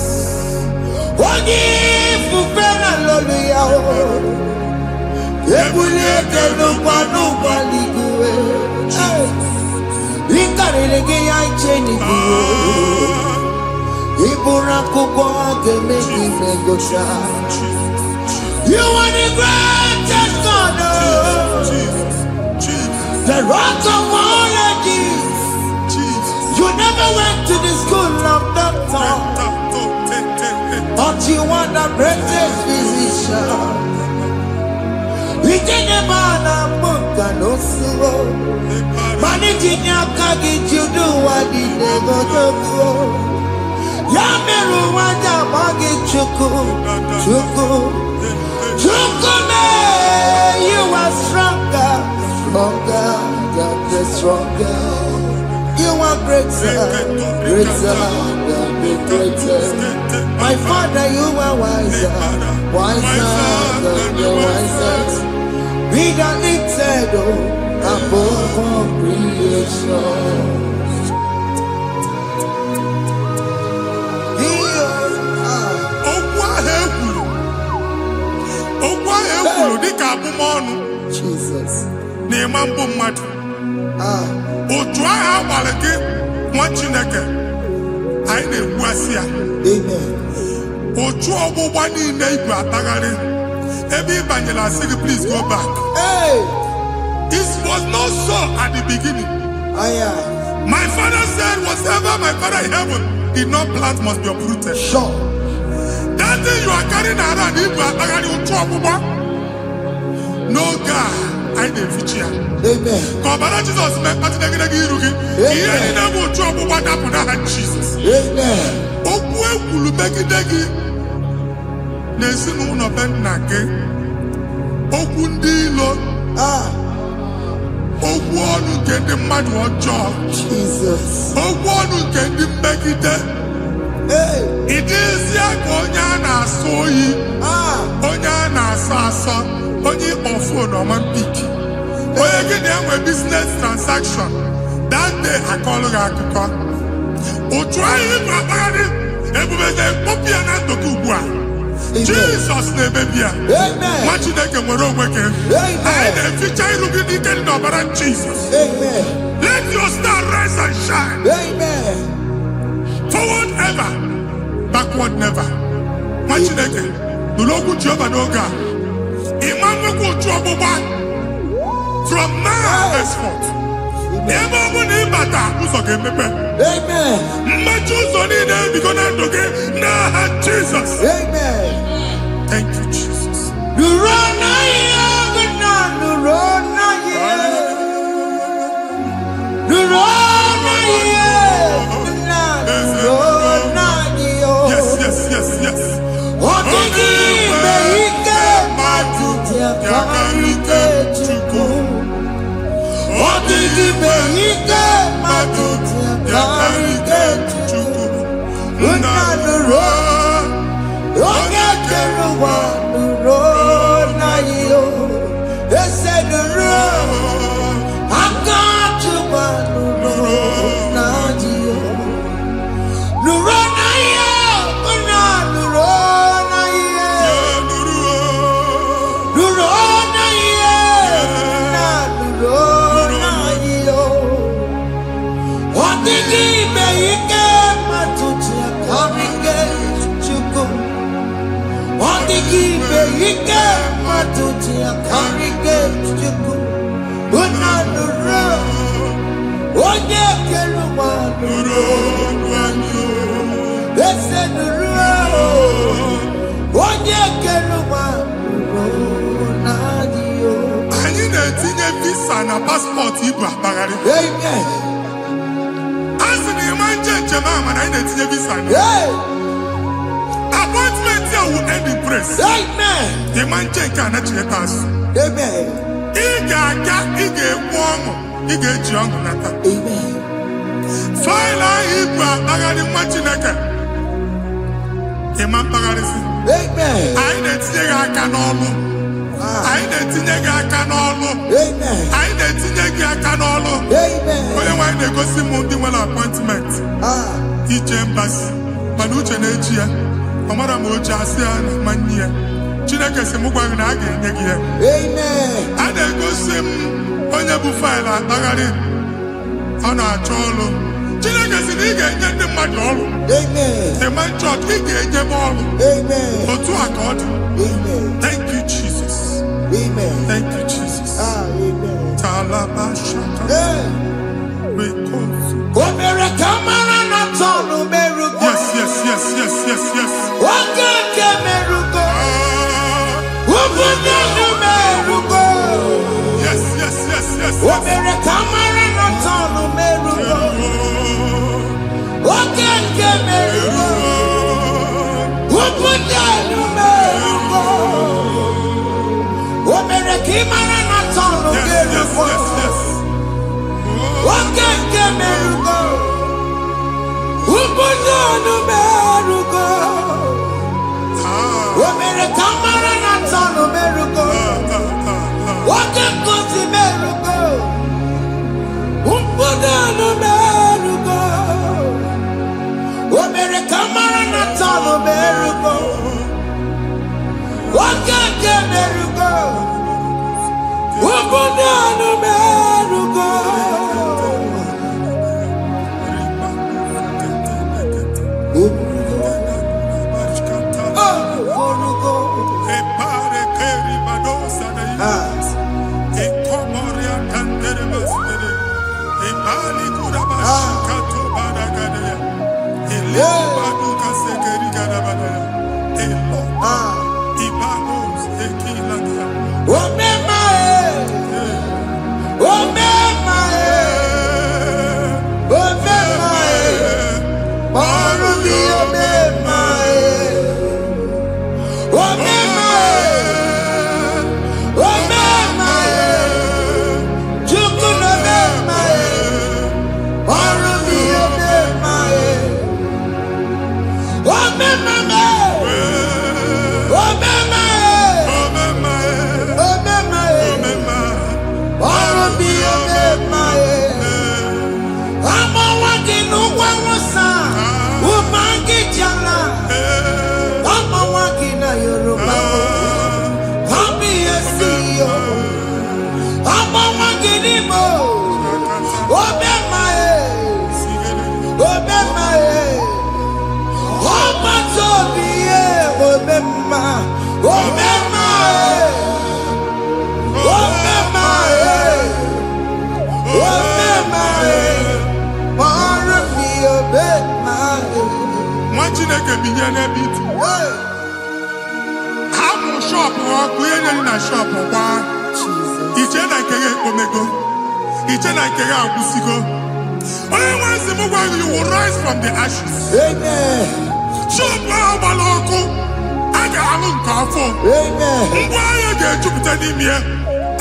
F: Ogi fufena lolu ya o. Kebulie kenukanu waniguwe. Inkarelege ya icheni kuwe. Ibura kukwa kemeki megosha. You are the greatest God. The rock of all ages. You never went to the school of doctor, but you are the greatest physician. We didn't man a book and no slow. Managing your kagi, you do what you never do. Yameru wanja bagi chuku. You are stronger than the stronger. You are greater than the greatest. My Father, you are wiser than the wisest. Be the lifted, above all creation. Jesus.
D: N'ịmambo mmadụ. Otu ahụ agbalị gị nwa Chineke anyị na-egbu asị ya.
F: Amen.
D: Otu ọgbụgba niile ibu atagharị ebe ị banyere asị gị please go back.
F: Hey.
D: This was not so at the beginning. My father said whatever my father in heaven did not plant must be uprooted.
F: Sure.
D: That thing you are carrying around ibu atagharị otu ọgbụgba. No God, I didn't feature.
F: Amen.
D: Kọbara Jesus mee kpatụ negedege iru gị. Ihe niile bụ otu ọgbụgba dapụ n'aha Jesus.
F: Amen.
D: Okwu ekwuru megide gị n'ezinụlọ be nna gị. Okwu ndị ilo. Okwu ọnụ nke ndị mmadụ ọjọọ.
F: Jesus.
D: Okwu ọnụ nke ndị mmegide. Ịdịzie ka onye a na-asọ oyi. Onye a na-asọ asọ. Onye ịkpọ phone ọma mpiki. Onye gị na-enwe business transaction. That day akọlụ gị akụkọ. Otu anyị bụ akpagharị ebube na-ekpọpụ ya na ndụ ugbu a. Jesus na-emebi ya. Nwa Chineke nwere onwe gị. Anyị na-eficha iru gị n'ike dị n'ọbara Jesus. Let your star rise and shine. Forward ever, backward never. Nwa Chineke nụrụ okwu Jehova n'oge a. Imam otu ọgbụgba from now henceforth. Ebe ọ bụ na ịbata ụzọ ga-emepe. Mmachi ụzọ niile ebigo na ndụ gị n'aha Jesus. Thank you, Jesus. Yes. Anyị na-etinye visa na paspọtụ ibu akpagharị. A sị na ịma njem ama na anyị na-etinye visa na appointment ya will end in praise. Ịma nke a na-echeta azụ. Ị ga-aga, ị ga-ekwu ọṅụ, ị ga-eji ọṅụ nata. Faịlụ ahụ ibu akpagharị nwa Chineke. Ịma mkpagharịsị. Anyị na-etinye gị aka n'ọlụ. Anyị na-etinye gị aka n'ọlụ. Anyị na-etinye gị aka n'ọlụ. Onye nwaanyị na-egosi m ndị nwere appointment. Ije mbasi. Mana uche na-eji ya. Ọ mara ma o ji asị ya na mmanyi ya. Chineke sị m gwa gị na a ga-enye gị ya. A na-egosi m onye bụ faịlụ akpagharị. Ọ na-achọ ọlụ. Chineke sị na ị ga-enye ndị mmadụ ọrụ. Ịma chọọchị ị ga-enye m ọrụ. Otu a ka ọ dị. Thank you, Jesus. Thank you, Jesus. Talabashata. Yes.
F: What mere kamara na tano merugo. Wakake merugo. Wabunano merugo.
D: You will rise from the ashes.
F: Amen.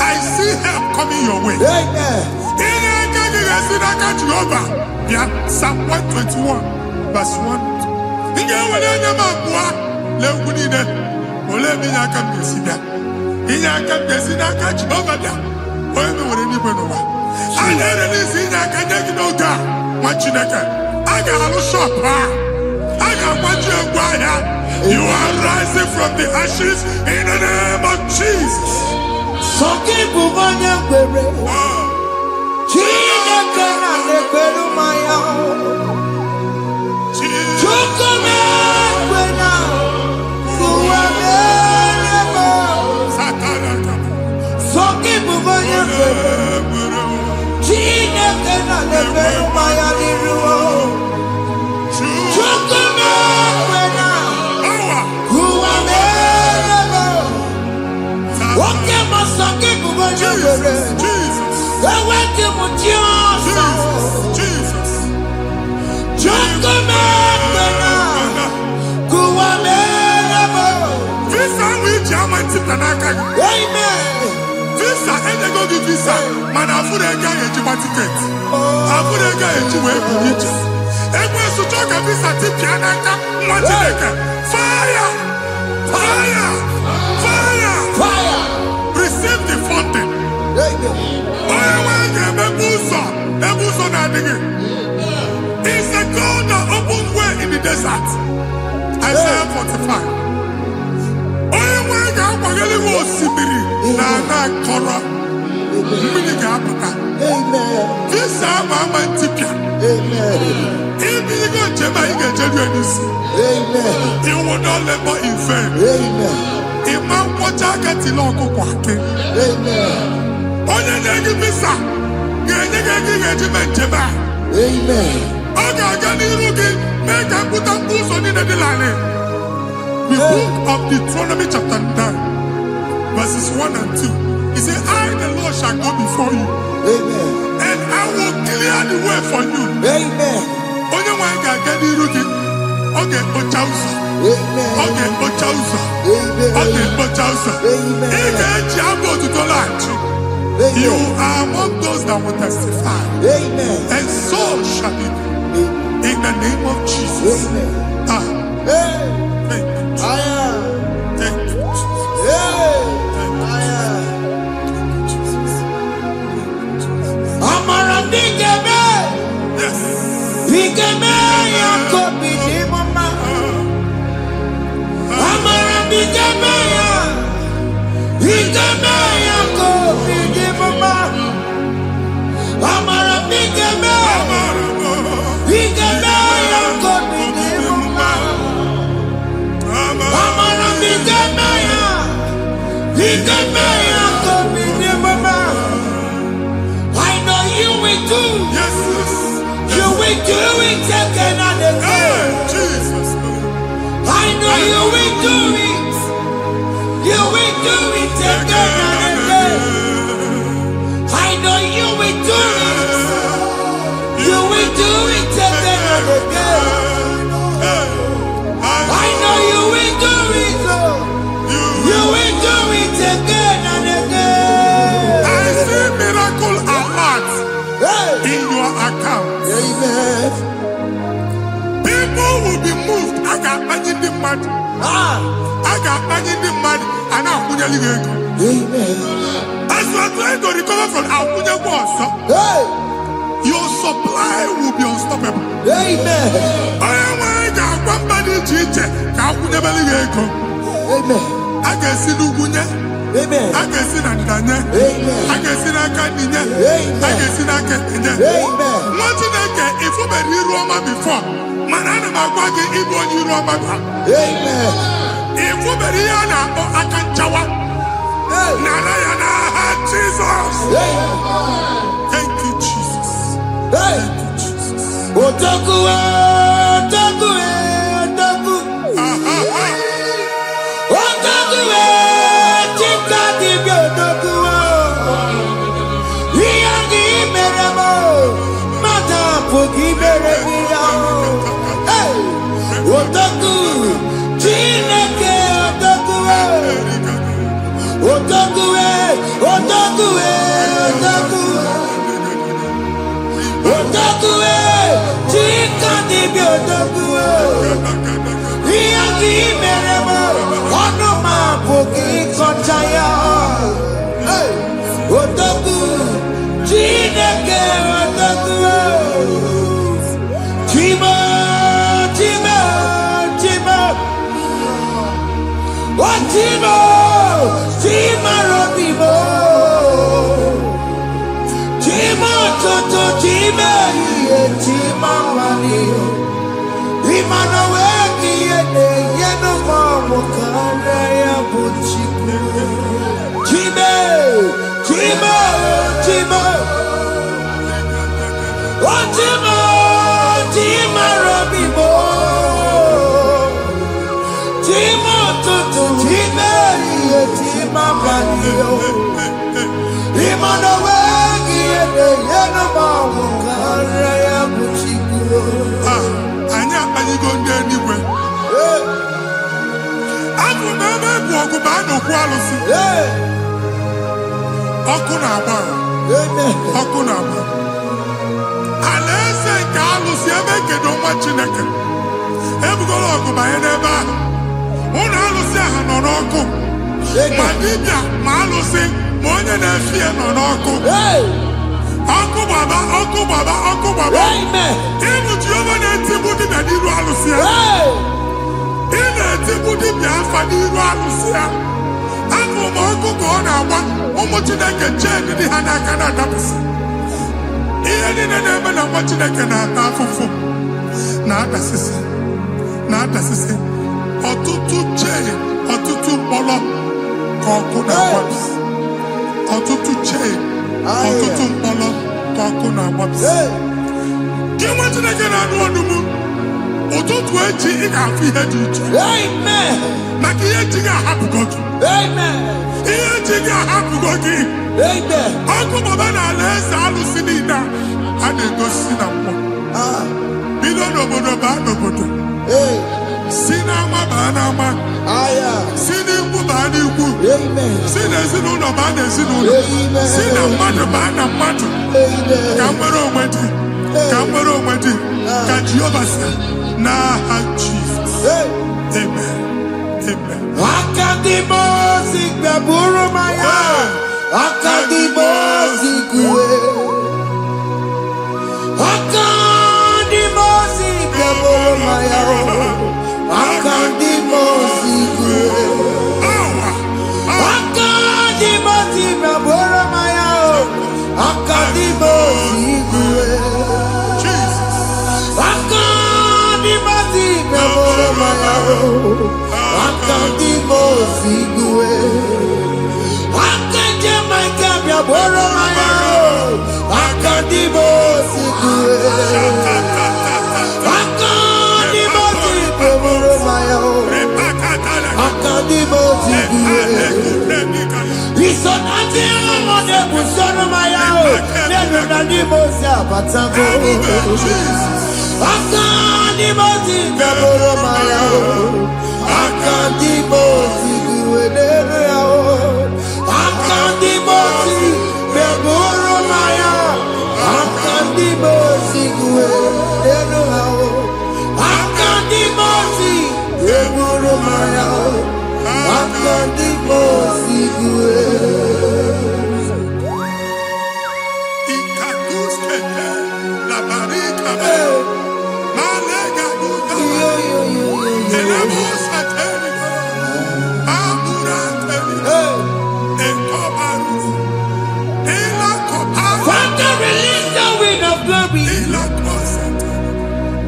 D: I see help coming your way.
F: Amen.
D: Psalm 121, verse 1. You are rising from the ashes in the name of Jesus. Receive the funding. It's a God that opens way in the desert. Isaiah 45. You will not labor in vain. The book of Deuteronomy chapter 9, verses 1 and 2. He said, I, the Lord, shall go before you.
F: Amen.
D: And I will clear the way for you.
F: Amen.
D: Okay, Ochausa.
F: Amen.
D: Okay, Ochausa.
F: Amen.
D: Okay, Ochausa.
F: Amen.
D: You are among those that will testify.
F: Amen.
D: And so shall it be. In the name of Jesus.
F: Amen.
D: Thank you. Thank you, Jesus. Yes.
F: do it. You will do it again and again. I know you will do it. You will do it again and again. I know you will do it. You will do it again and again.
D: I see miracle alert in your account.
F: Amen.
D: People will be moved. I got money in the mud. I got money in the mud. And I'm going to leave.
F: Amen.
D: As you are trying to recover from Abuja Boss, your supply will be unstoppable.
F: Amen.
D: I am one body teacher. Abuja Beliego.
F: Amen.
D: I can see Lugunya.
F: Amen.
D: I can see Nandanya.
F: Amen.
D: I can see Nakaninya.
F: Amen.
D: I can see Nakaninya.
F: Amen.
D: What you get if you were in Roma before? Manana Magwagi, if you were Roma.
F: Amen.
D: If you were Rihanna or Akanchawa. Narayana, Jesus. Thank you, Jesus. Thank you, Jesus.
F: Otaku, otaku, otaku. Otaku, chika dibi otaku. Iyagi meremo, mata pogi meremiya. Otaku, chineke otaku. Otaku, otaku, otaku. Otaku, chika dibi otaku. Iyagi meremo, onuma pogi kochaya. Otaku, chineke otaku. Chima, chima, chima. Oh, chima, chima robimo. Chima toto, chima iye, chima mani. Imana weki yene, yeno mamo kare ya buchiku. Chime, chima, chima. Oh, chima, chima robimo. Chima toto, chima iye, chima mani. Imana weki yene, yeno mamo kare ya buchiku.
D: Anya go anywhere. I'm going to go quality. Okunaba. Okunaba. Alese Kalusi, I make it on my chineke. Every go by neba. Unalusi Hanoroko. Madibia, Malusi, Monya Nefia Noroko. Uncle Baba, Uncle Baba, Uncle Baba.
F: Amen.
D: Even Jehovah Netibuti Nadiru Alusia. In the Tibuti Biafadiru Alusia. Uncle Mongo Gona, Omotinaka Chen, the Hanakana Dabis. Even in the name of Motinaka Nafu. Not the sister. Or tutu chain, or tutu polo, Kokuna Waps. Or tutu chain. Ọtụtụ mkpọrọ ka ọkụ na-agbapụsị. Gị nwa Chineke na-anụ ọdụmụ, ụtụtụ echi ị ga-afụ ihe dị iche. Maka ihe echi ga-ahapụgo gị. Ihe echi ga-ahapụgo gị. Ọkụ baba n'ala eze alụsị niile a na-egosi na mmụọ. Bido n'obodo baa n'obodo. Si n'ama baa n'ama. Si n'ikwu baa n'ikwu. Si n'ezinụlọ baa n'ezinụlọ. Si na mmadụ baa na mmadụ. Ka nwere onwe dị. Ka nwere onwe dị. Ka Jehova sị n'aha Jizọs. Amen. Amen.
F: Akadimo sigbe buru maya. Akadimo sigwe. Akadimo sigbe buru maya. Akadimo sigwe. Akadimo sigbe buru maya. Akadimo sigwe. Akadimo sigbe buru maya. Akadimo sigwe. Akaje maikabia buru maya. Akadimo sigwe. Akadimo sigwe buru maya. batago. Akandi moti kaboro maya. Akandi moti guedere ao. Akandi moti kaboro maya. Akandi moti guedere ao. Akandi moti kaboro maya. Akandi moti guedere.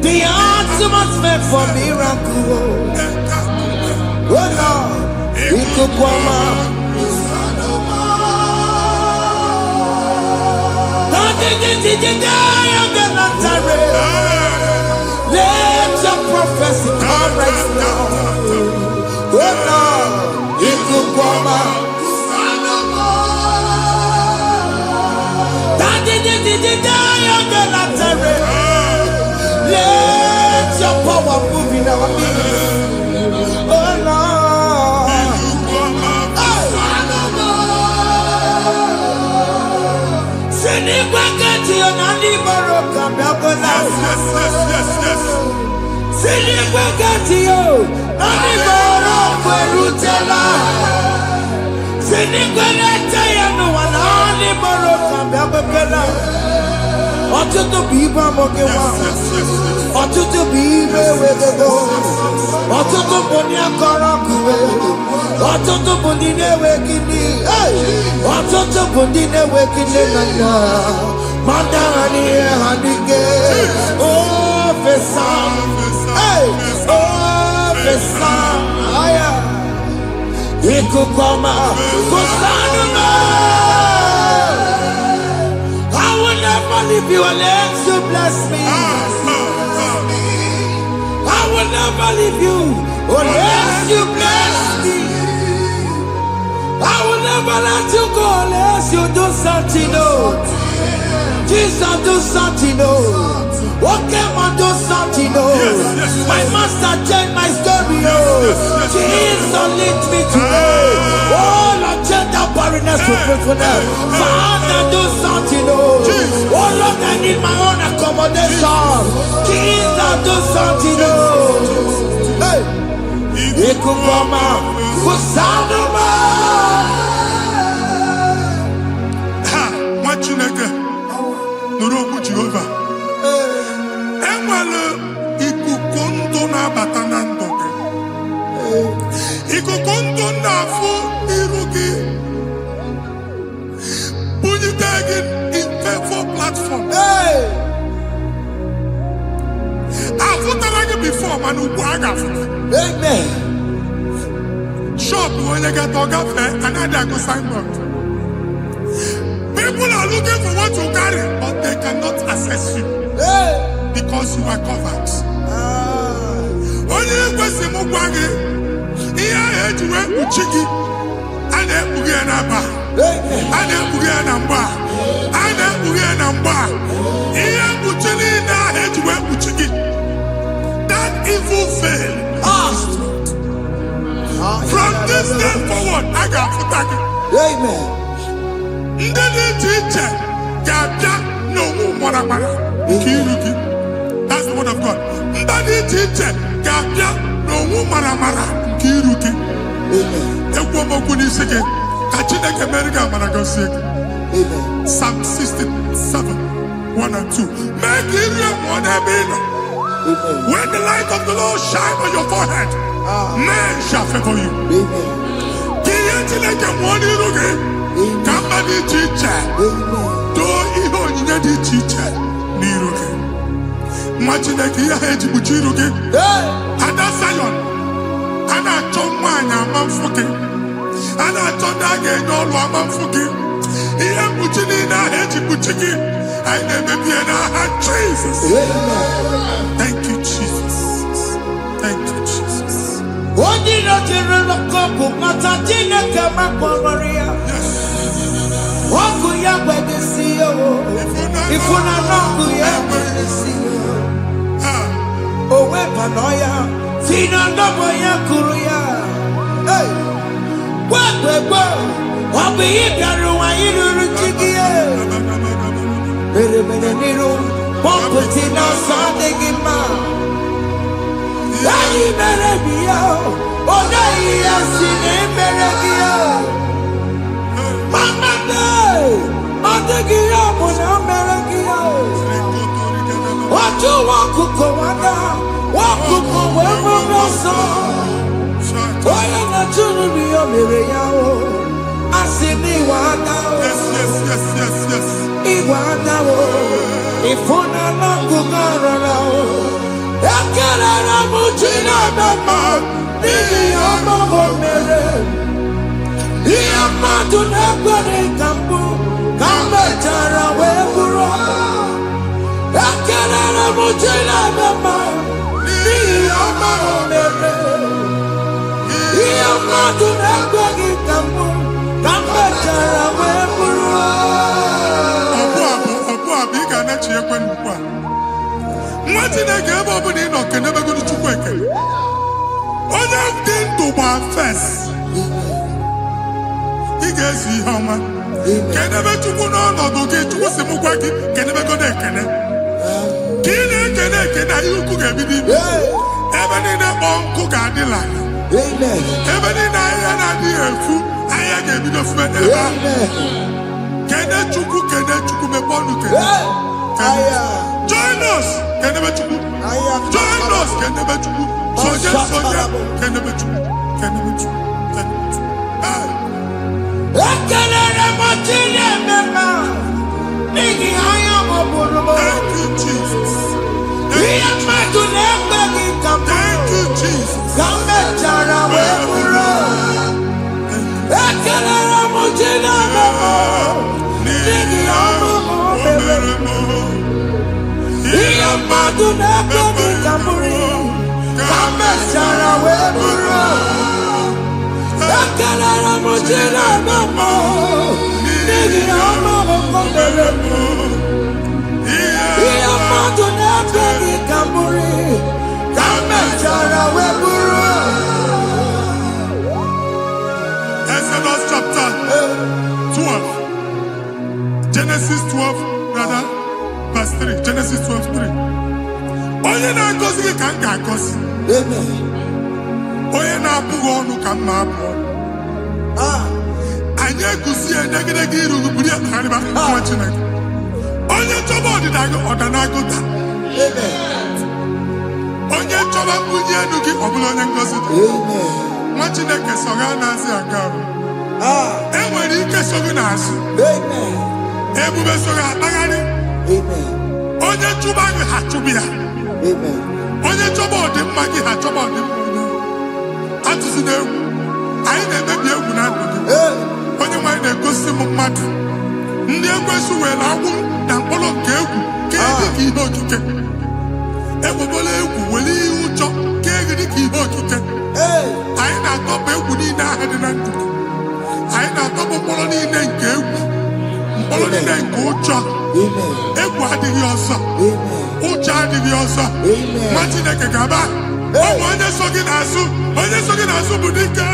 F: The ultimate for miracle. Oh Lord, it could come out. Let your prophecy come right now. Oh Lord, it could come out. Let your power move in our midst. Oh Lord. Send it back to your nanny Baroka. Send it back to you. Nanny Baroka Rutella. Send it back to you. No one nanny Baroka. Ought to be Bamokewa. Ought to be Bewego. Ought to Bonia Karaku. Ought to Bondine Wakini. Ought to Bondine Wakini. Mandani Hanike. Oh, Fesam. Oh, Fesam. Aya. Ikukoma. Kusanuma. If you let you bless me, I will never leave you unless you bless me. I will never let you go unless you do something. No, Jesus do something. No, okay, man do something. No, my master changed my story. Oh, Jesus lead me today. Oh, Lord, change that barrenness to fruitfulness. Father, do something. Oh, Lord, I need my own accommodation. Jesus, do something. Oh, hey, Ikukoma, Kusanuma.
D: Ha, Machineke, Nuroku Jehovah. Emwale ikukondo na batanando. Ikukondo na fu irugi. Bunitagin in for platform.
F: Hey,
D: I've put before man who
F: amen.
D: Shop when you get dog fair and I go signboard. People are looking for what you carry, but they cannot access you because you are covered. Only question Mugwagi, here head you went to Chiki, and then Bugianaba, and then Bugianamba, and then Bugianamba. Here Buchini, now head you went to Chiki. That evil fail. From this day forward, I got to thank you.
F: Amen.
D: That's the word of God. Psalm 67, 1 and 2. Make it when the light of the Lord shine on your forehead, men shall favor you. Somebody teacher, do even the teacher. Niruke. Imagine like here, Buchiruke. And that's Zion. And I told mine, I'm fucking. And I told that again, no, I'm fucking. Here, Buchina, Buchiki. I never be an Jesus. Thank you, Jesus. Thank you, Jesus.
F: What did not you look up? Matatina come up, Maria. What could you see? If you not know ya, oh, weapon, oh, ya. See, no, ya, Kuruya. Hey, what, I'll be here, why you don't think you pump it in our Sunday, Daddy, better be out. Oh, Daddy, I've seen him, better be out. Mama, I'm taking up on America. What you want to go on now? What to go wherever you saw? Oh, you're not to be a million. I see me one now.
D: Yes.
F: Iwana, if you're not going around. Ekelera mujina mama, nini amamo mere. Iya matu nekwane kambu, kambe chara weburo. Ekelera mujina mama, nini amamo mere. Iya matu nekwane kambu, kambe chara weburo.
D: Obu abiga na chiyekwe nkwa. Mwati na gebe obu ni ino kene bego ni chukwe ke. Onye dị ndụ gba fes. Ị ga-esi ihe ọma. Kenebe chukwu n'ọnọdụ gị, chukwu si mụ gwa gị, kenebe go na-ekene. Ka ị na-ekene ihe ukwu ga-ebido ibi. Ebe niile kpọ nkụ ga-adị n'ala. Ebe niile ahịhịa na-adịghị efu, ahịhịa ga-ebido fume ebe ahụ. Kene chukwu mepe ọnụ kene. Join us, kenebe chukwu. Join us, kenebe chukwu. Soja, kenebe chukwu.
F: Ekelere mochile mema, nigi haya moburumo.
D: Thank you, Jesus.
F: Iya matu nebegi kambu.
D: Thank you, Jesus.
F: Kambe chara weburo. Ekelere mochile mema, nigi haya moburumo. Iya matu nebegi kamburi. Kambe chara weburo. Ekelere mochile mema, nigi haya moburumo. Iya matu nebegi kamburi. Kambe chara weburo.
D: Exodus chapter 12. Genesis 12, rather, verse 3. Genesis 12, 3. Onye na-agọzi gị ka m ga-agọzi. Onye na-abụghị ọnụ ka m na-abụ ọnụ. Anyị egusi edegedege iru gị buru ya karịba nwa Chineke. Onye chọba ọdịda gị ọ na-agụta. Onye chọba mbunye elu gị ọ bụla onye ngọzi dị. Nwa Chineke so ga na-azị aga arụ. E nwere ike so gị n'azụ. Ebube so gị akpagharị. Onye chụba gị ha chụbụ ya. Onye chọba ọdịmma gị ha chọba ọdịmma onye. Atụzina egwu. Anyị na-emebi egwu na ndụ gị. Onye nwe anyị na-egosi m mmadụ. Ndị ekwensu were agwụ na mkpụrụ nke egwu kee dị ka ihe okike. Egbebola egwu were ihe ụjọ kee gị dị ka ihe okike. Anyị na-atọpụ egwu niile ahụ dị na ndụ gị. Anyị na-atọpụ mkpụrụ niile nke egwu. Mkpụrụ niile nke ụjọ. Egwu adịghị ọzọ. Ụjọ adịghị ọzọ. Nwa Chineke ga-aba. Ọ bụ onye so gị n'azụ. Onye so gị n'azụ bụ dike.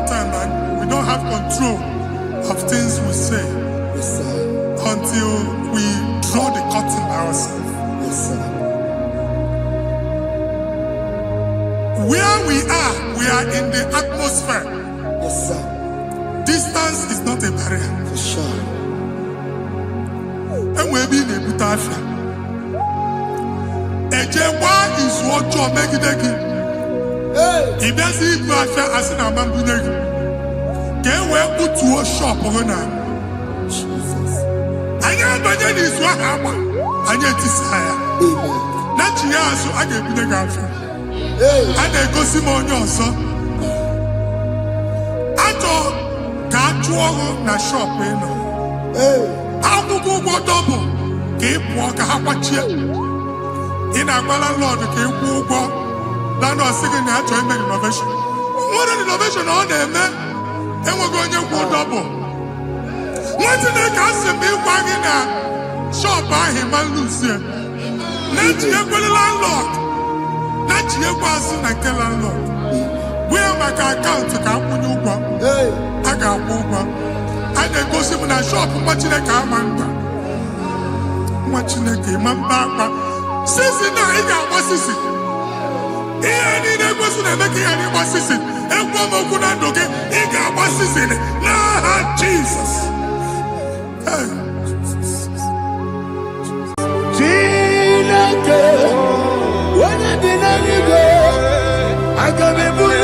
D: time that we don't have control of things we say until we draw the curtain by ourselves. Where we are in the atmosphere. Distance is not a barrier.
F: For sure.
D: And we'll be in a butafia. Ejewa is what you're making. If there's a butafia as in a bamboo, can we put to a shop on her?
F: Jesus.
D: I am Bajan is what happened. I get desire.
F: Amen.
D: Not you, so I get the girlfriend. And I go see my young son. I thought, can't you na shop, you know? How to go double? Keep walk a hapachi. In a landlord, keep walk. Land was singing that to him innovation. What an innovation on them, man. And we're going to go double. What's in the castle be wagging a shop by him and Lucia? Let you go the landlord. Let you go soon and tell landlord. We have my account to come when you go. I got one. And then go see when I shop watching the car man. Watching the game man back. Sissy now he got what sissy. He ain't the person that making any what sissy. And one more could not do it. He got what sissy. Nah, Jesus.
B: When I did not go, I can be put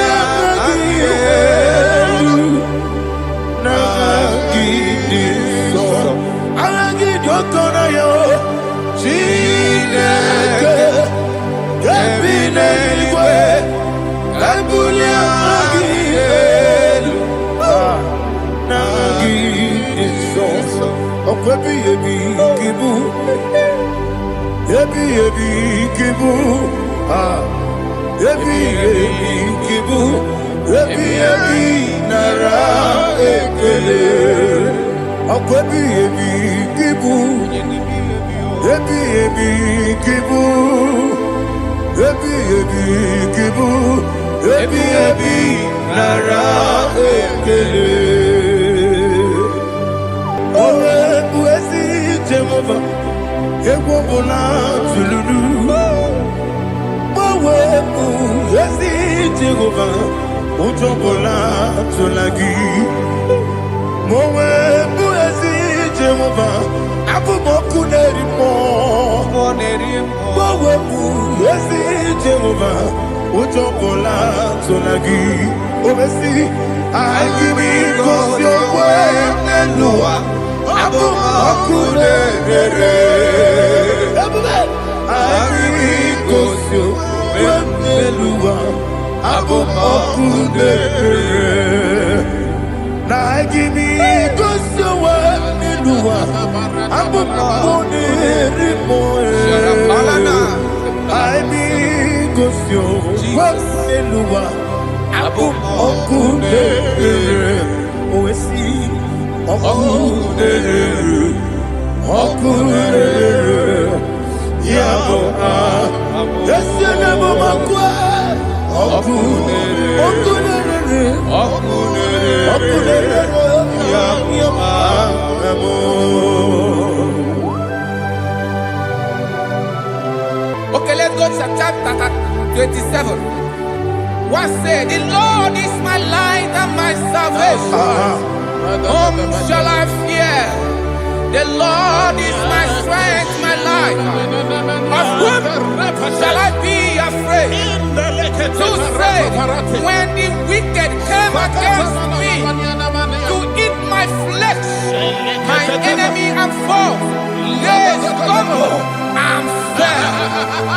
C: Okay, let's go to chapter 27. What said, the Lord is my light and my salvation. Whom shall I fear? The Lord is my strength, my life. Of whom shall I be afraid? To say, when the wicked came against me to eat my flesh, my enemy and foe, they stumble and fell.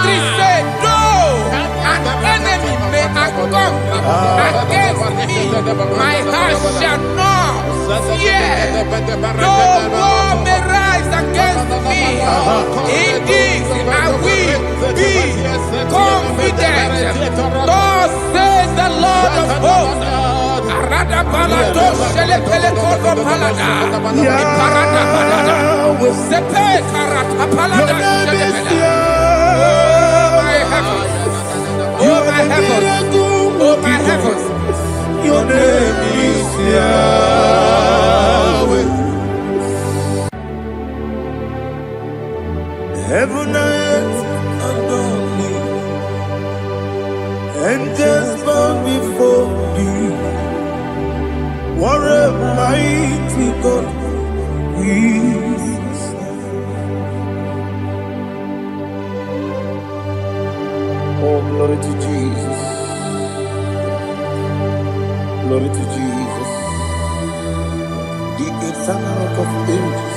C: They say, no, an enemy may have come against me, my heart shall not fear. No war may rise against me. In this I will be confident. Thus says the Lord of hosts. Arada balado shele pele kodo palada. Iparada balada. Sepe karata palada shele pele. Oh my heavens. Oh my heavens. Oh my heavens.
B: Your name Yahweh. Heaven and earth adore me, angels bow before thee. What a mighty God we serve. Oh, glory to Jesus. Glory to Jesus. The eternal rock of ages.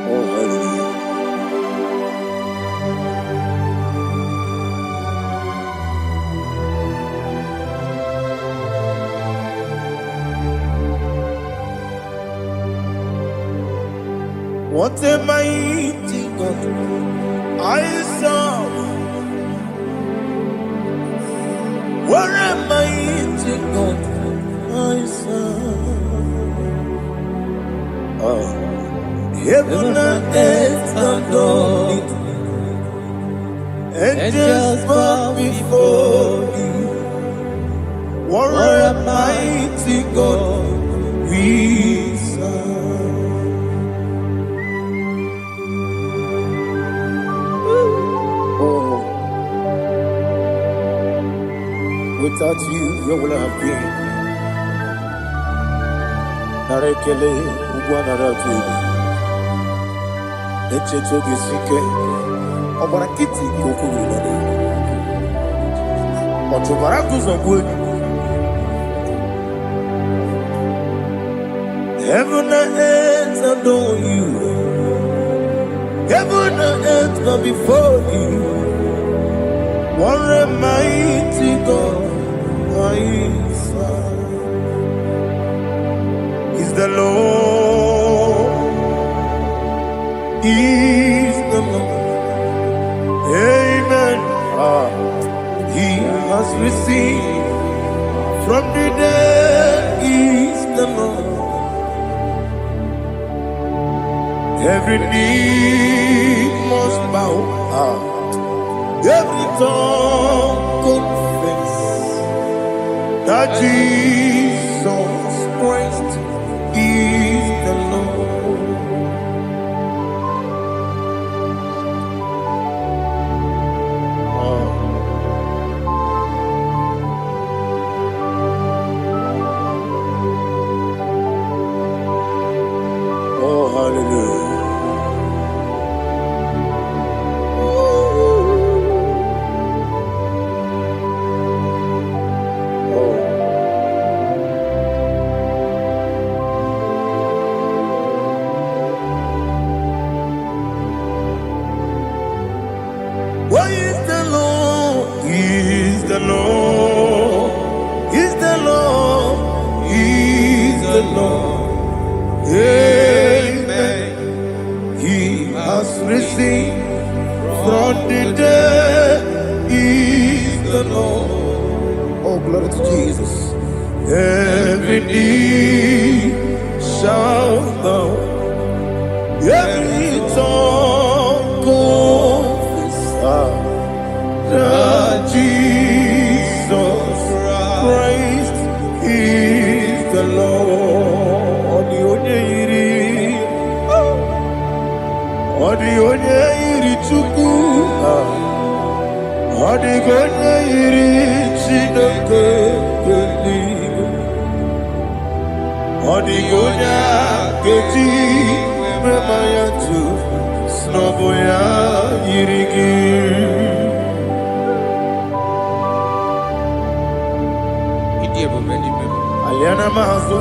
B: Oh, hallelujah. What a mighty God I serve. What a mighty God I serve. Oh. Heaven and earth adore it. Angels bow before thee. What a mighty God we serve. Oh, without you, where would I have been? Narekele, Ugwanaratu. Echetoge sike, ọgbara kiti kokuru nade. Ọtụbara kuzogwe. Heaven and earth adore you. Heaven and earth bow before you. What a mighty God I serve. Is the Lord. Is the Lord. Amen. He has received from the dead. Is the Lord. Every knee must bow. Every tongue confess that Jesus Christ is the Lord. Oh, hallelujah. Why is the Lord? He is the Lord. He is the Lord. He is the Lord. Amen. He has risen from the dead. He is the Lord. Oh, glory to Jesus. Every knee shall bow. Every tongue confess that Jesus Christ is the Lord. The onye yiri Chukwu, the onye yiri Chineke eluigwe, the onye keji mema ya tu, n'ọbụ ya yiri gị. Aliana mazo.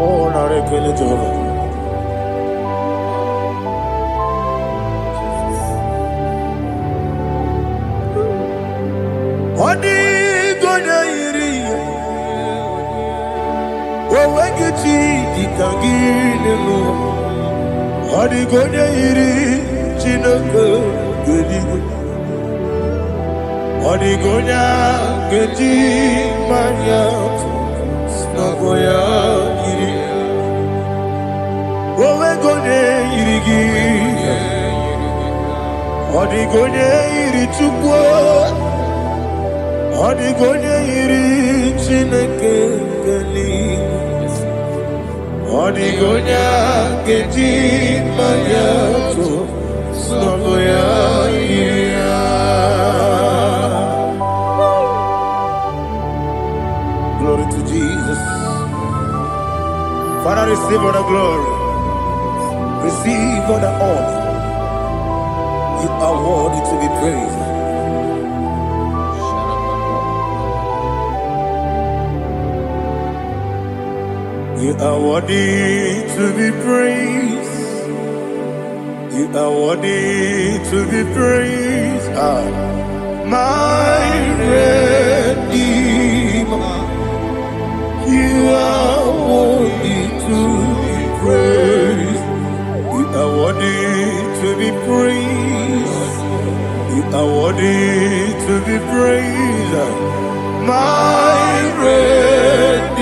B: Oh, narekele Jehovah. Odi gonya iri. Owegichi dikangine mo. Odi gonya iri Chineke eluigwe. Odi gonya keji manya n'ọbụ ya yiri. Owe gonya yiri gị. Odigonye iri chukwu, odigonye iri Chineke keli, odigonye keji mayato soboya iria. Glory to Jesus. Father, receive all the glory, receive all the honor. You are worthy to be praised. You are worthy to be praised. You are worthy to be praised. My Redeemer. You are worthy to be praised. You are worthy to be praised. You are worthy to be praised. My Redeemer.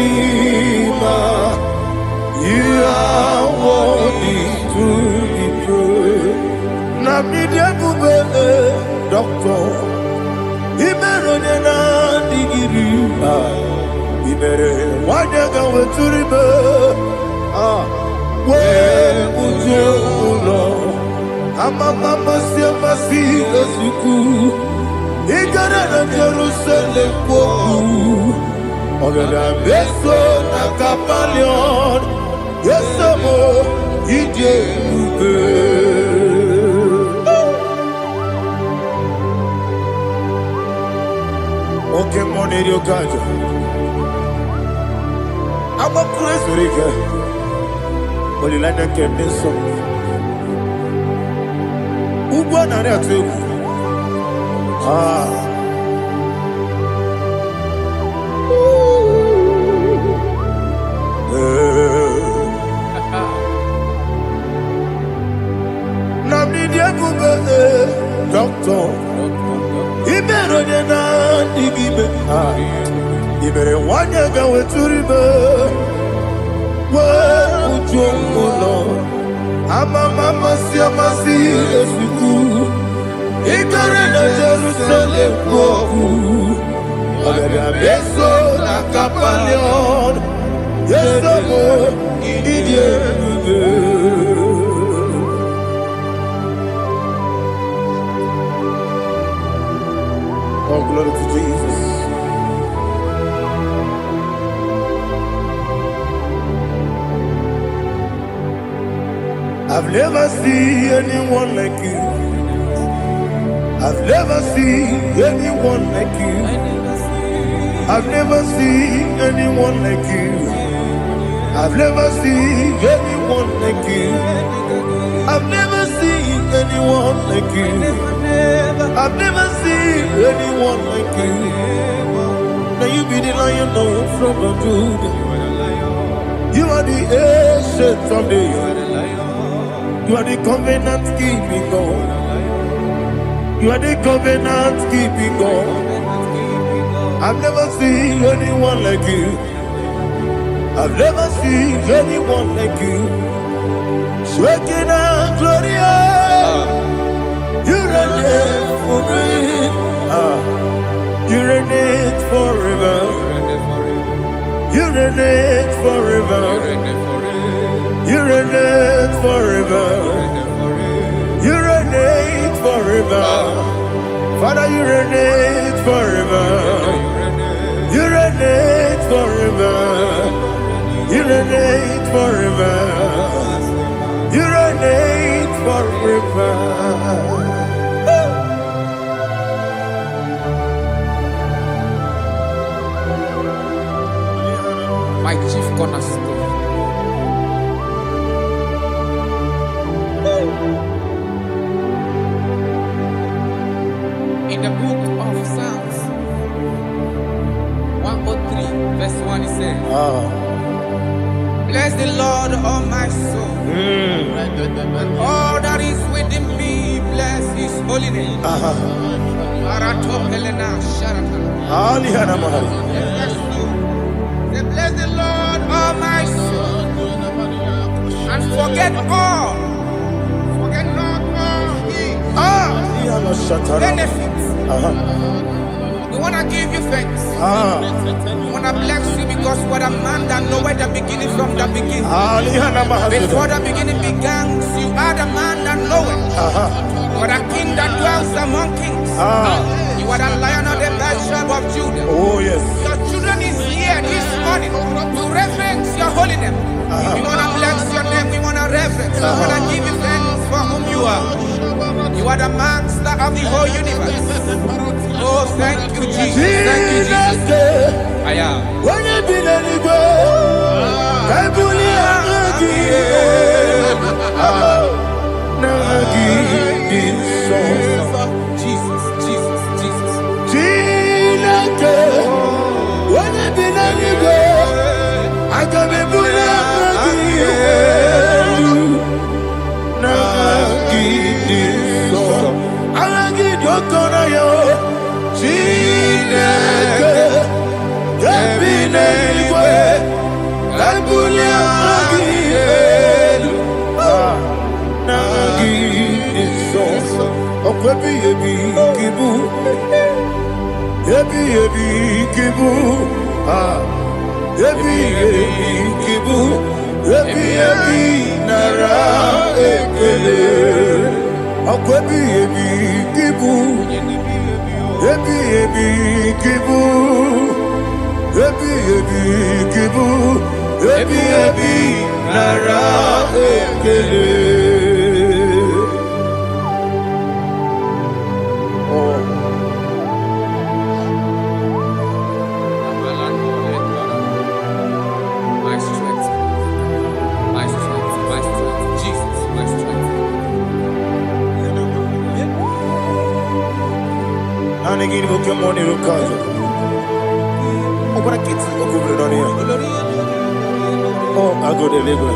B: You are worthy to be praised. Nabidia bube doctor. Imerone na digiri. Ibere wanyaga weturibe. We ujo ulo. Mama siamasi esuku. Igara na Jerusalem poku. Ogada beso na kapalion. Yesamo ije ube. Okay, money rio kaja. I'm a crazy rigger. Only like that can be so. Ugo na ria tu. Doctor, Ibero na digibe. Ibere wanya gawe turibe. We ujongulo. Mama siamasi esuku. Igare na Jerusalem koku. Ogada beso na kapalion. Yesamo idie ube. Oh, glory to Jesus. I've never seen anyone like you. I've never seen anyone like you. I've never seen anyone like you. I've never seen anyone like you. I've never seen anyone like you. I've never seen anyone like you. Now you be the lion from the Judah. You are the ancient of days. You are the covenant keeping God. You are the covenant keeping God. I've never seen anyone like you. I've never seen anyone like you. Shaking and glorious. You reign forever. You reign forever. You reign forever. You reign forever. You reign forever. Father, you reign forever. You reign forever. You reign forever. You reign forever.
C: My chief cornerstone. In the book of Psalms 103, verse 1, it says, bless the Lord, all my soul, and all that is within me, bless his holy name. Bless the Lord, all my soul, and forget not all his benefits. We want to give you thanks. We want to bless you because what a man that knoweth the beginning from the beginning. Before the beginning began, you are the man that knoweth. You are the king that dwells among kings. You are the lion of the tribe of Judah.
B: Oh, yes.
C: Your children is here this morning to reverence your holy name. We want to bless your name. We want to reverence. We want to give you thanks for whom you are. You are the master of the whole universe. Oh, thank you, Jesus. Thank you, Jesus. I am.
B: When you be the nigga, I
C: Jesus, Jesus, Jesus.
B: When you be the nigga, I can be
C: My strength, my strength, my strength, Jesus, my strength.
B: Anegini boke moni rukazo. Obara kiti okubure noni ya. Oh, ago de lego.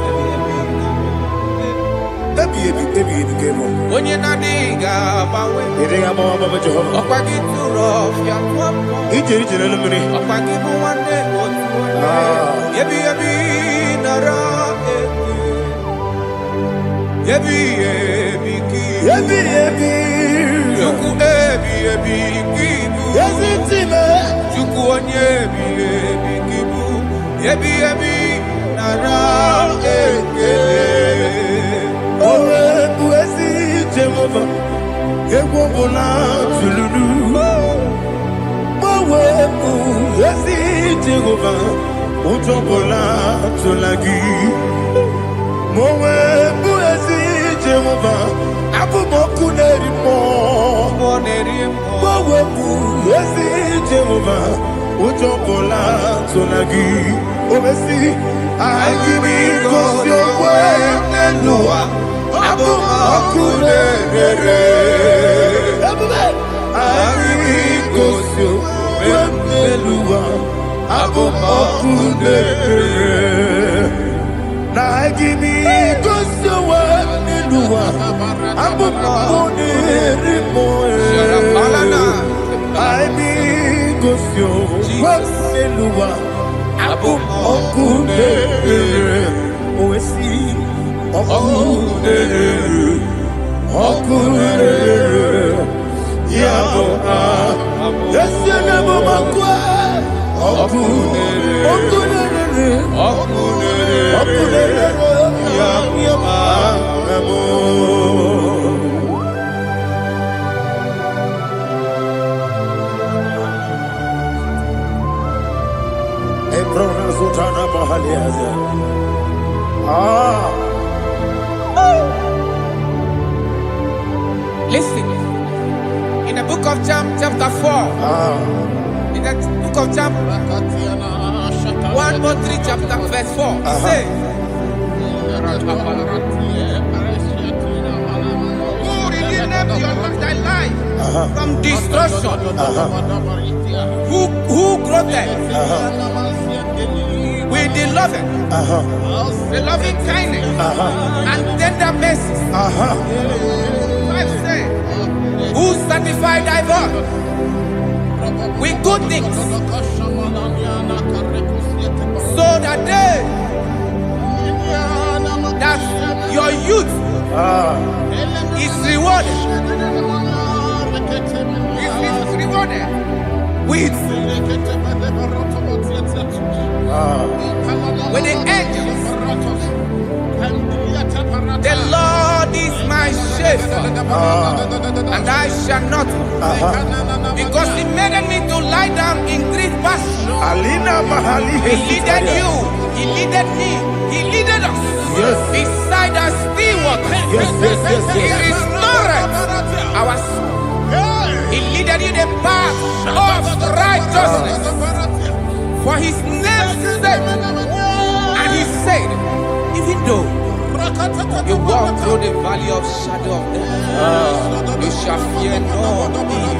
B: Ebi kemo.
C: Onye na diga bawe.
B: Ere ama baba Jehovah.
C: Okwagi turo fia kwapo.
B: Ije na lumini.
C: Okwagi mu wande otu. Ebi nara ebi ki.
B: Ebi.
C: Juku ebi kibu.
B: Yazitime.
C: Juku onye ebi kibu. Ebi nara
B: Owe buezi Jehovah. Ego bola tululu. Owe buezi Jehovah. Ujo bola tulagi. Mowe buezi Jehovah. Abu moku nerimo. Mowe buezi Jehovah. Ujo bola tulagi. Obesi. IGBO Nelua. Abu moku nerere. IGBO Nelua. Abu moku nerere. Na IGBO Nelua. Abu moku nerimo. IGBO Nelua. Abu moku nerere. Oesi. Oku nerere. Yabo Yesenebo makwa. Oku nerere. Yabo Ebrona Sultana Mahaliaza.
C: Listen, in the book of John, chapter 4, in the book of John, 1 or 3, chapter verse 4, it says, who redeemed thy life from destruction? Who groweth with the loving kindness and tender mercies? Who sanctify thy body with good things, so that your youth is rewarded He's rewarded with the angels. The Lord is my shepherd, and I shall not, because He made me to lie down in green pastures. He leaded you, He leaded me, He leaded us beside the still waters. He restored our soul. He leaded you the path of righteousness for His name's sake. And He said, even though you walk through the valley of shadow of death, you shall fear no evil,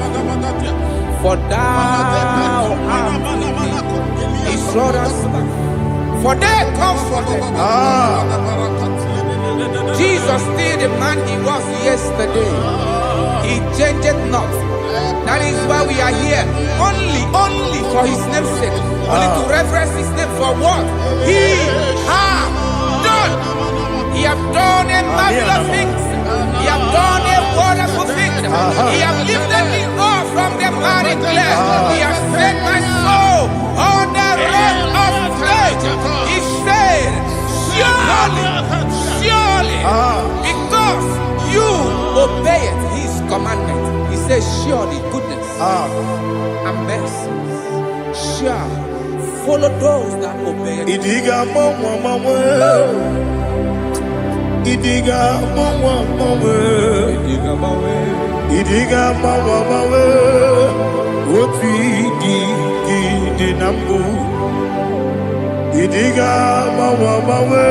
C: for thou art with me. His rod and staff, for they comforted. Jesus still the man He was yesterday. He changed not. That is why we are here. Only for His name's sake. Only to reference His name for what He has done. He has done a marvelous thing. He has done a wonderful thing. He has lifted me up from the miry clay. He has set my soul on the rock of faith. He said, surely, because you obeyed His commandment. He says, surely goodness and mercy shall follow those that obey it.
B: Idiga mawe, oti di nambu. Idiga mawe,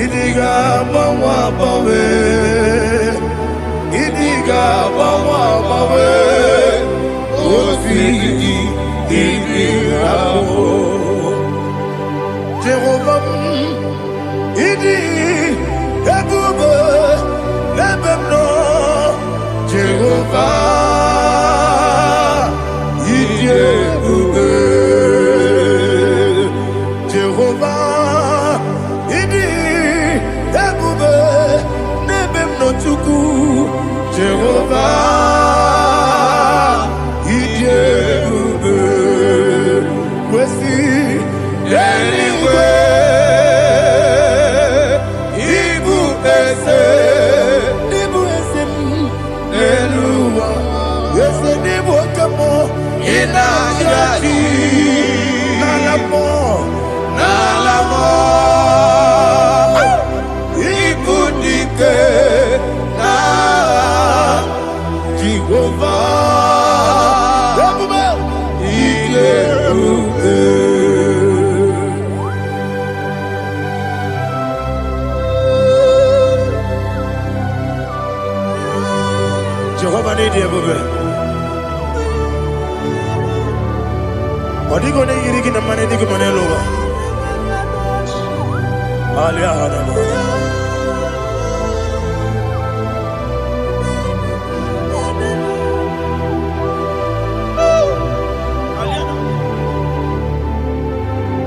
B: idiga mawe, idiga mawe, oti di nambu. Jehovah, idi ebube lebemno. Jehovah, idi ebube. Jehovah, idi ebube lebemno chuku. Jehovah, idi ebube. Kwesi anyway. Nalamo, ibudike na Jehovah, Igebube. Jehovah ni Igebube. Odigo ne yirigi na mane digo mane loba. Alia hadama.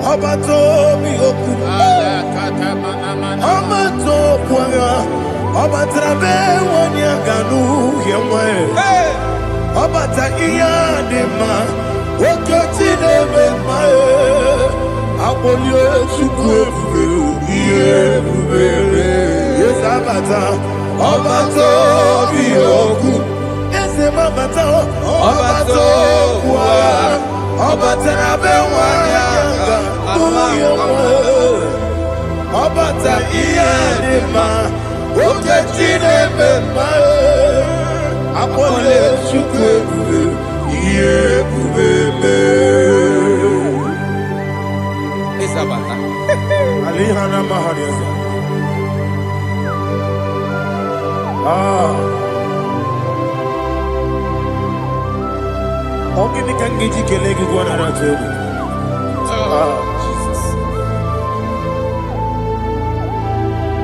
B: Abato mi oku. Abato kwanga. Abatrabe wanya ganu yemwe. Abata iya dema. Wakati nebe mae, apolio chukwe yebube. Yes abata, abato biyoku. Yes abata, abato kwa, abata nabe wanyanga uyemwe. Abata iyadema, wakati nebe mae, apolio chukwe yebube.
C: Isabata.
B: Alihana mahariasa. Ogini kangiji kelegi gwana ratebu.
C: Jesus.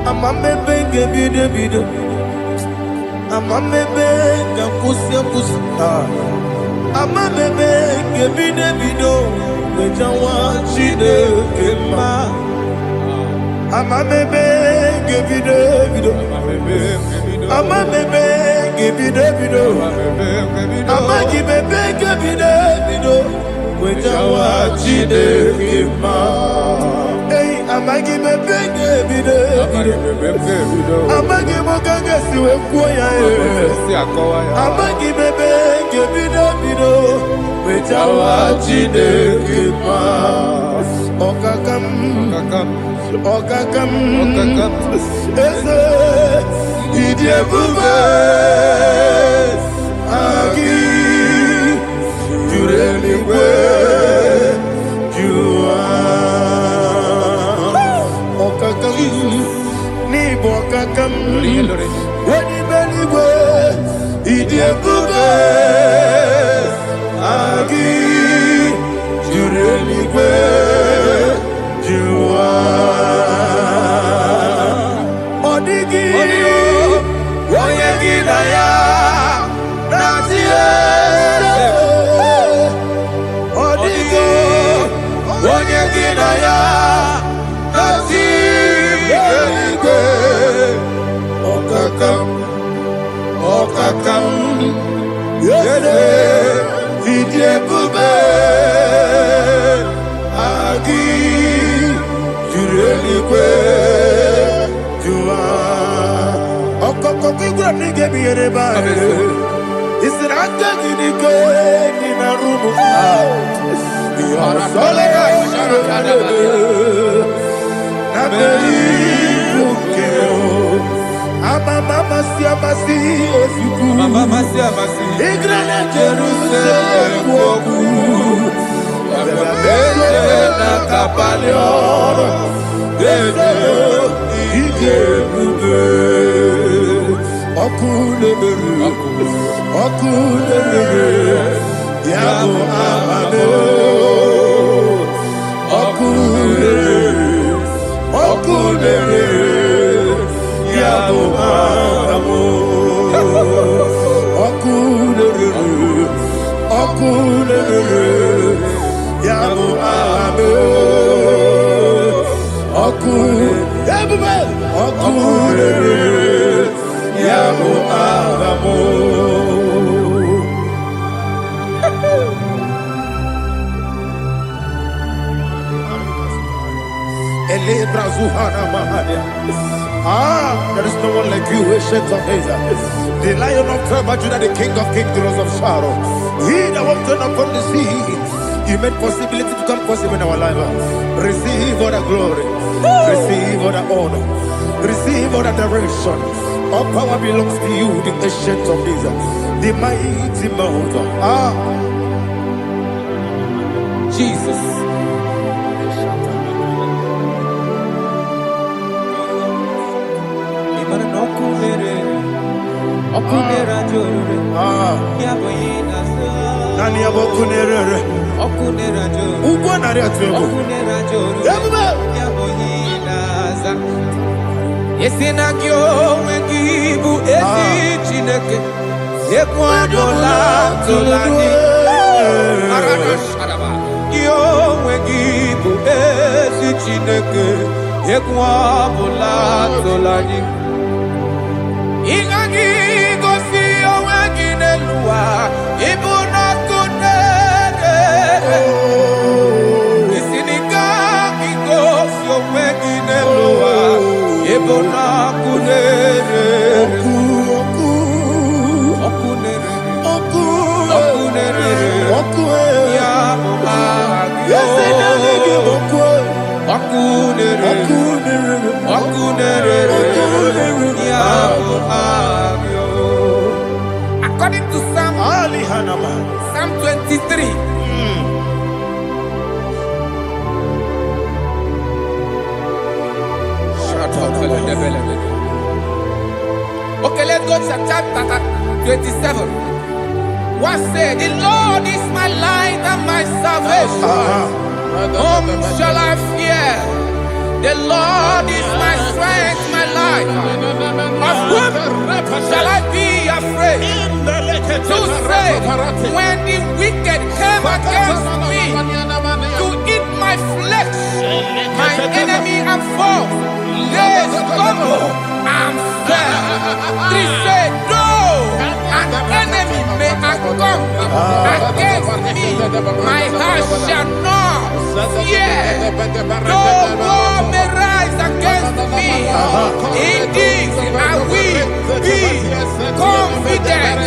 B: Amamebe gebide. Amamebe gakusi. Amamebe gebide. Mejawa chide kema. Amamebe gebide. Ama bebe gebide bido. Ama gibebe gebide bido. Wejawa chide kima. Hey, ama gibebe gebide bido. Ama giboga gesi we kuya e. Ama gibebe gebide bido. Wejawa chide kima. Okakam. Eze idiebube agi jureligwe jua okakam ni bokakam wani beligwe idiebube agi jureligwe jua odigi oyegi na ya natie odigi oyegi na ya natie okakam yede idiebube agi jureligwe jua okokokigura nige biyere ba isiraka ginike nina rumu yarasolega nabei ukeo mama siamasi osuku igrane Jerusalem woku abele na kapalion dede igebube okulere yabo amame okulere yabo amamo okulere yabo amamo okulere yabo amamo. There is no one like you, ancient of days. The Lion of tribe of Judah, the King of kings, the Rose of Sharon. He that walked upon the sea, He made possibility to come possible in our life. Receive all the glory, receive all the honor, receive all the direction. All power belongs to you, the ancient of days, the mighty mountain.
C: Jesus.
B: Nani abokunere ugwana riatwego
C: Yesinagyo wengibu ezi chineke Ekwadola tolani Yo wengibu ezi chineke Ekwadola tolani Ingagi gosi owegine luwa Ibuna kunere Isinika gosi owegine luwa Ibuna kunere Okunere Ya Muhammad According to Psalm 23. Okay, let's go to chapter 27. What said? The Lord is my light and my salvation. Whom shall I fear? The Lord is my strength, my life. Of whom shall I be afraid? To say, when the wicked came against me to eat my flesh, my enemy and foe, they stumble and fell. 3 say, though an enemy may come against me, my heart shall not fear. Though war may rise against me, in this I will be confident.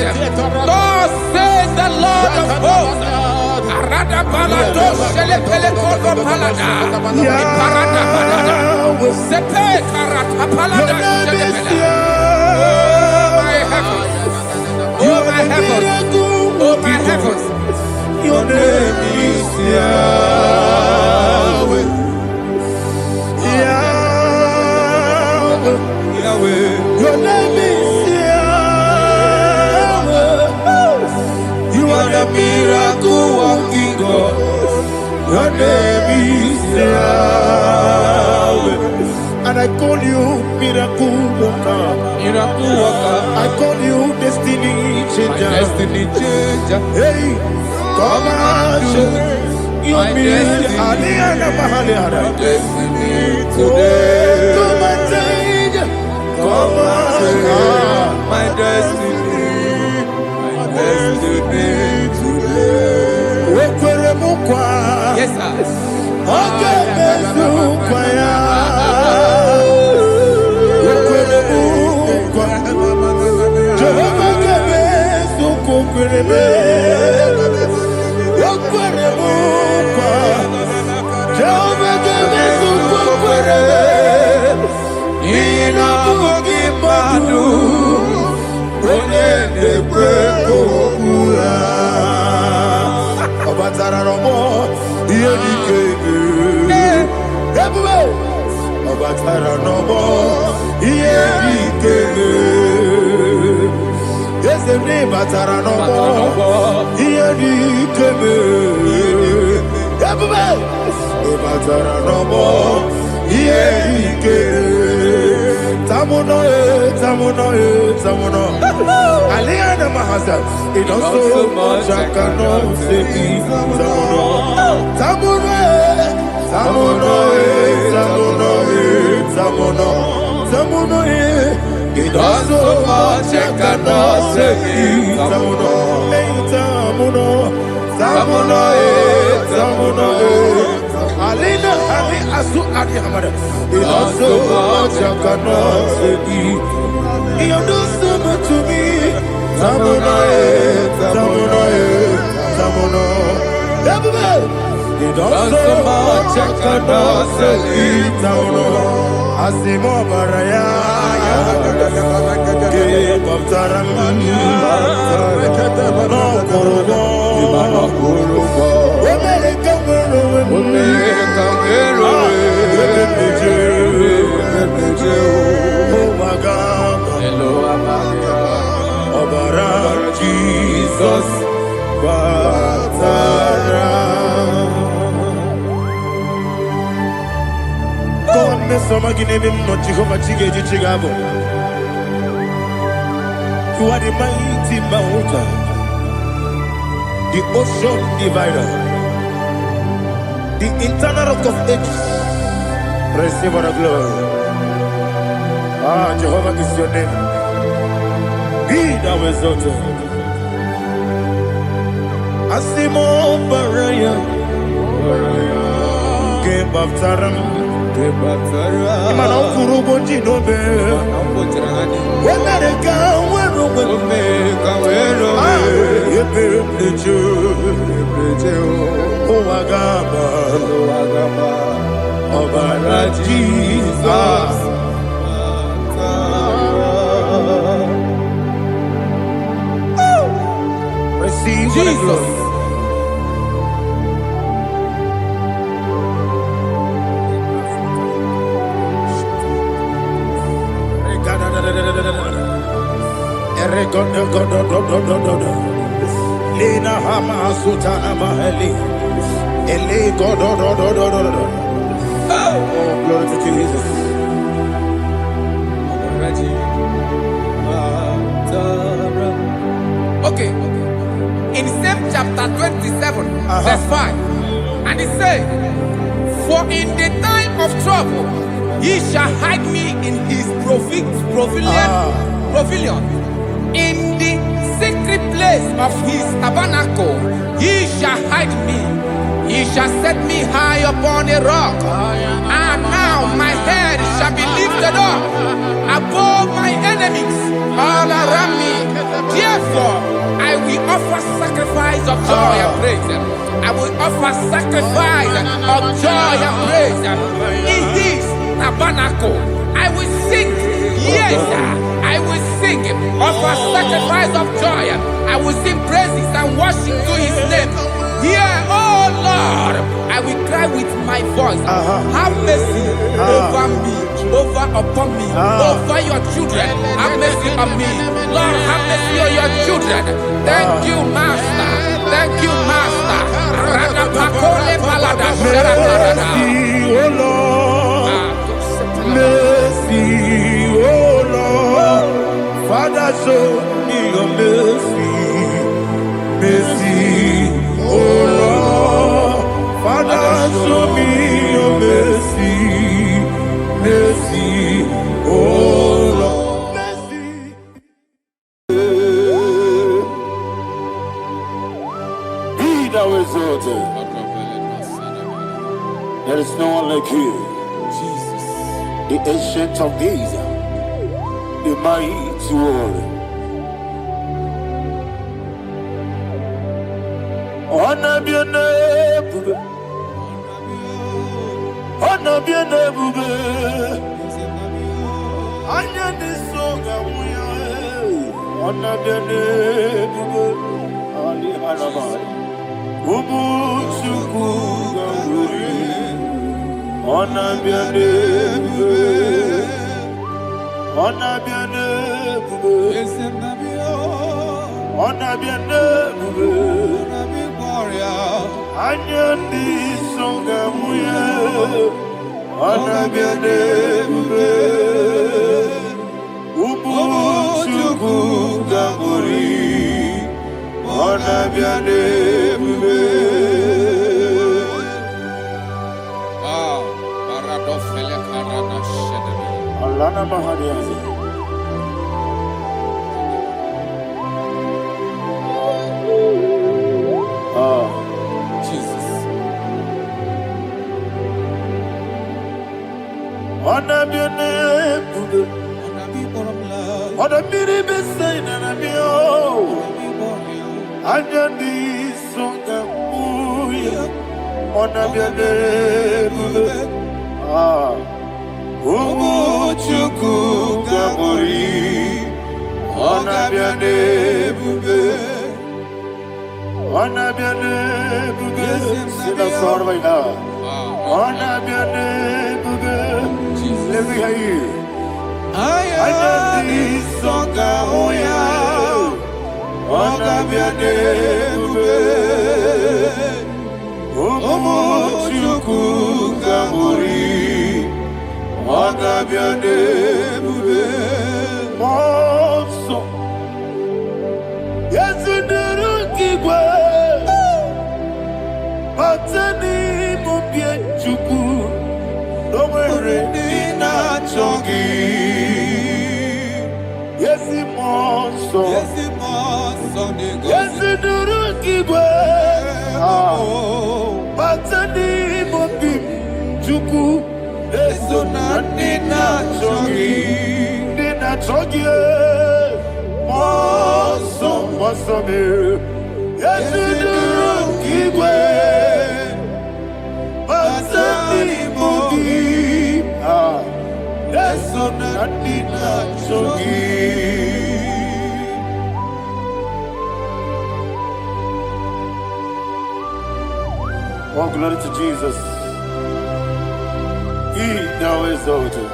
C: Thus says the Lord of hosts. Arada balado shele pele kodo palada. Iparada balada. Sepe karata palada shele pele. Oh my heavens. Oh my heavens. Oh my heavens.
B: Your name is Yahweh. Yahweh. Yahweh. Your name is Yahweh. You are the miracle working God. Your name is Yahweh. And I call you miracle worker.
C: Miracle worker.
B: I call you destiny changer.
C: Destiny changer.
B: Hey, come on, you mean Aliana Mahaliana.
C: Destiny
B: today. Come on, change. Come on,
C: my destiny. My destiny today. Yes, sir.
B: Okay, Aliana Mahasa, it also much I cannot say. Tamuno, it also much I cannot say. Tamuno, Alina, Ali Asu Adi Hamada, it also much I cannot say. You do so much to me. Tamuno. You don't so much I cannot say. Tamuno. Asimo Baraya. Give up Taram. No Kurubo. Jesus, God, me some give him no Jehovah Chigabo. You are the mighty mountain, the ocean divider, the internal rock of ages. Receive all the glory. Ah, Jehovah is your name. Be thou exalted. Asimo Baraya, Game of Taram, Imano Kurubo Jinobe, when I go, when Jesus. Receive Jesus. Lina Hama Sutana Mahali. Ele God. Oh, glory to Jesus.
C: Okay. In same chapter 27, verse 5, and it says, for in the time of trouble He shall hide me in his pavilion. In the secret place of his tabernacle, he shall hide me. He shall set me high upon a rock. And now my head shall be lifted up above my enemies all around me. Therefore, I will offer sacrifice of joy and praise. I will offer sacrifice of joy and praise. In his tabernacle, I will sing. Yes, I will sing. Offer sacrifice of joy. I will sing praises and worship to his name. Hear, oh Lord, I will cry with my voice. Have mercy over me, upon me, over your children. Have mercy on me. Lord, have mercy on your children. Thank you, Master. Thank you, Master.
B: Mercy, oh Lord. Mercy, oh Lord. Father, show me your mercy. Mercy, oh Lord. Father, show me your mercy. Mercy, oh Lord. Mercy. Be thou exalted. There is no one like you.
C: Jesus.
B: The ancient of days, the mighty warrior. Honor be your name, honor be your name, honor the song honor be your name, Ali Hanabai, Ubu Chukuguri, honor be your name, honor be your name, honor be your name. Anyandi songa muya, anabiane bube, ubu chuku gambori, anabiane bube.
C: Baradofele karana shedemi.
B: Alana mahadiani.
C: Jesus.
B: Anabiane bube, anabiri besaina nabio, anyandi songa muya, anabiane bube. Ubu chuku gambori, anabiane bube. Anabiane bube, sila sorvaina. Anabiane bube, let me hear you. Ayandi songa oya, anabiane bube. Omo chuku gambori, anabiane bube. Monso, yezinduru kigwe. Batani mubie chuku, nomere nina chongi. Yesi monso, yesi duru kibwe. Batani mubie chuku, eso na nina chongi. Nina chongi, monso, monso me. Yesi duru kibwe. Batani mubie, eso na nina chongi. Oh, glory to Jesus. He now exalted.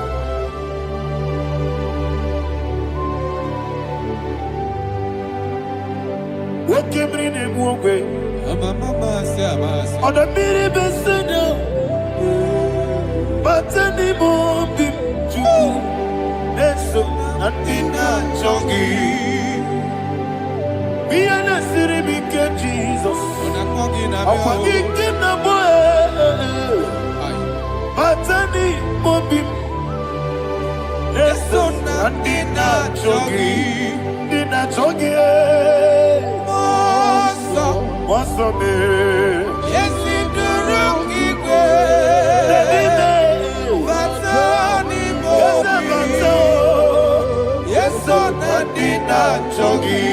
B: What came in and walk away? On the mini beside, but anymore be true. That's nothing not chongi. Be an city because Jesus. I'm walking in the boy. But anymore be Nandina chogi, Nina chogi, Moso me,
C: Yes, in the rookie Yes, on
B: Nandina chogi,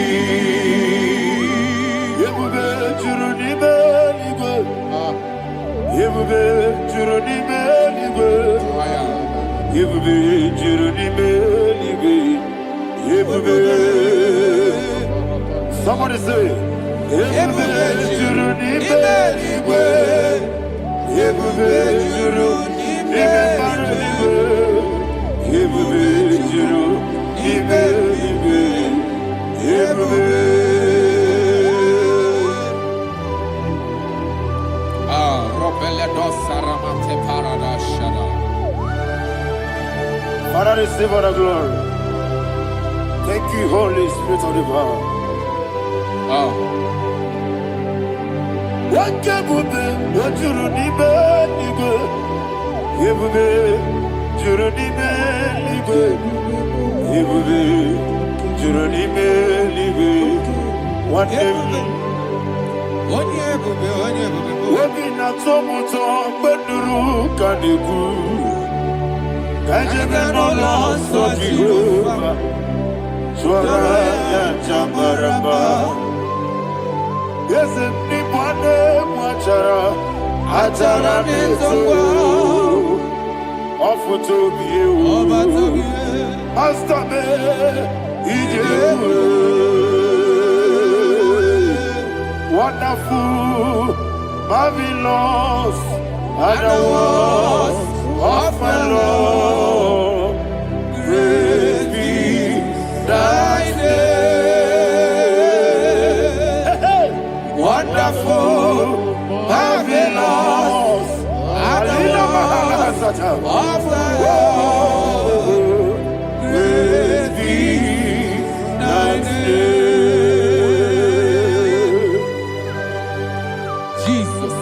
B: Yebube juruni beligwe, Yebube juruni beligwe, Yebube juruni beligwe, Yebube. Somebody say, Yebube juruni beligwe, Yebube juruni beligwe, Yebube juruni beligwe, Yebube. Father, receive all the glory. Thank you, Holy Spirit of the power. What can you do? What you need, baby? You will be, you don't need me, you will be, you don't need me, what be not so much but the rook and the good. Can't you no loss of Jehovah? Swara Jambaraba. Yes, if the one watchara, Atara Nezo, offer to be you, Master me, wonderful, marvelous, and the was of my Lord, praise be thy name. Wonderful, marvelous, and the was of my Lord, praise be thy name.
C: Jesus.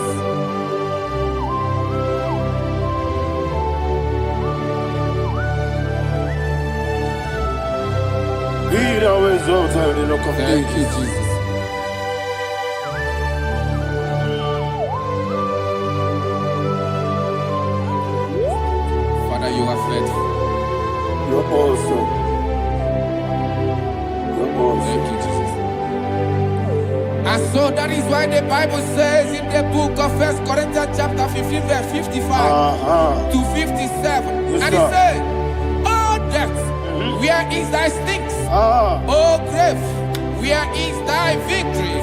B: Be always exalted in the Rock of
C: Thank you,
B: Ages.
C: Jesus. Father, you are faithful.
B: You're awesome. You're awesome.
C: Thank you, Jesus. And so that is why the Bible says in the book of 1 Corinthians chapter 15, verse 55 to 57.
B: Yes,
C: And it
B: sir.
C: says, "Oh death, where is thy stings?
B: Ah,
C: Oh grave, where is thy victory?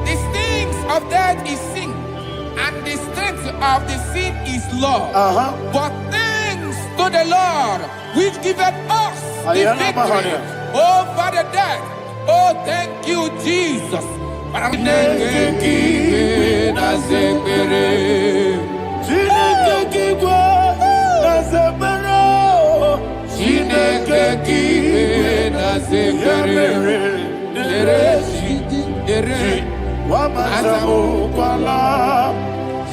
C: The stings of death is sin, and the strength of the sin is law. But thanks to the Lord, which giveth us the
B: Ayana
C: victory
B: Mahania.
C: over the death." Oh, thank you, Jesus.
B: Chineke kigwe na zebere. Chineke kigwe na zebere. Wamazamu kwala.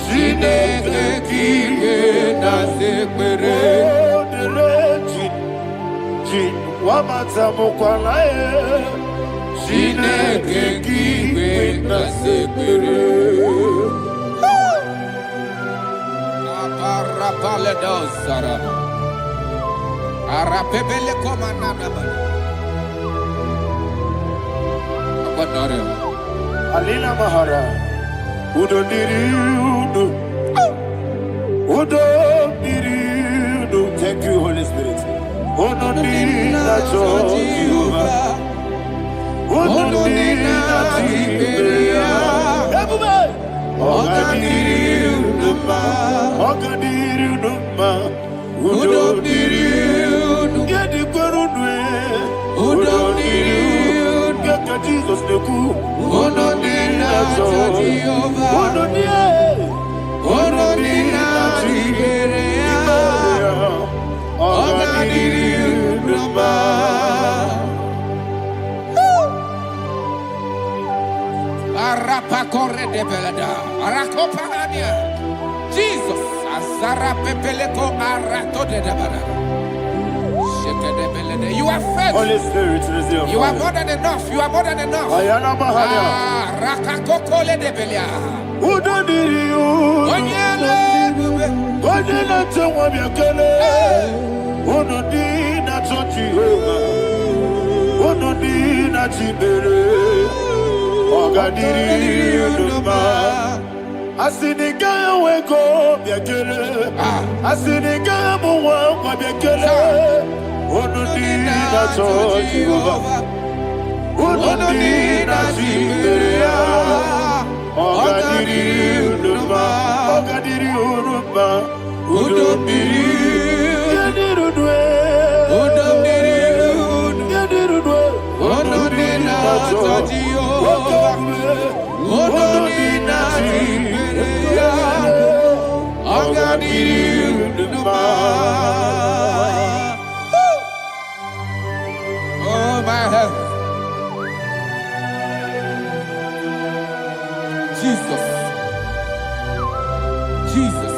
B: Chineke kigwe na zebere. Wamazamu kwala. Chineke kigwe na zebere.
C: Arapebele komanana bana. Abadare.
B: Alina Mahara, Udo Diriudo, Udo Diriudo. Thank you, Holy Spirit. Udo Dina Jehovah, Udo Dina Jehovah. Everybody, Ogadiriudo, Ogadiriudo, Udo Diriudo. Get the Gurudwe, Udo Diriudo. Get the Jesus the Coup. Udo Dina Jehovah, Udo Dina, Udo Dina Jehovah, Ogadiriudo.
C: Arapa corre de belada. Arakopa ania. Jesus. Azara pepeleko arato de dabara. Sheke de belada. You are faithful.
B: Holy Spirit, release your
C: You are
B: fire.
C: more than enough. You are more than enough.
B: Ayana Mahania.
C: Rakakokole de Belia.
B: Udodiriu.
C: Onyele bube.
B: Onyele tewa biakele. Onodi na Jehovah. Onodi na Jibere. Ogadiri uduma. Asiniga weko biakele. Asiniga muwa kwa biakele. Onodi na Jehovah. Onodi na Jibere. Ogadiri uduma. Ogadiri uduma. Udomiri. Yadirudwe.
C: Udomiri.
B: Yadirudwe.
C: Onodi na Jehovah. Onodi na Jibere. Ogadiri uduma. Oh my heaven. Jesus. Jesus.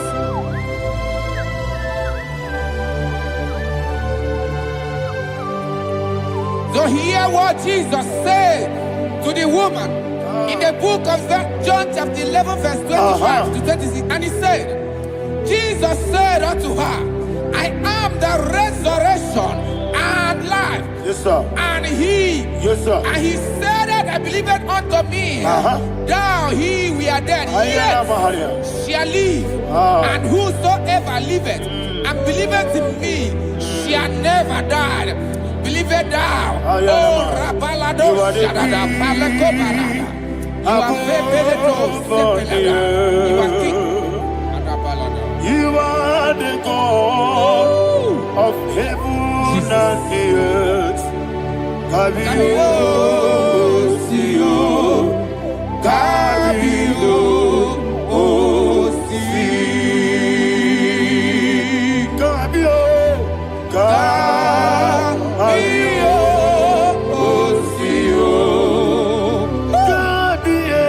C: So hear what Jesus said to the woman in the book of John chapter 11 verse 25 to 26. And he said, Jesus said unto her, I am the resurrection and life.
B: Yes, sir.
C: And he said that I believe it unto me, thou he we are dead, yet shall live, and whosoever liveth and believeth in me shall never die. Believe it thou. Oh, Rabalado Shadada, Palakobarada. You are You are king.
B: You are the God of heaven and the earth. Kabio, Sio, Kabio, Osi, Kabio, Kabio, Osio, Kabio,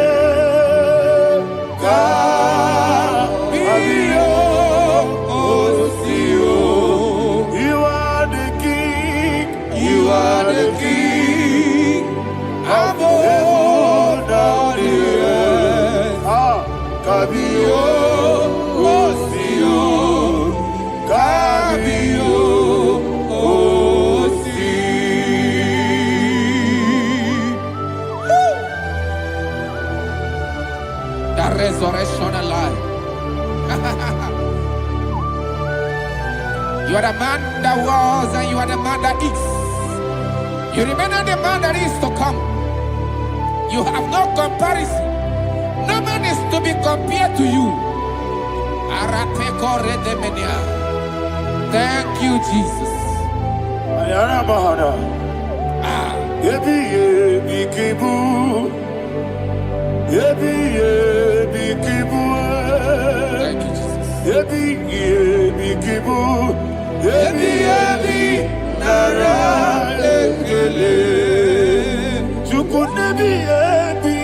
B: Kabio, Osio. You are the king. You are the king of heaven and the earth. Kabio, Osio, Kabio, Osi.
C: The resurrection alive. You are the man that was and you are the man that is. You remember the man that is to come. You have no comparison. No man is to be compared to you. Thank you, Jesus.
B: Ayana Mahana. Yebi yebi kibu. Yebi yebi kibu.
C: Thank you, Jesus.
B: Yebi yebi kibu. Yebi yebi nara ekele. Chukunebi yebi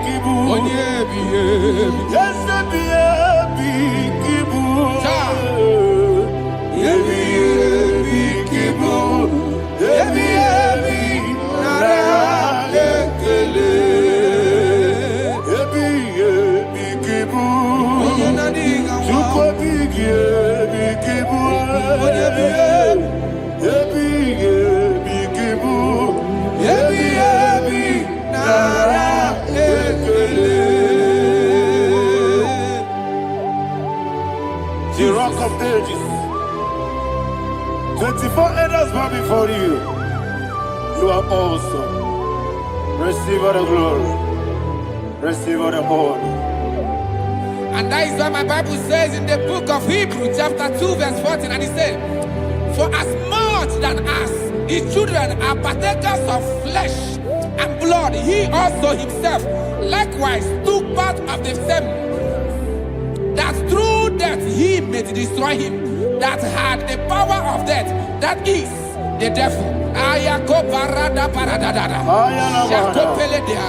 B: kibu.
C: Onyebi, yebi.
B: Yes, yebi yebi kibu. Yebi yebi kibu. Yebi yebi nara ekele. Yebi yebi kibu. Chukwabi yebi kibu. Yebi yebi kibu. Yebi yebi nara ekele. The rock of ages. 24 elders bow before you. You are awesome. Receive all the glory. Receive all the honor.
C: And that is what my Bible says in the book of Hebrews chapter 2 verse 14. And it said, for as much than us, his children are partakers of flesh and blood, he also himself likewise took part of the same, that through death he may destroy him that had the power of death, that is the devil. Ayako parada paradadada. Shako peledea.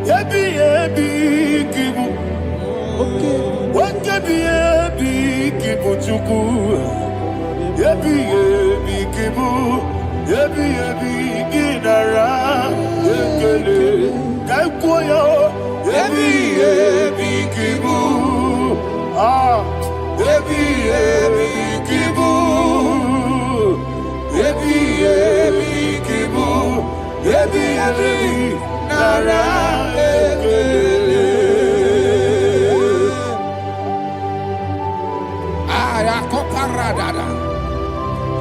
B: Yebi yebi kibu. Ebi kibuchuku, ebi kibu, ebi ginara, ekele, kaikoyo, ebi kibu, ebi kibu, ebi kibu, ebi nara, ekele.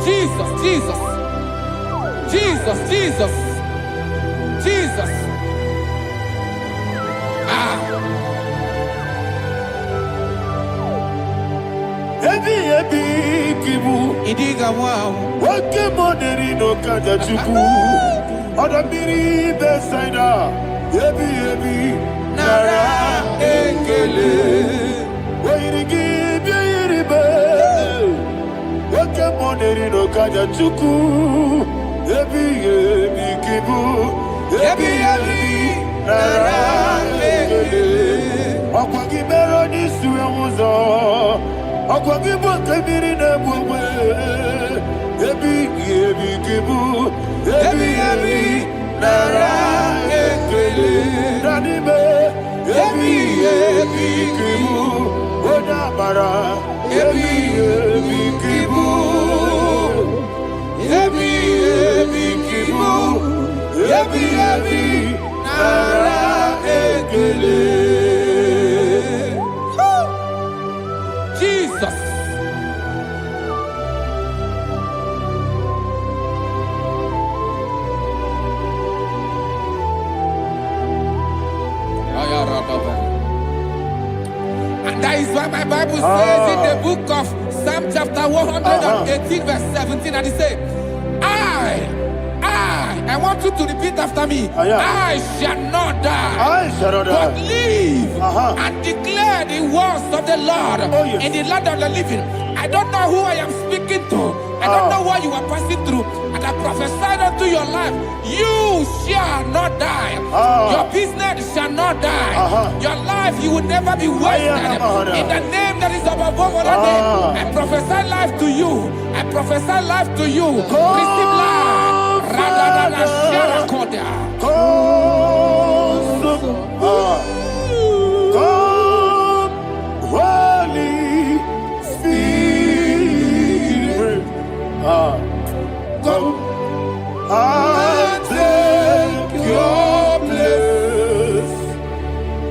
C: Jesus, Jesus, Jesus, Jesus, Jesus.
B: Ebi kibu.
C: Idiga wow.
B: Wake money no kaja chuku. Oda miri besaida. Ebi nara ekele. Wairigi biiribe. Wake money no kaja chuku. Ebi kibu. Ebi nara ekele. Okwagi bero ni suwe muzo. Okwagi bokabiri na bwe. Ebi kibu. Ebi nara ekele. Nanibe. Ebi kibu. Oda bara. Ebi kibu. Ebi kibu. Ebi nara ekele.
C: Jesus. And that is why my Bible says in the book of Psalm chapter 118 verse 17, and it says, I want you to repeat after me. I shall not die, but live and declare the words of the Lord in the land of the living. I don't know who I am speaking to. I don't know what you are passing through. And I prophesy unto your life, you shall not die. Your business shall not die. Your life, you will never be wasted. In the name that is above all other name, I prophesy life to you. I prophesy life to you. Receive life.
B: Holy Spirit, come and take your place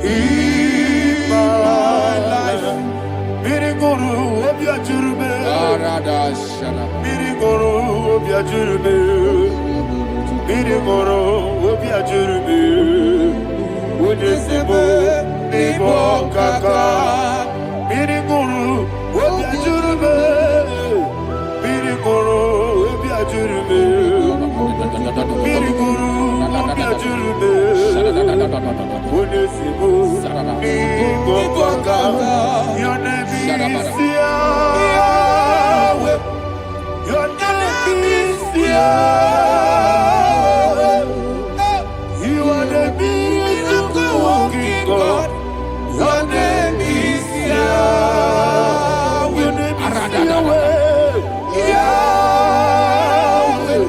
B: in my life. Miriguru obiajurube, miriguru obiajurube, miriguru obiajurube, unisebo nibo kaka, miriguru obiajurube, miriguru obiajurube, miriguru obiajurube, unisebo nibo kaka. Your name is Yahweh. Your name is Yahweh. You are the miracle working God. Your name is Yahweh. Your name is Yahweh. Yahweh.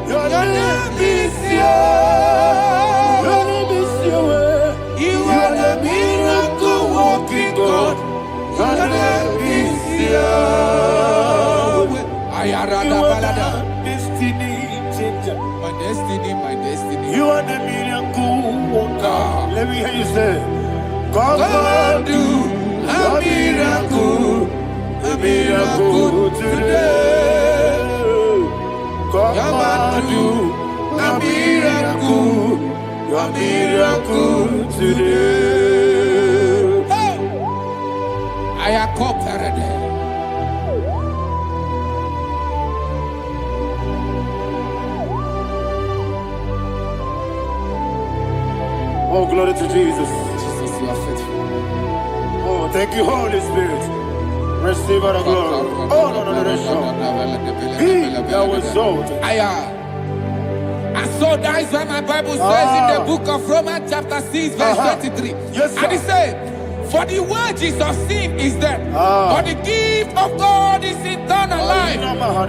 B: Your name is Yahweh. Your name is Yahweh. You are the miracle working God. Your name is Yahweh. Destiny changer.
C: My destiny, my destiny.
B: You are the miracle worker. Let me hear you say, come and do a miracle today. Come and do a miracle today.
C: I am cooperated.
B: Oh, glory to Jesus.
C: Jesus, you are faithful.
B: Oh, thank you, Holy Spirit. Receive our glory. Oh, no, He that was exalted.
C: And so that is why my Bible says in the book of Romans chapter 6 verse 23.
B: Yes, sir.
C: And it says, For the wages of sin is death, but the gift of God is eternal life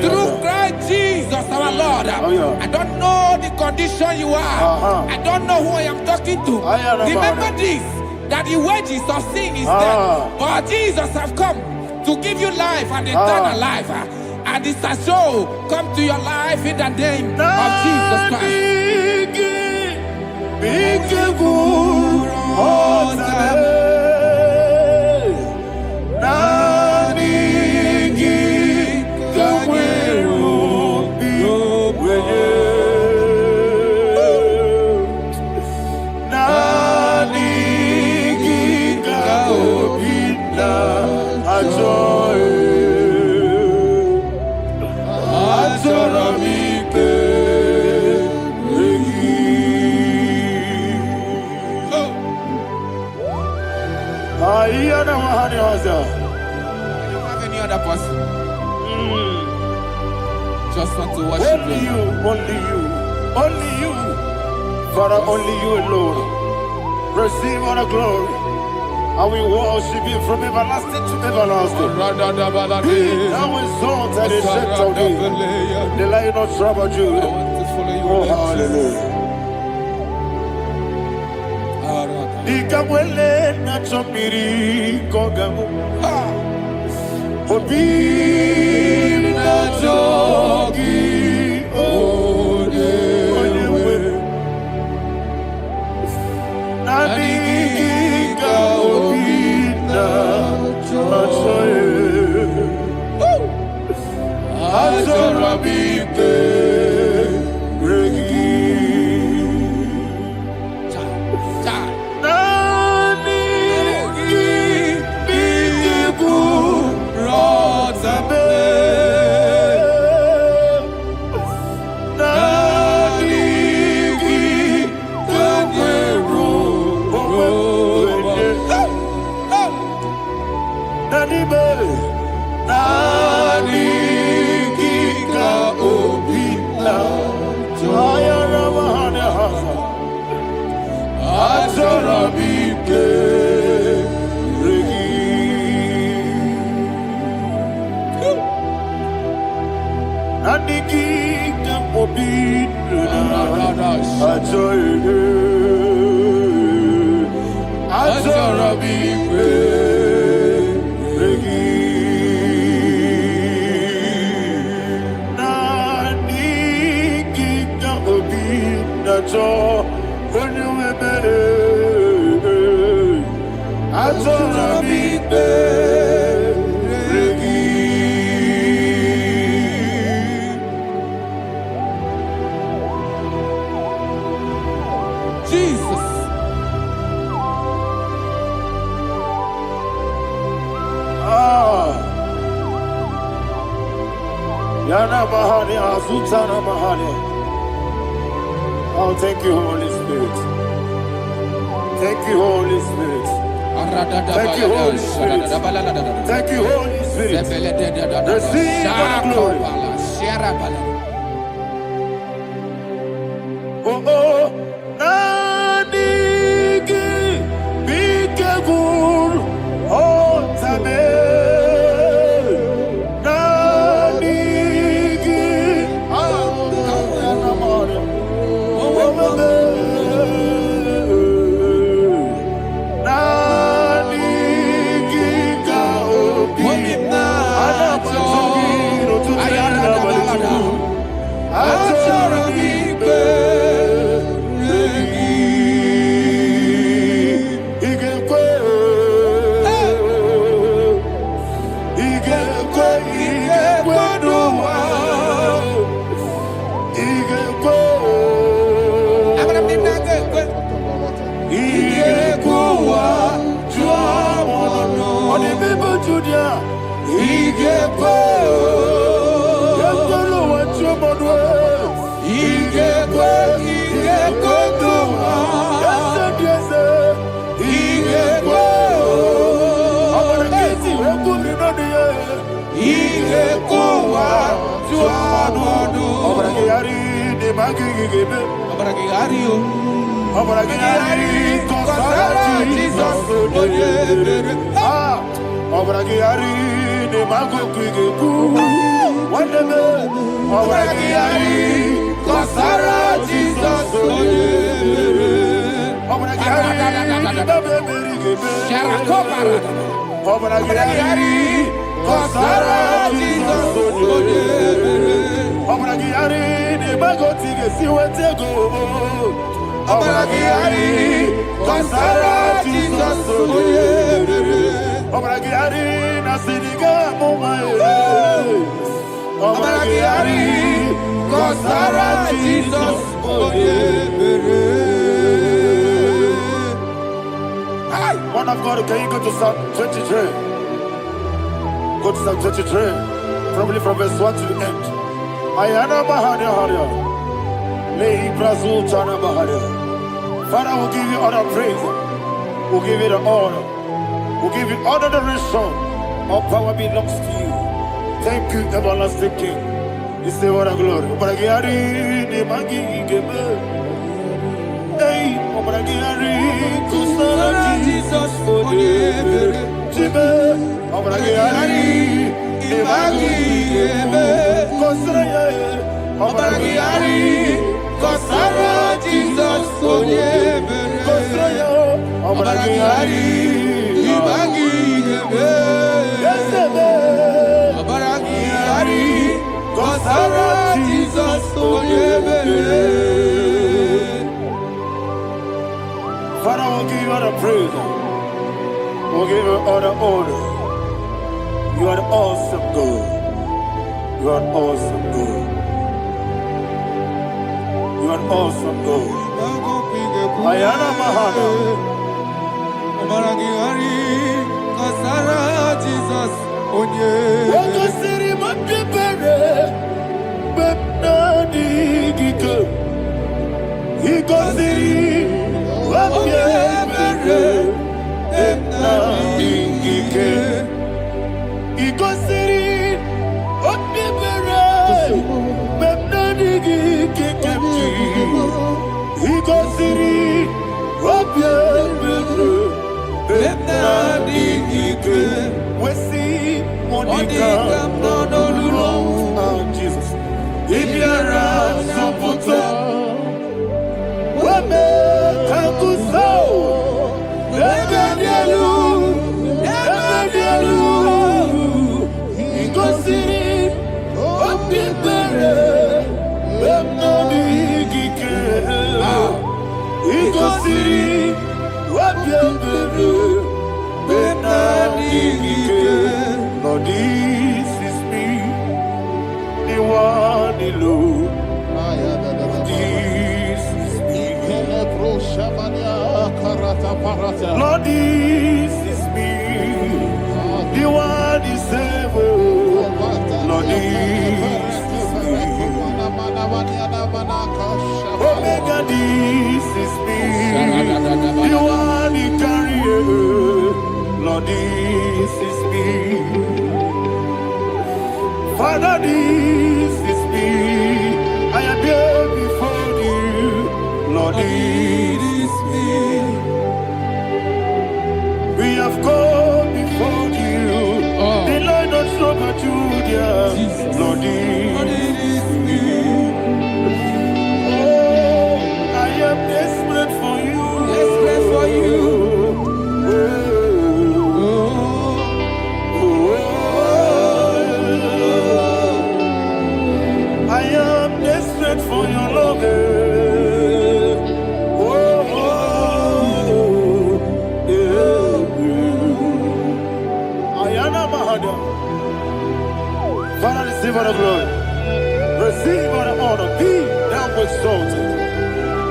C: through Christ Jesus our Lord. I don't know the condition you are. I don't know who I am talking to. Remember this, that the wages of sin is death, but Jesus have come to give you life and eternal life. And this shall show come to your life in the name of Jesus Christ.
B: I don't
C: have any other person. Just want to worship
B: only you, only you, only you. Father, only you alone. Receive all the glory. And we worship you from everlasting to everlasting. Be thou exalted and set of thee, the Lion of tribe of Judah. Oh, hallelujah. Ikamwele na chomiri kogamu. Obi na jogi odewe. Nadiga obi na jogi. Azorabite regi. Oh, thank you, Holy Spirit. Thank you, Holy Spirit. Thank you, Holy Spirit. Thank you, Holy Spirit. Receive the glory. Oh, oh, Nadigi, Bikagur, oh, Tabe. Obragiari, Kosara, Jesus, Obragiari, the Mago Kigeku, Whatever, Obragiari, Kosara, Jesus, Obragiari, Obragiari, Kosara, Jesus, Obragiari, the Mago Kigeku, Obragiari, Kosara, Jesus, Obragiari, Nasiriga, Momae. Obragiari, Kosara, Jesus, Man of God, can you go to Psalm 23? Go to Psalm 23, probably from verse 1 to the end. Ayana Mahania Haria. Father, we'll give you all the praise. We'll give you the honor. We'll give you all the adoration. All power belongs to you. Thank you, everlasting King. You say what a glory. Jesus, Kosara, Jesus, Obragiari, Kosara, Jesus, Father, we'll give you all the praise. We'll give you all the honor. You are the awesome God. You are an awesome God. You are an awesome God. Ayana Mahana.
C: Obragiari, Kosara, Jesus,
B: Wakasiri Makepere, Bepnadi Gika. Hikosiri, Wakepere, Bepnadi Gika. Hikosiri, Wakepere, Bepnadi Gika. Hikosiri, Wakepere, Bepnadi Gika. We see Monica, no, Jesus. If you're a Saputo, Wame Kakuso, Ebedialu, Igosiri, Opipere, Bemnadi Gike, Igosiri, Opipere. Lord, this is me, the one alone. This is me. Lord, this is me, the one is able. Lord, this is me. Omega, this is me, the one he carries. Lord, this is me. Father, this is me. I am here before you. Lord, this is me. We have come before you. The Lord not so much Judah. Lord, this is me. Oh, I am desperate for you.
C: Desperate for you.
B: I am desperate for your love. Ayana Mahada. Father, receive all the glory. Receive all the honor. Be thou exalted.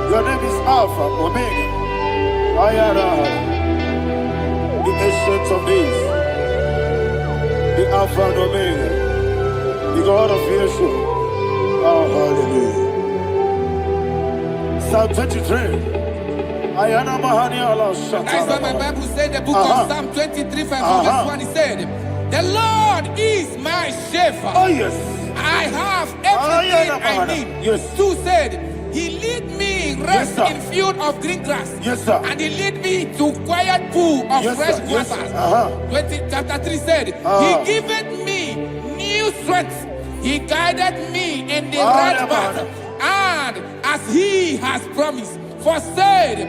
B: Your name is Alpha, Omega. Ayana. The ancient of days. The Alpha and Omega. The God of Yeshua. Oh, hallelujah. Psalm 23. Ayana Mahani Allah Shata.
C: That's why my Bible said the book of Psalm 23, verse 1, it said, the Lord is my shepherd.
B: Oh, yes.
C: I have everything I need.
B: Yes.
C: 2 said, He lead me in rest
B: sir.
C: in field of green grass.
B: Yes, sir.
C: And he lead me to quiet pool of
B: Yes,
C: fresh
B: sir. Yes,
C: waters.
B: sir.
C: 20, chapter 3 said, He giveth me new strength. He guided me in the right path. And as he has promised, for said,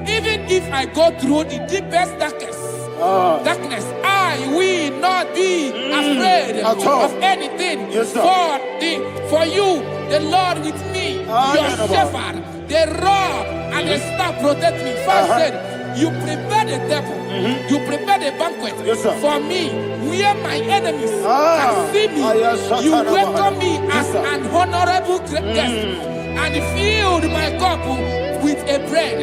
C: even if I go through the deepest darkness, I will not be afraid of anything.
B: Yes, sir.
C: For you, the Lord with me, your shepherd, the rod and the staff protect me. First said, you prepare the table, you prepare the banquet
B: Yes, sir.
C: for me, where my enemies can see me. You welcome me as an honorable guest, and filled my cup with a bread.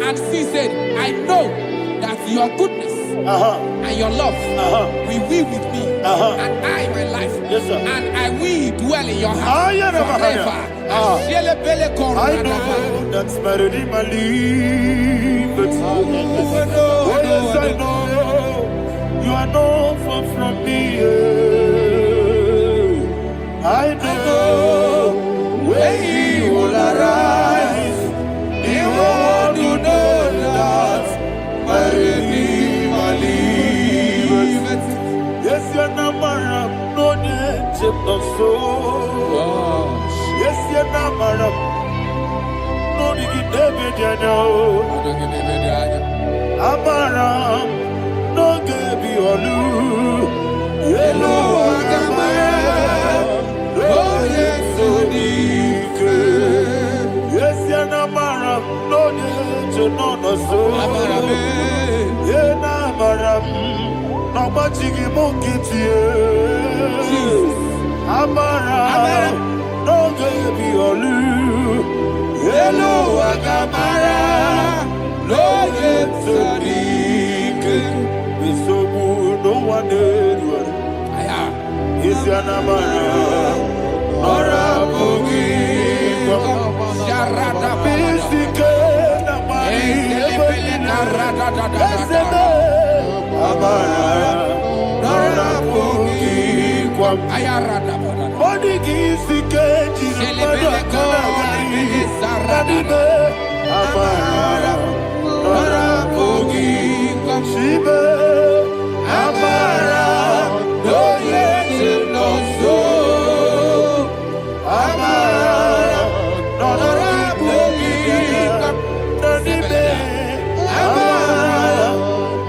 C: And she said, I know that your goodness and your love will be with me, and I, my life,
B: Yes, sir.
C: and I will dwell in your house forever.
B: I know that's my Redeemer liveth. Oh, yes, I know you are not far from me. I know when he will arise, the world will know that my Redeemer liveth. Yes, you're not married, no need no soul. Yes, you're not married, no need David, you know. Amaram, no Gaby Olu. Hello, Agamara, oh yes, so deep. Yes, you're not married, no need to know no soul. Yeah, not married. No machigi mukiti Amara no Gaby Olu. Hello Agamara no Yetsodik. Bisobu no one edward. Is Yanamara Nora Bogi
C: Sharada
B: Bisike Namari Amara Nora Bogi Kwam Body Gisi Keji Amara Nora Bogi Kwam Shibe Amara No Yeti No So Amara Nora Bogi Kwam Nanibe Amara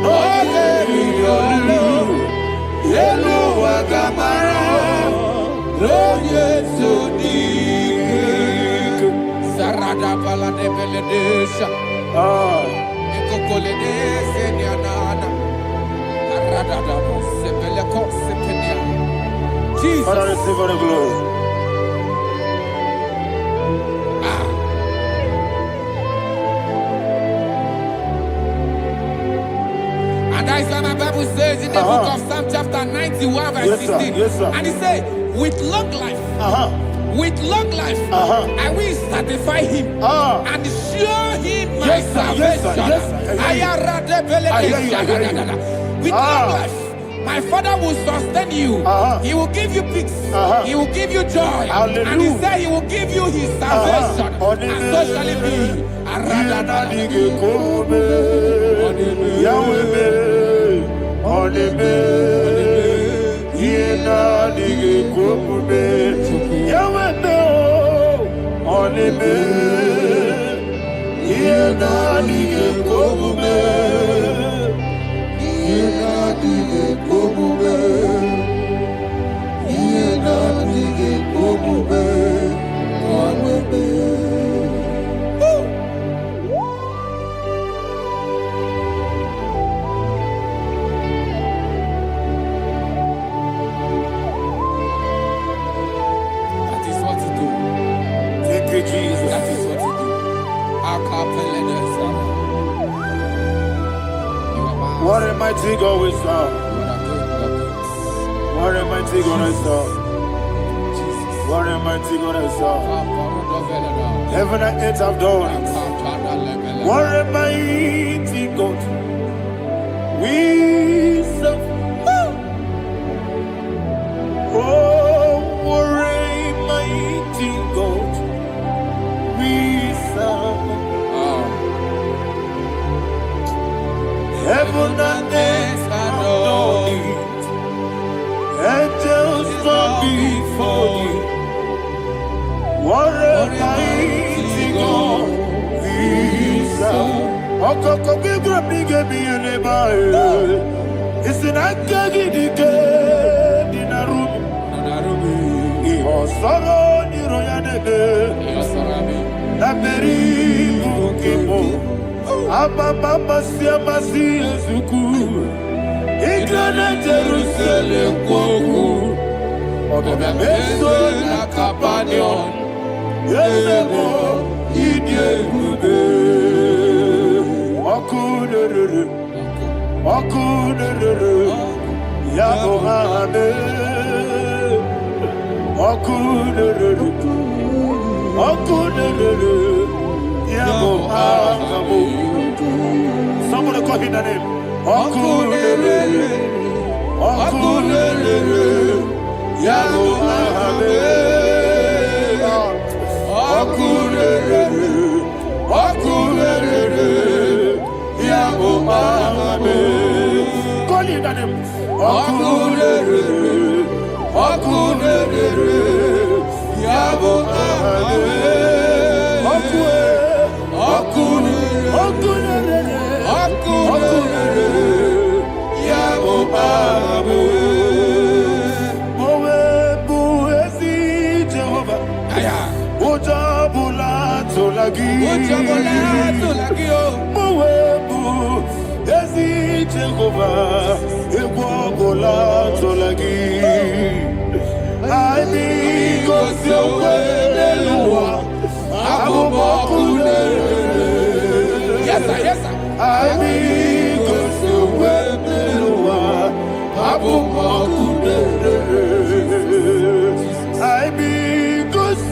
B: No Yeti Hello Agamara No Yeti
C: Sarada pala de beledesha. Ekokole senianana. Arada da sebeleko sepenia. Jesus.
B: Father, receive all the glory.
C: And that is why my Bible says in the book of Psalm chapter 91 verse
B: Yes, sir.
C: 16.
B: Yes, sir.
C: And it says, with long life, with long life, I will satisfy him and show him my
B: Yes, sir. Yes, sir.
C: salvation.
B: Yes, sir. I hear you.
C: With long life, my Father will sustain you. He will give you peace. He will give you joy.
B: Hallelujah.
C: And he said he will give you his salvation. And so shall it be. That is what to do.
B: Thank you, Jesus.
C: That is what to do.
B: What a mighty God we serve. What a mighty God I serve. What a mighty God I serve. Heaven and earth have done it. What a mighty God we serve. Oh, what a mighty God we serve. Heaven and earth adore thee. Angels bow before thee. What a mighty God we serve. Okoko bigro bige biene bae. Isina kagi dike dinarum. Iho soro ni royanebe. Laberi bukibo. Ababa siamasi ezuku. Igrana Jerusalem kwoku. Oga meso na Capernaum. Yelemo idie gube. Okunere, Yabohane, Okunere, Yabohane. Somebody call him the name. Okunere, Yabohane, Okunere, Yabohane. Call him the name. Okunere, Yabohane. Jehovah, Equabola Tolagi. I need God's way, yes, sir, yes, sir. I need God's way, I need God's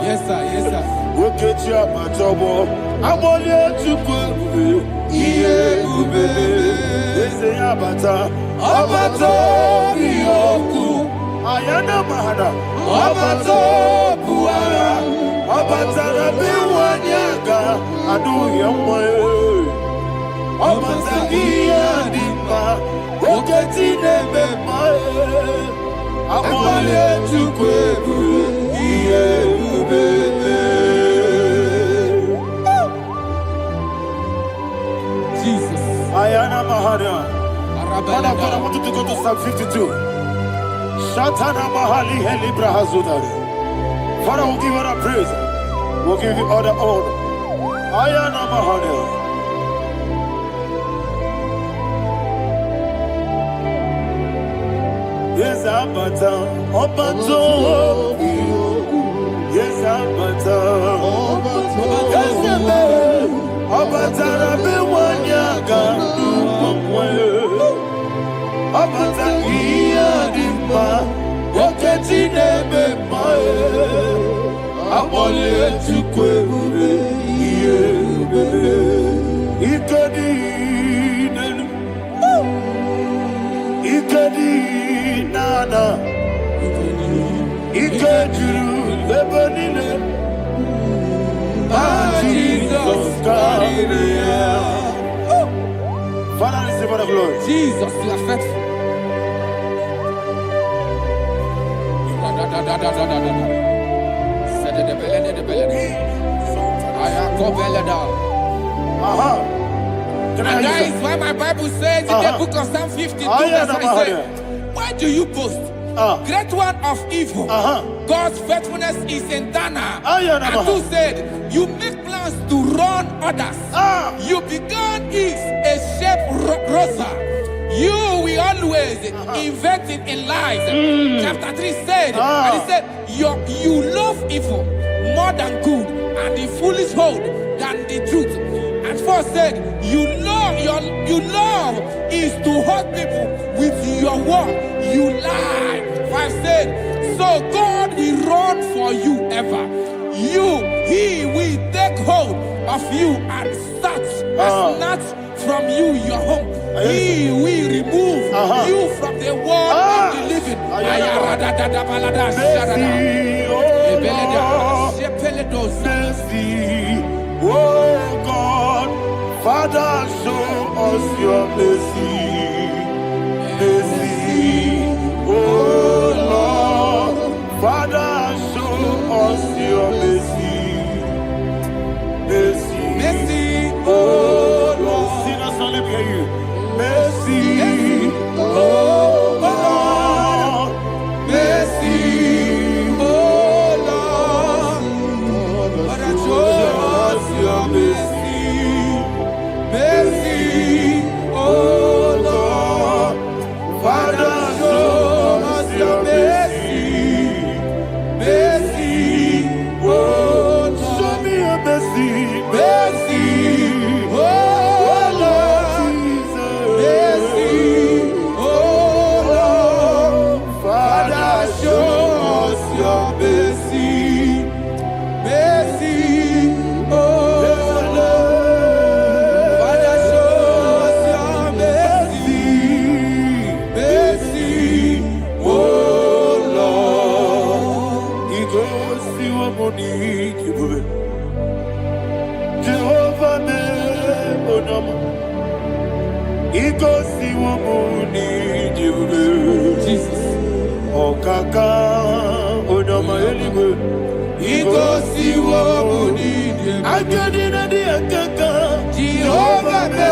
B: Yes, sir, yes, sir. Ayana mahana, abato buara, abatara biwanyaga, adu yamwe, abatagia dimba, oketi nebe mae, amale tukwe iye ubebe. Jesus. Ayana mahana. Father, I want you to go to Psalm 52. Shatana Mahali Helibra Hazudari. Father, we'll give you the praise. We'll give you all the honor. Ayana Mahali. Yes, Abata. Obato. Yes, Abata. Yes, Abata. Rabe Wanyaga. Abata iya dimba, oketi nebe mae, abole tukwe ube iye ube, ikedi nenu, ikedi nana, ikediru lebanile, Jesus Maria. Father, receive all the glory.
C: Jesus, you are faithful.
B: Aha. Can I
C: And that is why my Bible says in the book of Psalm 52, verse 5, why do you boast? Great one of evil. God's faithfulness is eternal. And who said, you make plans to run others. You began is a shape rosa. You will always invent it in lies. Chapter 3 said, and he said, you love evil more than good, and the foolish hold than the truth. And 4 said, you love is to hurt people with your word. You lie. 5 said, so God will run for you ever. He will take hold of you and snatch from you your home. He will remove you from the world of the living.
B: Oh God, Father, show us your mercy. Mercy, oh Lord, Father, show us your mercy. Mercy,
C: Mercy,
B: oh Lord, sing us only hear you. Mercy, oh Lord,
C: mercy, oh Lord, Father, show us your mercy. Mercy, oh Lord, Father, show us your mercy. Mercy, oh Lord,
B: show me your mercy.
C: mercy, oh Lord, mercy, oh Lord, Father, show us your mercy. Mercy, oh Lord, Father, show us your mercy. Mercy, oh Lord.
B: He goes to a money, Jehovah me onama. He goes to a money,
C: Jesus.
B: Okaka onama eliwe.
C: He goes to what we need.
B: Agadina di akaka.
C: Jehovah me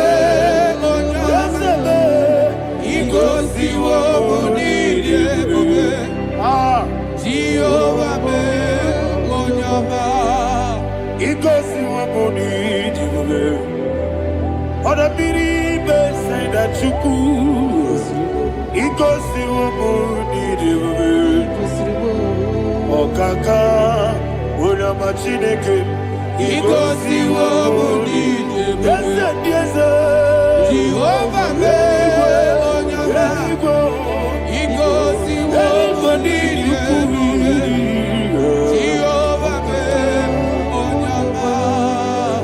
C: onama. He goes to what we need. Jehovah me onama.
B: He goes to a money, on a biri say that you could. He goes to a money, Okaka, Unama Chineke.
C: He goes to what we need.
B: Yes,
C: Jehovah me onama. He goes to what we need. Jehovah me onama.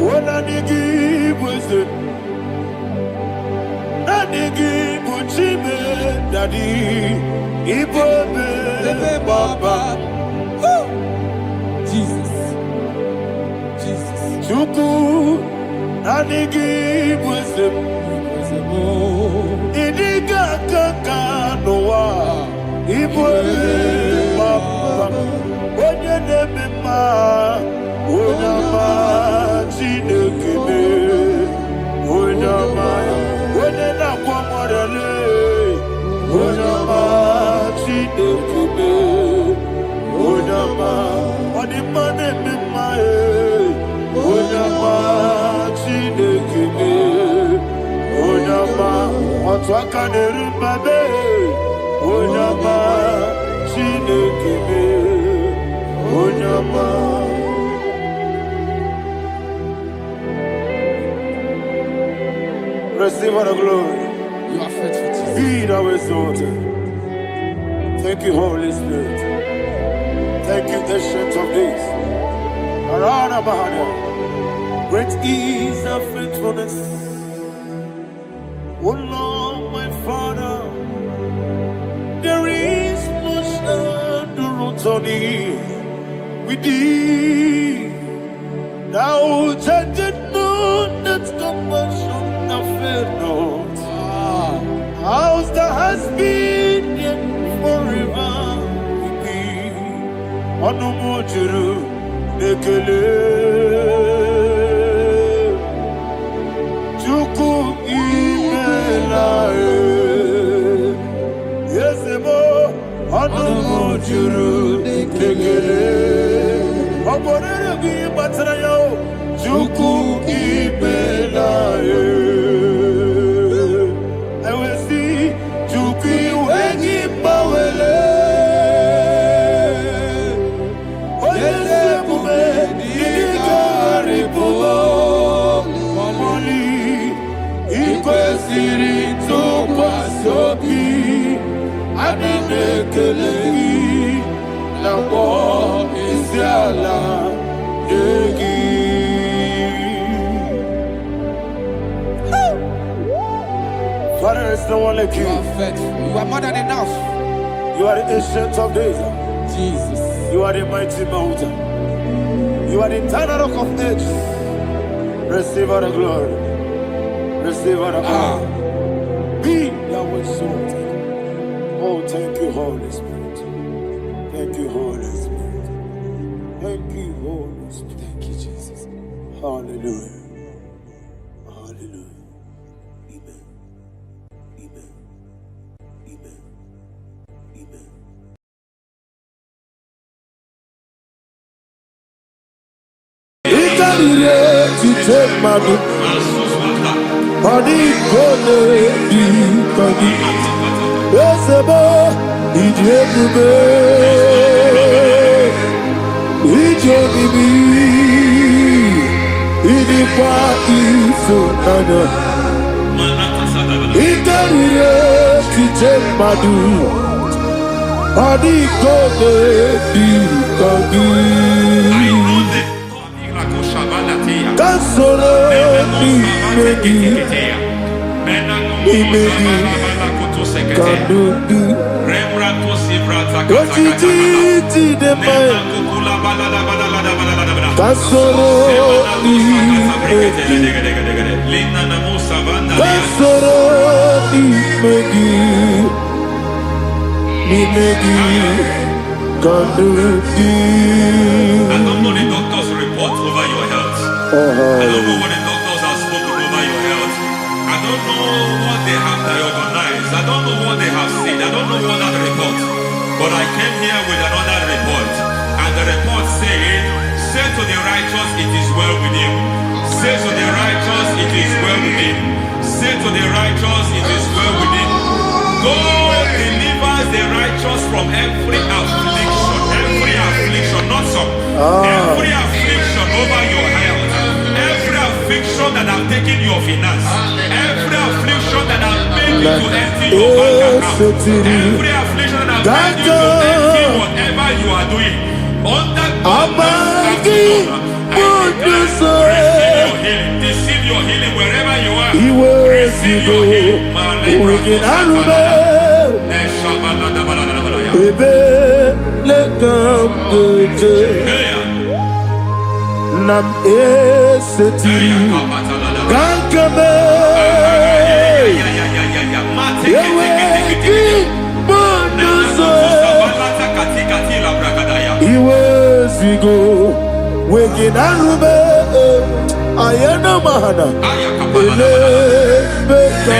B: When I give was it, Nadigi Buchime, Daddy, Ibobe, Baba,
C: Jesus. Jesus.
B: Chuku, Nadigi was it, Idiga Kaka Noa, Ibobe, Baba, Onye Nebima, Onama, Chinekime, Onama, Onena Kwamorele, Onama, Chinekime, Onama, Onimane Mimae, Onama, Chinekime, Onama, Otwakanerimbabe, Onama, Chinekime, Onama. Receive all the glory.
C: You are faithful, Jesus.
B: Be thou exalted. Thank you, Holy Spirit. Thank you, Ancient of Days. Arana Bahana. Great is thy faithfulness. O Lord, my Father, there is much endurance on thee. With thee, thou judgest not that compassion have failed not. How's the has been yet forever with thee? Onumujuru nekele. Chuku imelae. Yesemo anumo juru dikegele. Oborere bi batrayo. Chuku imelae. Ewesi chuku wengi bawele. Oyesebume digari bubo. Moli ikwesiri tukwa sobi. Adinekelehi nabo isiala yegi. Father, there's no one like you.
C: You are faithful. You are more than enough.
B: You are the ancient of days.
C: Jesus.
B: You are the mighty mountain. You are the eternal rock of ages. Receive all the glory. Receive all the power. Be Yahweh exalted. Oh, thank you, Holy Spirit. Thank you, Holy Spirit. Thank you, Holy Spirit.
C: Thank you, Jesus.
B: Hallelujah. Hallelujah. Amen. Amen. Amen. Amen. Ikarire chitemadu Padi kone di kagi Esebo Ijebube Ijebibi Idikwa isunanya Ikarire chitemadu Padi kone di kagi Kasoro imegi kadudu Ojiji deme Kasoro imegi Kasoro imegi kadudu
E: I don't know the doctor's report over your health. I don't know what the doctors have spoken over your health. I don't know what they have diagnosed. I don't know what they have said. I don't know what that report. But I came here with another report. And the report said, say to the righteous, it is well with him. Say to the righteous, it is well with him. Say to the righteous, it is well with him. God delivers the righteous from every affliction. Every affliction, not some. Every affliction over your health. Every affliction that have taken your finance. Every affliction that have made you to empty your bank account. Every affliction that have made you to empty whatever you are doing. Under God's receive your healing wherever you are. Receive your healing.
B: Nam eseti gankame yeweki bonuso iwezigo weginarube ayana mahana ele beka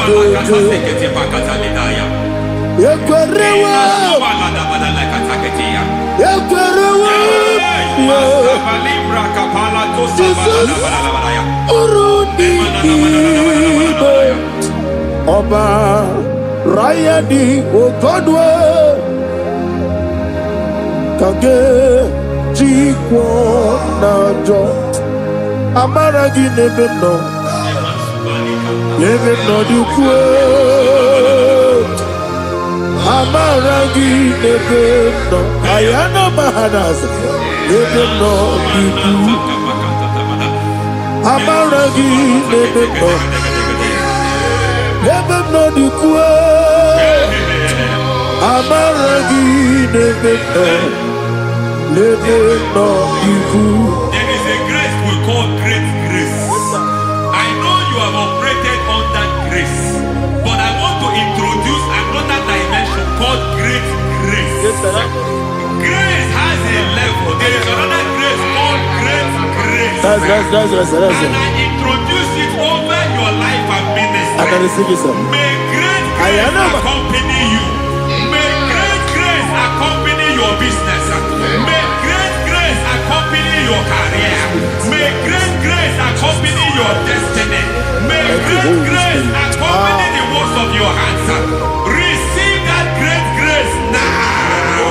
B: doje yekwerewa Jesus Urundi Oba Rayadi Ogodwe Kage Jikwo Najo Amaragi Nebeno Nebeno Dukwe Amaragi Nebeno Ayana Mahanas Nebeno Dukwe Amaragi Nebeno Nebeno Dukwe Amaragi Nebeno Nebeno Dukwe.
E: There is a grace we call great grace. I know you have operated under grace, but I want to introduce another dimension called great grace.
B: Yes, sir.
E: Grace has a level. There is another grace called great grace.
B: That's
E: And I introduce it over May great grace accompany you. May great grace accompany your business. May great grace accompany your career. May great grace accompany your destiny. May great grace accompany the works of your hands. Receive that great grace now.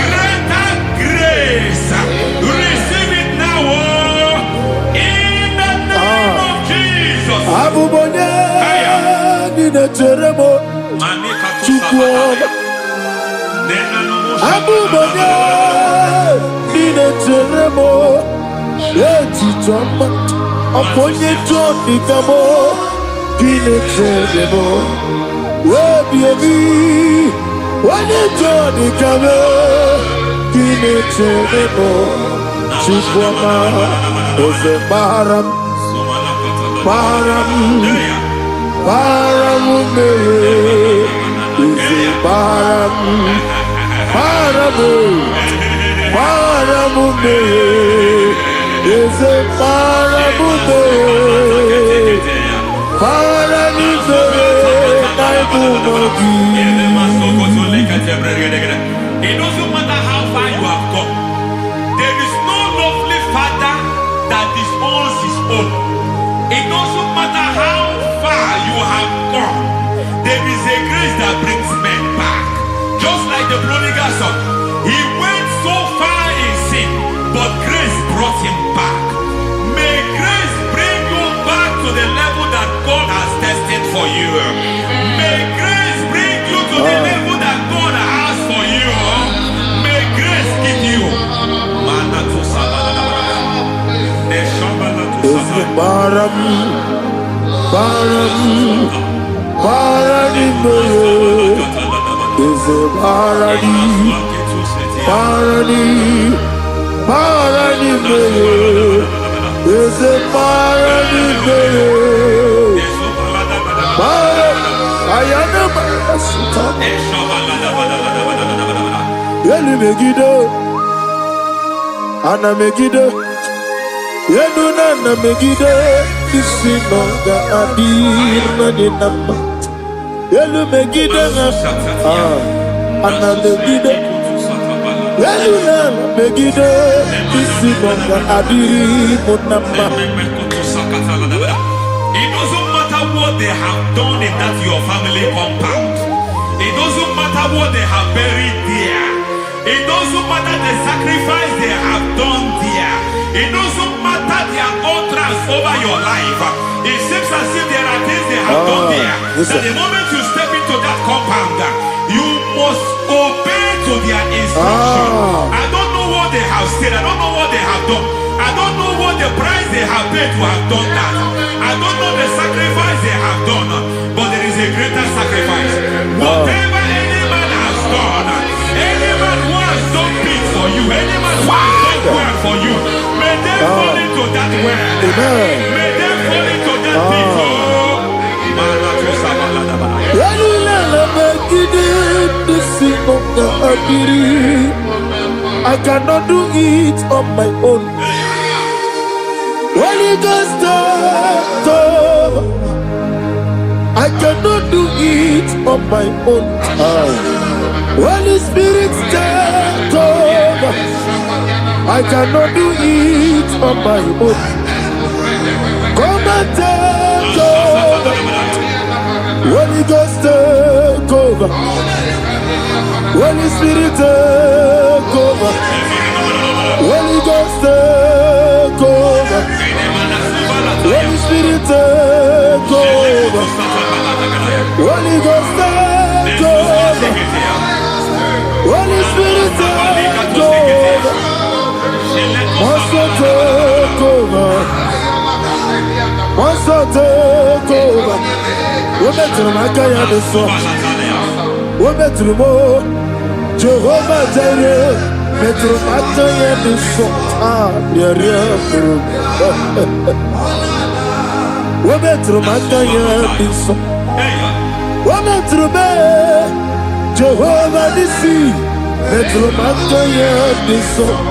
E: Greater grace. Receive it now. In the name of Jesus. It doesn't matter how far you have gone. There is no lovely father that disowns his own. It doesn't matter how far you have gone. There is a grace that brings men back. Just like the prodigal son. He went so far in sin, but grace brought him back. May grace bring you back to the level that God has destined for you. May grace bring you to the level that God has for you. May grace give you.
B: Ana Megiddo, Yenuna Megiddo, Isinonga Adir Nadinama, Yelu Megiddo, Ana Megiddo, Yenuna Megiddo, Isinonga Adir Munama.
E: It doesn't matter what they have done in that your family compound. It doesn't matter what they have buried there. It doesn't matter the sacrifice they have done there. It doesn't matter their utterance over your life. It seems as if there are things they have done there. That the moment you step into that compound, you must obey to their instruction. I don't know what they have said. I don't know what they have done. I don't know what the price they have paid to have done that. I don't know the sacrifice they have done. But there is a greater sacrifice. Whatever any man has done, any man who has done big for you, any man who has done well for you, may they fall into that well. May they fall into that pit.
B: I cannot do it on my own. Holy Ghost, I cannot do it on my own. Holy Spirit, take over. I cannot do it on my own. Come and take over. Holy Ghost, take over. Holy Spirit, take over. Holy Ghost, take over. Holy Spirit, take over. Holy Ghost, take over. Holy Spirit, take over. Master, take over. Master, take over. Women to my guy the song. Women to more. Jehovah Jireh. Metro Mataya the song. Women to my guy the song. Women to me. Jehovah the sea. Metro Mataya the song.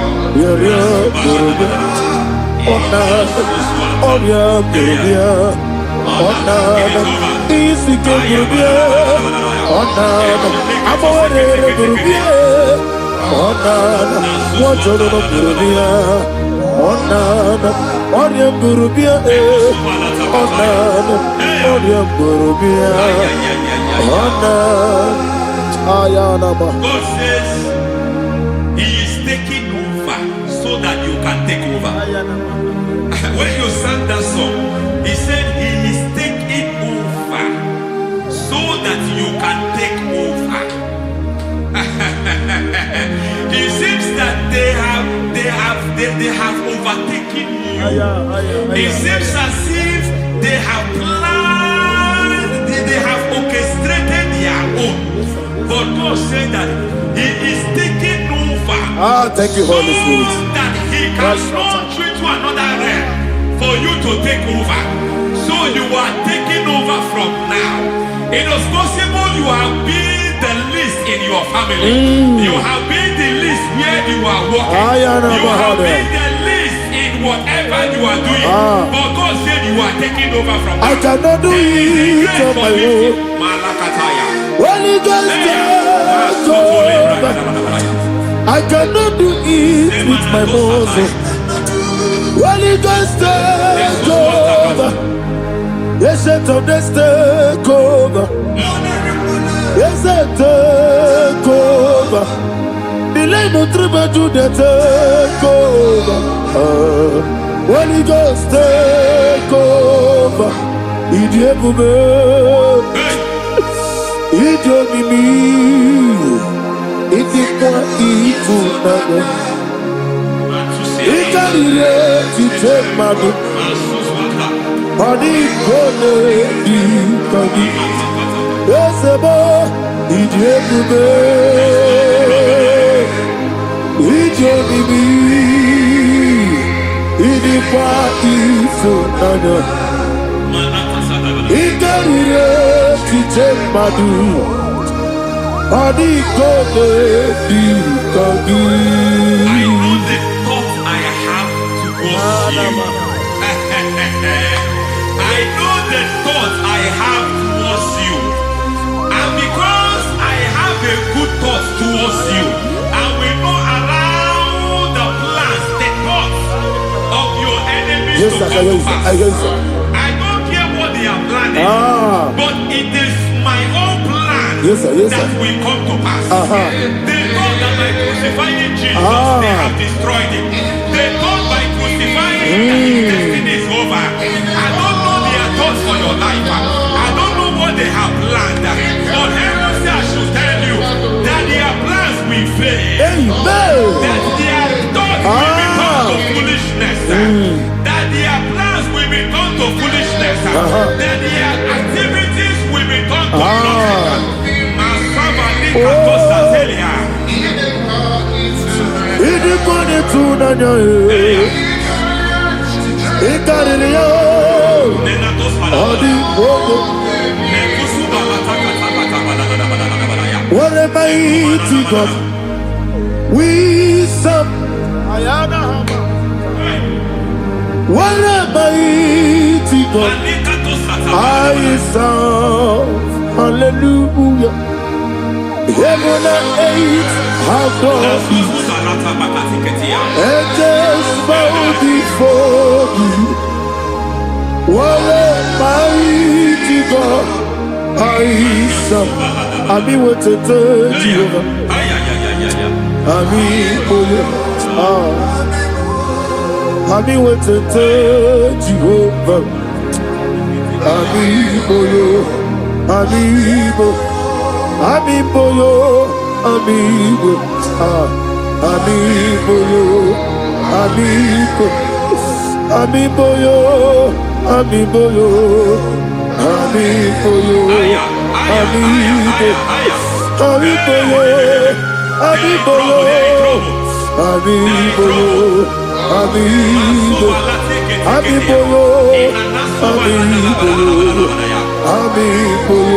B: Onana, Isi Gurubia, Onana, Amore Gurubia, Onana, Wajolo Gurubia, Onana, Oriam Gurubia, Onana, Oriam Gurubia, Onana, Ayanaba.
E: God says He is taking over so that you can take over. When you sang that song, He said He is taking over so that you can take over. It seems that they have overtaken you. It seems as if they have planned, they have orchestrated their own. But God said that He is taking over.
B: Thank you, Holy Spirit.
E: So that He can launch you to another realm for you to take over. So you are taking over from now. It is possible you have been the least in your family. You have been the least where you are working. You have been the least in whatever you are doing. But God said you are taking over from now.
B: I cannot do it on my own. Holy Ghost, take over. I cannot do it with my muscle. Holy Ghost, take over. Yes, it's of this take over. Yes, it take over. Delay no tribe to the take over. Holy Ghost, take over. Idiomimi, idikwa ifunado, ikarire titemado, adi kone ikadi, esebo idiomimi, idiomimi, idikwa ifunado. Ikarire titemadu, adi kode dikagi.
E: I know the thoughts I have towards you. I know the thoughts I have towards you. And because I have a good thought towards you, I will not allow the plans, the thoughts of your enemies to come to pass. I don't care what they are planning, but it is my own plan that will come to pass. They thought that by crucifying Jesus, they have destroyed him. They thought by crucifying him that his destiny is over. I don't know their thoughts for your life. I don't know what they have planned. But heaven says I should tell you that their plans will fail. That their thoughts will become to foolishness. That their plans will become to foolishness. That their activities will become to nothing.
B: What a mighty God we serve. What a mighty God I serve. Hallelujah. Heaven and earth have done it. Angels bow before you. What a mighty God I serve. Ami wetete Jehovah. Ami boyo. Ami wetete Jehovah. Ami boyo. Ami boyo. Ami boyo. Ami boyo. Ami boyo. Ami boyo. Ami boyo. Ami boyo. Ami boyo.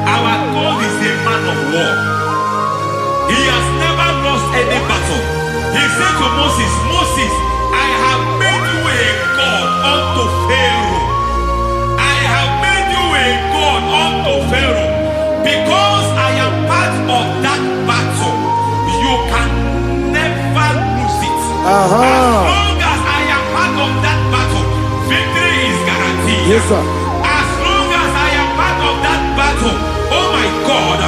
E: Our God is a man of war. He has never lost any battle. He said to Moses, Moses, I have made you a God long as I am part of that battle, victory is guaranteed.
B: Yes, sir.
E: As long as I am part of that battle, oh my God,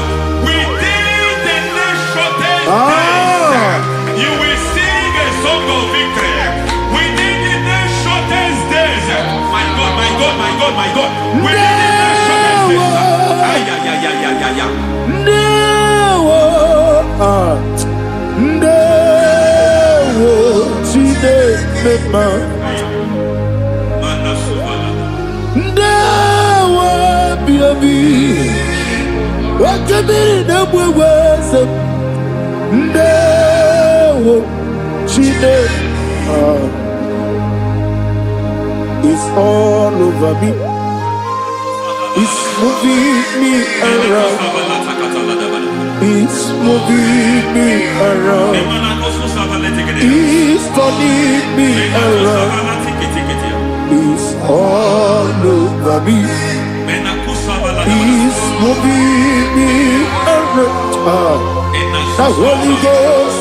E: within the next shortest days, you will sing a song of victory. Within the next shortest days, my God, my God, my God, my God. Within the next shortest days,
B: It's all over me. It's moving me around. It's moving me around. It's turning me around. It's all over me. It's moving me around. The Holy Ghost,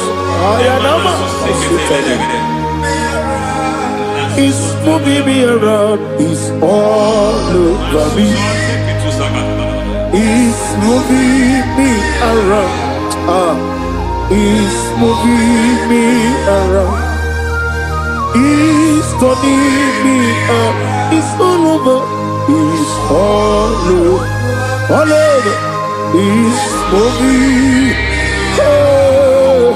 B: it's moving me around. It's all over me. It's moving me around. It's moving me around. It's turning me up. It's all over. It's all over. All over. It's moving. Oh,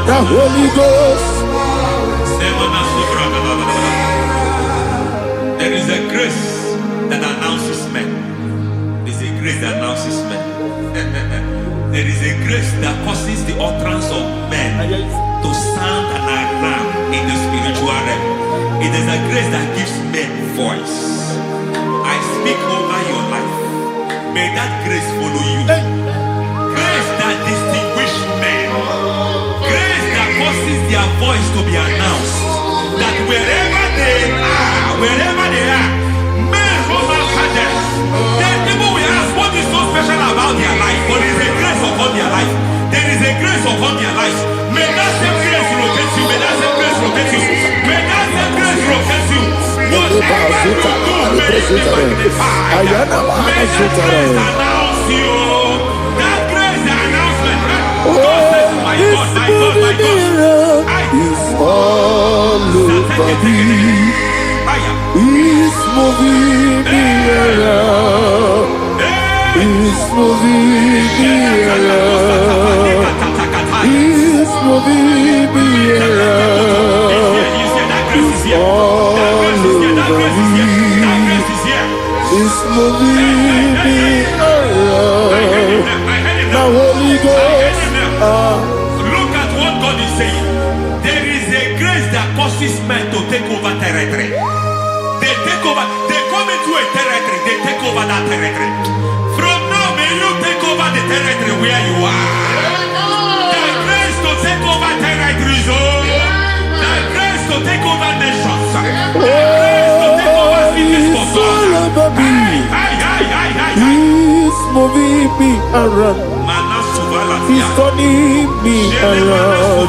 B: the Holy Ghost.
E: There is a grace that announces men. There is a grace that announces men. There is a grace that causes the utterance of men to sound an alarm in the spiritual realm. It is a grace that gives men voice. I speak over your life. May that grace follow you. Grace that distinguishes men. Grace that causes their voice to be announced. That wherever they are, men over fathers, then people will ask what is so special about their life. But there is a grace upon their life. There is a grace upon their life. May that same grace locate you. May that same grace locate you. May that same grace locate you. Whatever you do, may it be magnified. May that grace announce you. That grace, the announcement. God says, my God, my God, my God.
B: It's all over me. It's moving me around. It's moving me around. It's moving me around. It's all over me. It's moving me around. The Holy Ghost.
E: Look at what God is saying. There is a grace that causes men to take over territory. They take over, they come into a territory, they take over that territory. From now, may you take over the territory where you are. The grace to take over territories, the grace to take over nations, the grace to take over cities for God.
B: He's moving me around. He's turning me around.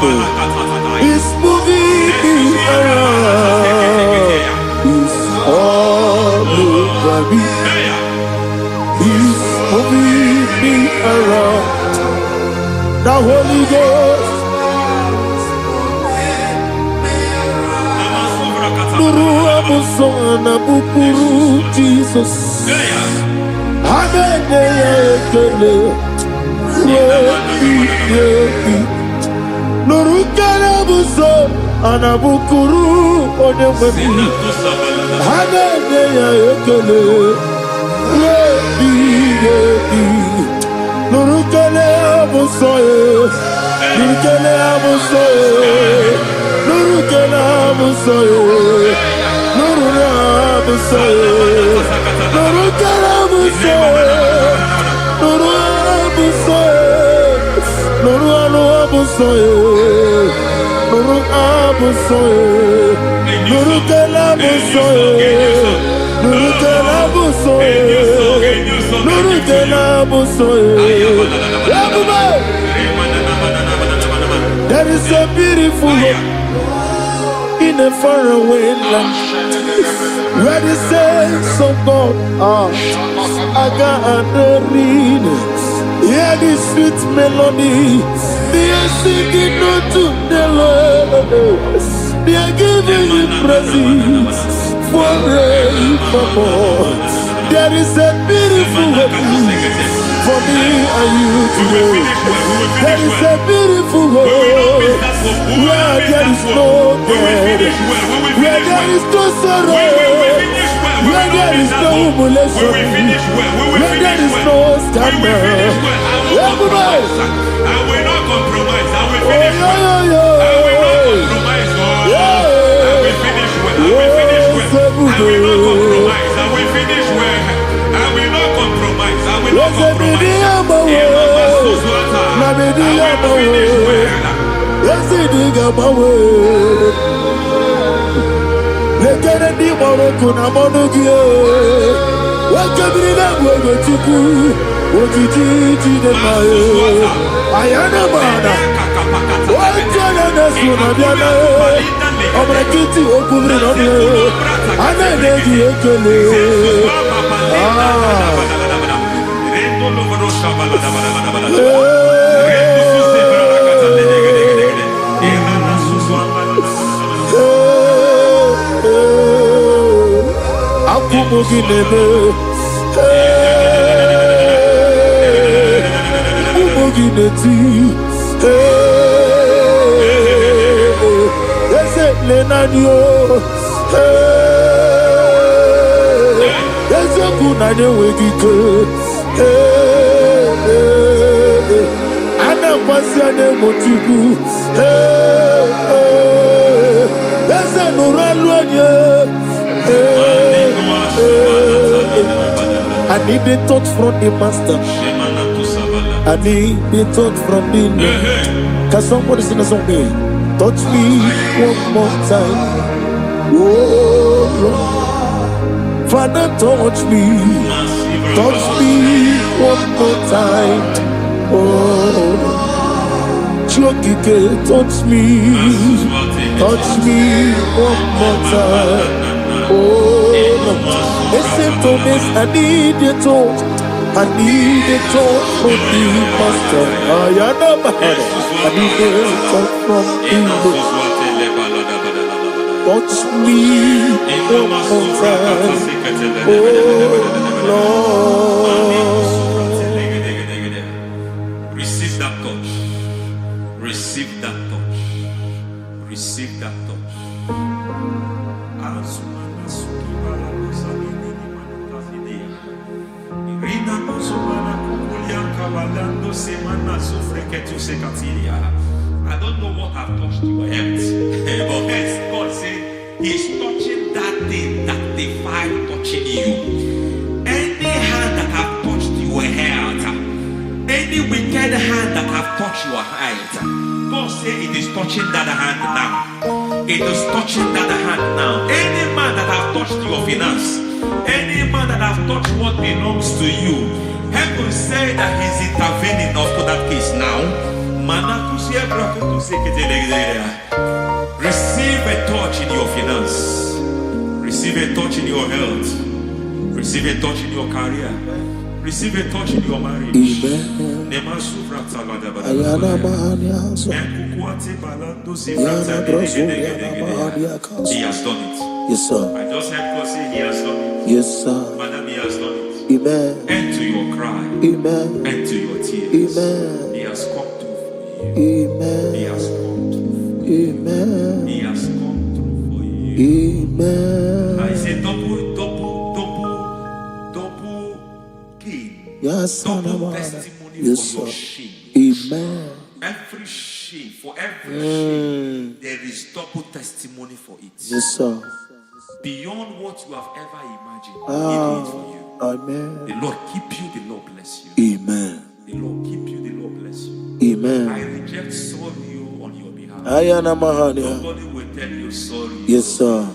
B: He's moving me around. He's all over me. He's moving me around. The Holy Ghost. Nuru amusona bukuru Jesus. Hanene ekele. Nuru kala buso anabukuru onememi. Hanene ekele. Nuru kala buso. Nuru kala buso. Nuru kala buso. Nuru kala buso. Nuru kala buso. Nuru abuso. Nuru abuso. Nuru abuso. Nuru kala buso. Nuru kala buso. Nuru kala buso. There is a beautiful hope. in a faraway land, where the saints of God are, I got read. Hear the sweet melody, they are singing unto the Lord, they are giving you praise forevermore. There is a beautiful way for me and you today. There is a beautiful way where there is no death, where there is no sorrow, where there is no humiliation, where there is no scandal. Everybody,
E: I will not compromise. I will finish well. I will not compromise. I will finish well. I will finish well. I will not compromise. I will finish well. I will not compromise. I will not compromise.
B: I need the touch from the master. I need the touch from the Lord. Can somebody sing a song me? Touch me one more time. Oh Lord, Father, touch me. Touch me one more time. Oh, Chokike, touch me. Touch me one more time. Oh, listen to this. I need your touch. I need a touch from the master. I need a touch from the Lord. Touch me one more time. Oh
E: Lord. Receive that touch. Receive that touch. Receive that touch. I don't know what I've touched your health, but God said He's touching that thing that defied touching you. Any hand that have touched your health, any wicked hand that have touched your health, God said it is touching that hand now. It is touching that hand now. Any man that have touched your finance, any man that have touched what belongs to you, heaven say that He's intervening after that case now. Receive a touch in your finance. Receive a touch in your health. Receive a touch in your career. Receive a touch in your marriage.
B: Amen.
E: He has done it.
B: Yes, sir.
E: I just heard God say He has done it.
B: Yes, sir.
E: Madam, He has done it.
B: Amen.
E: End to your cry.
B: Amen.
E: End to your tears.
B: Amen.
E: He has come through for you.
B: Amen.
E: He has come through for you.
B: Amen.
E: He has come through for you.
B: Amen.
E: I say double gain.
B: Yes,
E: Double testimony
B: yes,
E: for your
B: sir.
E: shame.
B: Amen.
E: Every shame, for every shame, there is double testimony for it.
B: Yes, sir.
E: Beyond what you have ever imagined, He did it for you.
B: Amen.
E: The Lord keep you, the Lord bless you.
B: Amen.
E: The Lord keep you, the Lord bless you.
B: Amen.
E: I reject sorrow on your behalf.
B: Ayana Mahania.
E: Nobody will tell you sorry.
B: Yes, sir.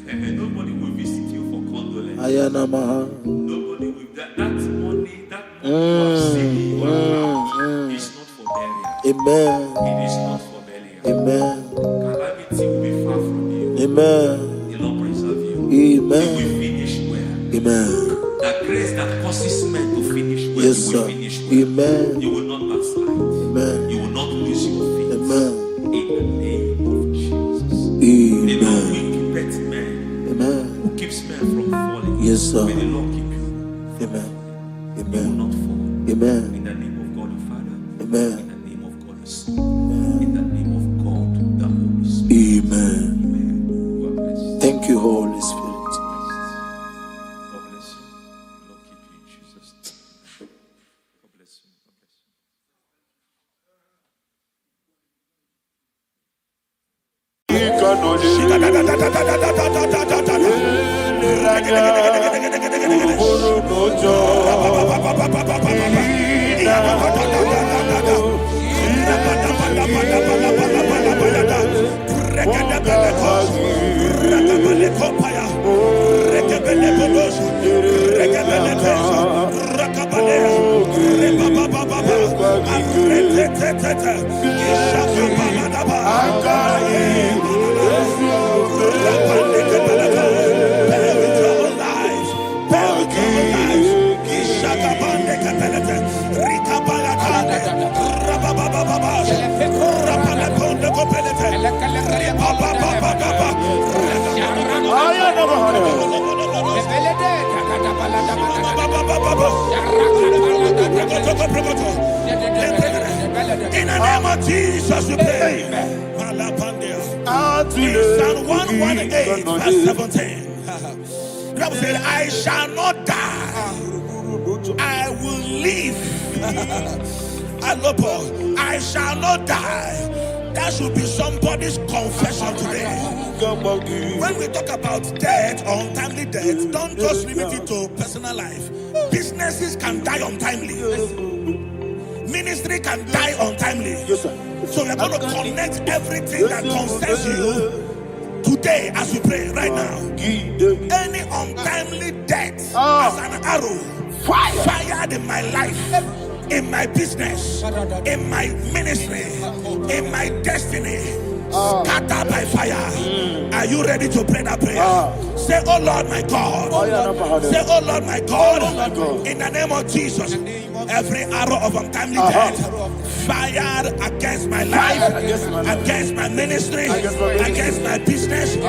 E: And nobody will visit you for condolence.
B: Ayana Mahania.
E: Nobody will. That money you have saved in your account is not for burial.
B: Amen.
E: It is not for burial.
B: Amen.
E: Calamity will be far from you. causes men to finish well,
B: Yes,
E: you will
B: sir.
E: finish well.
B: Amen.
E: You will not backslide.
B: Amen.
E: You will not lose your faith.
B: Amen.
E: In the name of Jesus.
B: Amen.
E: The Lord will keep men.
B: Amen.
E: Who keeps men from falling.
B: Yes, sir.
E: May the Lord keep you.
B: Amen.
E: You will
B: Amen.
E: not fall.
B: Amen.
E: In the name of God the Father.
B: Amen.
E: In the name of God the Son. In the name of God the Holy Spirit.
B: Amen.
E: Amen. You are blessed.
B: Thank you, Holy Spirit.
E: God bless you. The Lord keep you in Jesus' name. God bless you. God bless you.
D: In the name of Jesus, we pray. In Psalm 118, verse 17, the Bible said, I shall not die, I will live. Alopo, I shall not die. That should be somebody's confession today. When we talk about death or untimely death, don't just limit it to personal life. Businesses can die untimely. Ministry can die untimely.
B: Yes, sir.
D: So we're going to connect everything that concerns you today as we pray right now. Any untimely death as an arrow fired in my life, in my business, in my ministry, in my destiny, scattered by fire. Are you ready to pray that prayer? Say, oh Lord my God. Say, oh Lord my God. In the name of Jesus, every arrow of untimely death fired against my life, against my ministry, against my business, in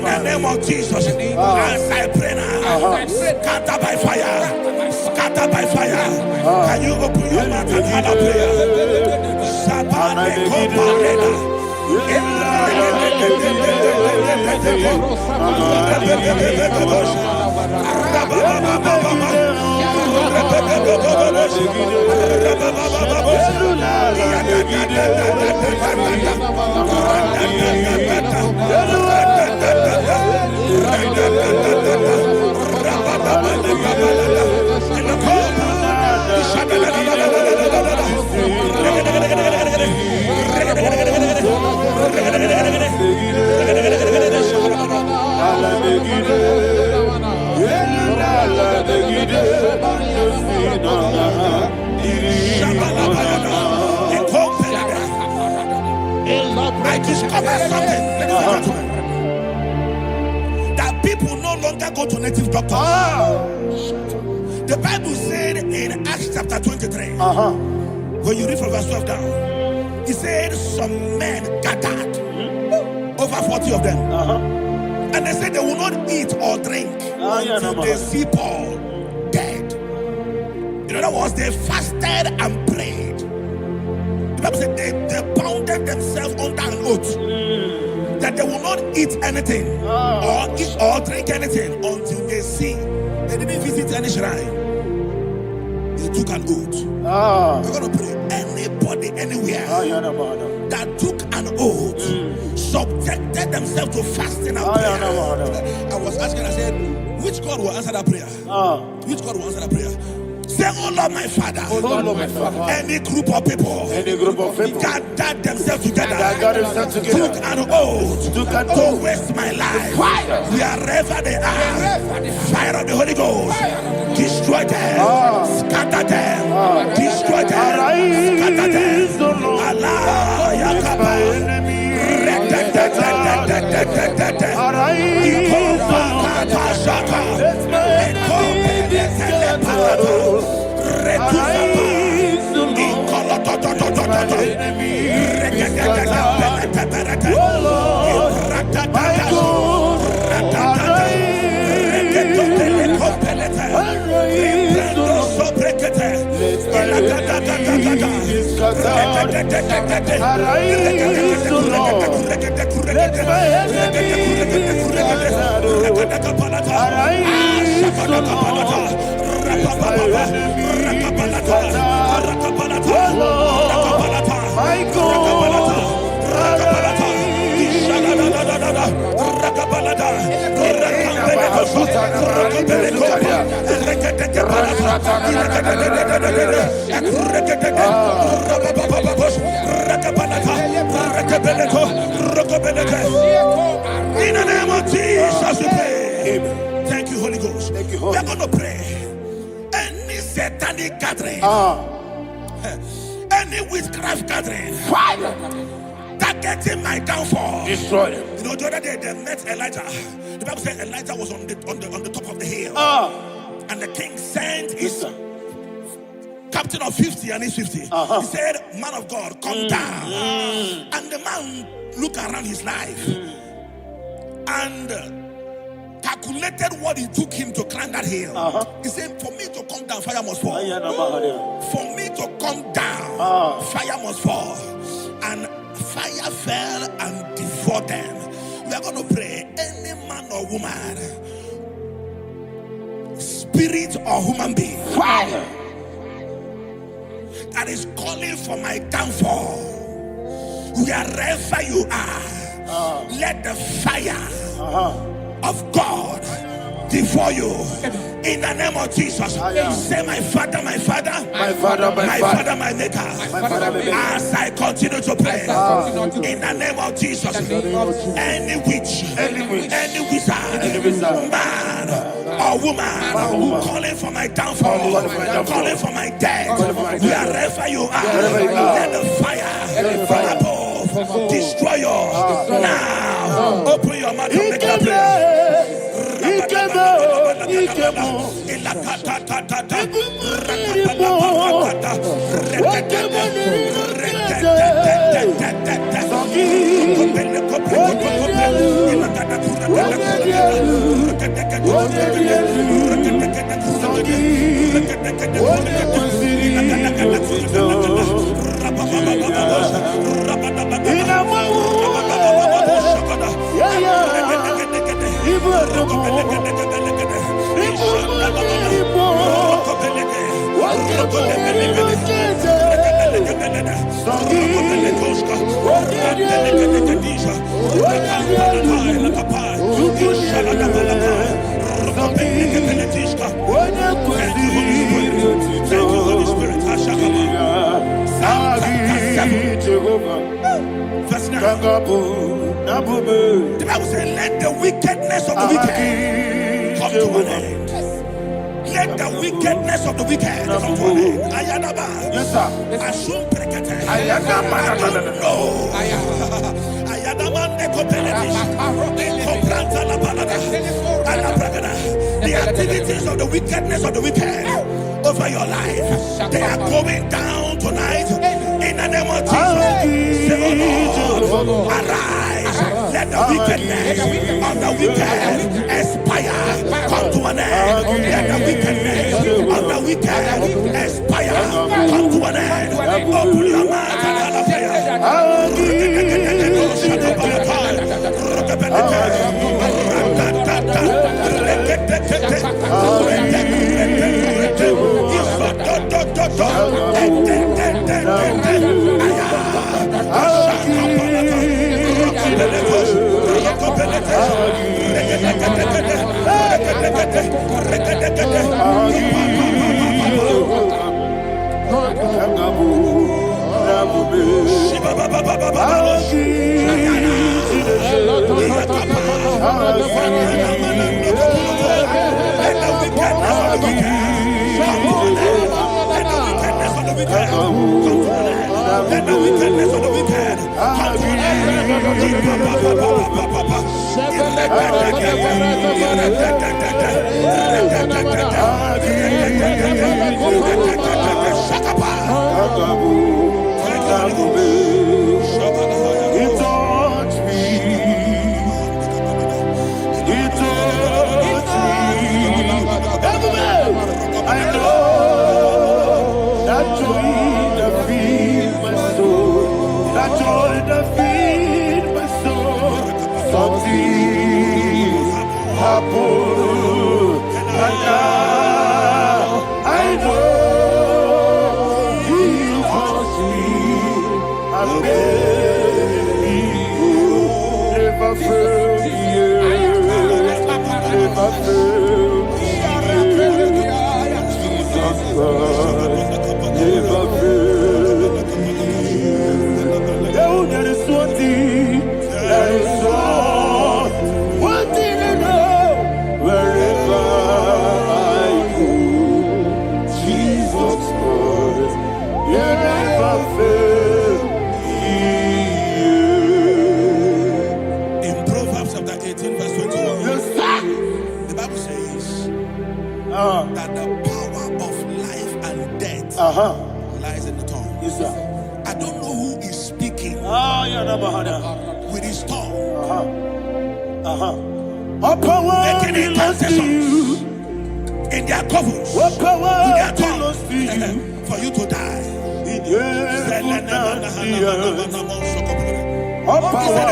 D: the name of Jesus, as I pray now, scatter by fire, scatter by fire. Can you open your mouth and have a prayer? Sabane Koparena. I discovered something. That people no longer go to native doctors. The Bible said in Acts chapter 23, when you read from verse 12 down, it said some men gathered, over 40 of them, and they said they will not eat or drink until they see Paul dead. In other words, they fasted and prayed. The Bible said they bounded themselves under an oath that they will not eat anything or eat or drink anything until they see. They didn't visit any shrine. They took an oath. We're going to pray. Anybody, anywhere that took an oath, subjected themselves to fasting and prayer. I was asking, I said, which God will answer that prayer? Which God will answer that prayer? Say, oh Lord, my Father.
B: Oh Lord, my Father.
D: Any group of people gathered themselves together, took an oath to waste my life. Wherever they are, fire of the Holy Ghost, destroy them, scatter them, destroy them, scatter them. Allah, Yakaba.
B: Arise, O Lord. Let my enemies be scattered. Arise, O Lord. Let my enemies be scattered. O Lord, my God,
D: in the name of Jesus, we pray. Amen. Thank you, Holy Ghost.
B: Thank you,
D: We are
B: Holy.
D: going to pray. Any satanic gathering, any witchcraft gathering, targeting my downfall,
B: Destroy them.
D: You know, the other day they met Elijah. The Bible said Elijah was on the top of the hill, and the king sent his captain of 50 and his 50. He said, "Man of God, come down." And the man looked around his life and calculated what it took him to climb that hill. He said, "For me to come down, fire must fall. For me to come down, fire must fall." And fire fell and devoured them. We are going to pray. Any man or woman, spirit or human being,
B: Fire.
D: that is calling for my downfall, wherever you are, let the fire of God devour you in the name of Jesus. Say, my Father, my Father,
B: My Father, my Father,
D: my Maker.
B: my Father, my Maker.
D: As I continue to pray in the name of Jesus, any witch, any wizard, man or woman calling for my downfall, calling for my death, wherever you are, let the fire from above destroy you now. Open your mouth and make a prayer. Verse 9. The Bible says, let the wickedness of the wicked come to an end. Let the wickedness of the wicked come to an end. Ayadaba.
B: Yes, sir.
D: Assume prekete.
B: Ayadaba.
D: I don't know. Ayadaba nekopeletish. Kopranta la balada. Alabrakada. The activities of the wickedness of the wicked over your life, they are going down tonight in the name of Jesus. Say, oh Lord, arise. Let the wickedness of the wicked expire. Come to an end. Let the wickedness of the wicked expire. Come to an end. Open your mouth and let the wickedness of the wicked come to an
B: I know that you that feed my soul. never fail. Oh, there is one thing, there is one thing I know. Wherever I go, Jesus Christ, you never fail.
D: In Proverbs chapter 18, verse 21,
B: Yes, sir.
D: the Bible says that the power of life and death lies in the tongue.
B: Yes, sir.
D: I don't know who is speaking with his tongue, making incantations in their covens with their tongue for you to die. He said in the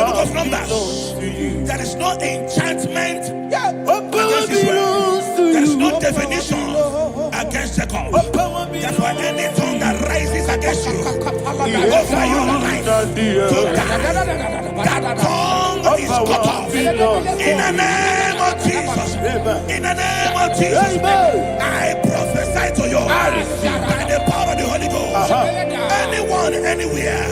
D: book of Numbers, there is no enchantment against Israel. There is no definition against Jacob. Therefore, any tongue that rises against you over your life to die, that tongue is cut off. In the name of Jesus. In the name of Jesus. I prophesy to you by the power of the Holy Ghost. Anyone, anywhere,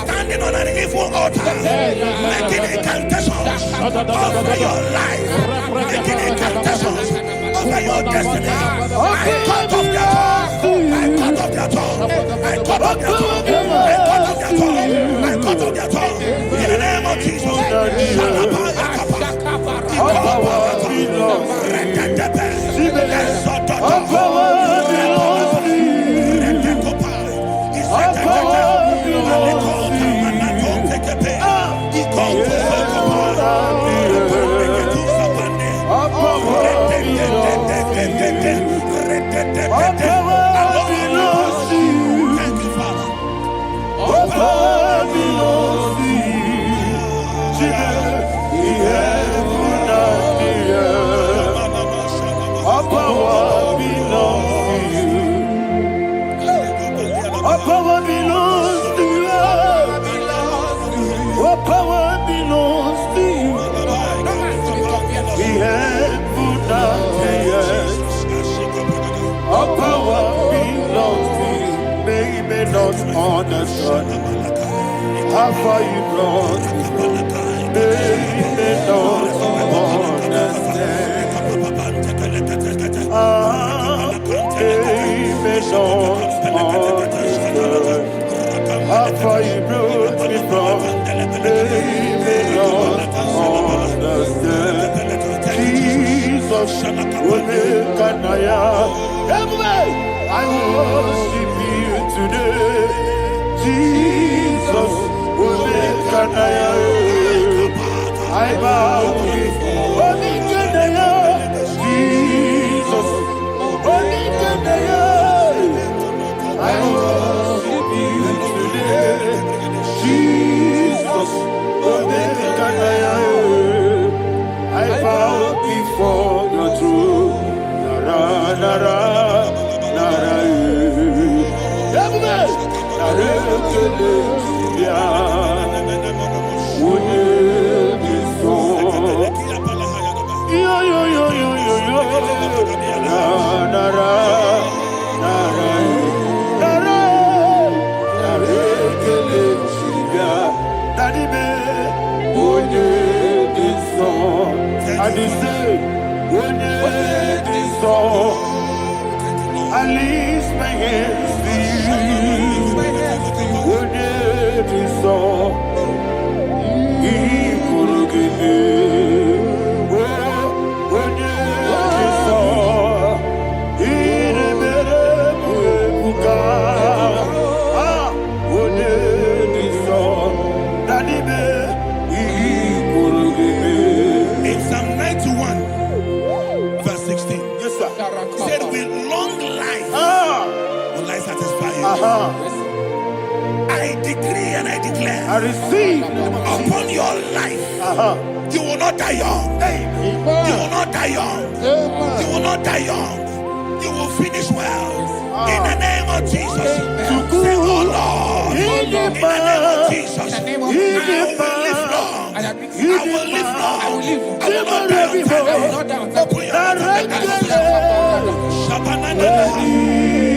D: standing on an evil altar, making incantations over your life, making incantations over your destiny, I cut off their tongue. I cut off their tongue. I cut off their tongue. I cut off their tongue. I cut off their tongue. In the name of Jesus. Thank you, Father.
B: Understand how far you brought me. They don't understand. They don't understand how far you brought me from. They don't understand. Jesus, will make an I worship you today. Jesus, will make an I bow before Jesus, will make an I worship you today. Jesus, will make an I bow before your throne. Nara, nara. I lift my hands to you. Would be so? He could give me. Would be so? He never would be so? Daddy, he could give me.
D: In Psalm 91, verse 16.
B: Yes, sir.
D: He said, with long life will I satisfy you. I decree and I declare,
B: I receive
D: upon your life, you will not die young. You will not die young. You will not die young. You will finish well. In the name of Jesus. Say, oh Lord, in the name of Jesus, I will live long. I will live long. I will not die on time. Open your mouth.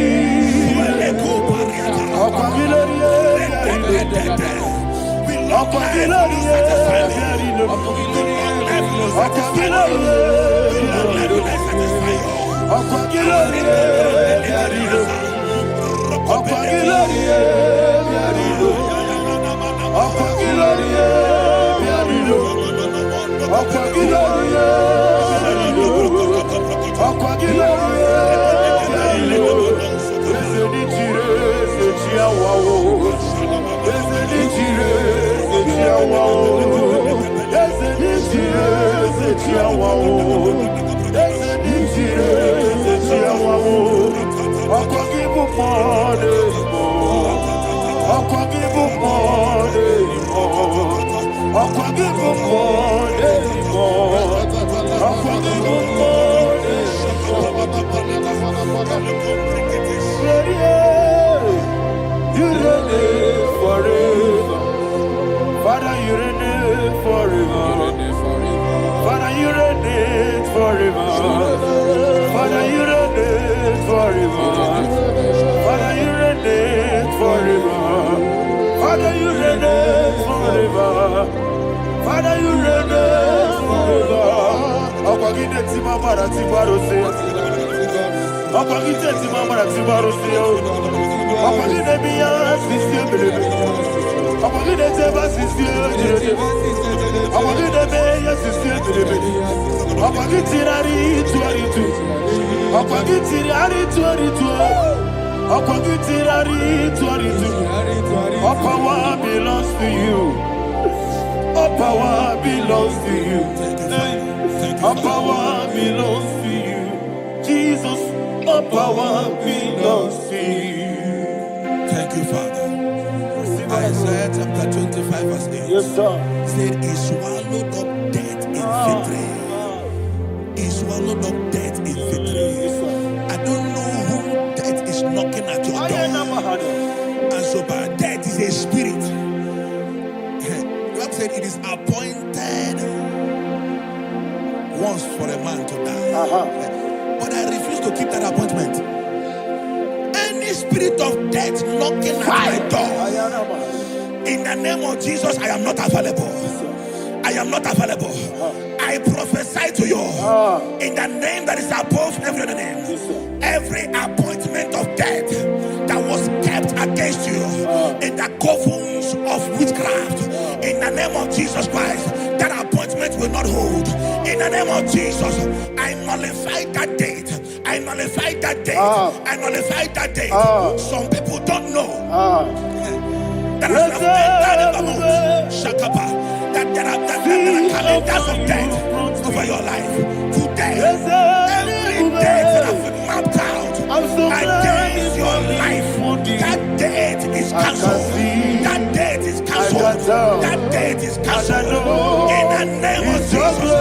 B: All power belongs to you. All power belongs to you. All power belongs to you. Jesus, all power belongs to you.
D: Thank you, Father. Isaiah chapter 25, verse 8.
B: Yes, sir.
D: Said, He swallowed up death in victory. He swallowed up death in victory. I don't know who death is knocking at your door. And so, but death is a spirit. God said it is appointed once for a man to die. But I refuse to keep that appointment. Any spirit of death knocking at my door, in the name of Jesus, I am not available. I am not available. I prophesy to you in the name that is above every other name. Every appointment of death that was kept against you in the covens of witchcraft, in the name of Jesus Christ, that appointment will not hold. In the name of Jesus, I nullify that date. I nullify that date. I nullify that date. Some people don't know that as I've entered in the month, Shakapa, that there are calendars of death over your life. Today, every date that I've mapped out against your life, that date is cancelled. That date is cancelled. That date is cancelled. In the name of Jesus.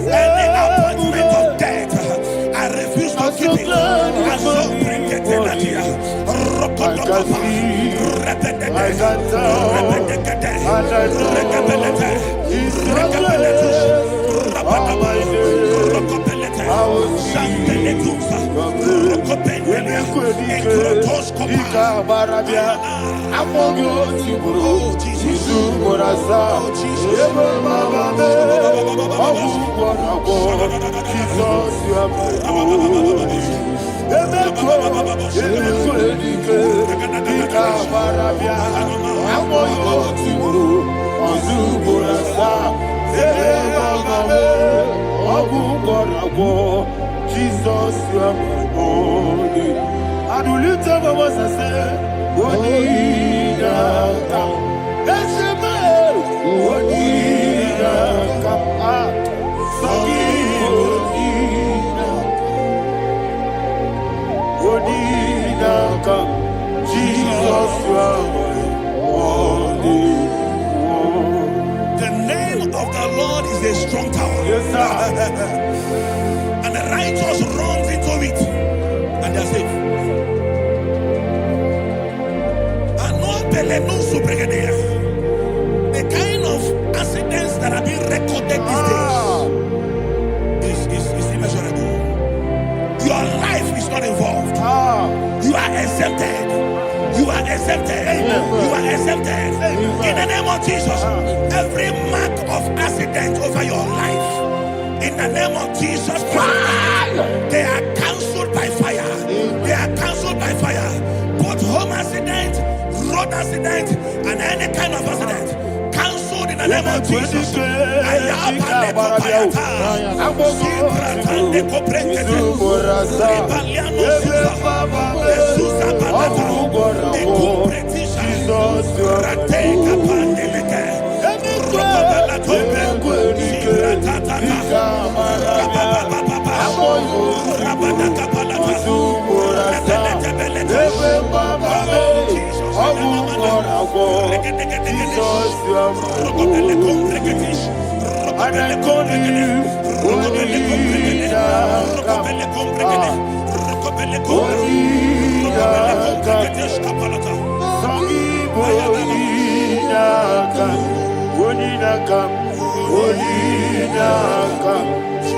D: Any appointment of death, I refuse to keep it. I so bring it in Jesus, you are my holy. I do lift up my voice and say, Odinaka, Eshemel, Odinaka, Sagi, Odinaka, Jesus, you are my holy. The name of the Lord is a strong tower. Yes, sir. And the righteous runs into it, and they are safe. The kind of accidents that are being recorded these days is immeasurable. Your life is not involved. You are exempted. You are exempted. You are exempted. In the name of Jesus, every mark of accident over your life, in the name of Jesus Christ, they are cancelled by fire. They are cancelled by fire. Both home accident, road accident, and any kind of accident, cancelled in the name of Jesus.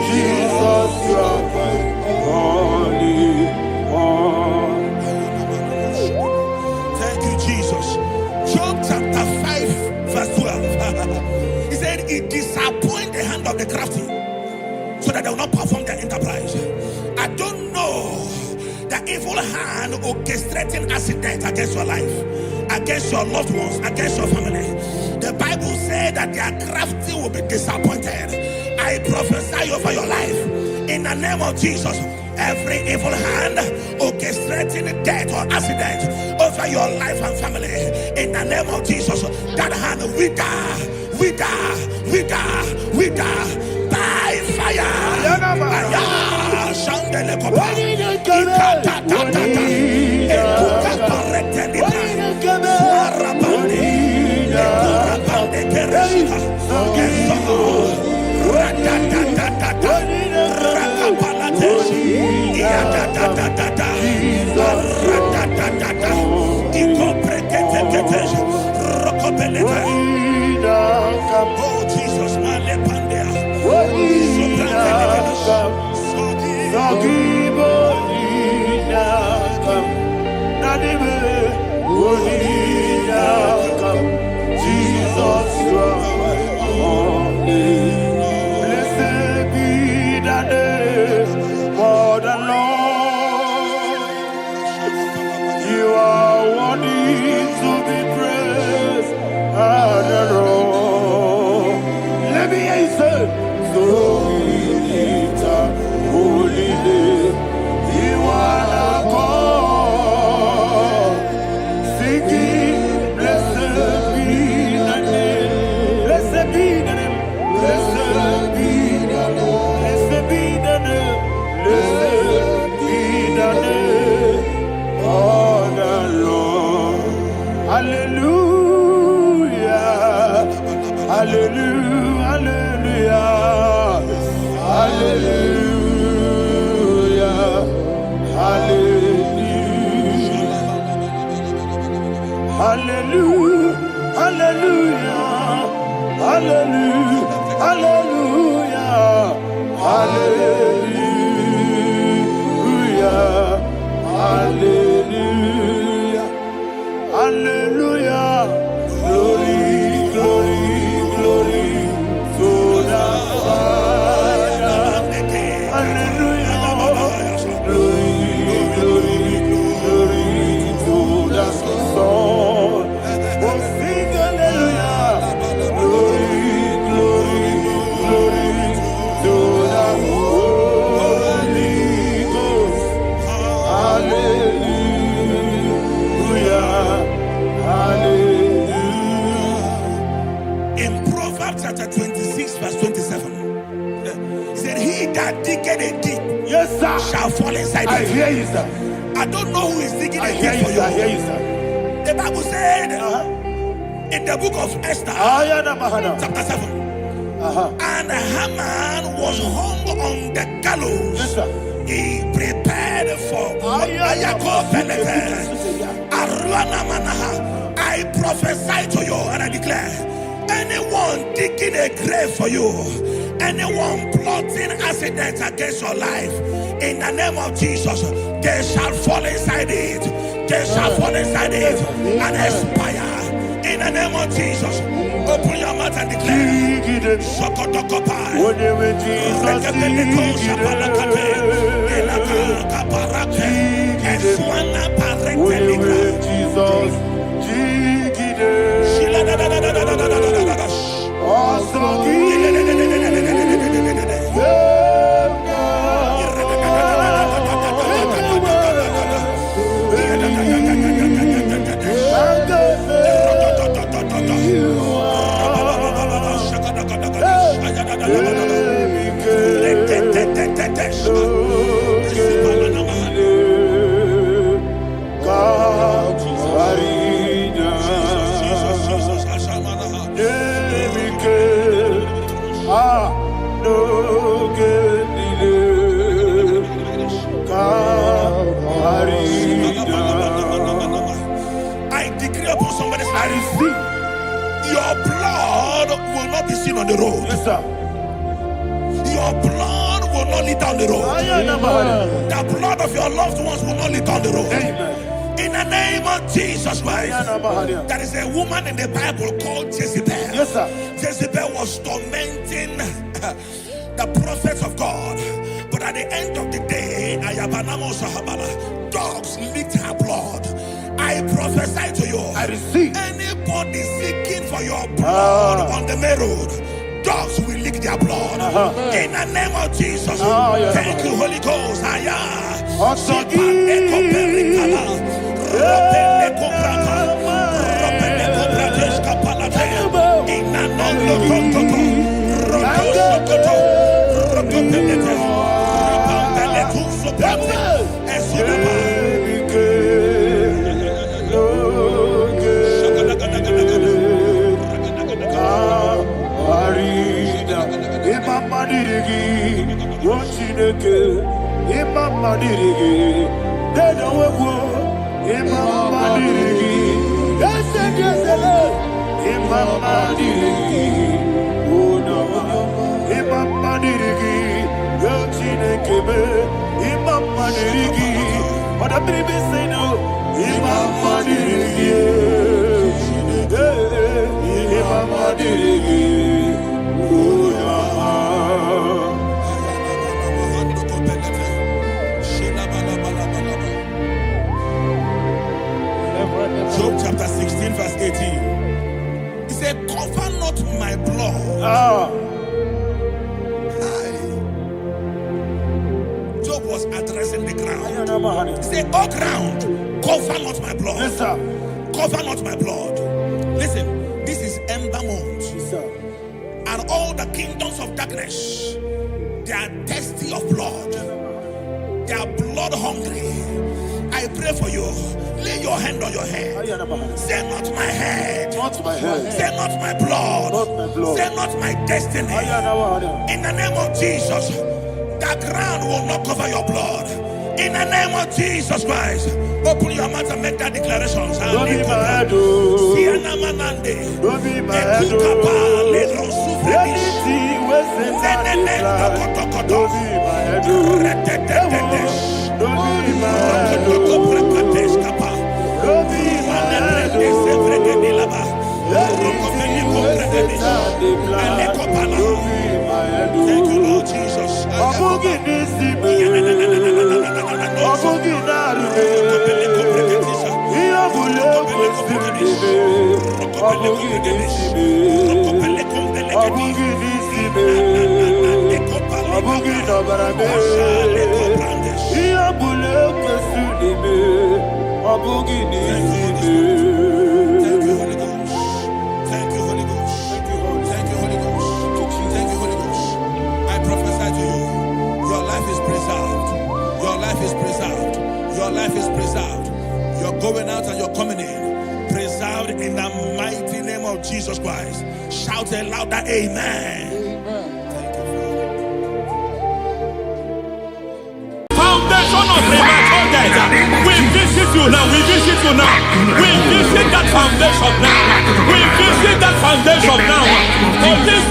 B: Jesus, you are holy.
D: Thank you, Jesus. Job chapter 5, verse 12. He said, it disappoints the hand of the crafty, so that they will not perform their enterprise. I don't know the evil hand orchestrating accident against your life, against your loved ones, against your family. The Bible said that their crafty will be disappointed. I prophesy over your life in the name of Jesus. Every evil hand orchestrating death or accident over your life and family, in the name of Jesus, that hand wither by fire. Oh Jesus,
B: blessed be the name for the Lord. You are worthy to be praised and adored. Let me hear you say, so we lift up holy name. You are the God. Singing, blessed be the name. Blessed be the name. Blessed be the name. Blessed be the name. Blessed be the name of the Lord. Hallelujah. Hallelujah. Hallelujah. Hallelujah. Hallelujah. Hallelujah. Hallelujah. Hallelujah. Hallelujah. Hallelujah. Hallelujah. Glory, glory, glory to the Father. Hallelujah. Glory, glory, glory to the Son. Oh, sing hallelujah. Glory, glory, glory to the Holy Ghost. Hallelujah. Hallelujah.
D: in Proverbs chapter 26, verse 27, he said, he that diggeth a deep,
B: Yes, sir.
D: shall fall inside
B: I
D: it.
B: hear you, sir.
D: I don't know who is digging
B: I
D: a
B: hear
D: deep
B: you,
D: for
B: sir. I
D: you.
B: hear you, sir.
D: The Bible said in the book of Esther,
B: Ayana Mahana.
D: chapter 7, and Haman was hung on the gallows.
B: Yes, sir.
D: He prepared for I
B: digging a grave for you. Anyone plotting accidents against your life, in the name of Jesus, they shall fall inside it. They shall fall inside it and expire. In the name of Jesus, open your mouth and declare. Sokotokopai. I decree upon somebody's life, your blood will not be seen on the road.
A: Yes, sir.
B: Your blood will not lead down the road. The blood of your loved ones will not lead down the road.
A: Amen.
B: In the name of Jesus Christ. There is a woman in the Bible called Jezebel.
A: Yes, sir.
B: Jezebel was tormenting the prophets of God. But at the end of the day, dogs licked her blood. I prophesy to you.
A: I receive.
B: Anybody seeking for your blood on the main road, dogs will lick their blood. In the name of Jesus. Thank you, Holy Ghost. Job chapter 16 verse 18. He said, cover not my blood. Job was addressing the ground. He said, oh ground, cover not my blood.
A: Yes, sir.
B: Cover not my blood. Listen, this is ember month.
A: Yes, sir.
B: And all the kingdoms of darkness, they are thirsty of blood. They are blood hungry. I pray for you. Lay your hand on your head. Say not my head.
A: Not my head.
B: Say not my blood.
A: Not my blood.
B: Say not my destiny. In the name of Jesus, the ground will not cover your blood. In the name of Jesus Christ, open your mouth and make that declaration.
A: Don't be my head. Don't be my head. Anything was in that blood. Don't be my head. Don't be my head. Don't be my head.
B: Thank you, Lord Jesus. Your life is preserved. You're going out and you're coming in. Preserved in the mighty name of Jesus Christ. Shout a louder amen. Thank you, Father. Foundation of premature death. We visit you now. We visit you now. We visit that foundation now. We visit that foundation now. For this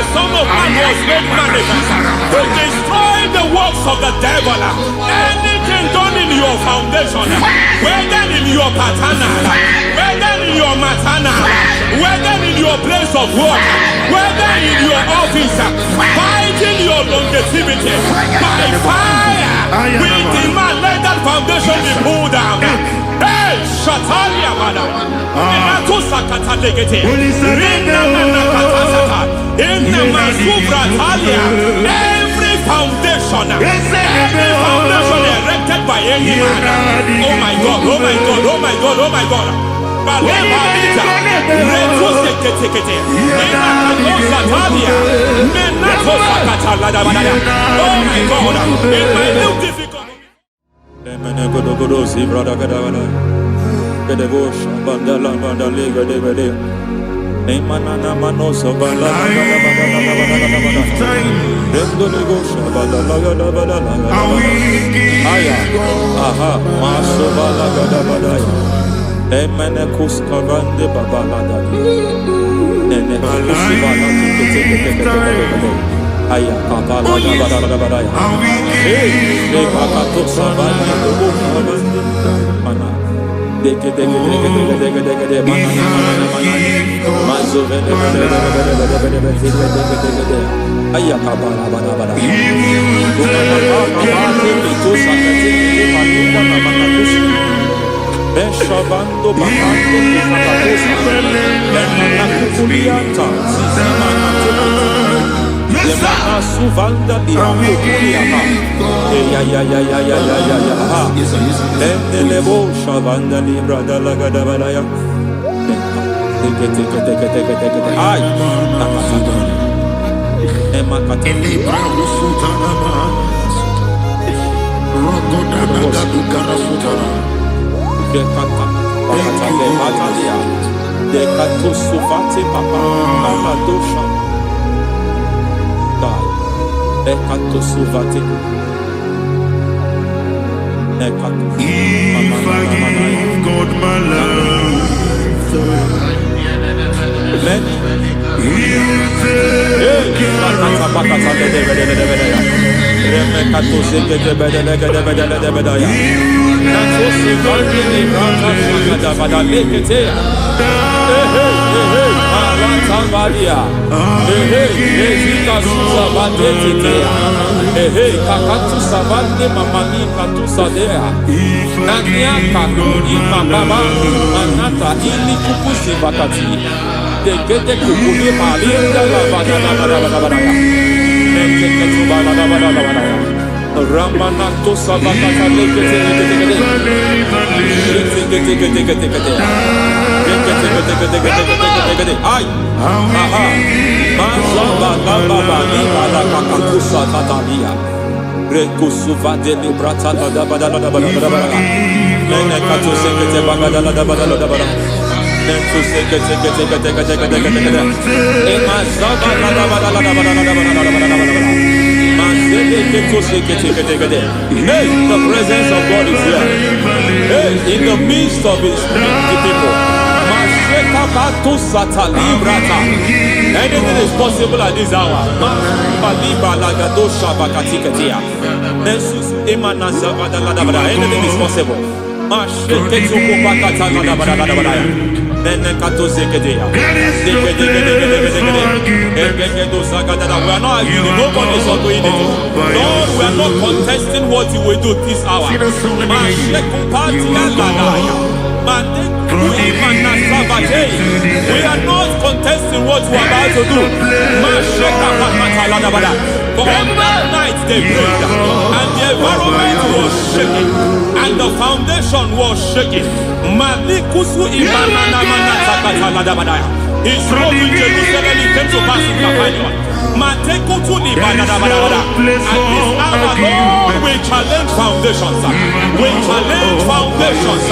E: the Son of Man was made manifest to destroy the works of the devil. Anything done in your foundation, whether in your paternal, whether in your maternal, whether in your place of work, whether in your office, fighting your longevity by fire, we demand let that foundation be pulled down. Hey, Shatalia Bada, every foundation erected by any man. Oh my God, oh my God, oh my God, oh my God. Oh my God, in my new difficult. Ramanato Sabakata ay aha mazaba baba bala kakakusa tatalia rekusuva de librata da badala da badala nene kato sekete bagala da badala nentu sekete e mazaba da badala Hey, the presence of God is here. Hey, in the midst of His people. Anything is possible at this hour. Anything is possible. We are not arguing, nobody is doing it. Lord, we are not contesting what you will do this hour. We are not contesting what you are about to do. For all night they prayed, and the environment was shaking, and the foundation was shaking. He spoke in Jerusalem, he came to pass in Capernaum. And this hour, Lord, we challenge foundations. We challenge foundations.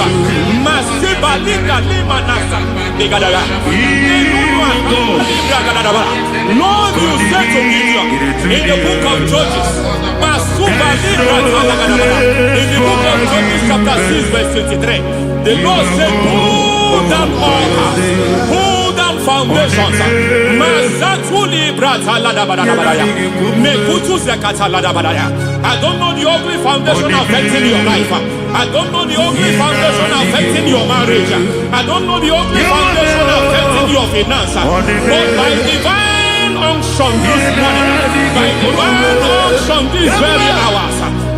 E: Lord, you said to Gideon in the book of Judges, in the book of Judges chapter 6 verse 23, the Lord said, pull down altars, pull down foundations.
C: foundations. Masatuli brata lada badada badaya. Mekutu zekata lada badaya. I don't know the ugly foundation affecting your life. I don't know the ugly foundation affecting your marriage. I don't know the ugly foundation affecting your finance. But by divine unction this morning, by divine unction these very hours,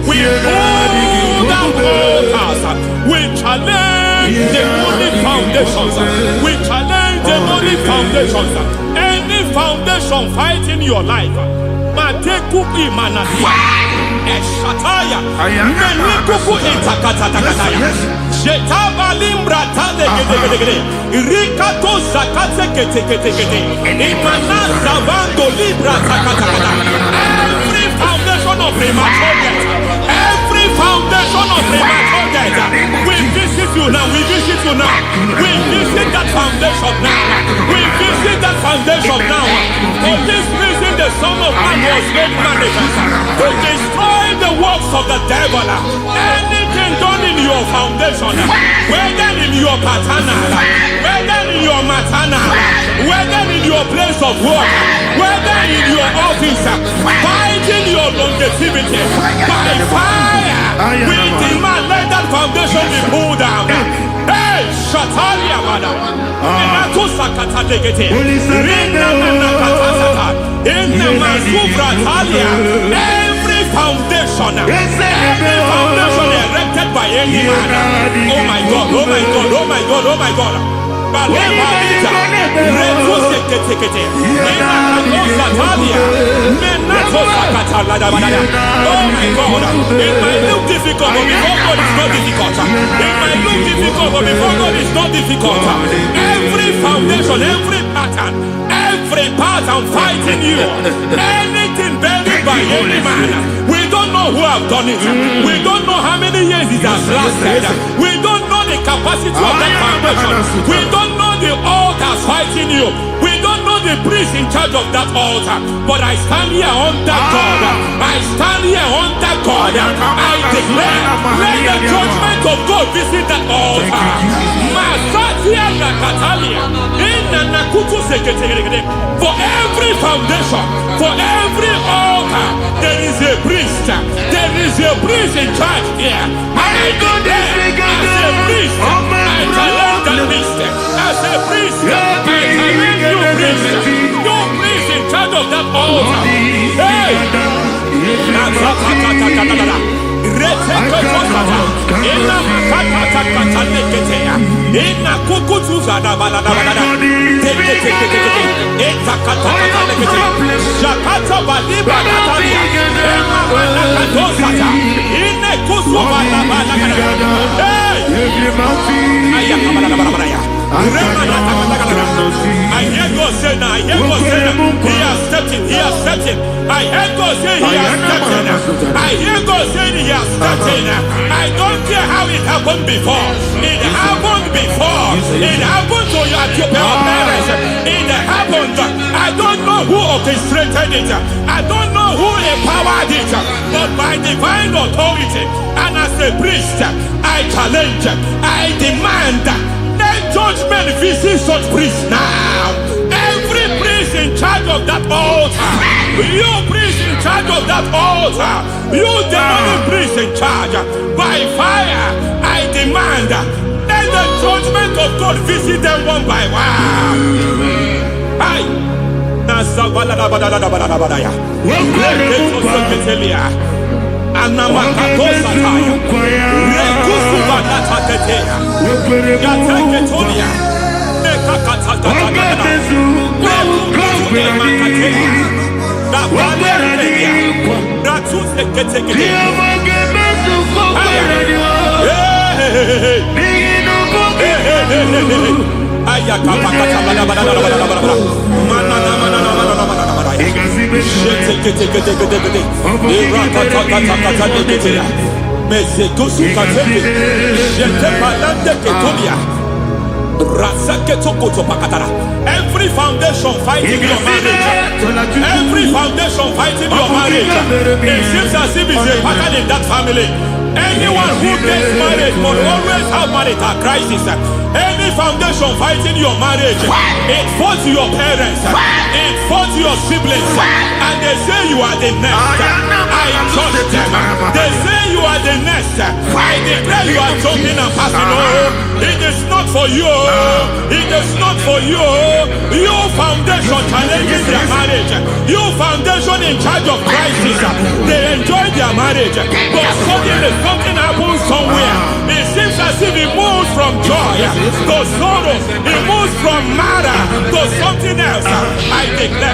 C: we pull down altars. We challenge demonic foundations. We challenge demonic foundations. Any foundation fighting your life, Mateku imanadia, Eshataya, Menikuku itakatatakataya, Shetaba limbra tade gede, Rikato zakate kete, Imanaza bando libra takatakata. Every foundation of premature death, every foundation of premature death, we visit you now, we visit you now, we visit that foundation now, we visit that foundation now. For this reason, the Son of Man was made manifest to destroy the works of the devil. Anything done in your foundation, whether in your paternal, whether in your maternal, whether in your place of work, whether in your office, fighting your longevity by fire, we demand let that foundation be pulled down. Hey, Shatalia Bada, Minato Sakata Degete, Rina Nakatasata, in the Masubra Talia, every foundation erected by any man. Oh my God, oh my God, oh my God, oh my God. Balita, Retu Sekete, Menato Sakata Lada Badaya. Oh my God, it might look difficult, but before God is not difficult. It might look difficult, but before God is not difficult. Every foundation, every pattern fighting you, anything buried by any man. We don't know who have done it. We don't know how many years it has lasted. We don't know the capacity of that foundation. We don't know the altars fighting you. We don't know the priest in charge of that altar. But I stand here under God. I stand here under God. I declare, let the judgment of God visit that altar. Masatia Nakatalia. For every foundation, for every altar, there is a priest. There is a priest in charge here. I declare, as a priest, I challenge the priest. As a priest, I challenge you priest. You priest in charge of that altar. Hey! I hear God say now, I hear God say now, he has stepped in, he has stepped in. I hear God say he has stepped in. I hear God say he has stepped in. I don't care how it happened before. It happened before. It happened to your parents. It happened. I don't know who orchestrated it. I don't know who empowered it. But by divine authority and as a priest, I challenge, I demand, let judgment visit such priests now. Every priest in charge of that altar, you priest in charge of that altar, you demonic priest in charge, by fire, I demand, let the judgment of God visit them one by one. Aye. Every foundation fighting your marriage, every foundation fighting your marriage, it seems as if it's a pattern in that family. Anyone who gets married will always have marital crisis.
E: Any foundation fighting your marriage, it fought your parents, it fought your siblings, and they say you are the next. I judge them. They say you are the next. I declare you are jumping and passing. Oh, it is not for you. It is not for you. You foundation challenges their marriage. You foundation in charge of crisis. They enjoy their marriage, but suddenly something happens somewhere. It seems as if it moves from joy to sorrow. It moves from matter to something else. I declare,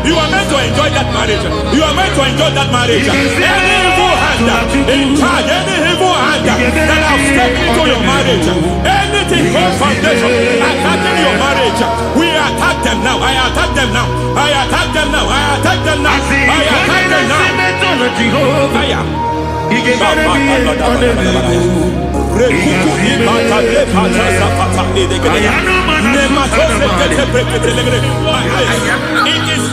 E: you are meant to enjoy that marriage. You are meant to enjoy that marriage. Any evil hand in charge, any evil hand that have stepped into your marriage, anything called foundation attacking your marriage, we attack them now. I attack them now. I attack them now. I attack them now. I attack them now. It is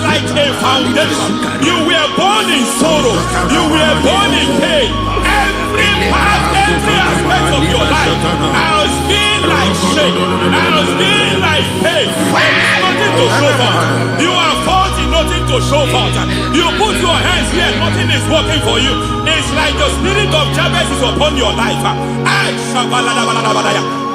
E: like a foundation. You were born in sorrow. You were born in pain. Every part, every aspect of your life has been like shame. Has been like pain. Nothing to show for. You are faulty, nothing to show for. You put your hands here, nothing is working for you. It's like the spirit of Jabez is upon your life.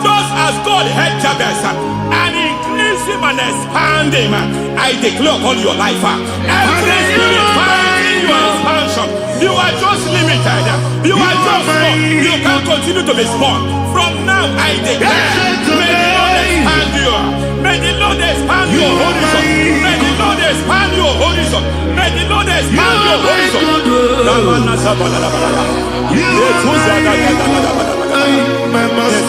E: Just as God had Jabez and increased him and expand him, I declare upon your life. Every spirit fighting your expansion, you are just limited. You are just small. You can't continue to be small. From now, I declare, may the Lord expand you. May the Lord expand your horizon. May the Lord expand your horizon. May the Lord expand your horizon.
B: My master, oh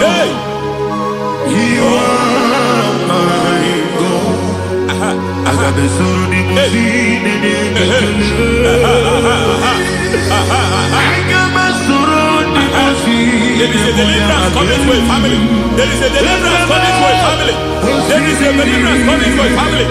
B: Lord, you are my God. I got the soul in my feet, I got my soul in my feet.
E: There is a deliverance coming to a family. There is a deliverance coming to a family. There is a deliverance coming to a family.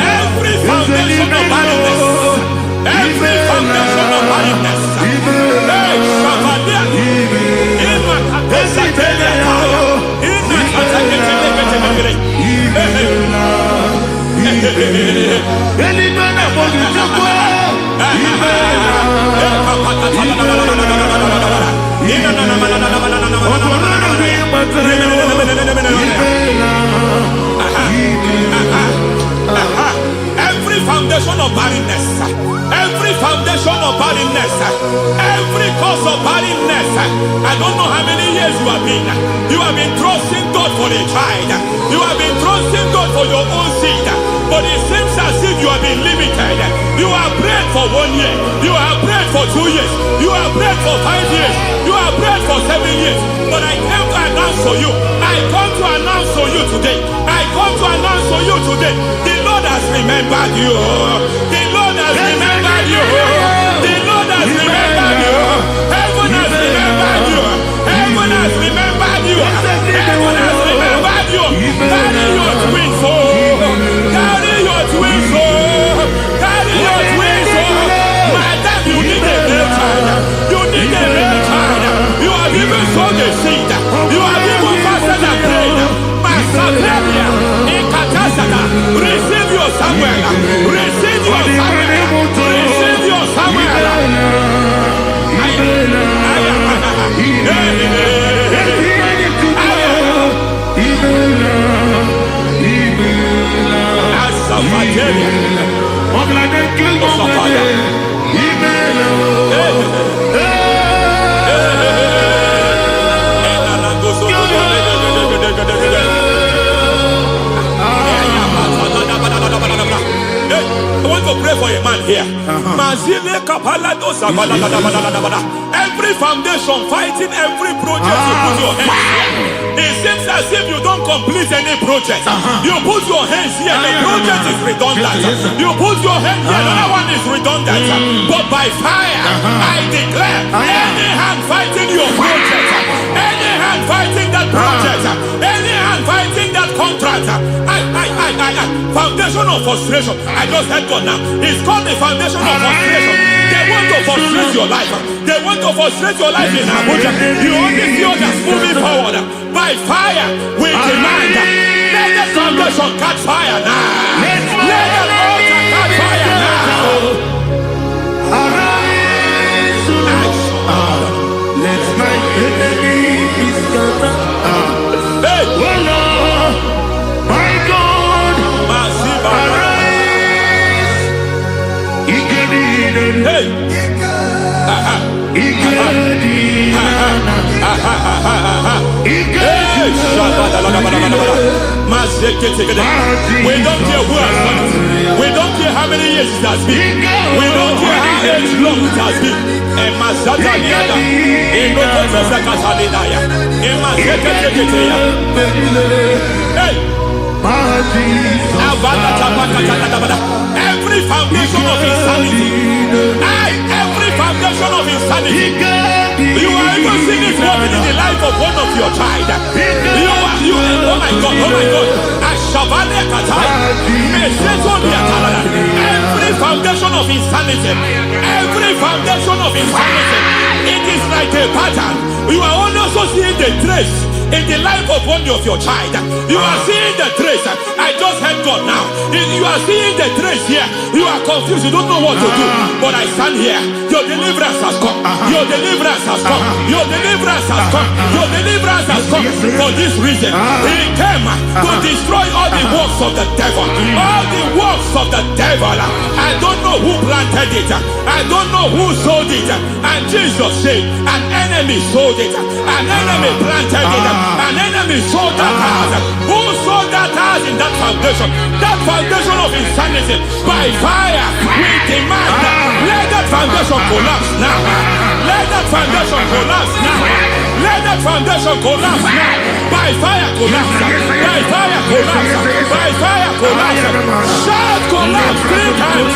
E: Every foundation of barrenness, every foundation of barrenness, every foundation of barrenness, every foundation of barrenness, every cause of barrenness. I don't know how many years you have been trusting God for a child. You have been trusting God for your own seed, but it seems as if you have been limited. You have prayed for 1 year, you have prayed for 2 years, you have prayed for 5 years, you have prayed for 7 years. But I came to announce for you, I come to announce for you today, I come to announce for you today, the Lord has remembered you. The Lord has remembered you. The Lord has remembered you. Heaven has remembered you. Heaven has remembered you. Heaven has remembered you. Carry your twins, oh. Carry your twins, oh. Carry your twins, oh. Madam, you need a real child. You need a real child. You have even sown the seed. You have even fasted and prayed. Masaperia, Ikatasada, receive your Samuel. Receive your Samuel. Receive your Samuel. Hey! Every foundation fighting every project you put your hands here. It seems as if you don't complete any project. You put your hands here, the project is redundant. You put your hand here, another one is redundant. But by fire, I declare, any hand fighting your project, any hand fighting that project, any hand fighting that contract, foundation of frustration. I just heard God now. It's called the foundation of frustration. They want to frustrate your life. They want to frustrate your life in Abuja. You only see others moving forward. By fire, we demand. Let the foundation catch fire now. Let the altar catch fire now.
B: Arise, let my enemies scatter.
E: Hey,
B: Oh Lord, my God, arise.
E: hey. We don't care who has done it. We don't care how many years it has been. We don't care how long it has been. Every foundation of insanity. Every foundation of insanity. You are even seeing it working in the life of one of your child. Oh my God. Every foundation of insanity. Every foundation of insanity. It is like a pattern. You are only also seeing the trace in the life of one of your child. You are seeing the trace. I just heard God now. You are seeing the trace here. You are confused. You don't know what to do. But I stand here. Your deliverance has come. Your deliverance has come. Your deliverance has come. Your deliverance has come. For this reason, He came to destroy all the works of the devil. All the works of the devil. I don't know who planted it. I don't know who sold it. And Jesus said, an enemy sold it. An enemy planted it. An enemy sold that house. Who sold that house in that foundation? That foundation of insanity. By fire, we demand. Let that foundation collapse now. Let that foundation collapse now. Let that foundation collapse now. By fire, collapse. By fire, collapse. By fire, collapse. Shout collapse 3 times.